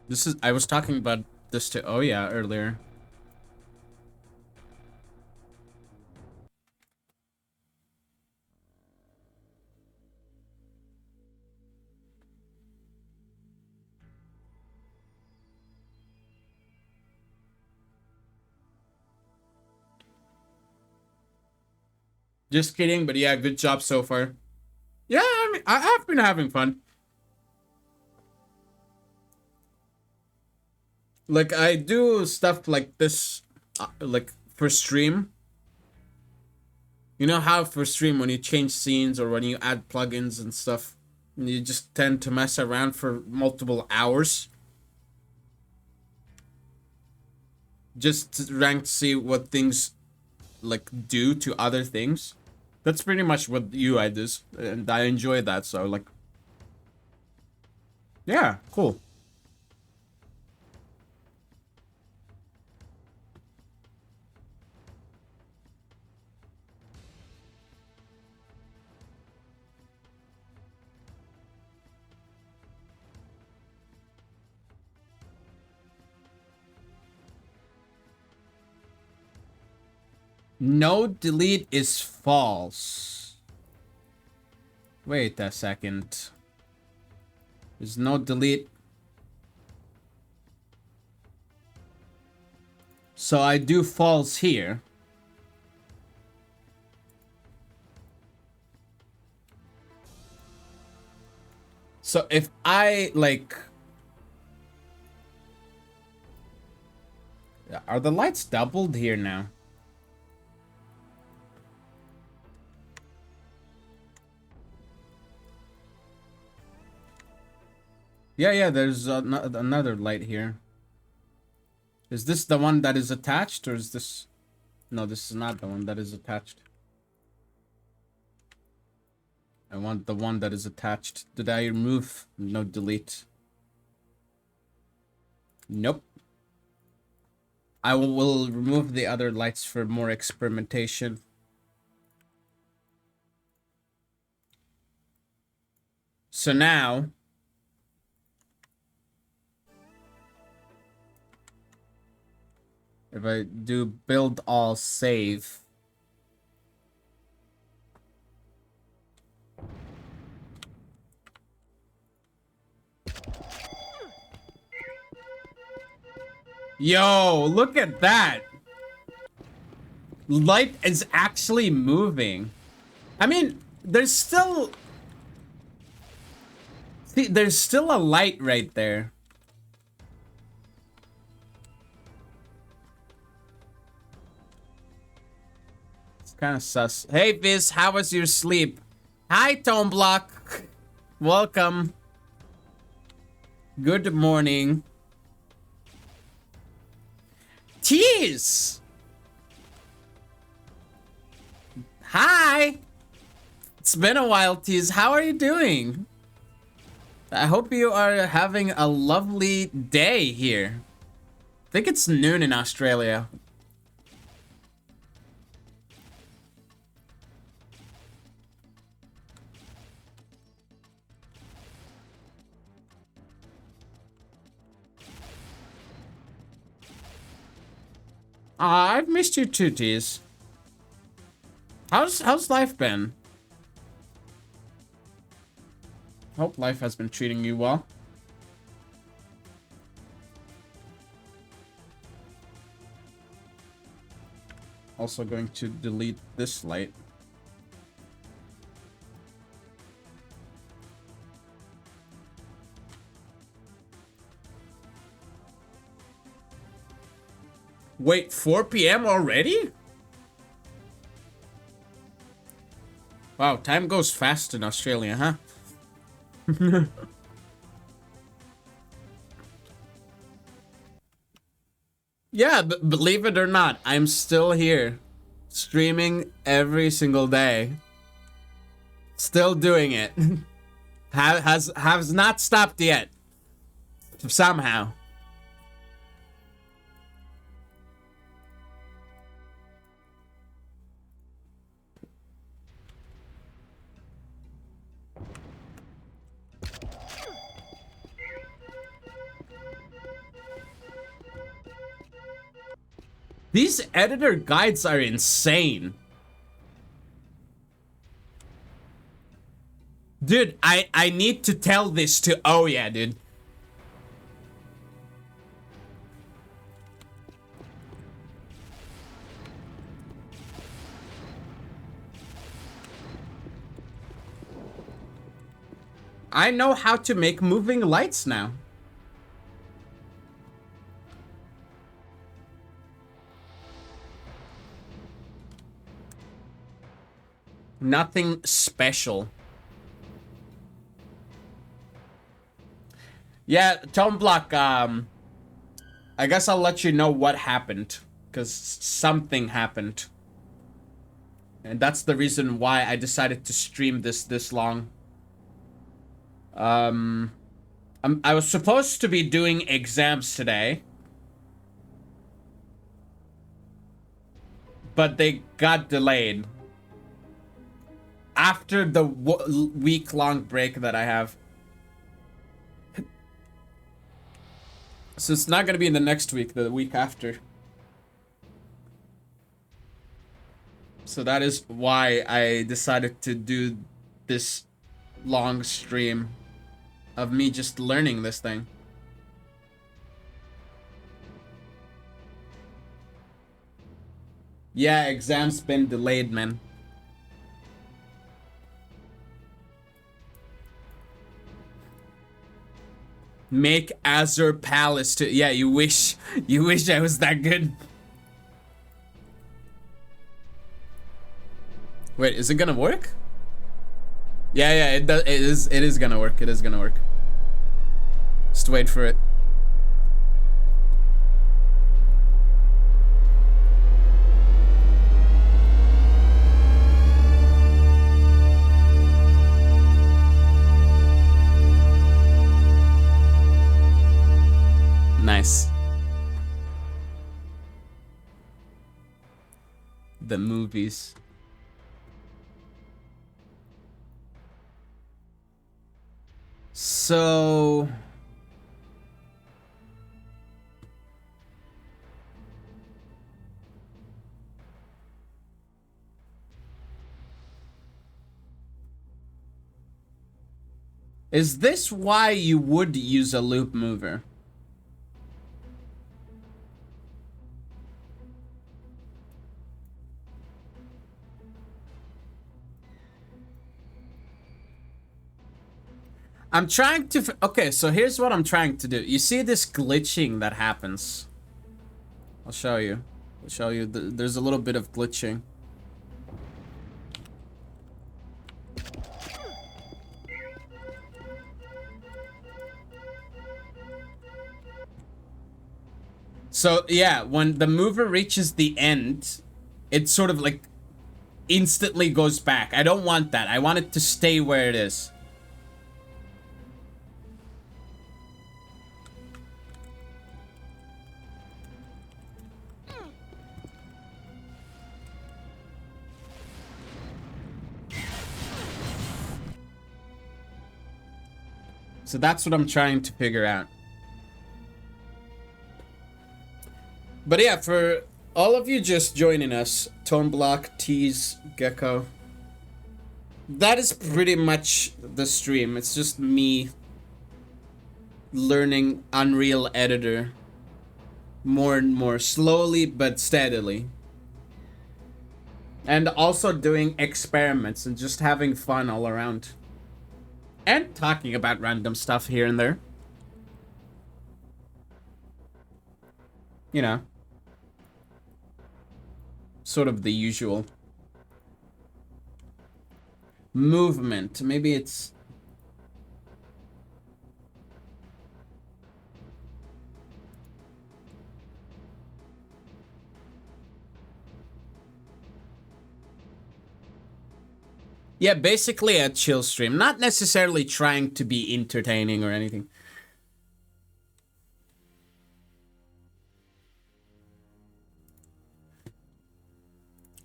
This is, I was talking about this to Oya earlier. Just kidding, but yeah, good job so far. Yeah, I mean, I've been having fun. Like, I do stuff like this, like, for stream. You know how for stream, when you change scenes or when you add plugins and stuff, you just tend to mess around for multiple hours? Just to rank to see what things, like, do to other things. That's pretty much what UI does, and I enjoy that, so, like... Yeah, cool. No delete is false. Wait a second. There's no delete. So I do false here. So if I, like... Are the lights doubled here now? Yeah, there's another light here. Is this the one that is attached, or is this... No, this is not the one that is attached. I want the one that is attached. Did I remove? No, delete. Nope. I will remove the other lights for more experimentation. So now... If I do build all save... Yo, look at that! Light is actually moving. I mean, there's still... See, there's still a light right there. It's kind of sus. Hey, Viz, how was your sleep? Hi, Tone Block. Welcome. Good morning. Tease! Hi! It's been a while, Tease. How are you doing? I hope you are having a lovely day here. I think it's noon in Australia. I've missed you too, Tease. How's life been? Hope life has been treating you well. Also going to delete this light. Wait, 4 p.m. already? Wow, time goes fast in Australia, huh? Yeah, believe it or not, I'm still here. Streaming every single day. Still doing it. has not stopped yet. Somehow. These editor guides are insane. Dude, I need to tell this to... Oh, yeah, dude. I know how to make moving lights now. Nothing special. Yeah, Tone Block, I guess I'll let you know what happened. Because something happened. And that's the reason why I decided to stream this long. I was supposed to be doing exams today. But they got delayed. After the week-long break that I have. So it's not gonna be in the next week, the week after. So that is why I decided to do this long stream of me just learning this thing. Yeah, exams been delayed, man. Make Azure Palace to... Yeah, you wish I was that good. Wait, is it gonna work? Yeah, it does. It is gonna work. It is gonna work. Just wait for it. Nice. The movies. So... Is this why you would use a loop mover? I'm trying to... Okay, so here's what I'm trying to do. You see this glitching that happens? I'll show you. I'll show you. There's a little bit of glitching. So, yeah, when the mover reaches the end, it sort of like instantly goes back. I don't want that. I want it to stay where it is. So that's what I'm trying to figure out. But yeah, for all of you just joining us, Tone Block, Tease, Gecko. That is pretty much the stream. It's just me learning Unreal Editor more and more slowly but steadily. And also doing experiments and just having fun all around. And talking about random stuff here and there. You know. Sort of the usual. Movement. Maybe it's... Yeah, basically a chill stream. Not necessarily trying to be entertaining or anything.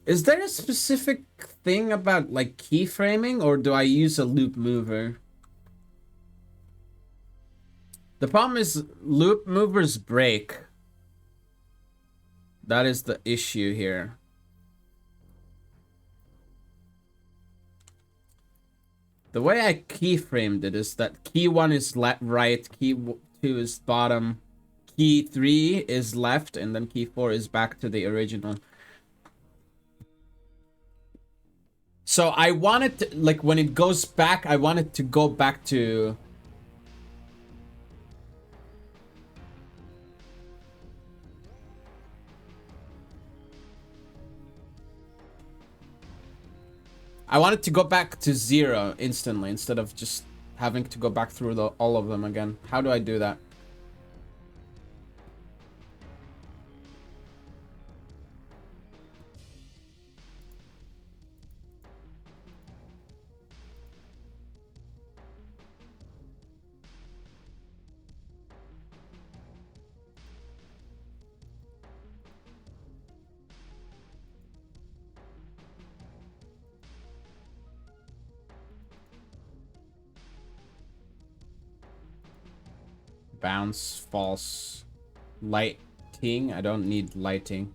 Is there a specific thing about, like, keyframing, or do I use a loop mover? The problem is loop movers break. That is the issue here. The way I keyframed it is that key 1 is right, key 2 is bottom, key 3 is left, and then key 4 is back to the original. So I want it to, like, when it goes back, I want it to go back to... I want it to go back to 0 instantly, instead of just having to go back through all of them again. How do I do that? Bounce, false, lighting. I don't need lighting.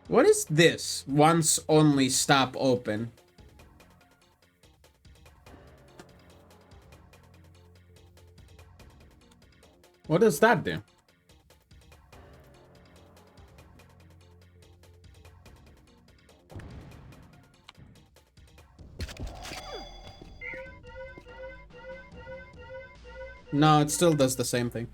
What is this? Once only, stop open. What does that do? No, it still does the same thing.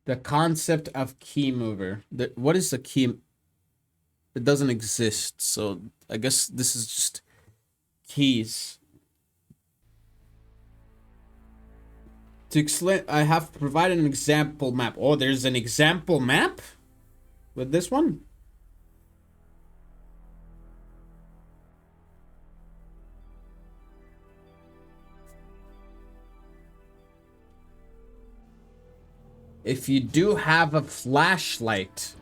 The concept of key mover. What is the key? It doesn't exist, so I guess this is just keys. To explain, I have provided an example map. Oh, there's an example map with this one? If you do have a flashlight,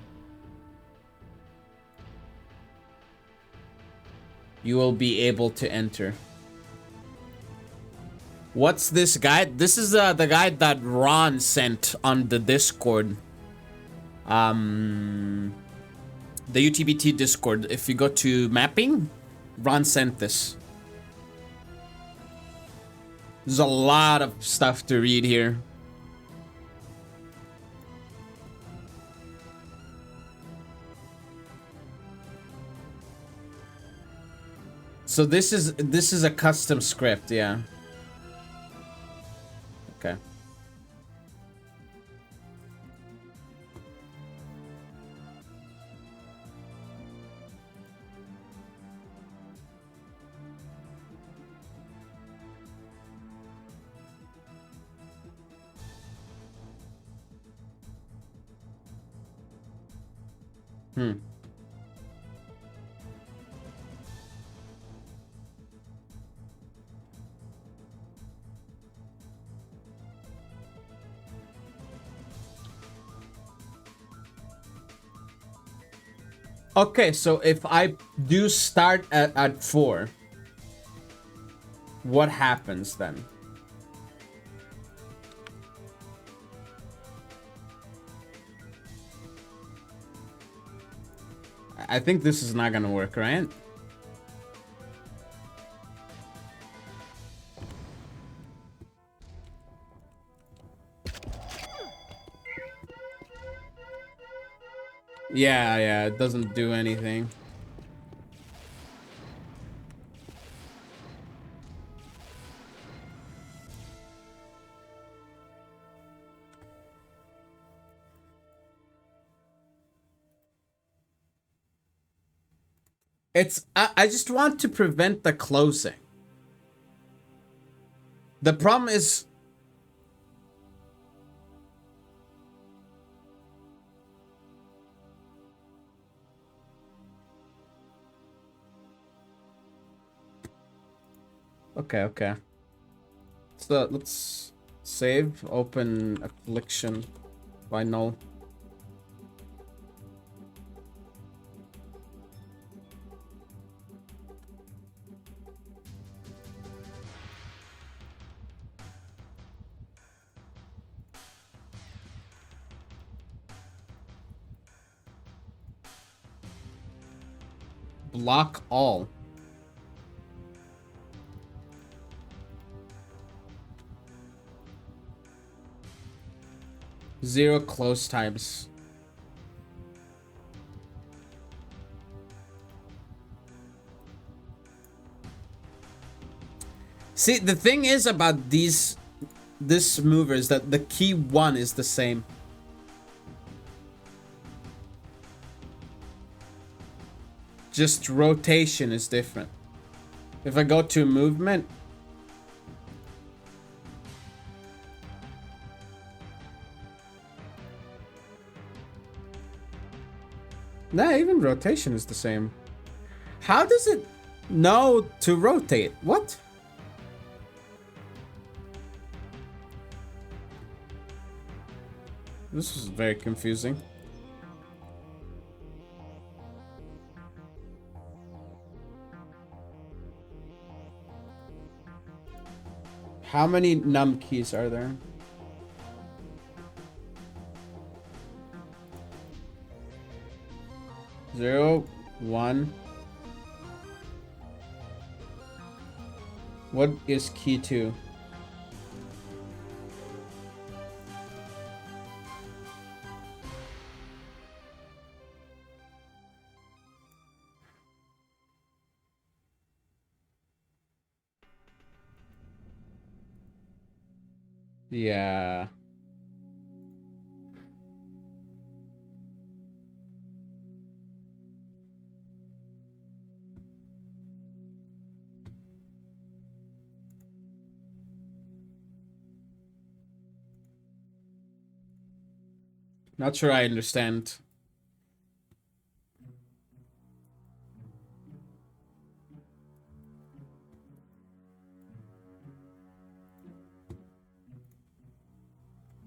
you will be able to enter. What's this guide? This is the guide that Ron sent on the Discord. The UTBT Discord. If you go to mapping, Ron sent this. There's a lot of stuff to read here. So this is a custom script, yeah. Okay. Hmm. Okay, so if I do start at 4, what happens then? I think this is not gonna work, right? Yeah, it doesn't do anything. I just want to prevent the closing. The problem is... Okay. So let's save, open a collection. Why no? Block all. Zero close times. See, the thing is about this mover is that the key 1 is the same. Just rotation is different. If I go to movement... Nah, even rotation is the same. How does it know to rotate? What? This is very confusing. How many num keys are there? Zero, 1. What is key 2? Yeah. Not sure I understand.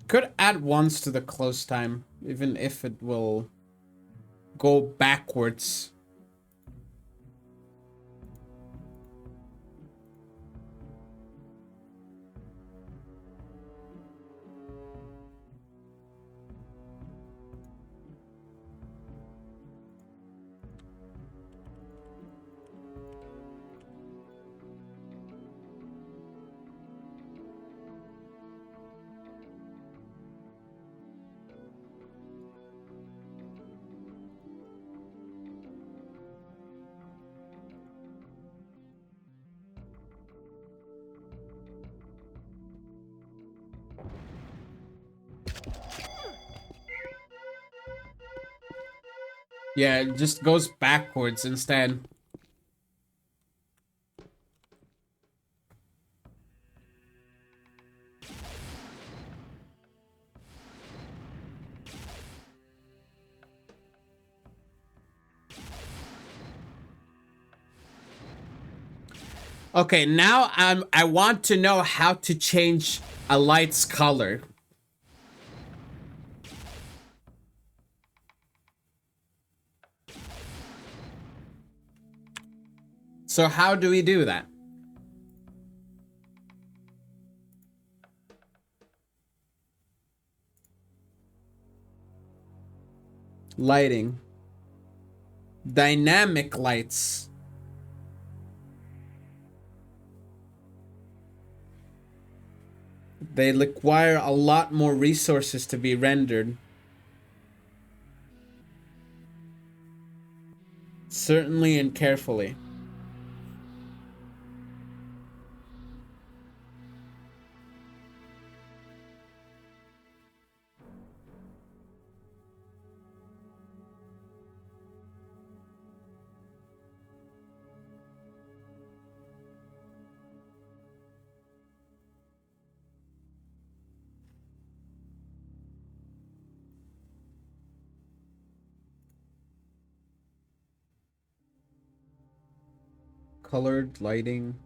Could add once to the close time, even if it will go backwards. Yeah, it just goes backwards instead. Okay, now I want to know how to change a light's color. So how do we do that? Lighting. Dynamic lights. They require a lot more resources to be rendered. Certainly and carefully. Colored lighting.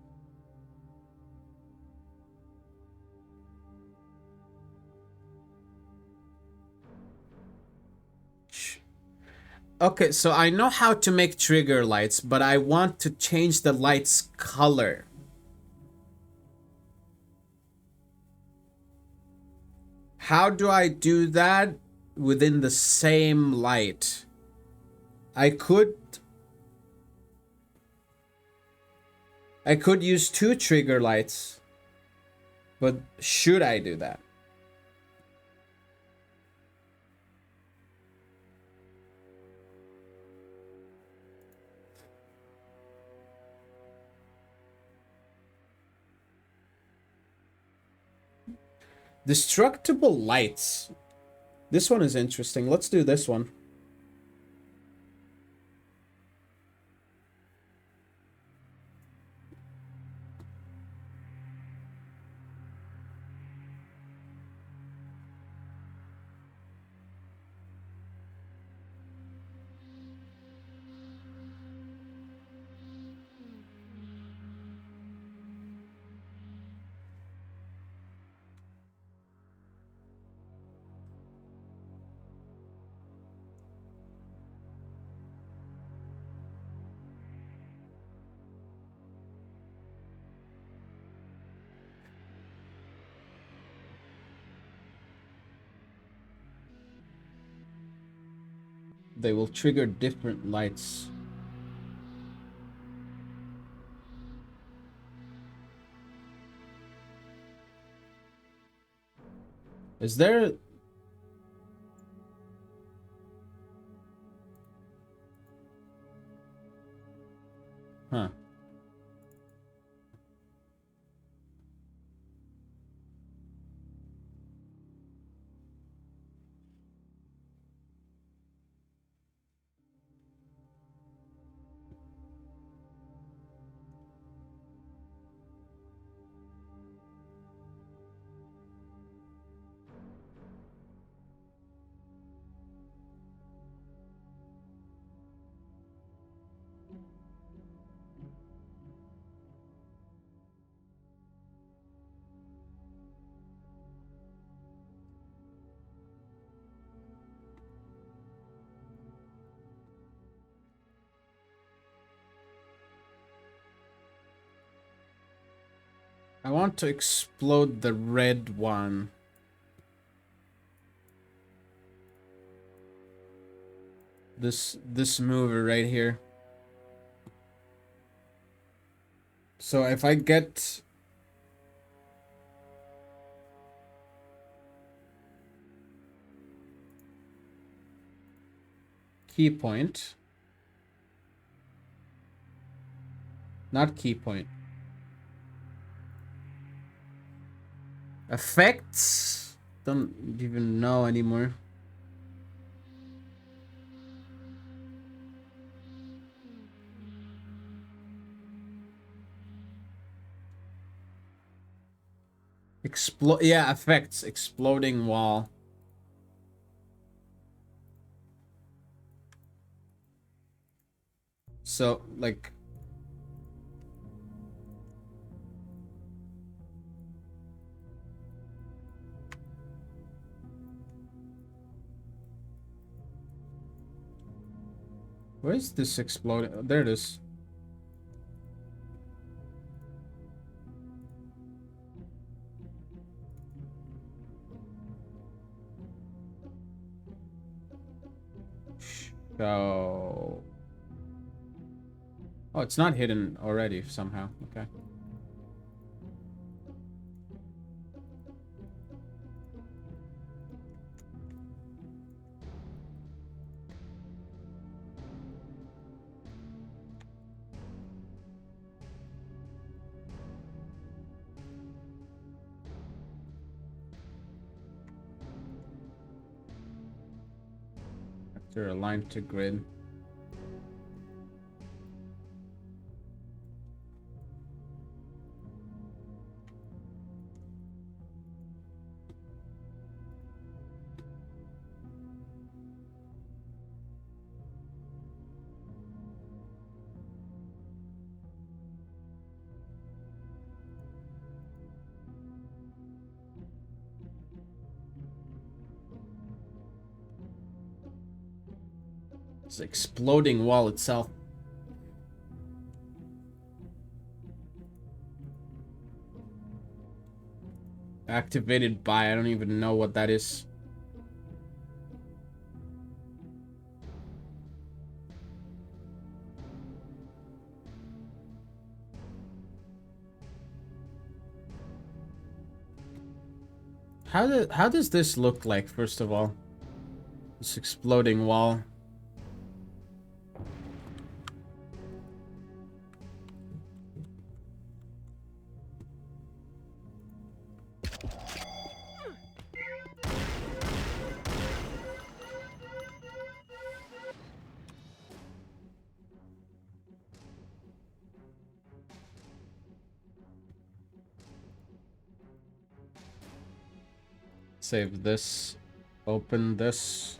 Okay, so I know how to make trigger lights, but I want to change the light's color. How do I do that within the same light? I could use 2 trigger lights, but should I do that? Destructible lights. This one is interesting. Let's do this one. They will trigger different lights. Is there... Huh. I want to explode the red one. This mover right here. So if I get... Key point. Not key point. Effects? Don't even know anymore. Yeah, effects. Exploding wall. So, like... Where is this exploding? Oh, there it is. So... Oh, it's not hidden already somehow. Okay. They're aligned to grid. It's exploding wall itself. Activated by, I don't even know what that is. How does this look like, first of all? This exploding wall. Save this. Open this.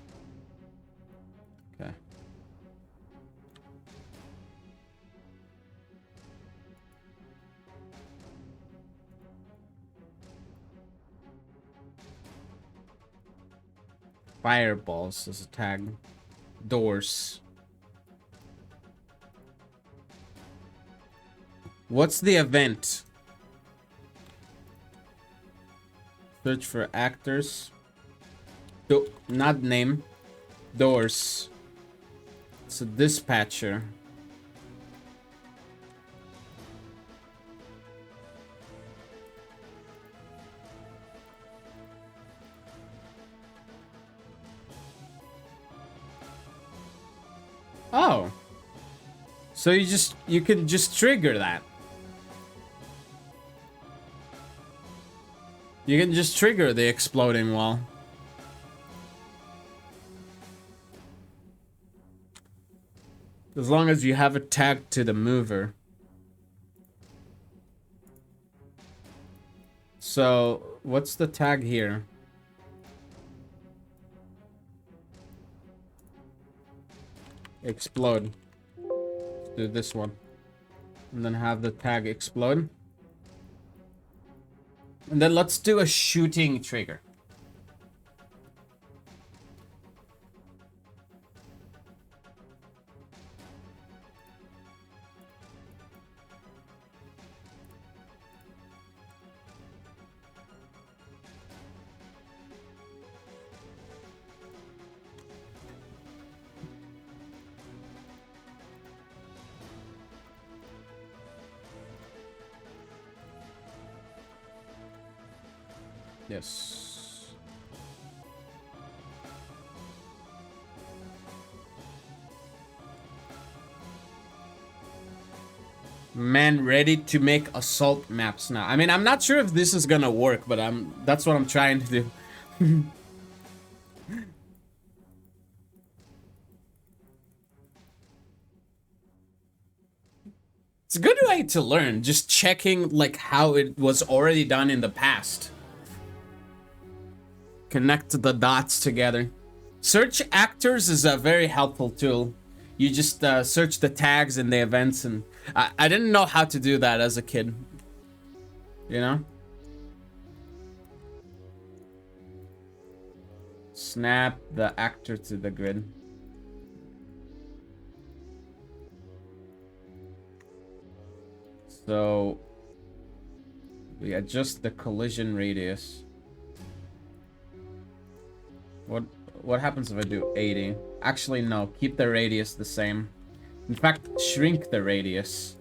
Okay. Fireballs as a tag. Doors. What's the event? Search for actors. Not name. Doors. It's a dispatcher. Oh. So you can just trigger that. You can just trigger the exploding wall. As long as you have it tagged to the mover. So, what's the tag here? Explode. Let's do this one. And then have the tag explode. And then let's do a shooting trigger. Yes. Man, ready to make assault maps now. I mean, I'm not sure if this is gonna work, but that's what I'm trying to do. It's a good way to learn, just checking like how it was already done in the past. Connect the dots together. Search actors is a very helpful tool. You just search the tags and the events, and I didn't know how to do that as a kid. You know? Snap the actor to the grid. So we adjust the collision radius. What happens if I do 80? Actually, no. Keep the radius the same. In fact, shrink the radius.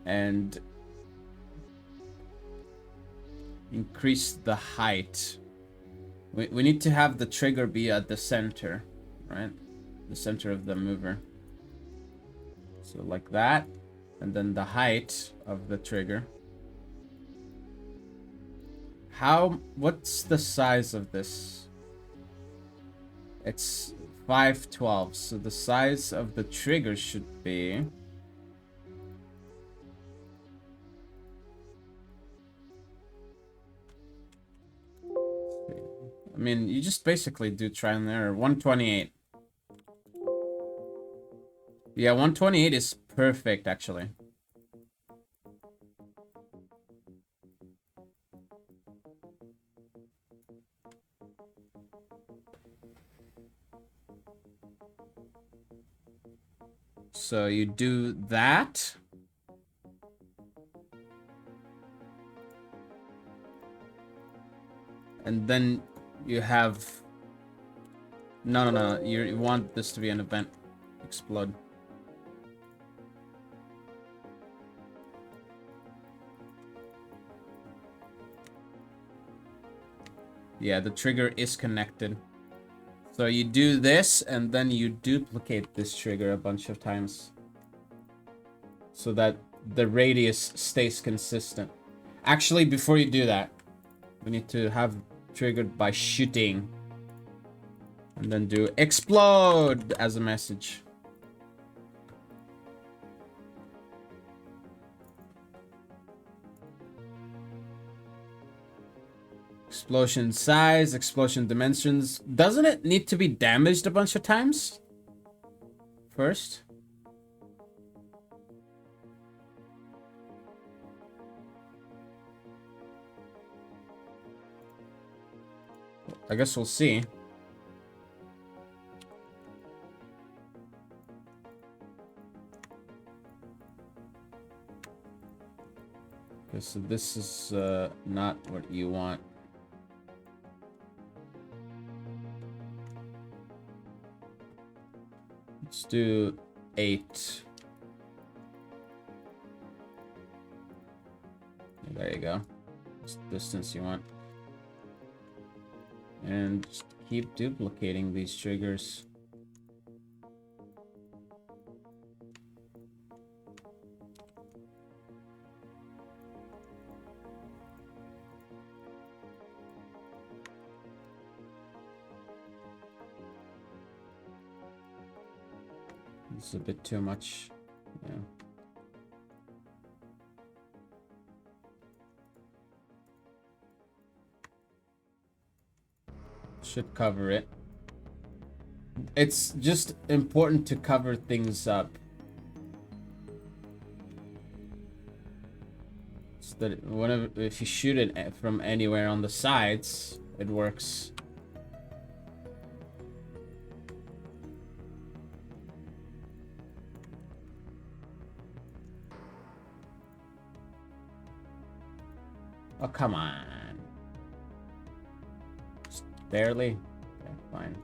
And increase the height. We need to have the trigger be at the center, right? The center of the mover. So like that. And then the height of the trigger. What's the size of this? It's 512. So the size of the trigger should be... I mean, you just basically do trial and error. 128. Yeah, 128 is perfect, actually. So you do that. And then you have... No. You want this to be an event. Explode. Yeah, the trigger is connected. So you do this, and then you duplicate this trigger a bunch of times. So that the radius stays consistent. Actually, before you do that, we need to have triggered by shooting. And then do explode as a message. Explosion size, explosion dimensions. Doesn't it need to be damaged a bunch of times? First. I guess we'll see. Okay, so this is not what you want. Let's do 8. There you go. That's the distance you want. And just keep duplicating these triggers. It's a bit too much. Yeah. Should cover it. It's just important to cover things up. So that whenever, if you shoot it from anywhere on the sides, it works. Oh, come on. Just barely. Okay, fine.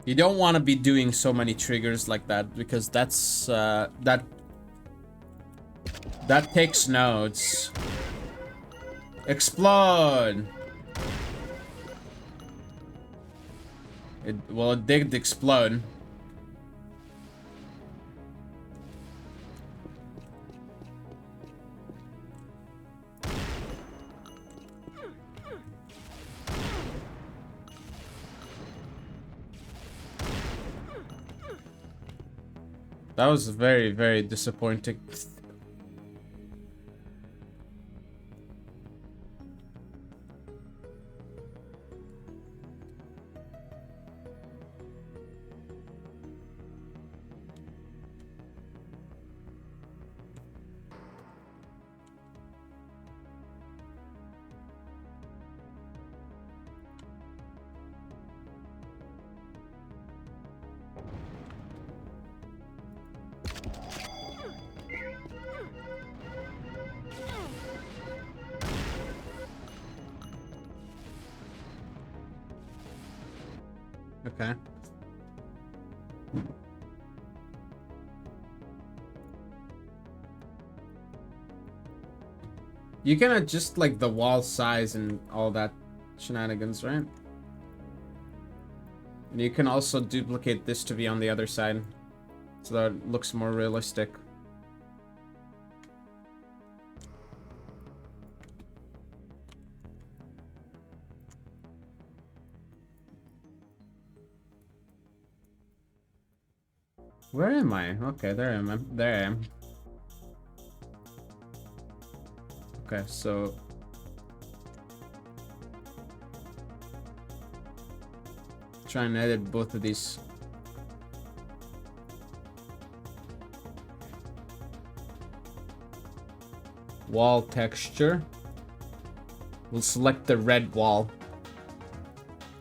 You don't want to be doing so many triggers like that, because that's that takes nodes. Explode. Well, it did explode. That was very, very disappointing. Okay. You can adjust like the wall size and all that shenanigans, right? And you can also duplicate this to be on the other side, so that it looks more realistic. Where am I? Okay, there I am. There I am. Okay, so try and edit both of these. Wall texture. We'll select the red wall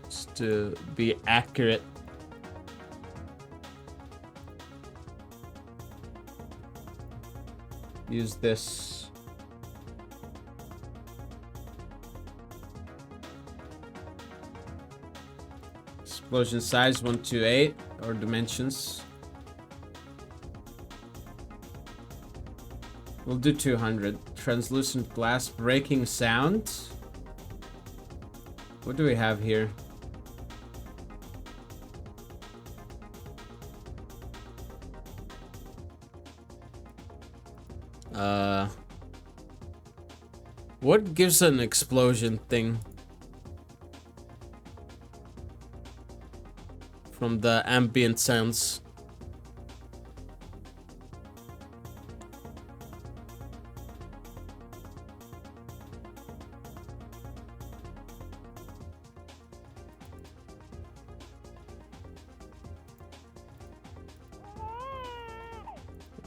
just to be accurate. Use this. Explosion size 128 or dimensions. We'll do 200. Translucent glass breaking sound. What do we have here? What gives an explosion thing? From the ambient sounds.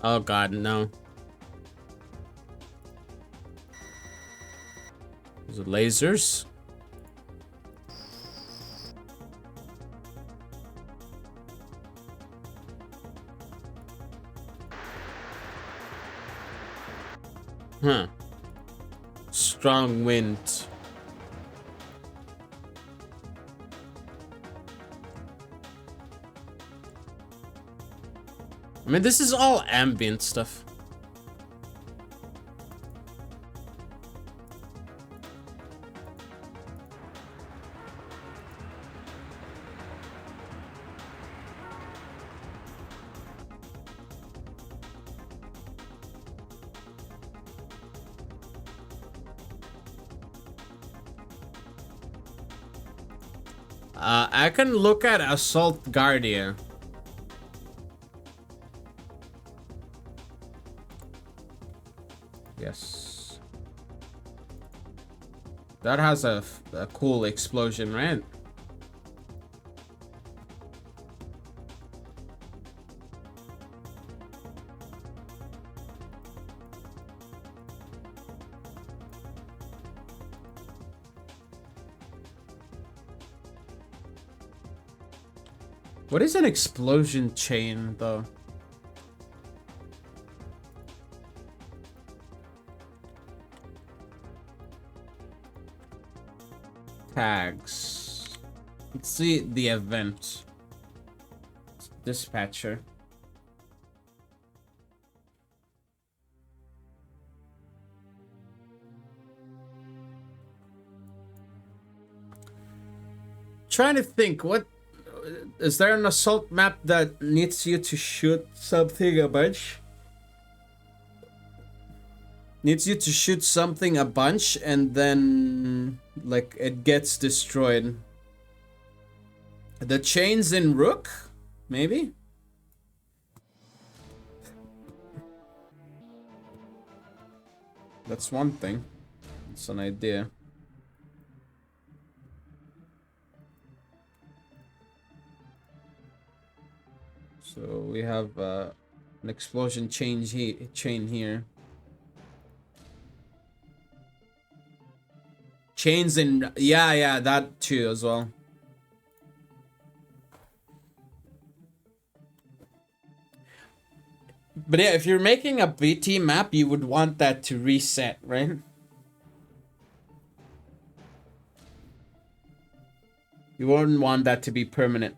Oh god, no. Those are lasers. Huh. Strong wind. I mean, this is all ambient stuff. I can look at Assault Guardian. Yes. That has a cool explosion, right? What is an explosion chain, though? Tags. Let's see the event. Dispatcher. Trying to think, what is there an assault map that needs you to shoot something a bunch? Needs you to shoot something a bunch and then like it gets destroyed. The chains in Rook, maybe? That's one thing. It's an idea. So we have an explosion chain here. Chains in, yeah, that too as well. But yeah, if you're making a BT map, you would want that to reset, right? You wouldn't want that to be permanent.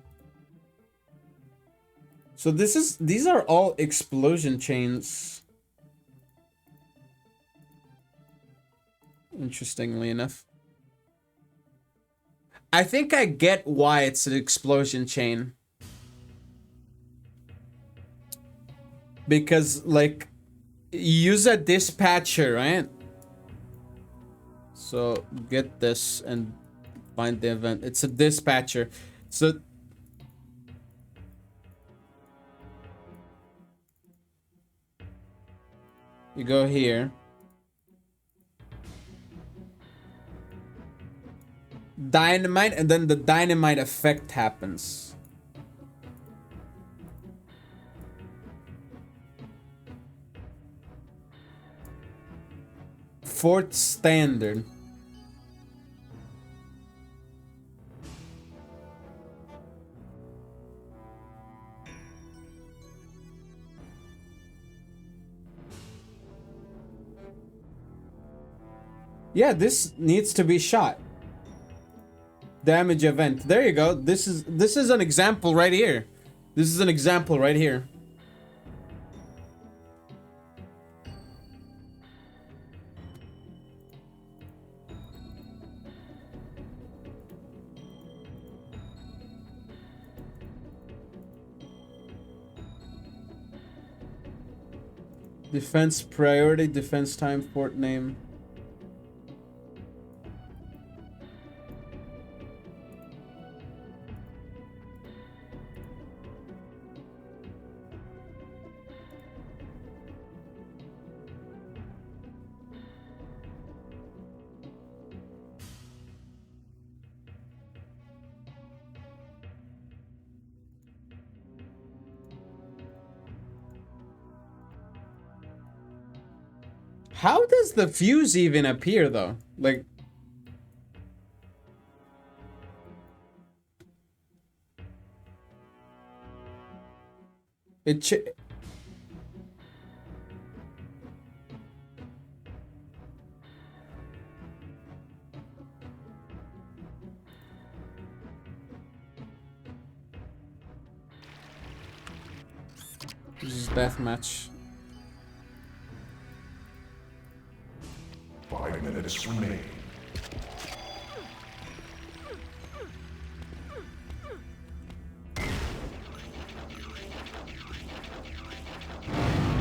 So these are all explosion chains. Interestingly enough. I think I get why it's an explosion chain. Because, like, you use a dispatcher, right? So, get this and find the event. It's a dispatcher. So, you go here. Dynamite, and then the dynamite effect happens. Fourth standard. Yeah, this needs to be shot. Damage event. There you go. This is an example right here. This is an example right here. Defense priority, defense time, fort name. How does the fuse even appear though? Like, it this is deathmatch. 5 minutes remaining.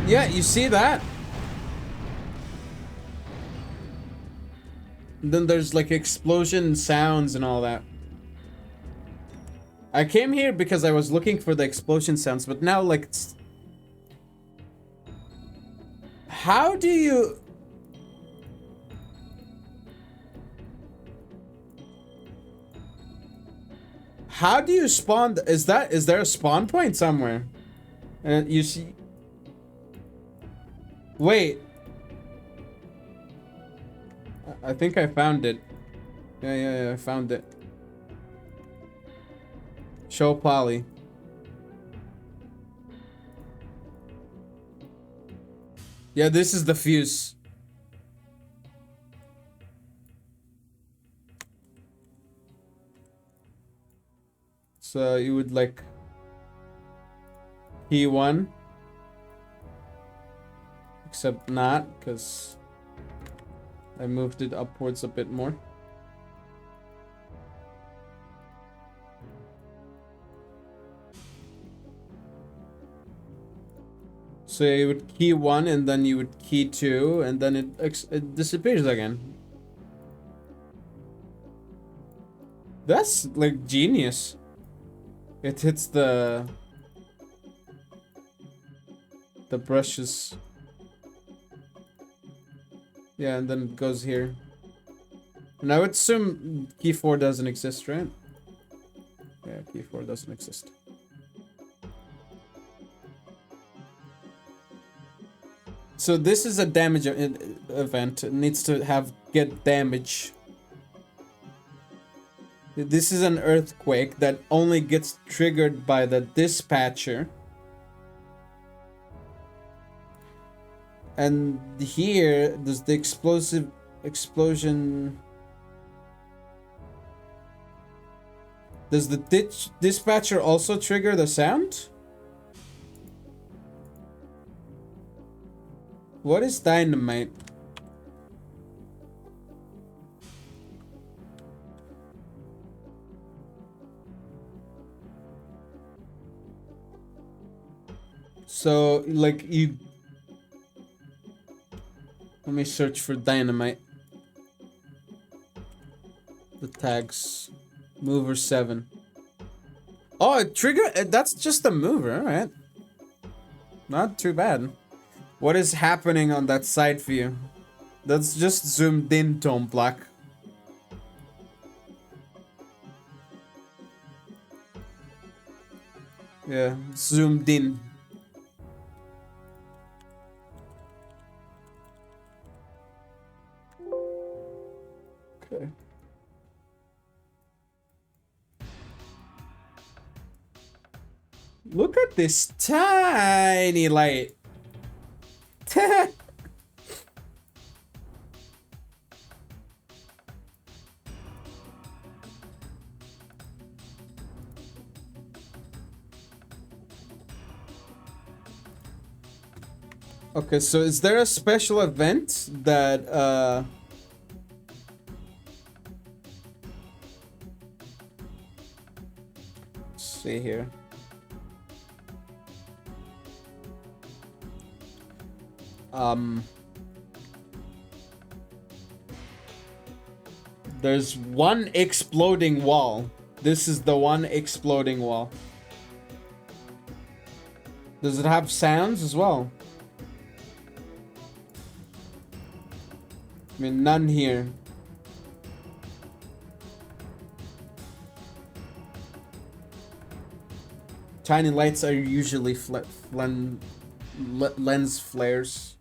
Yeah, you see that? Then there's like explosion sounds and all that. I came here because I was looking for the explosion sounds, but now like how do you spawn? Is there a spawn point somewhere? And you see. Wait. I think I found it. Yeah, I found it. Show Polly. Yeah, this is the fuse. So you would like key 1. Except not, because I moved it upwards a bit more. So you would key 1 and then you would key 2 and then it disappears again. That's like genius. It hits the brushes. Yeah, and then it goes here. And I would assume key 4 doesn't exist, right? Yeah, key 4 doesn't exist. So this is a damage event. It needs to have get damage. This is an earthquake that only gets triggered by the dispatcher. And here, does the explosion... Does the dispatcher also trigger the sound? What is dynamite? So, like, you... Let me search for dynamite. The tags. Mover 7. Oh, trigger... That's just a mover, alright. Not too bad. What is happening on that side view? That's just zoomed in, Tom Black. Yeah, zoomed in. Okay. Look at this tiny light. Okay, so is there a special event that let's see here. There's one exploding wall. This is the one exploding wall. Does it have sounds as well? I mean, none here. Tiny lights are usually lens flares.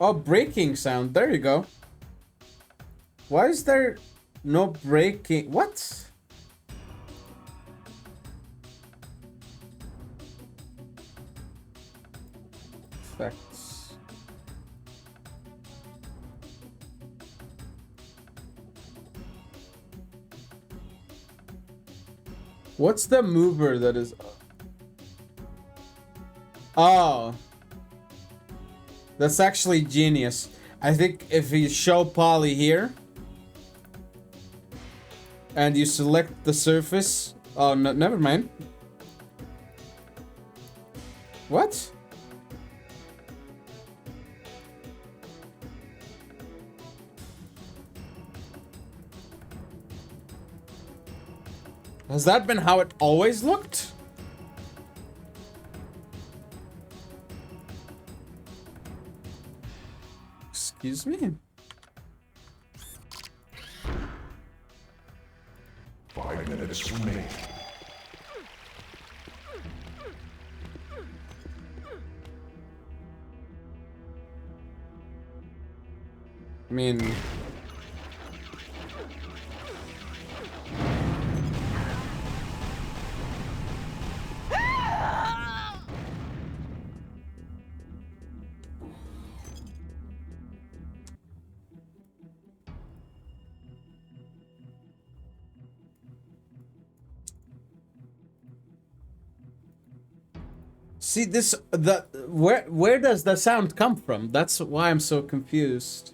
Oh, braking sound. There you go. Why is there no braking? What? Effects. What's the mover that is... Oh. That's actually genius. I think if you show poly here and you select the surface... Oh, no, never mind. What? Has that been how it always looked? Excuse me? 5 minutes remaining. I mean... See this, where does the sound come from? That's why I'm so confused.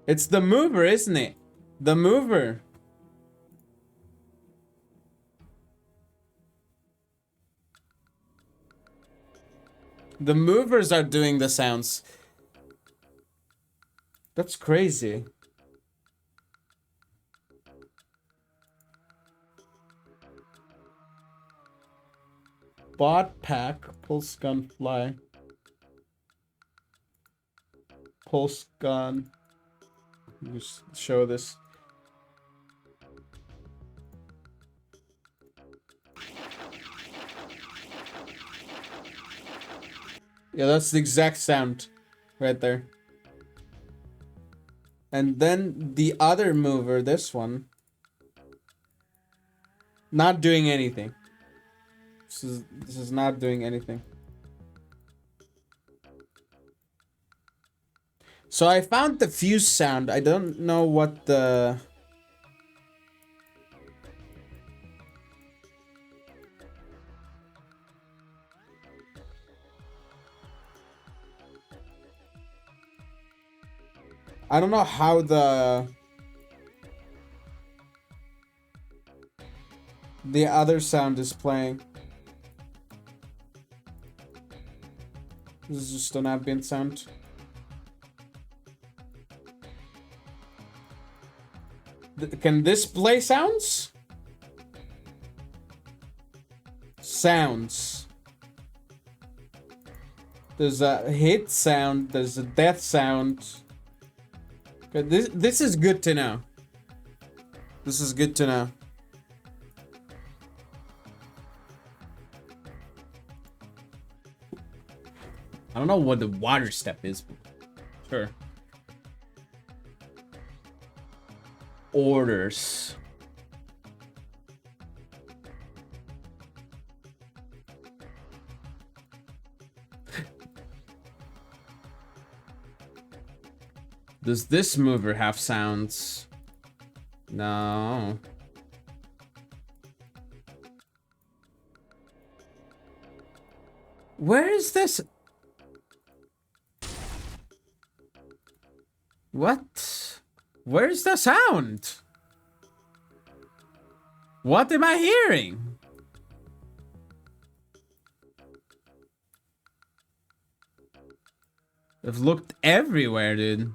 It's the mover, isn't it? The mover. The movers are doing the sounds. That's crazy. Bot pack, pulse gun fly. Pulse gun. Just show this. Yeah, that's the exact sound right there. And then the other mover, this one, not doing anything. This is not doing anything. So I found the fuse sound. I don't know what the... I don't know how the other sound is playing. This is just an ambient sound. Can this play sounds? Sounds. There's a hit sound. There's a death sound. Okay, this is good to know. This is good to know. I don't know what the water step is. Sure. Orders. Does this mover have sounds? No. Where is this? What? Where's the sound? What am I hearing? I've looked everywhere, dude.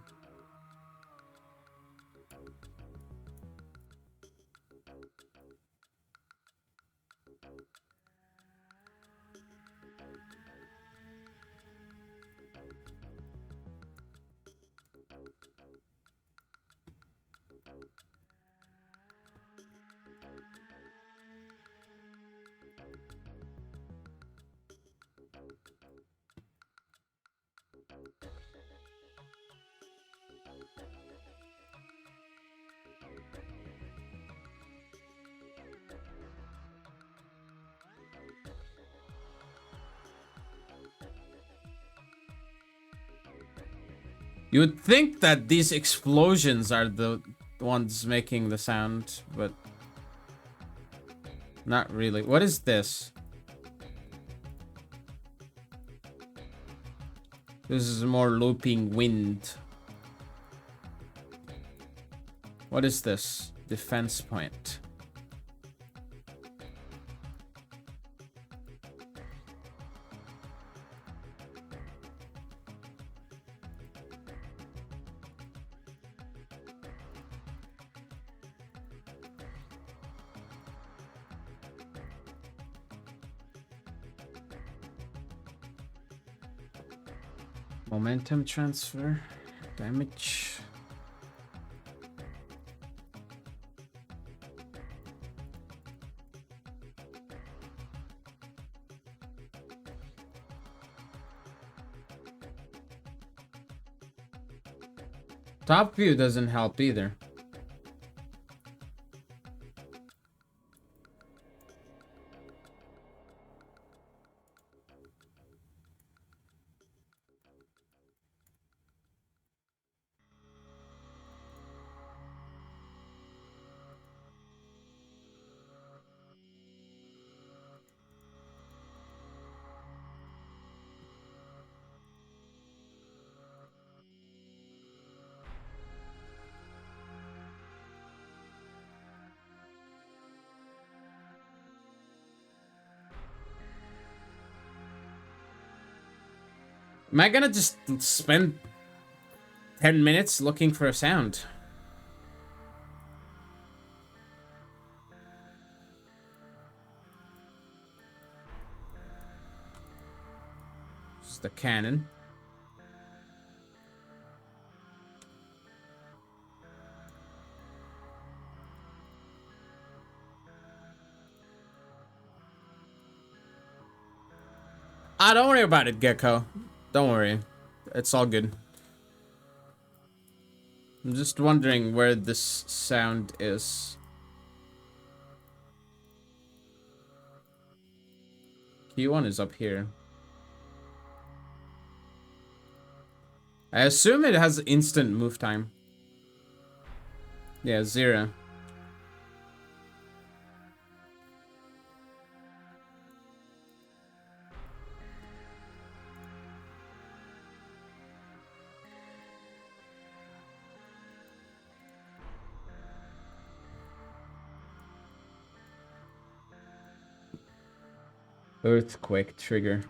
You would think that these explosions are the ones making the sound, but not really. What is this? This is more looping wind. What is this? Defense point. Momentum transfer, damage. Top view doesn't help either. Am I gonna just spend 10 minutes looking for a sound? This is the cannon. Ah, don't worry about it, Gecko. Don't worry. It's all good. I'm just wondering where this sound is. Key 1 is up here. I assume it has instant move time. Yeah, 0. Earthquake trigger.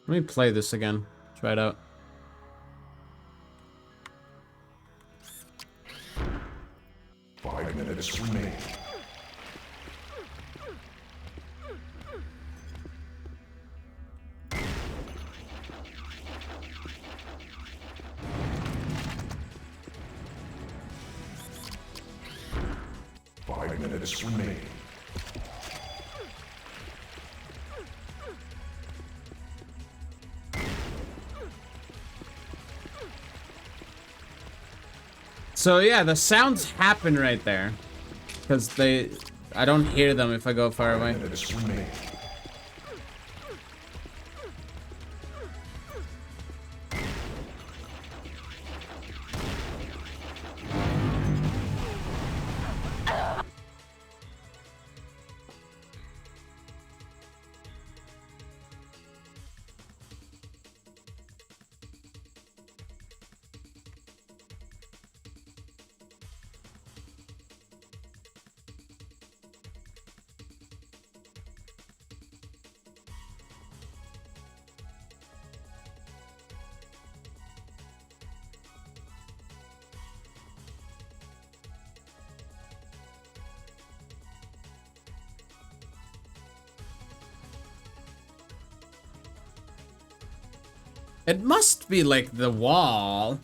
Let me play this again. Try it out. Five minutes remaining. Five minutes remaining. So yeah, the sounds happen right there. Because I don't hear them if I go far away. 5 minutes remaining. It must be like the wall.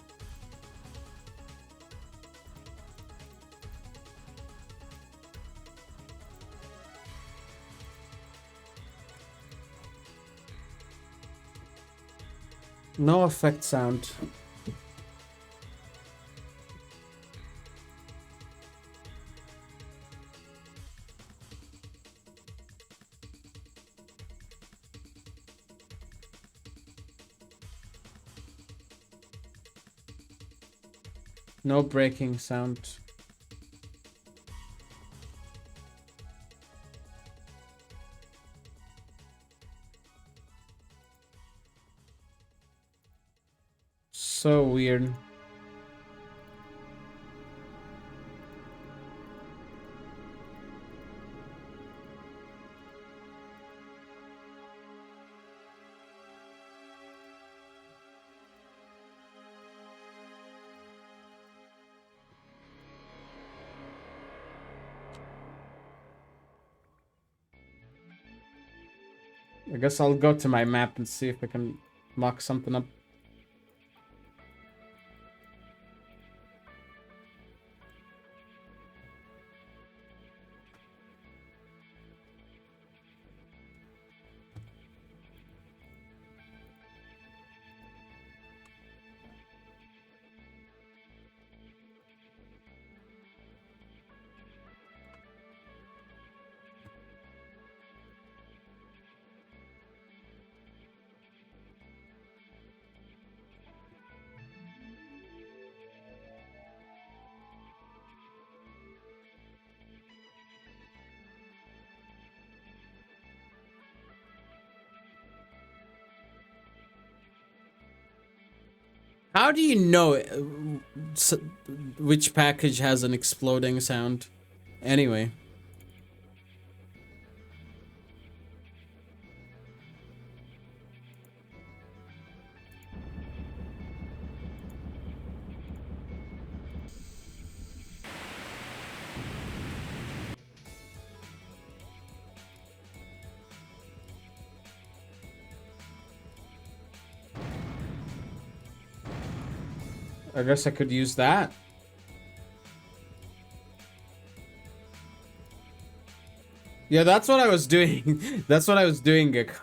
No effect sound. No breaking sound. So weird. I guess I'll go to my map and see if I can mock something up. How do you know which package has an exploding sound? Anyway. I guess I could use that. Yeah, that's what I was doing. That's what I was doing, Gecko.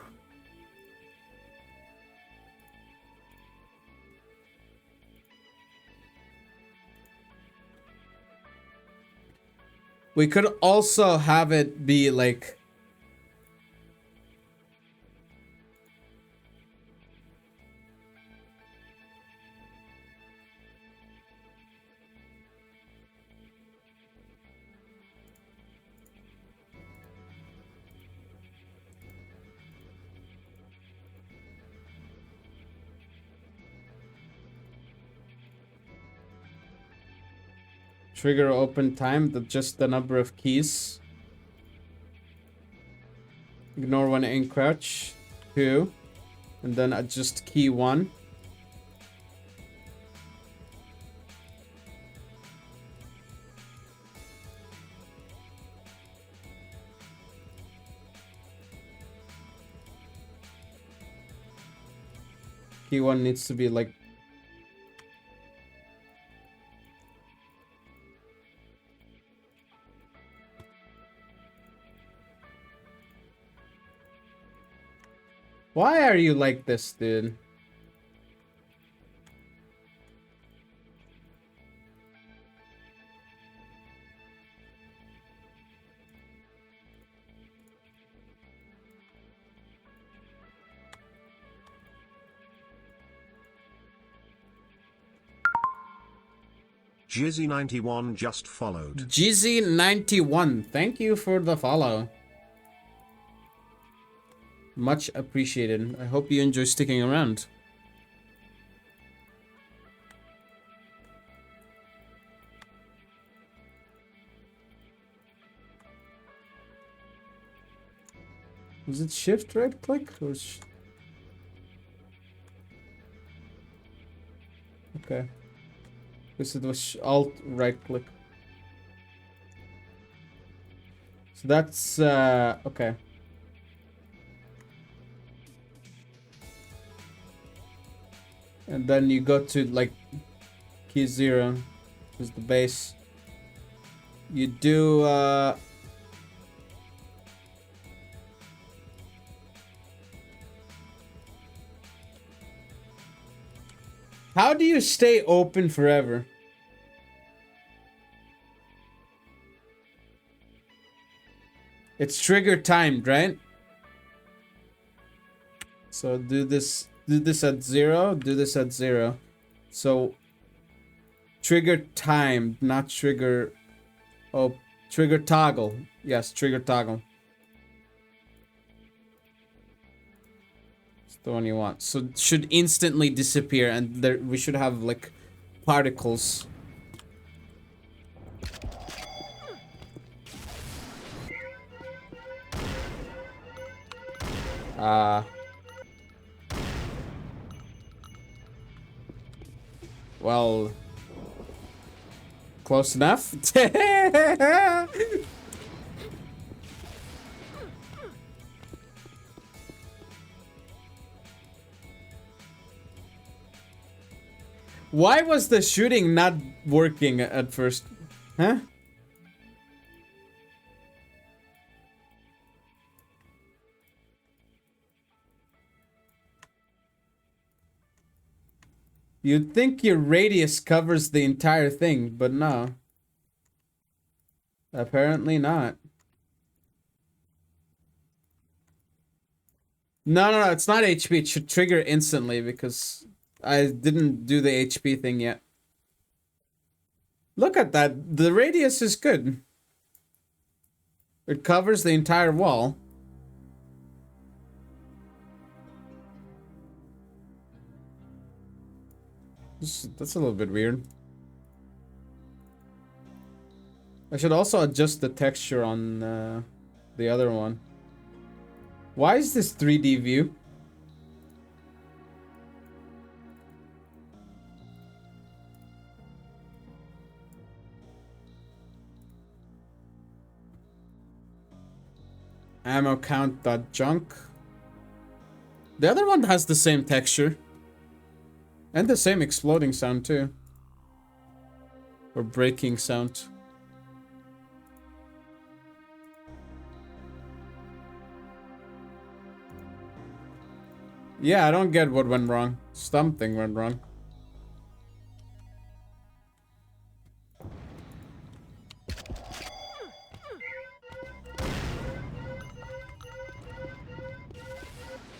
We could also have it be like... Trigger open time, just the number of keys. Ignore when in crouch. 2. And then adjust key 1. Key 1 needs to be like... Why are you like this, dude? Jizzy91 just followed. Jizzy91, thank you for the follow. Much appreciated. I hope you enjoy sticking around. Was it shift right click or okay. Because it was alt right click. So that's okay. And then you go to like key 0 is the base. You do how do you stay open forever? It's trigger timed, right? So do this at 0, do this at 0. So trigger timed, not trigger... Oh, trigger toggle. Yes, trigger toggle. It's the one you want. So it should instantly disappear, and there we should have like particles. Well, close enough. Why was the shooting not working at first? Huh? You'd think your radius covers the entire thing, but no. Apparently not. No, it's not HP. It should trigger instantly because I didn't do the HP thing yet. Look at that. The radius is good. It covers the entire wall. That's a little bit weird. I should also adjust the texture on the other one. Why is this 3D view? Ammo count dot junk. The other one has the same texture. And the same exploding sound too. Or breaking sound. Yeah, I don't get what went wrong. Something went wrong.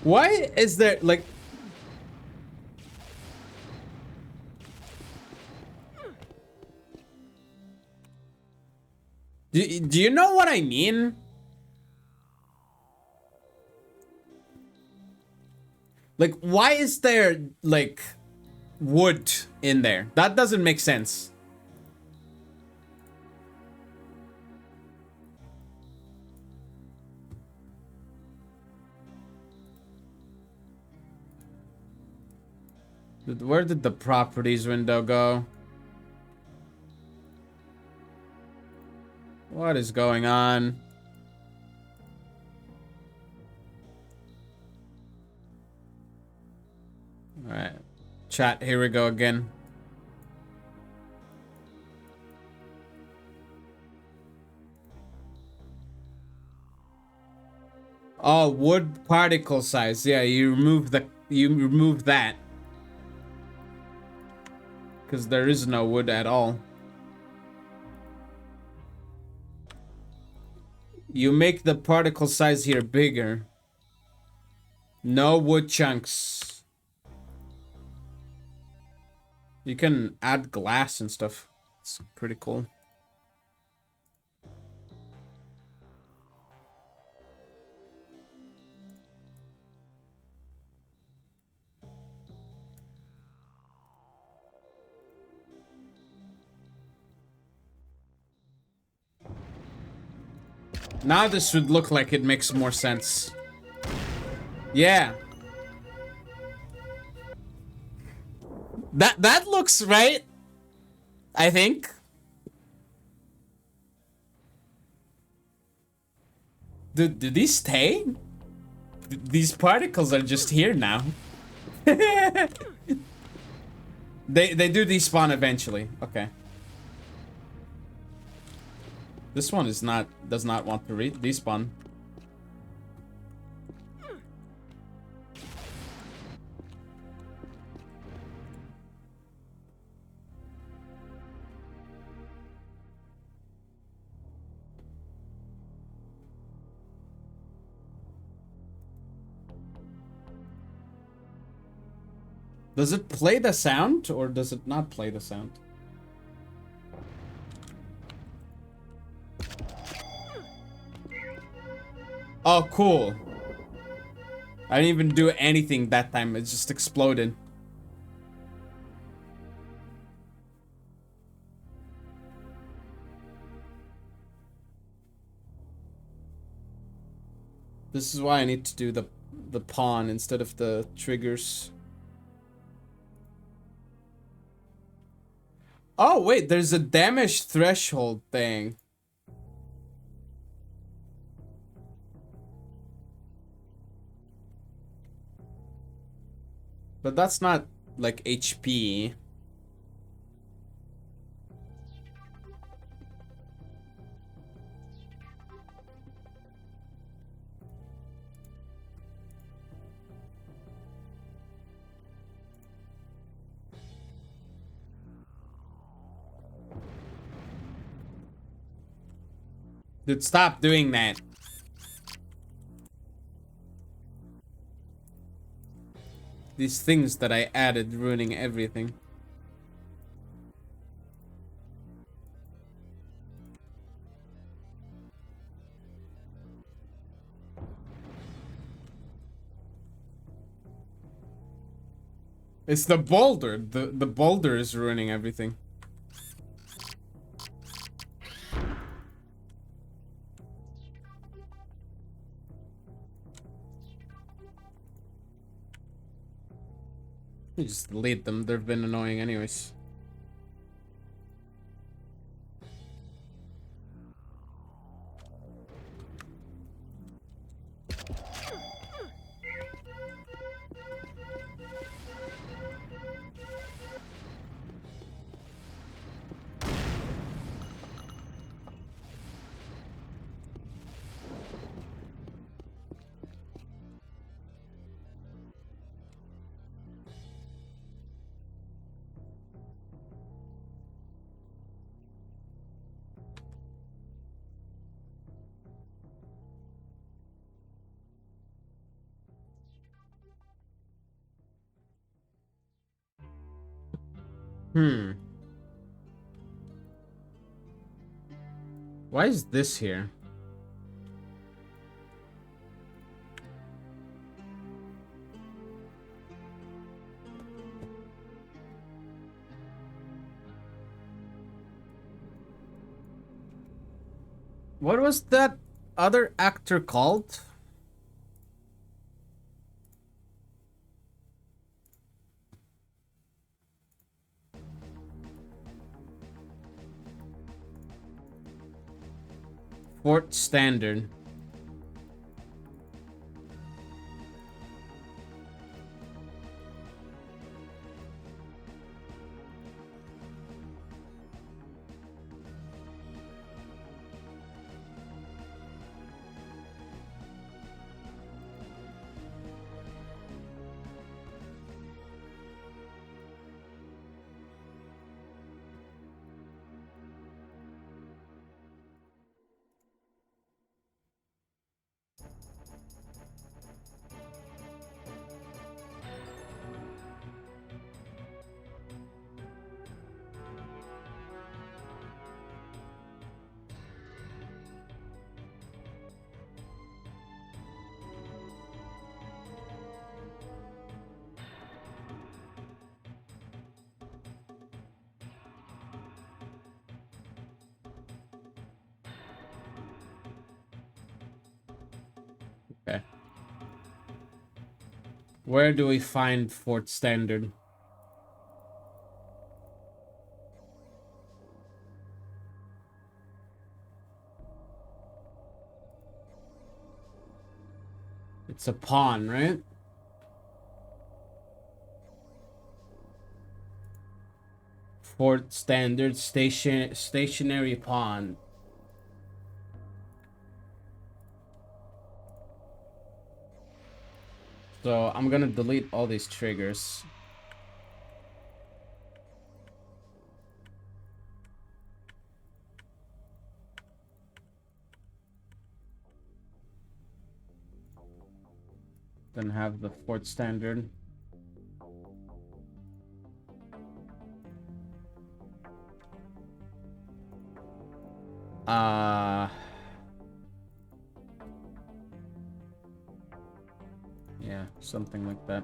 Why is there, like... Do you know what I mean? Like, why is there, like, wood in there? That doesn't make sense. Where did the properties window go? What is going on? Alright. Chat, here we go again. Oh, wood particle size. Yeah, you remove that. Because there is no wood at all. You make the particle size here bigger. No wood chunks. You can add glass and stuff. It's pretty cool. Now this should look like it makes more sense. Yeah. That looks right. I think. Do these stay? These particles are just here now. They do despawn eventually. Okay. This one does not want to despawn. Does it play the sound or does it not play the sound? Oh, cool. I didn't even do anything that time. It just exploded. This is why I need to do the pawn instead of the triggers. Oh, wait, there's a damage threshold thing. But that's not like HP. Dude, stop doing that. These things that I added ruining everything. It's the boulder. The boulder is ruining everything. You just delete them. They've been annoying anyways. Why is this here? What was that other actor called? Fort Standard. Okay. Where do we find Fort Standard? It's a pawn, right? Fort Standard stationary pawn. So I'm gonna delete all these triggers. Then have the Fort Standard. Yeah, something like that.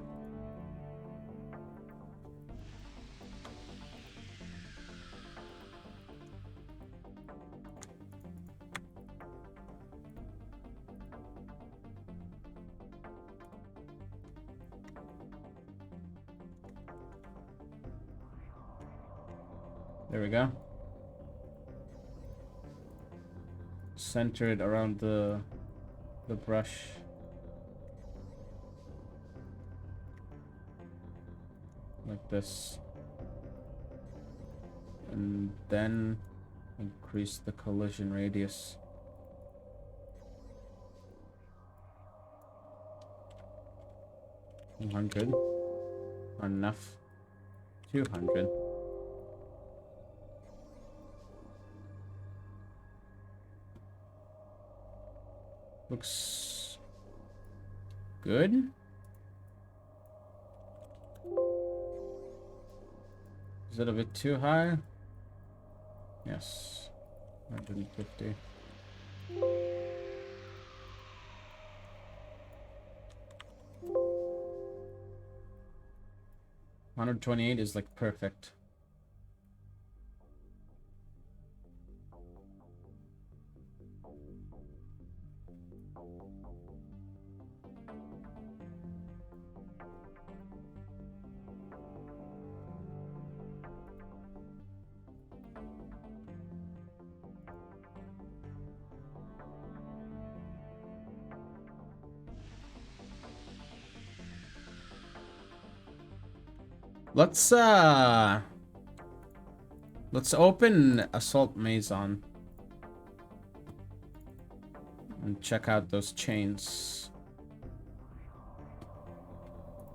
There we go. Center it around the brush. Like this. And then increase the collision radius. $100. Enough. 200. Looks good. Is that a bit too high? Yes. 150. $128 is like perfect. Let's open Assault Maison and check out those chains.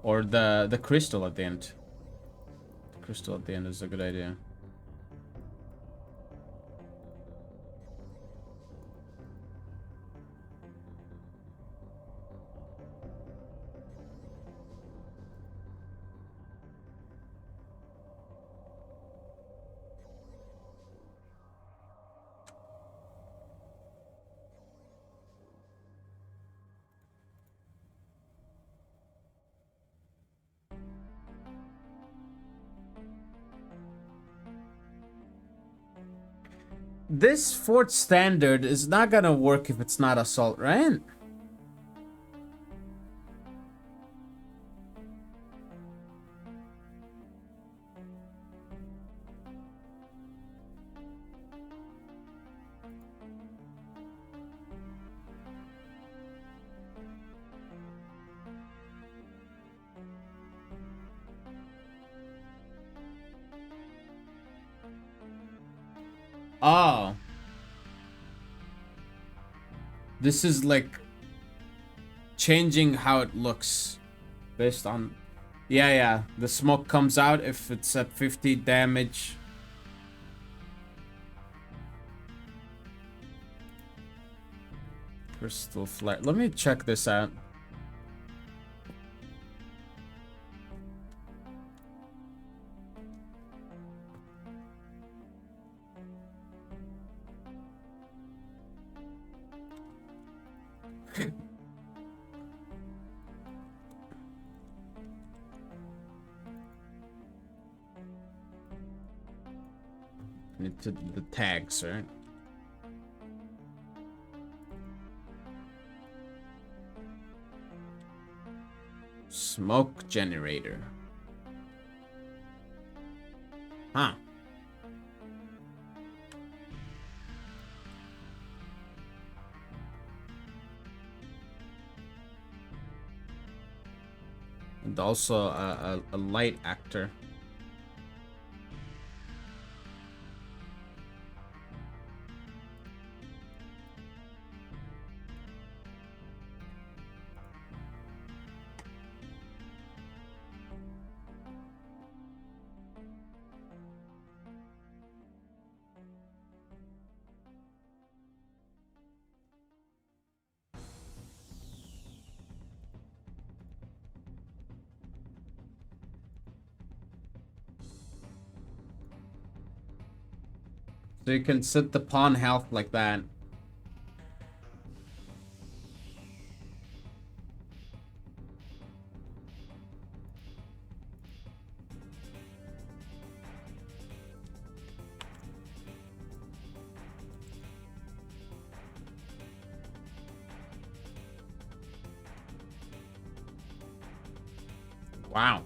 Or the crystal at the end. The crystal at the end is a good idea. this fort standard is not gonna work if it's not assault, right? Oh. This is like changing how it looks based on... Yeah. The smoke comes out if it's at 50 damage. Crystal flare. Let me check this out. Into the tags, right? Smoke generator. Huh. And also a light actor. So you can set the pawn health like that. Wow.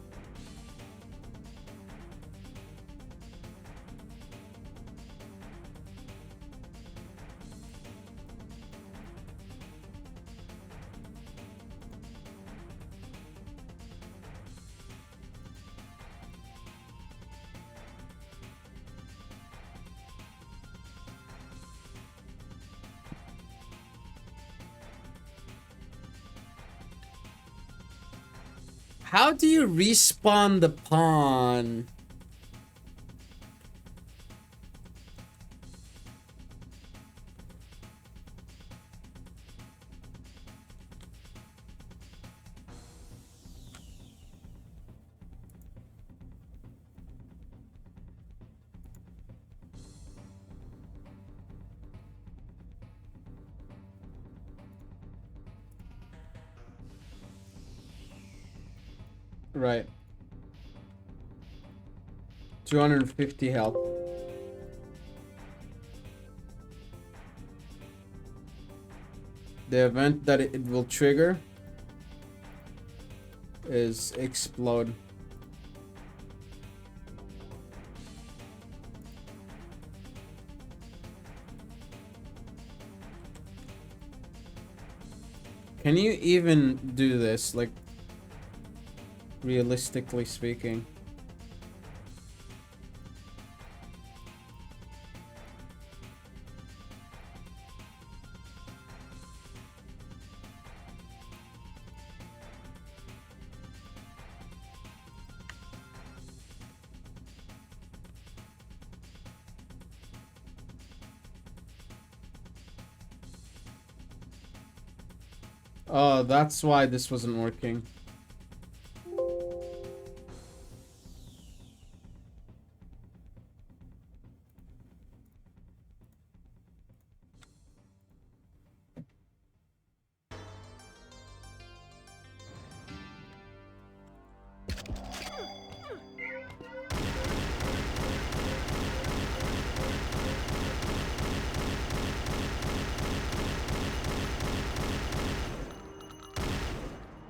How do you respawn the pawn? Right. 250 health. The event that it will trigger is explode. Can you even do this, like, realistically speaking? Oh, that's why this wasn't working.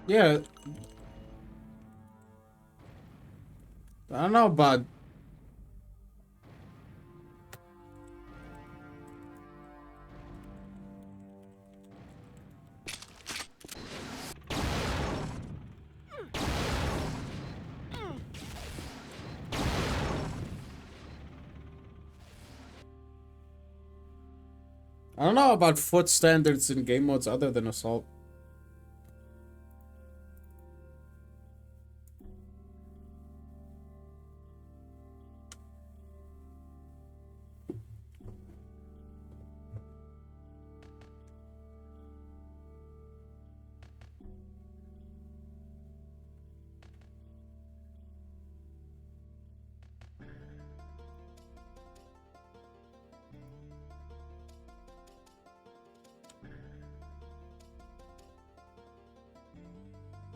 Yeah. I don't know about... I don't know about foot standards in game modes other than assault.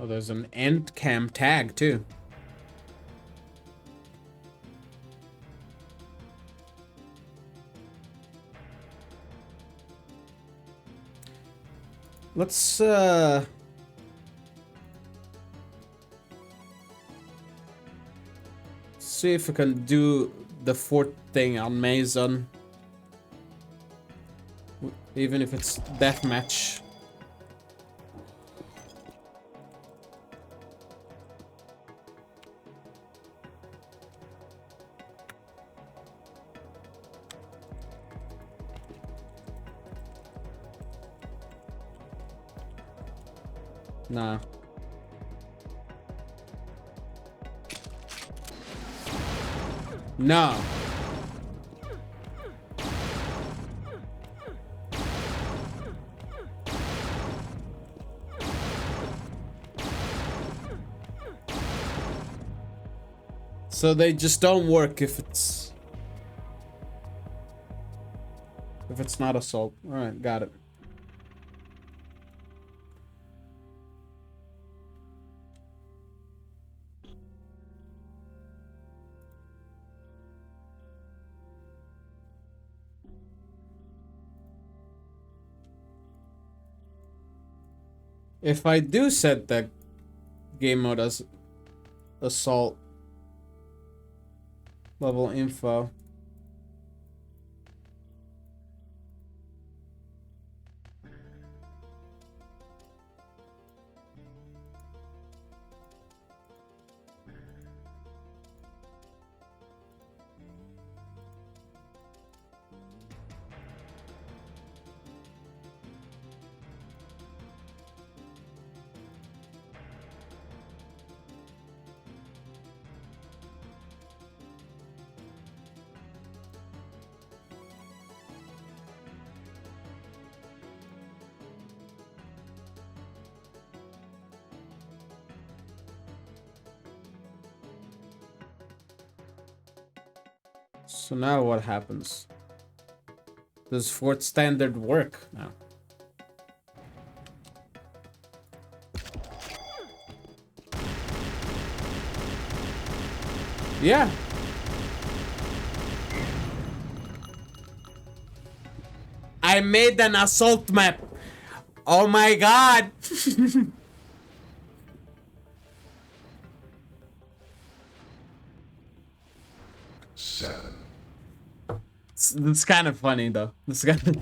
Oh, there's an end cam tag too. Let's see if we can do the fort thing on Mason. Even if it's deathmatch. Nah. No. So they just don't work if it's not assault. All right, got it. If I do set that game mode as assault level info. So now what happens? Does fort standard work now? Yeah. I made an assault map. Oh my god. 7, It's kind of funny though. It's kind of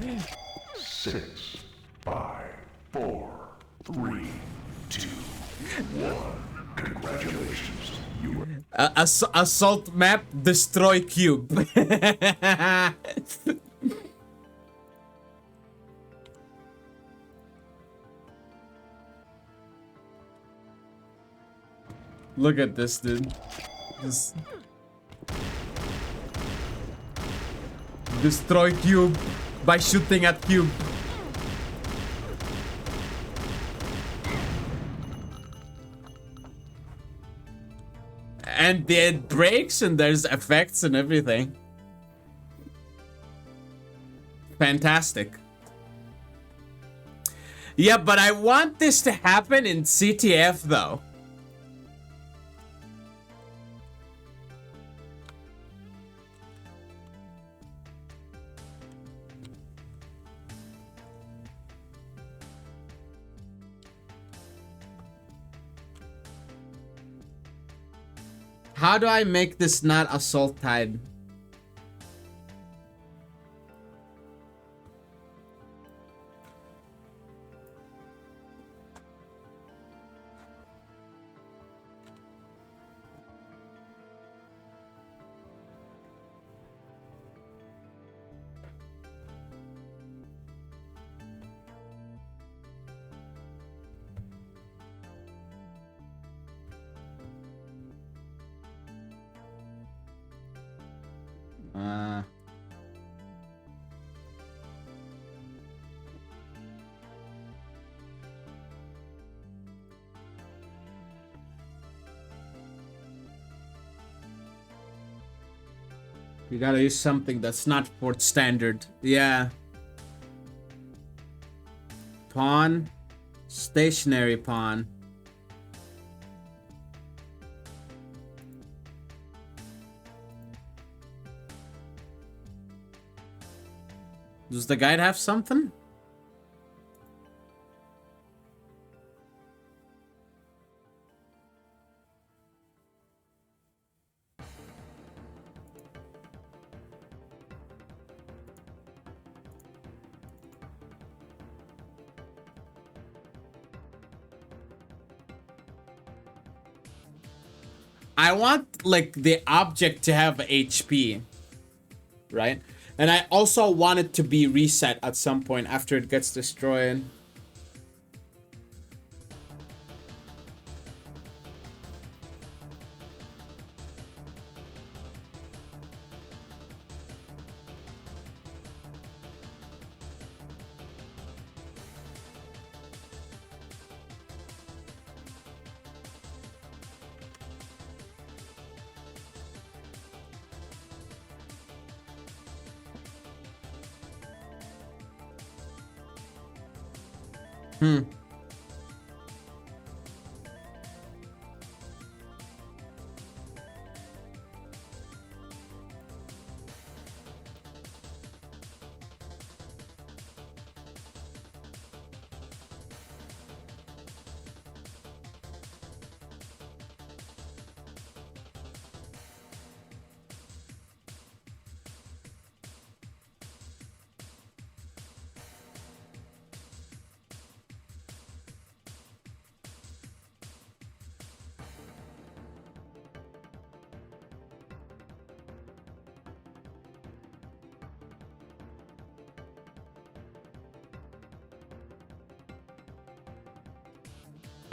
6, 5, 4, 3, 2, 1. Congratulations. You are assault map destroy cube. Look at this dude. Just destroy cube by shooting at cube. And it breaks and there's effects and everything. Fantastic. Yeah, but I want this to happen in CTF though. How do I make this not assault tide? You gotta use something that's not port standard. Yeah. Pawn. Stationary pawn. Does the guide have something? I want like the object to have HP, right? And I also want it to be reset at some point after it gets destroyed.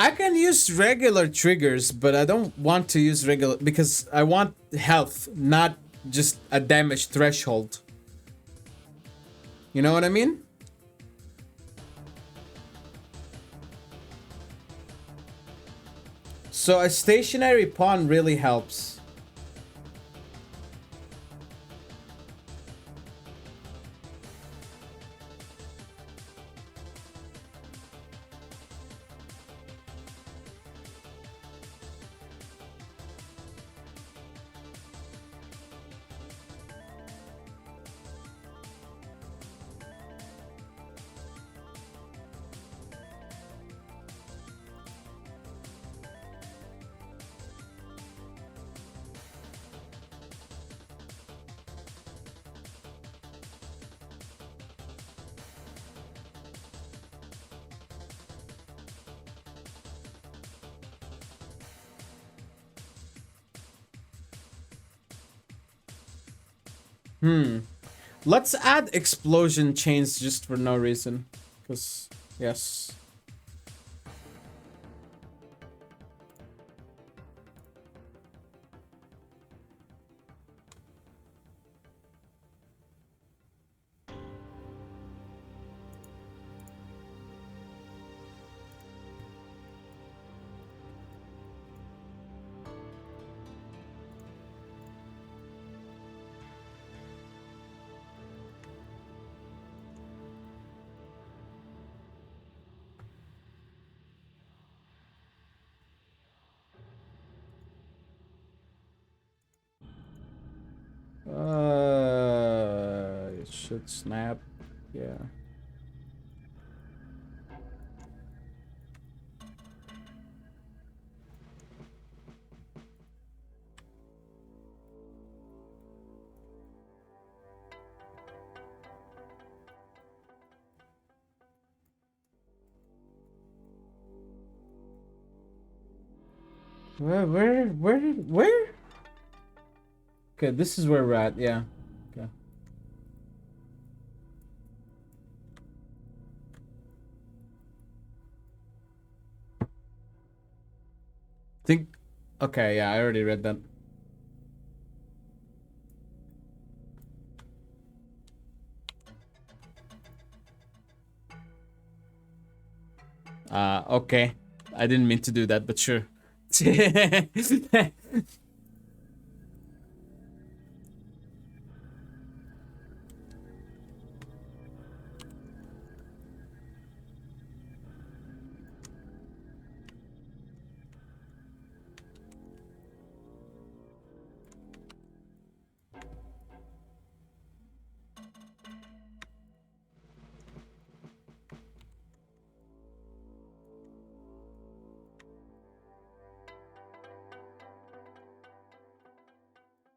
I can use regular triggers, but I don't want to use regular because I want health, not just a damage threshold. You know what I mean? So a stationary pawn really helps. Let's add explosion chains just for no reason. Because, yes. It should snap. Yeah. Where? Okay, this is where we're at, yeah. Okay. Think, okay, yeah, I already read that. Okay. I didn't mean to do that, but sure.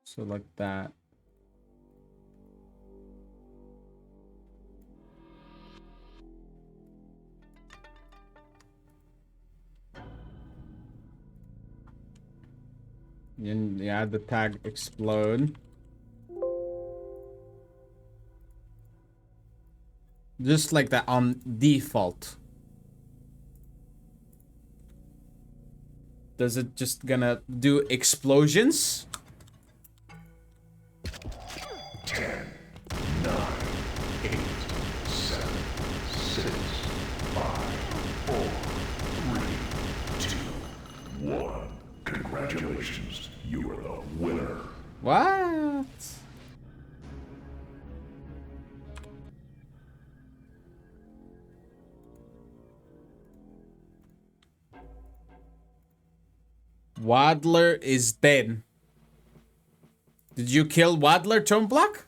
So like that. And yeah, the tag explode. Just like that on default. Does it just gonna do explosions? 10, 9, 8, 7, 6, 5, 4, 3, 2, 1. Congratulations, you are the winner. What? Waddler is dead. Did you kill Waddler, Tone Block?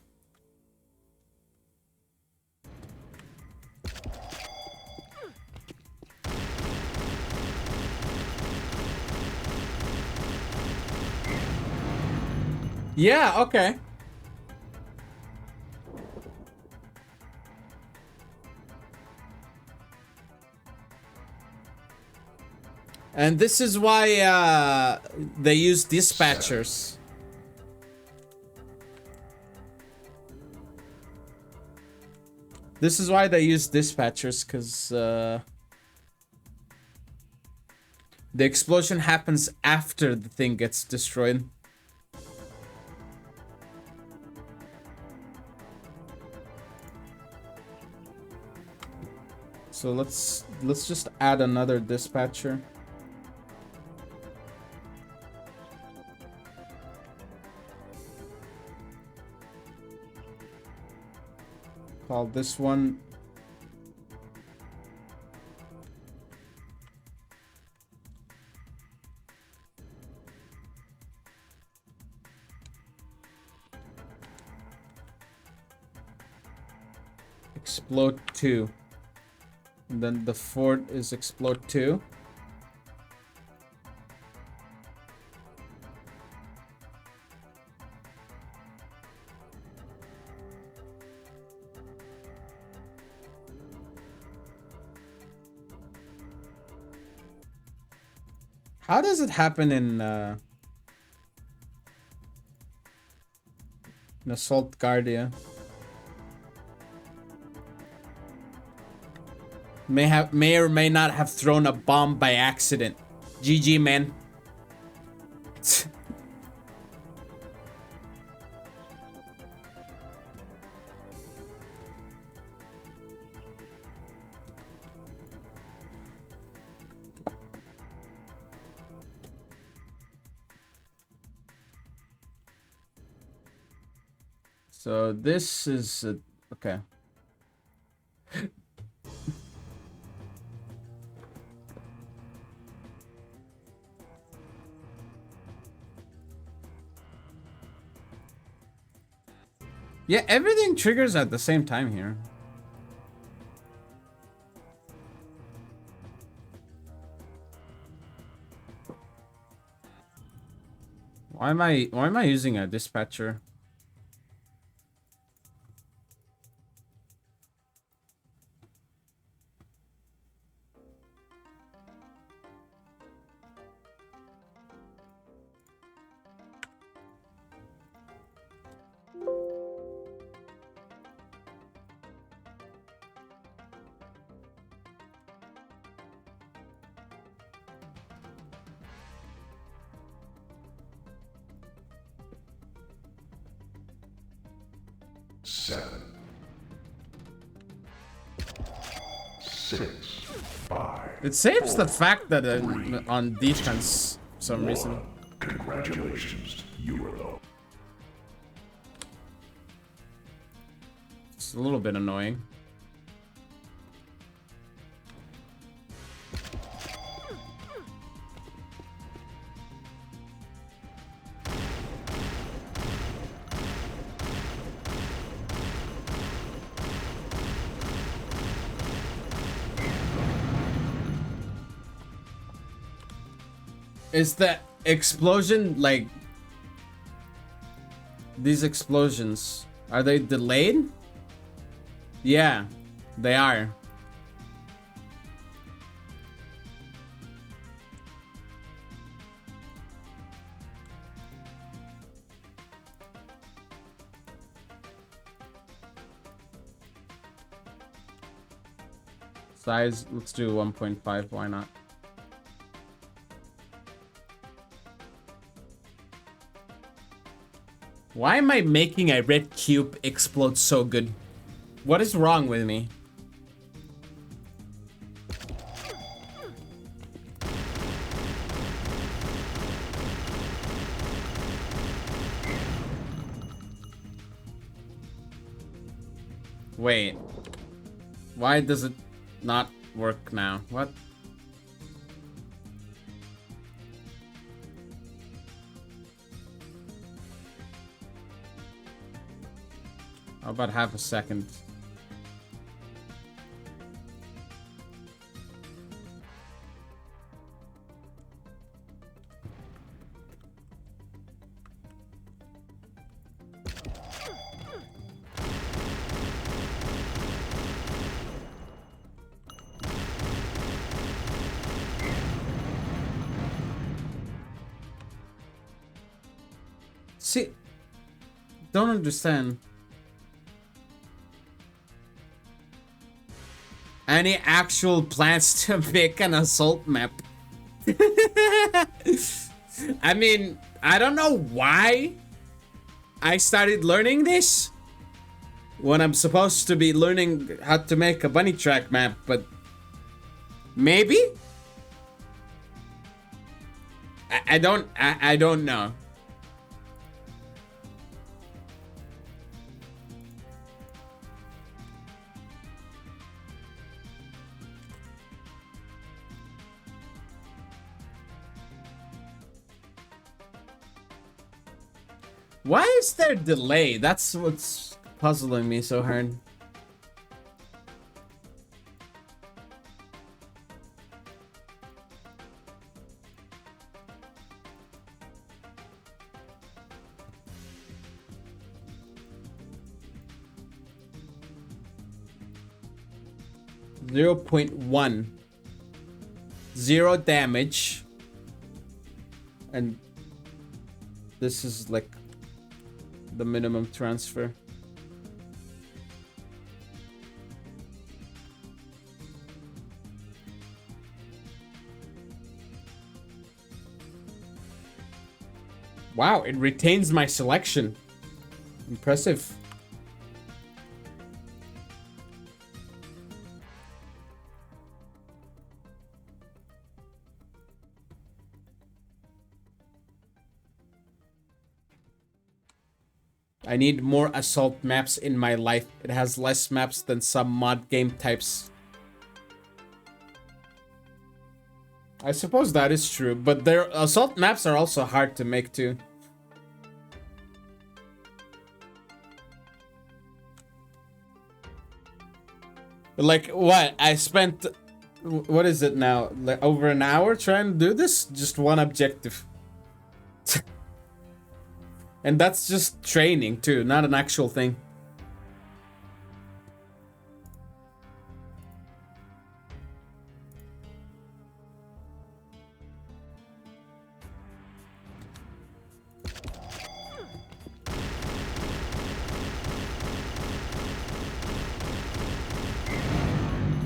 Yeah, okay. And this is why they use dispatchers. This is why they use dispatchers, because the explosion happens after the thing gets destroyed. So let's just add another dispatcher. Call this one Explode 2. And then the fourth is Explode 2. How does it happen in Assault Guardia? May or may not have thrown a bomb by accident. GG, man. So this is okay. Yeah, everything triggers at the same time here. Why am I using a dispatcher? 7, 6, 5. It saves the fact that on defense for some reason. Congratulations, you are the It's a little bit annoying. Is the explosion like these explosions? Are they delayed? Yeah, they are. Size, let's do 1.5, why not? Why am I making a red cube explode so good? What is wrong with me? Wait. Why does it not work now? What? How about half a second? See, don't understand. Any actual plans to make an assault map? I mean, I don't know why I started learning this when I'm supposed to be learning how to make a bunny track map, but maybe? I don't know. Why is there delay? That's what's puzzling me so hard. .1. 0 damage. And this is like the minimum transfer. Wow, it retains my selection. Impressive. I need more assault maps in my life. It has less maps than some mod game types. I suppose that is true, but their assault maps are also hard to make too. Like what? I spent, what is it now? Like over an hour trying to do this? Just one objective. And that's just training too, not an actual thing.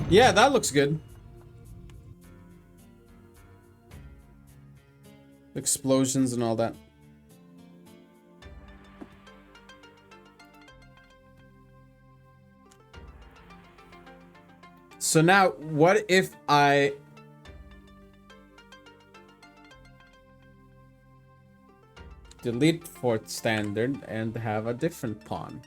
Yeah, that looks good. Explosions and all that. So now, what if I... delete fourth standard and have a different pawn?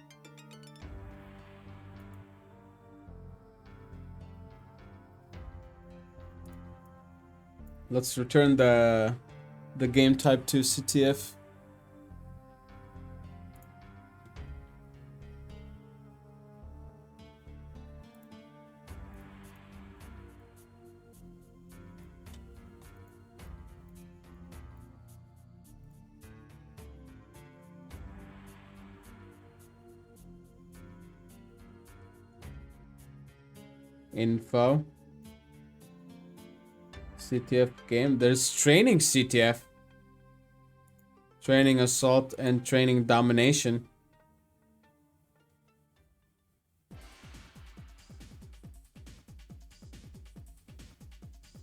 Let's return the game type to CTF. Info. CTF game. There's training CTF. Training assault and training domination.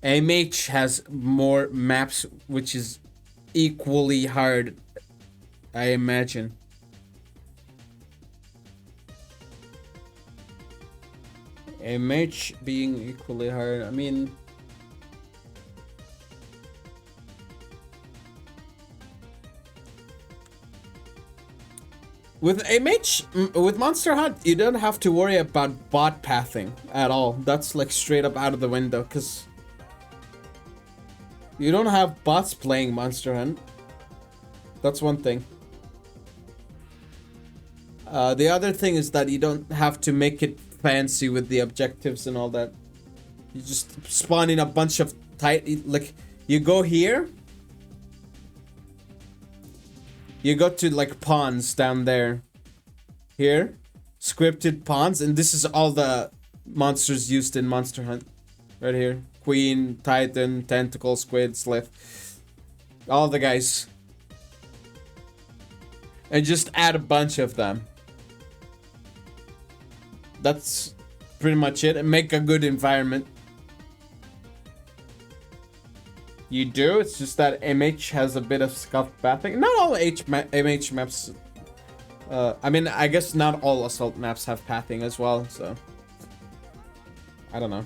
AMH has more maps, which is equally hard, I imagine. AMH being equally hard, I mean... With AMH, with Monster Hunt, you don't have to worry about bot pathing at all. That's like straight up out of the window, because you don't have bots playing Monster Hunt. That's one thing. The other thing is that you don't have to make it fancy with the objectives and all that. You just spawn in a bunch of tight, like, you go here. You go to like pawns down there. Here. Scripted pawns, and this is all the monsters used in Monster Hunt. Right here. Queen, Titan, Tentacle, Squid, Slith. All the guys. And just add a bunch of them. That's pretty much it. And make a good environment. You do, it's just that MH has a bit of scuffed pathing. Not all MH maps... I mean, I guess not all assault maps have pathing as well, so... I don't know.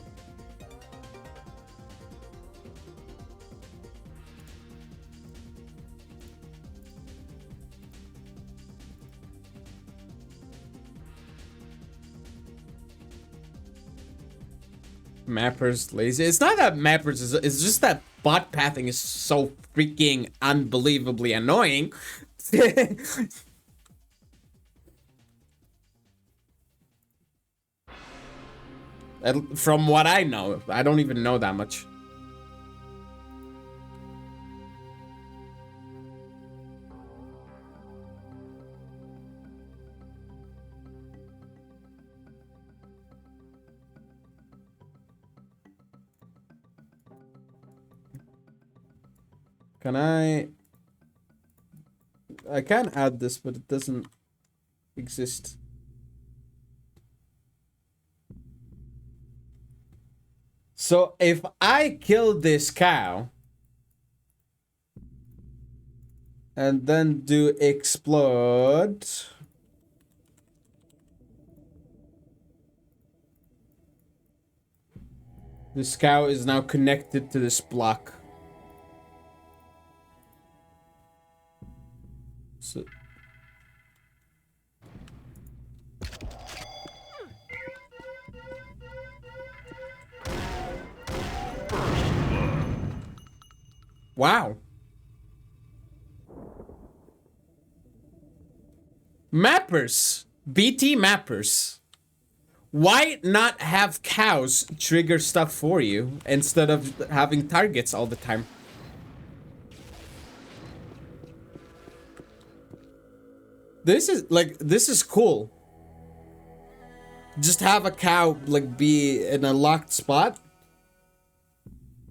Mappers lazy. It's not that mappers is, it's just that bot pathing is so freaking unbelievably annoying. From what I know, I don't even know that much. Can I can add this, but it doesn't exist. So if I kill this cow and then do explode, this cow is now connected to this block. So wow. Mappers. BT mappers. Why not have cows trigger stuff for you instead of having targets all the time? This is cool. Just have a cow like be in a locked spot.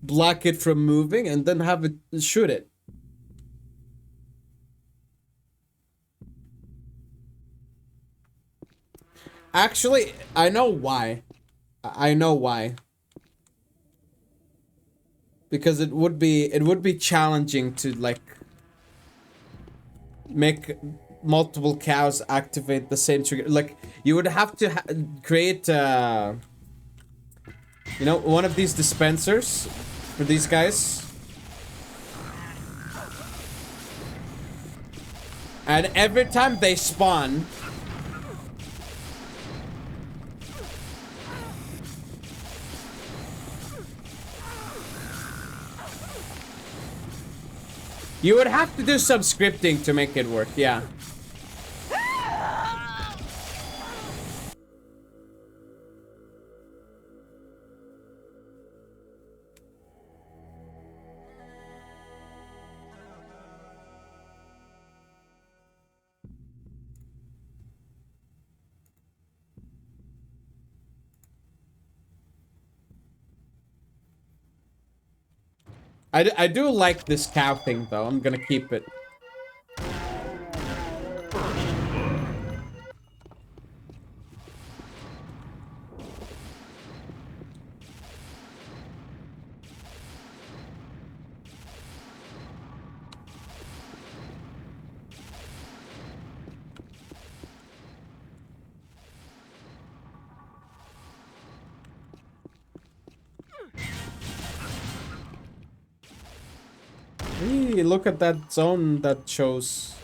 Block it from moving and then have it shoot it. Actually, I know why. I know why. Because it would be challenging to like make multiple cows activate the same trigger. Like you would have to create You know, one of these dispensers for these guys. And every time they spawn, you would have to do some scripting to make it work, yeah. I do like this cow thing, though. I'm gonna keep it. Hey, look at that zone that shows.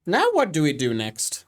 Now what do we do next?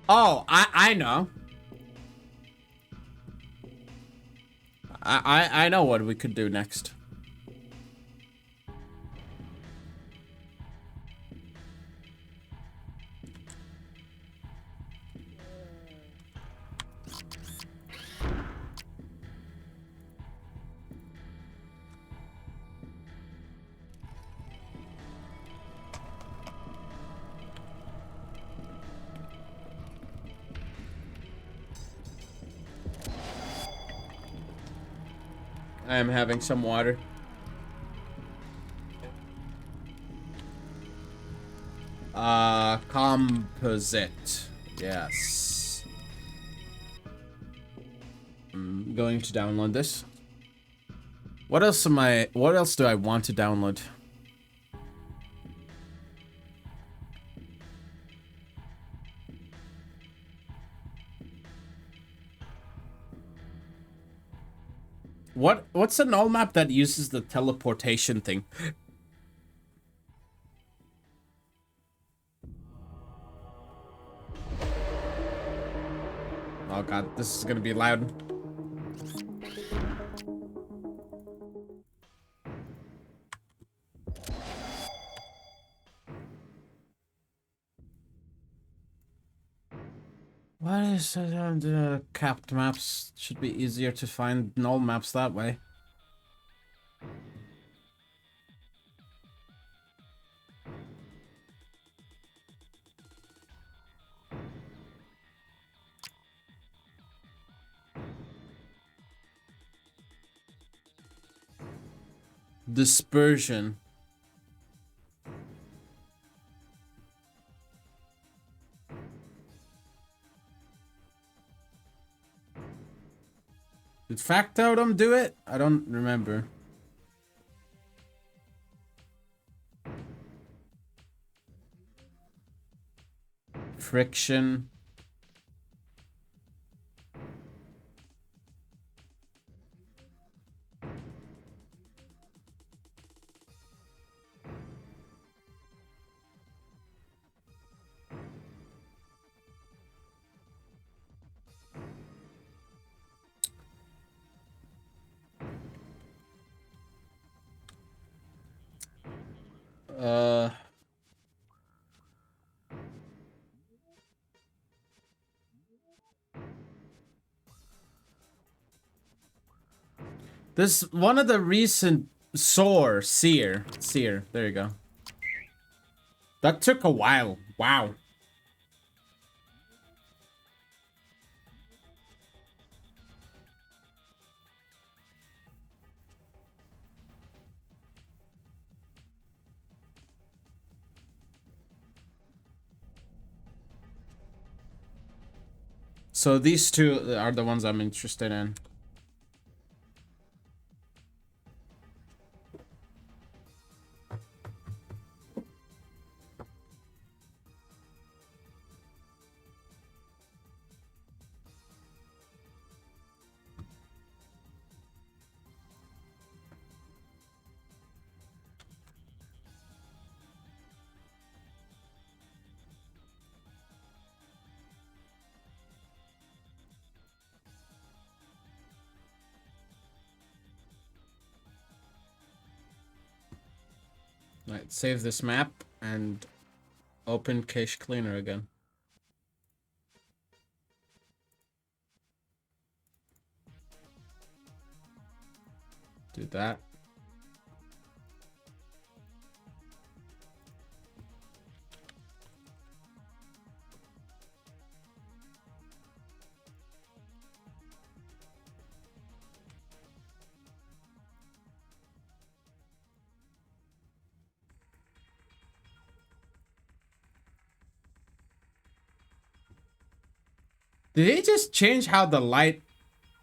Oh, I know. I know what we could do next. I am having some water. Composite. Yes. I'm going to download this. What else do I want to download? What's a null map that uses the teleportation thing? Oh god, this is gonna be loud. What is the capped maps? Should be easier to find null maps that way. Dispersion. Did Factotum do it? I don't remember. Friction. Uh... This one of the recent seer. There you go. That took a while. Wow. So these two are the ones I'm interested in. Right, save this map and open cache cleaner again. Do that. Did they just change how the light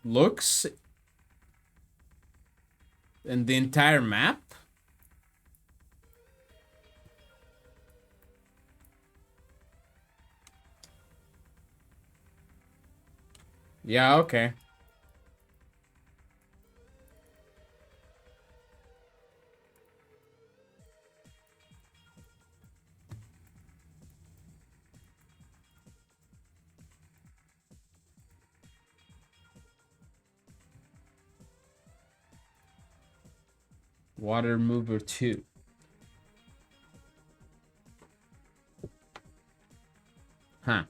looks in the entire map? Yeah, okay. Water mover 2. Huh.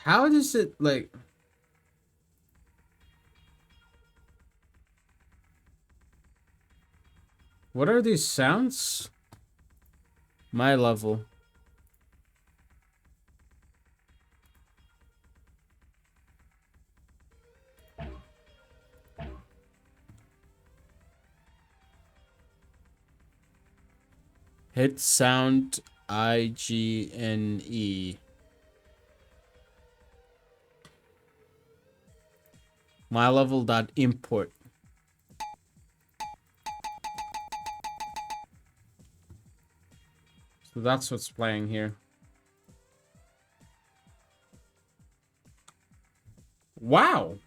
How does it like... What are these sounds? My level. Hit sound IGNE. My level dot import. So that's what's playing here. Wow.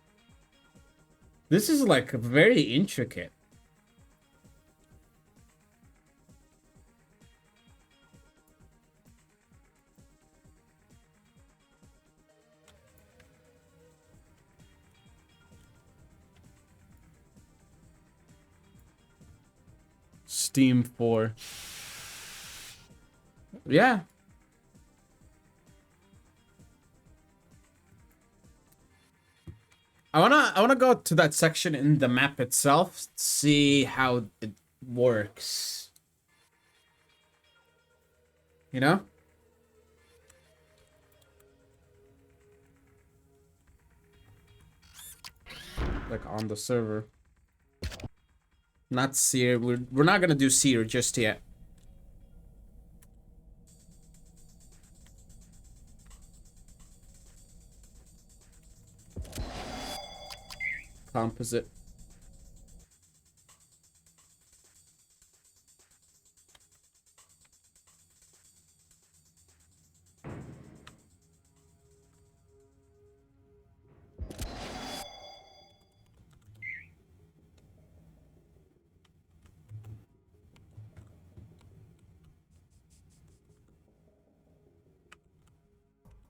This is like very intricate. Steam 4. Yeah. I wanna go to that section in the map itself, see how it works. You know? Like on the server. Not seer. We're not gonna do seer just yet. Composite.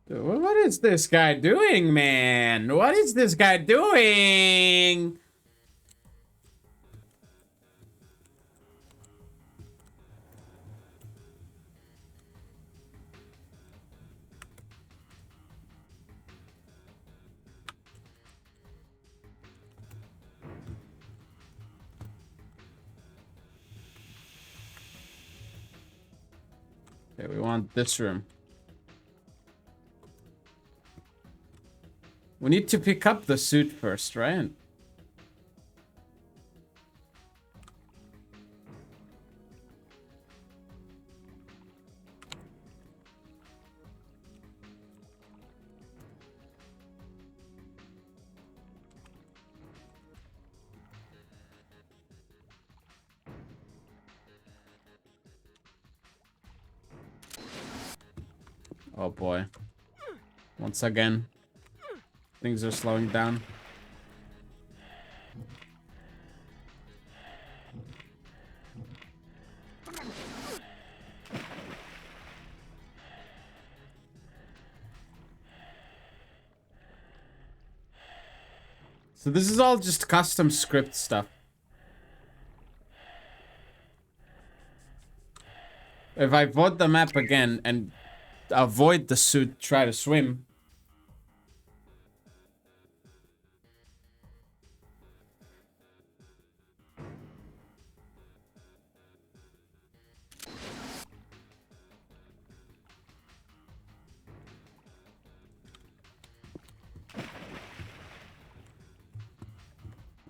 Dude, what is this guy doing, man? What is this guy doing? Okay, we want this room. We need to pick up the suit first, right? Oh boy. Once again, things are slowing down. So this is all just custom script stuff. If I vote the map again and avoid the suit, try to swim.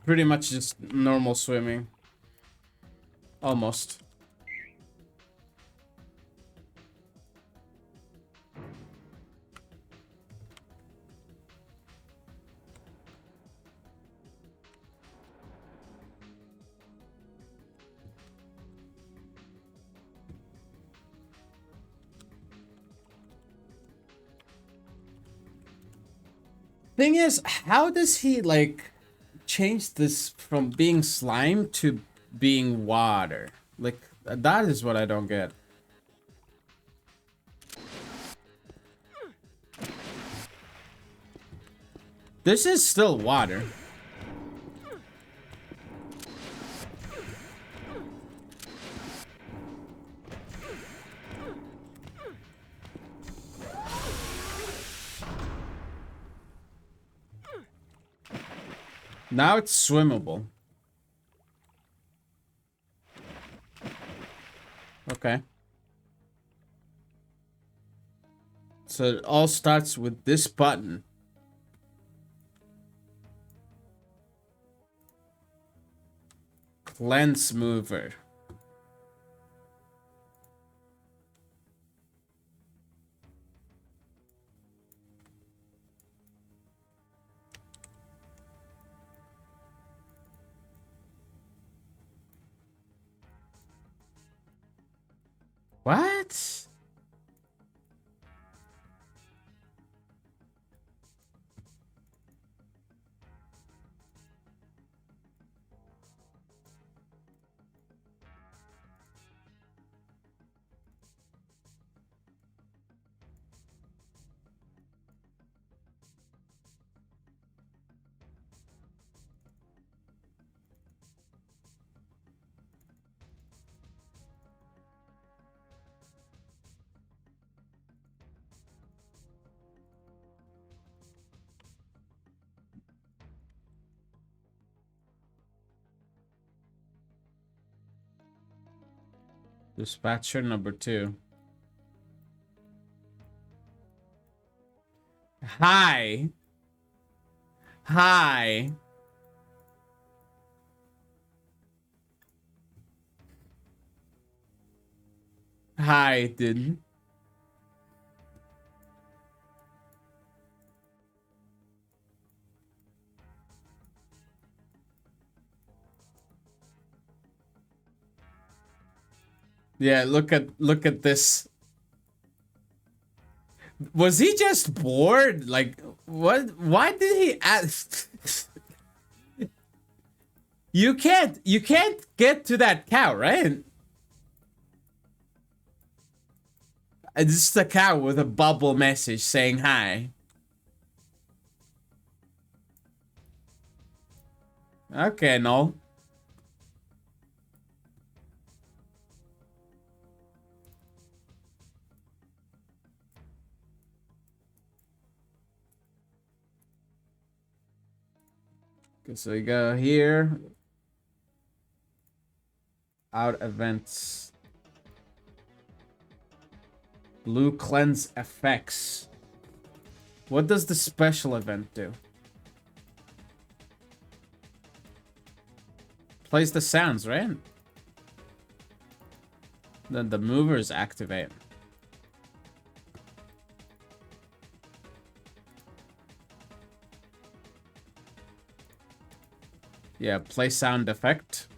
Pretty much just normal swimming. Almost. Thing is, how does he like change this from being slime to being water? Like, that is what I don't get. This is still water. Now it's swimmable. Okay. So it all starts with this button. Cleanse mover. What? Dispatcher number 2. Hi. Hi. Hi, dude. Yeah, look at this. Was he just bored? Like, what? Why did he ask? You can't get to that cow, right? It's just a cow with a bubble message saying hi. Okay, no. Okay, so you go here. Out events. Blue cleanse effects. What does the special event do? Plays the sounds, right? Then the movers activate. Yeah, play sound effect.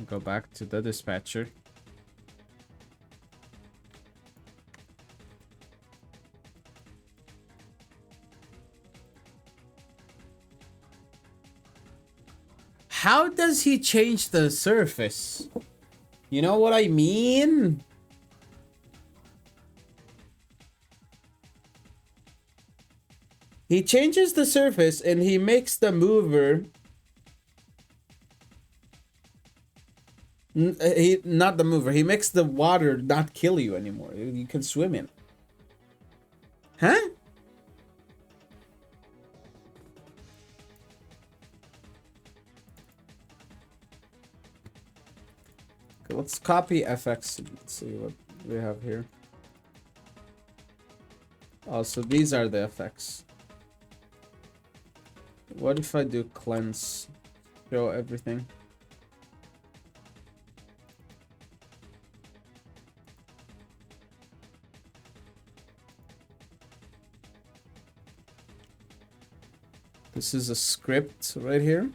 Go back to the dispatcher. How does he change the surface? You know what I mean? He changes the surface and he makes the mover. Not the mover. He makes the water not kill you anymore. You can swim in. Huh? Okay, let's copy FX. Let's see what we have here. Oh, so these are the effects. What if I do cleanse? Show everything. This is a script right here.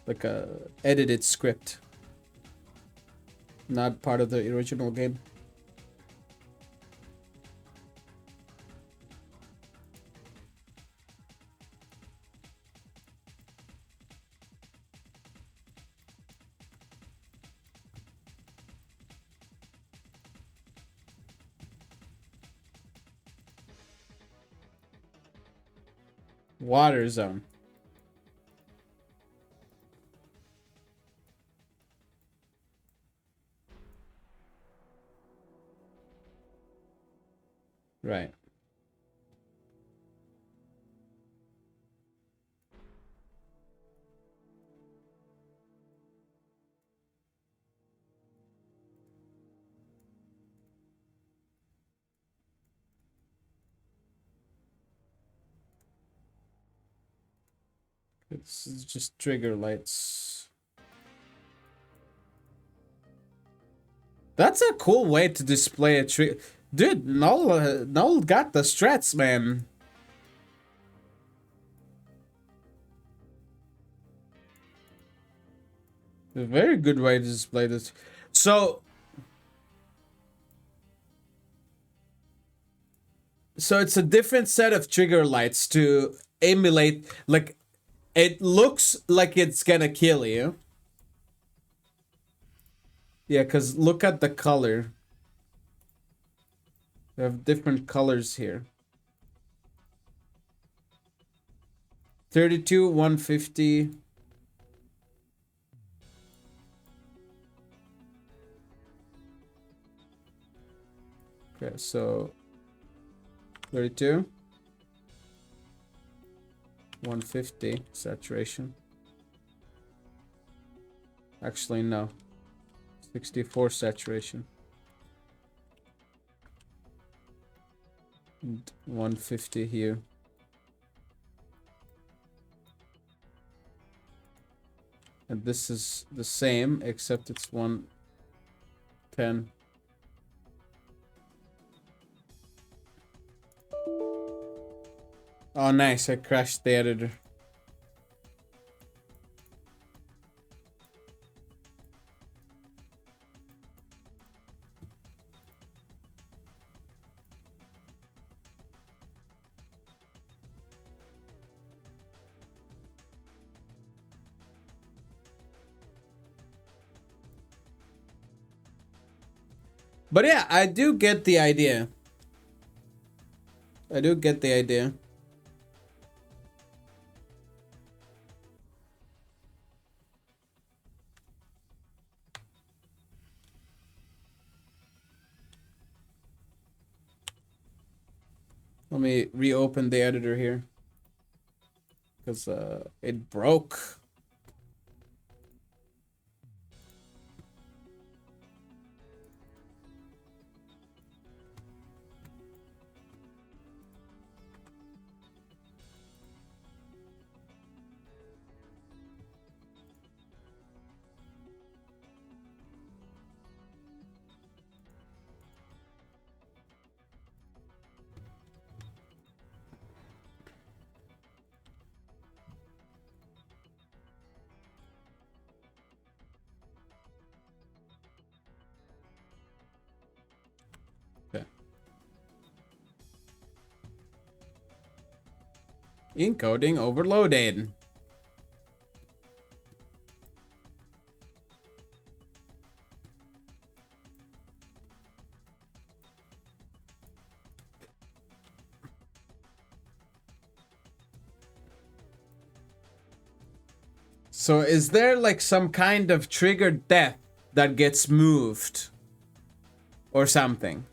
Like a edited script. Not part of the original game. Water zone. Right. This is just trigger lights. That's a cool way to display a trigger. Dude, Null got the strats, man. A very good way to display this. So it's a different set of trigger lights to emulate, like, it looks like it's gonna kill you. Yeah, because look at the color. We have different colors here. 32, 150. Okay, so 32. 150 saturation. Actually, no. 64 saturation. And 150 here. And this is the same, except it's 110. Oh, nice. I crashed the editor. But yeah, I do get the idea. I do get the idea. Let me reopen the editor here. Because it broke. Okay. Encoding overloaded. So is there like some kind of triggered death that gets moved? Or something?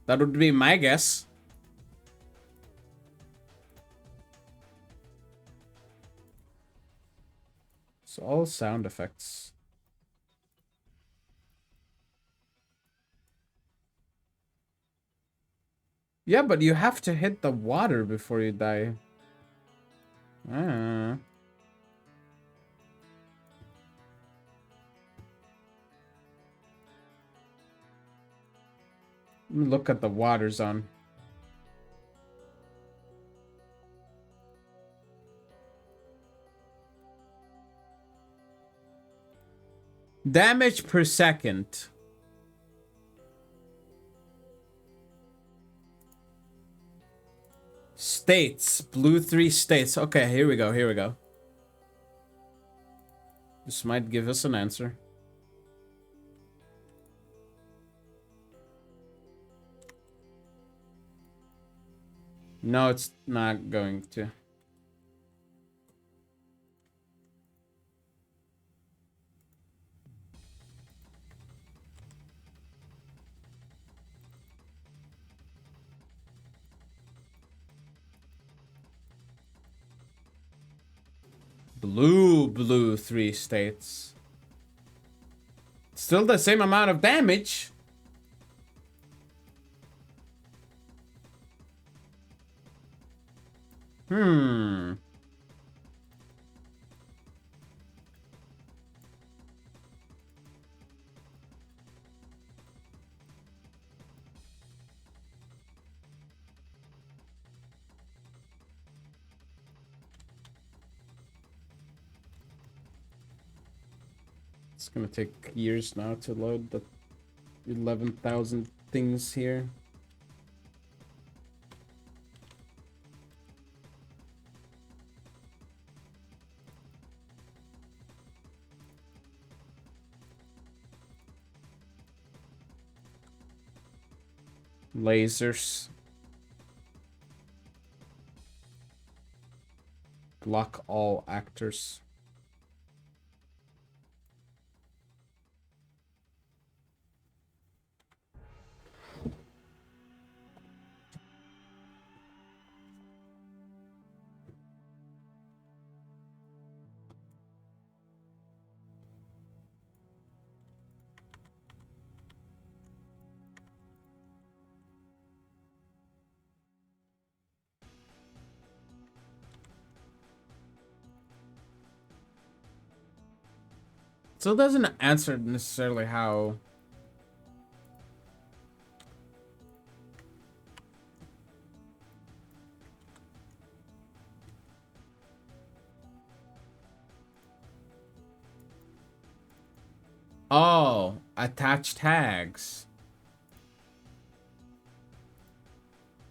That would be my guess. So all sound effects. Yeah, but you have to hit the water before you die. Ah. Let me look at the water zone. Damage per second. States. Blue 3 states. Okay, here we go. Here we go. This might give us an answer. No, it's not going to. Blue 3 states. Still the same amount of damage. Hmm. It's gonna take years now to load the 11,000 things here. Lasers. Block all actors. So it doesn't answer necessarily how. Oh, attach tags.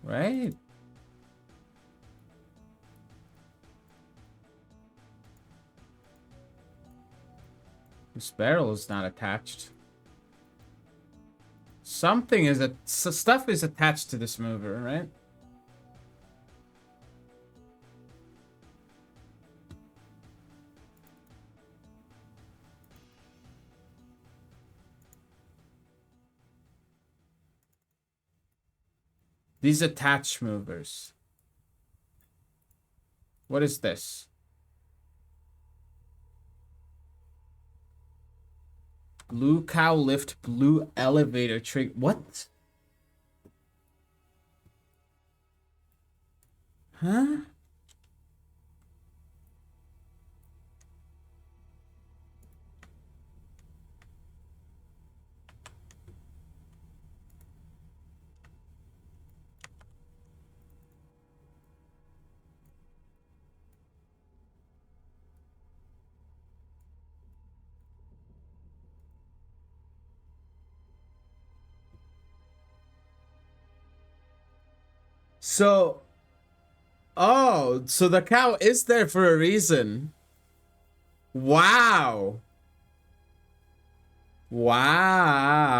Right? This barrel is not attached. something is that stuff is attached to this mover, right? These attach movers. What is this? Blue cow lift, blue elevator trigger. What? Huh? So, oh, so the cow is there for a reason. Wow. Wow.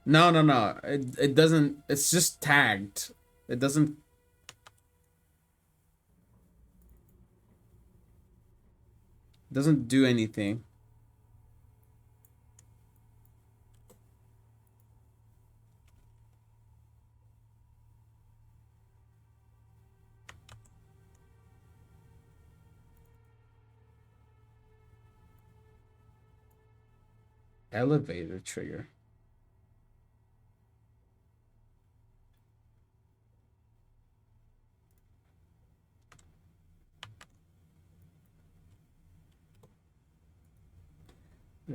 No, no, no. It doesn't. It's just tagged. It doesn't do anything. Elevator trigger.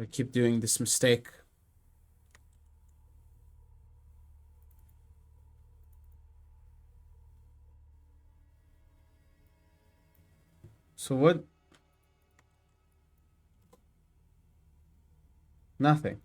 I keep doing this mistake. So what? Nothing.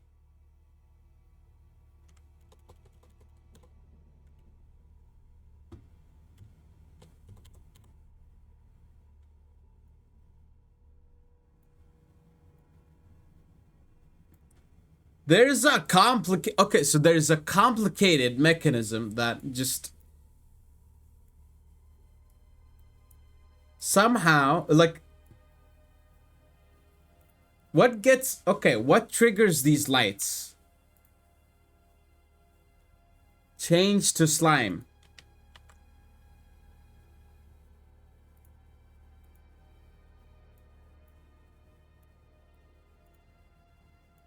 There's a okay, so there's a complicated mechanism that just somehow, like, what gets, okay, what triggers these lights? Change to slime.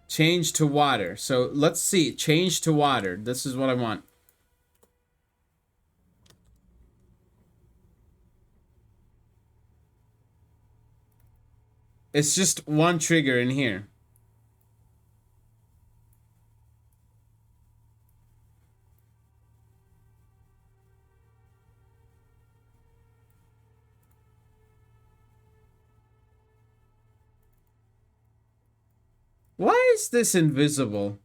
Change to water. So let's see. Change to water. This is what I want. It's just one trigger in here. Why is this invisible?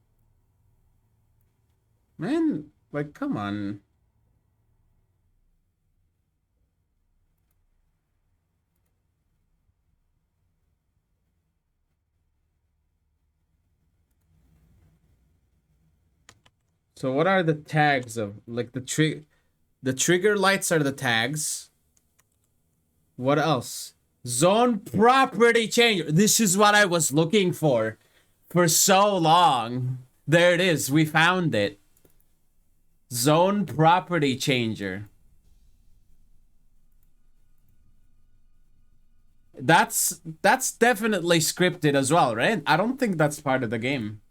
Man, like, come on. So what are the tags of, like, the trigger lights are the tags. What else? Zone property changer. This is what I was looking for so long. There it is. We found it. Zone property changer. That's definitely scripted as well, right? I don't think that's part of the game.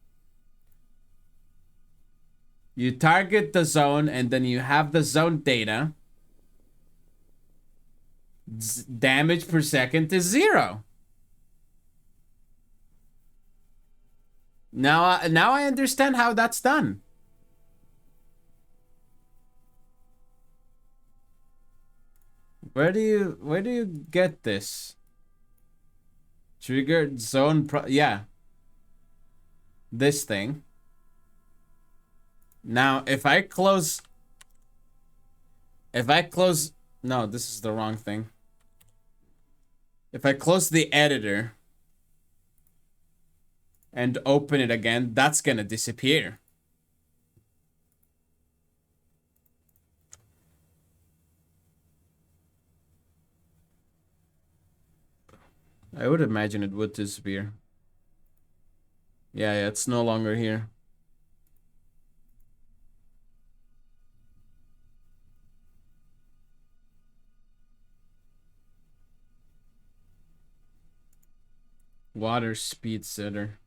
You target the zone and then you have the zone data. Damage per second is 0. Now I understand how that's done. Where do you get this? Triggered zone yeah. This thing. Now, if I close, no, this is the wrong thing. If I close the editor and open it again, that's gonna disappear. I would imagine it would disappear. Yeah, it's no longer here. Water speed setter.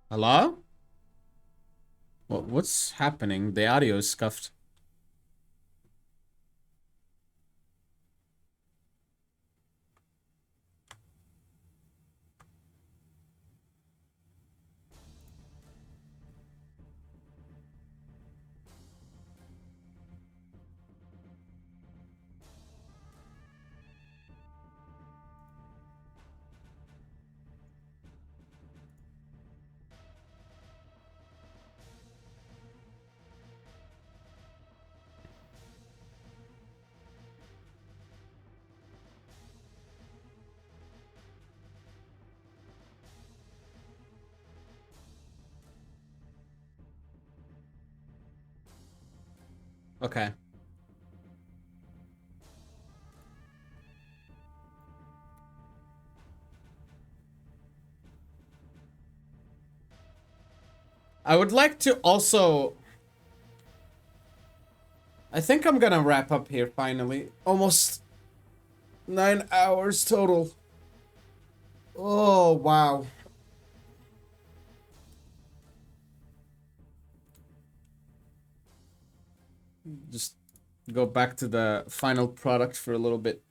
Hello? What's happening? The audio is scuffed. Okay. I would like to also... I think I'm gonna wrap up here finally. Almost 9 hours total. Oh, wow. Just go back to the final product for a little bit.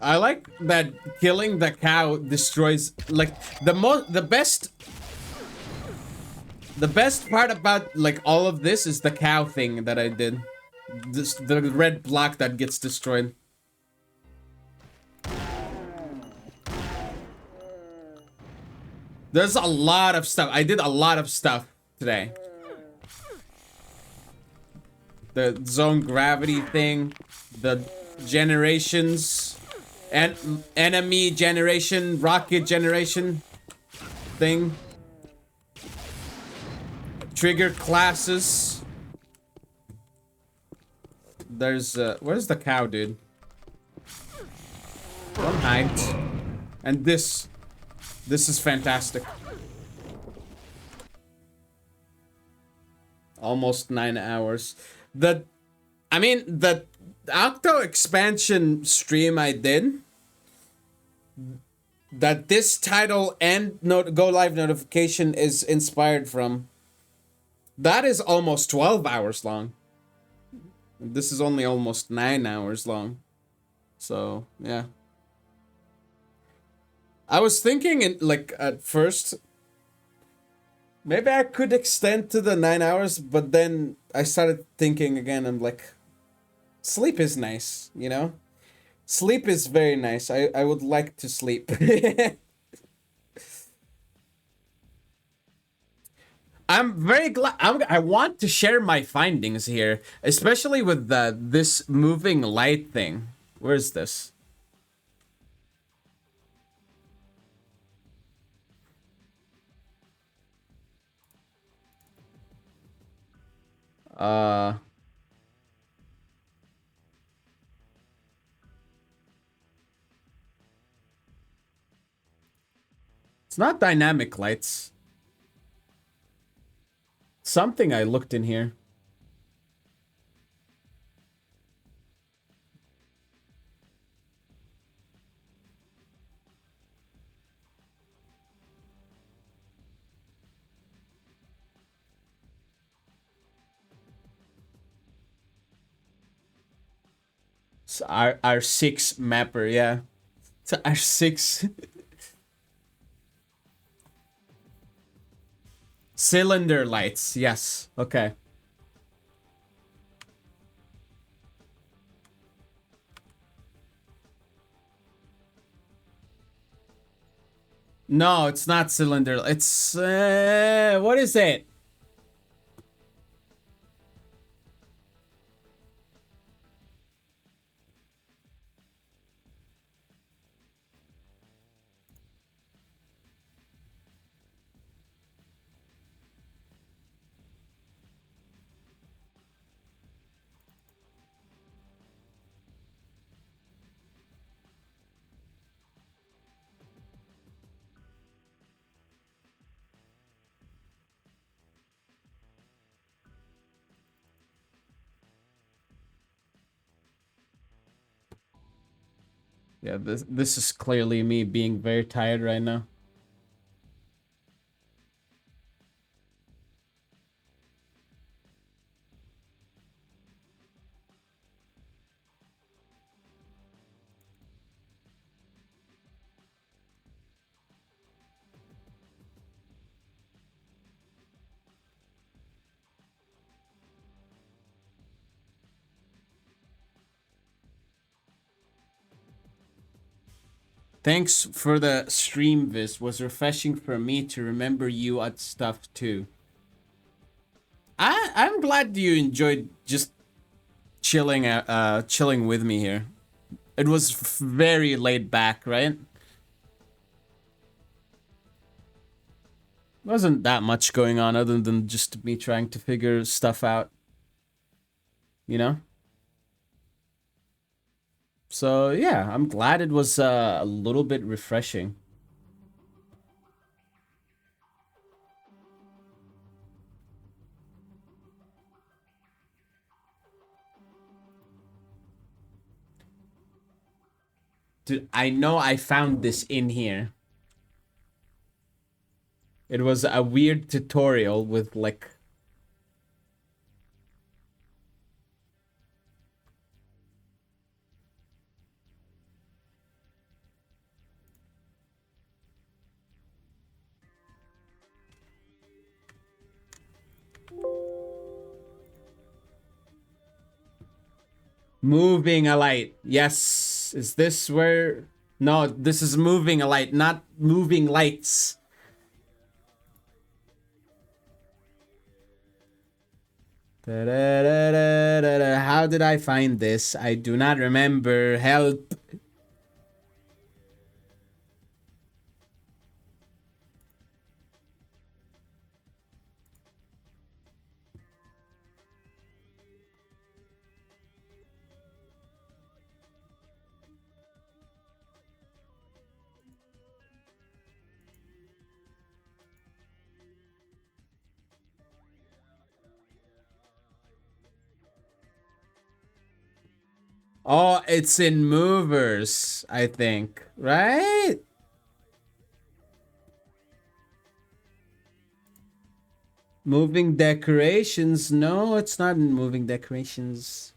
I like that killing the cow destroys, like, the best part about, like, all of this is the cow thing that I did. The red block that gets destroyed. There's a lot of stuff. I did a lot of stuff today. The zone gravity thing, the generations, and enemy generation, rocket generation thing. Trigger classes. There's where's the cow, dude? Don't hide. And this is fantastic. Almost 9 hours. I mean, the Octo expansion stream I did, that this title and go live notification is inspired from, that is almost 12 hours long. This is only almost 9 hours long. So, yeah. I was thinking, like, at first, maybe I could extend to the 9 hours, but then I started thinking again, I'm like, sleep is nice, you know? Sleep is very nice. I would like to sleep. I'm very glad. I want to share my findings here, especially with this moving light thing. Where is this? It's not dynamic lights. Something I looked in here. It's R6 mapper, yeah. It's R6. Cylinder lights, yes. Okay. No, it's not cylinder. It's what is it? Yeah, this is clearly me being very tired right now. Thanks for the stream, Vis. Was refreshing for me to remember you at stuff too. I'm glad you enjoyed just chilling with me here. It was very laid back, right? Wasn't that much going on other than just me trying to figure stuff out. You know? So yeah, I'm glad it was a little bit refreshing. Dude, I know I found this in here. It was a weird tutorial with like... Moving a light. Yes. Is this where... No, this is moving a light, not moving lights. How did I find this? I do not remember. Help. Oh, it's in movers, I think. Right? Moving decorations. No, it's not in moving decorations.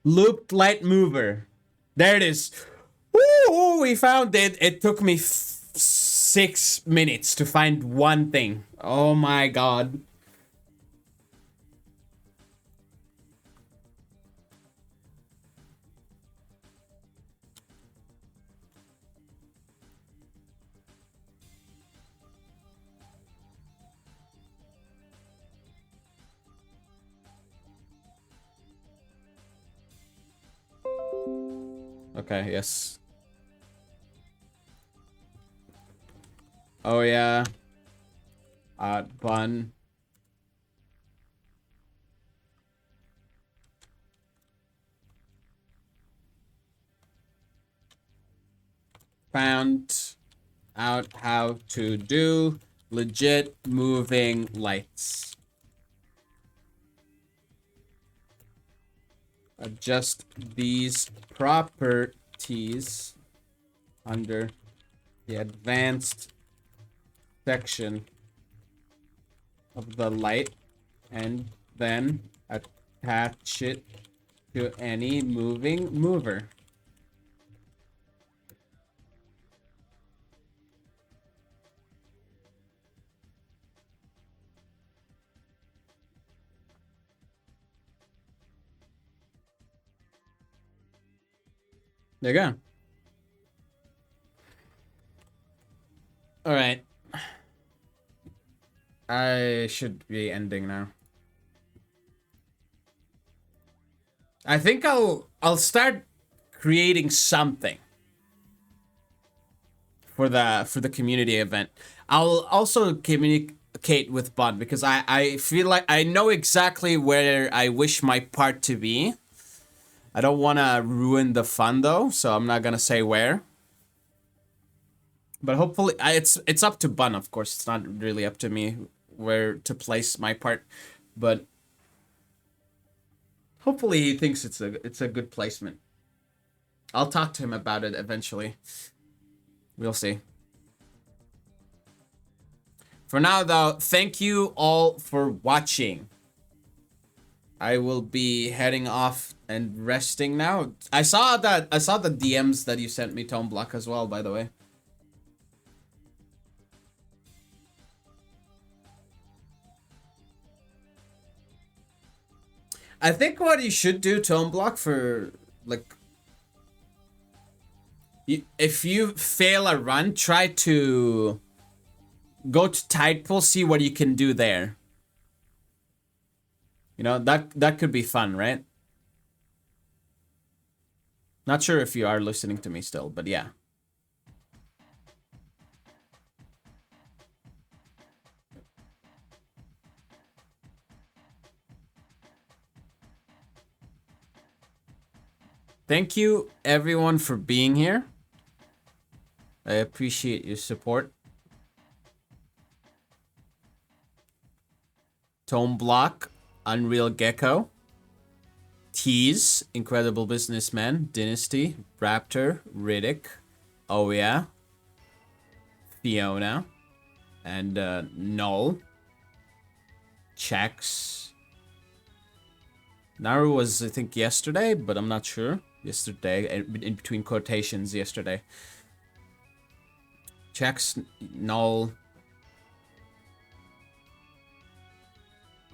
Looped light mover. There it is. Woo, we found it. It took me 6 minutes to find one thing. Oh my god. Okay, yes. Oh yeah. bun. Found out how to do legit moving lights. Adjust these properties under the advanced section of the light and then attach it to any moving mover. There you go. All right. I should be ending now. I think I'll start creating something for the community event. I'll also communicate with Bun because I feel like I know exactly where I wish my part to be. I don't want to ruin the fun though, so I'm not gonna say where. But hopefully, it's up to Bun, of course. It's not really up to me where to place my part, but hopefully he thinks it's a good placement. I'll talk to him about it eventually. We'll see. For now, though, thank you all for watching. I will be heading off and resting now. I saw the DMs that you sent me, Tone Block, as well, by the way. I think what you should do, Tone Block, for like, if you fail a run, try to go to Tidepool, see what you can do there. You know, that could be fun, right? Not sure if you are listening to me still, but yeah. Thank you, everyone, for being here. I appreciate your support. Tone Block, Unreal Gecko, Tease, Incredible Businessman, Dynasty, Raptor, Riddick, Oh Yeah, Fiona, and Null, Checks. Naru was, I think, yesterday, but I'm not sure. Yesterday, in between quotations, yesterday. Checks, Null.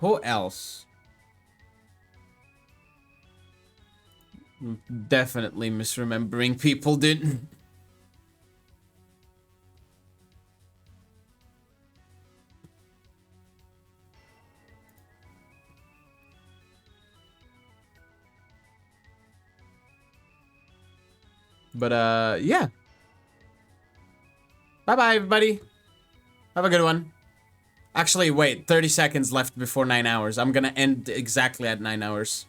Who else? Definitely misremembering people, dude. But, yeah. Bye-bye, everybody. Have a good one. Actually, wait. 30 seconds left before 9 hours. I'm gonna end exactly at 9 hours.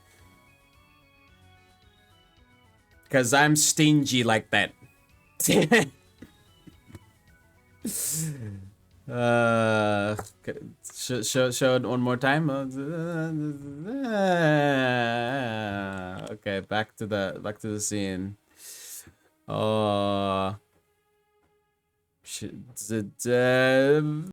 Because I'm stingy like that. Show it one more time. Okay, back to the scene. Oh, shit.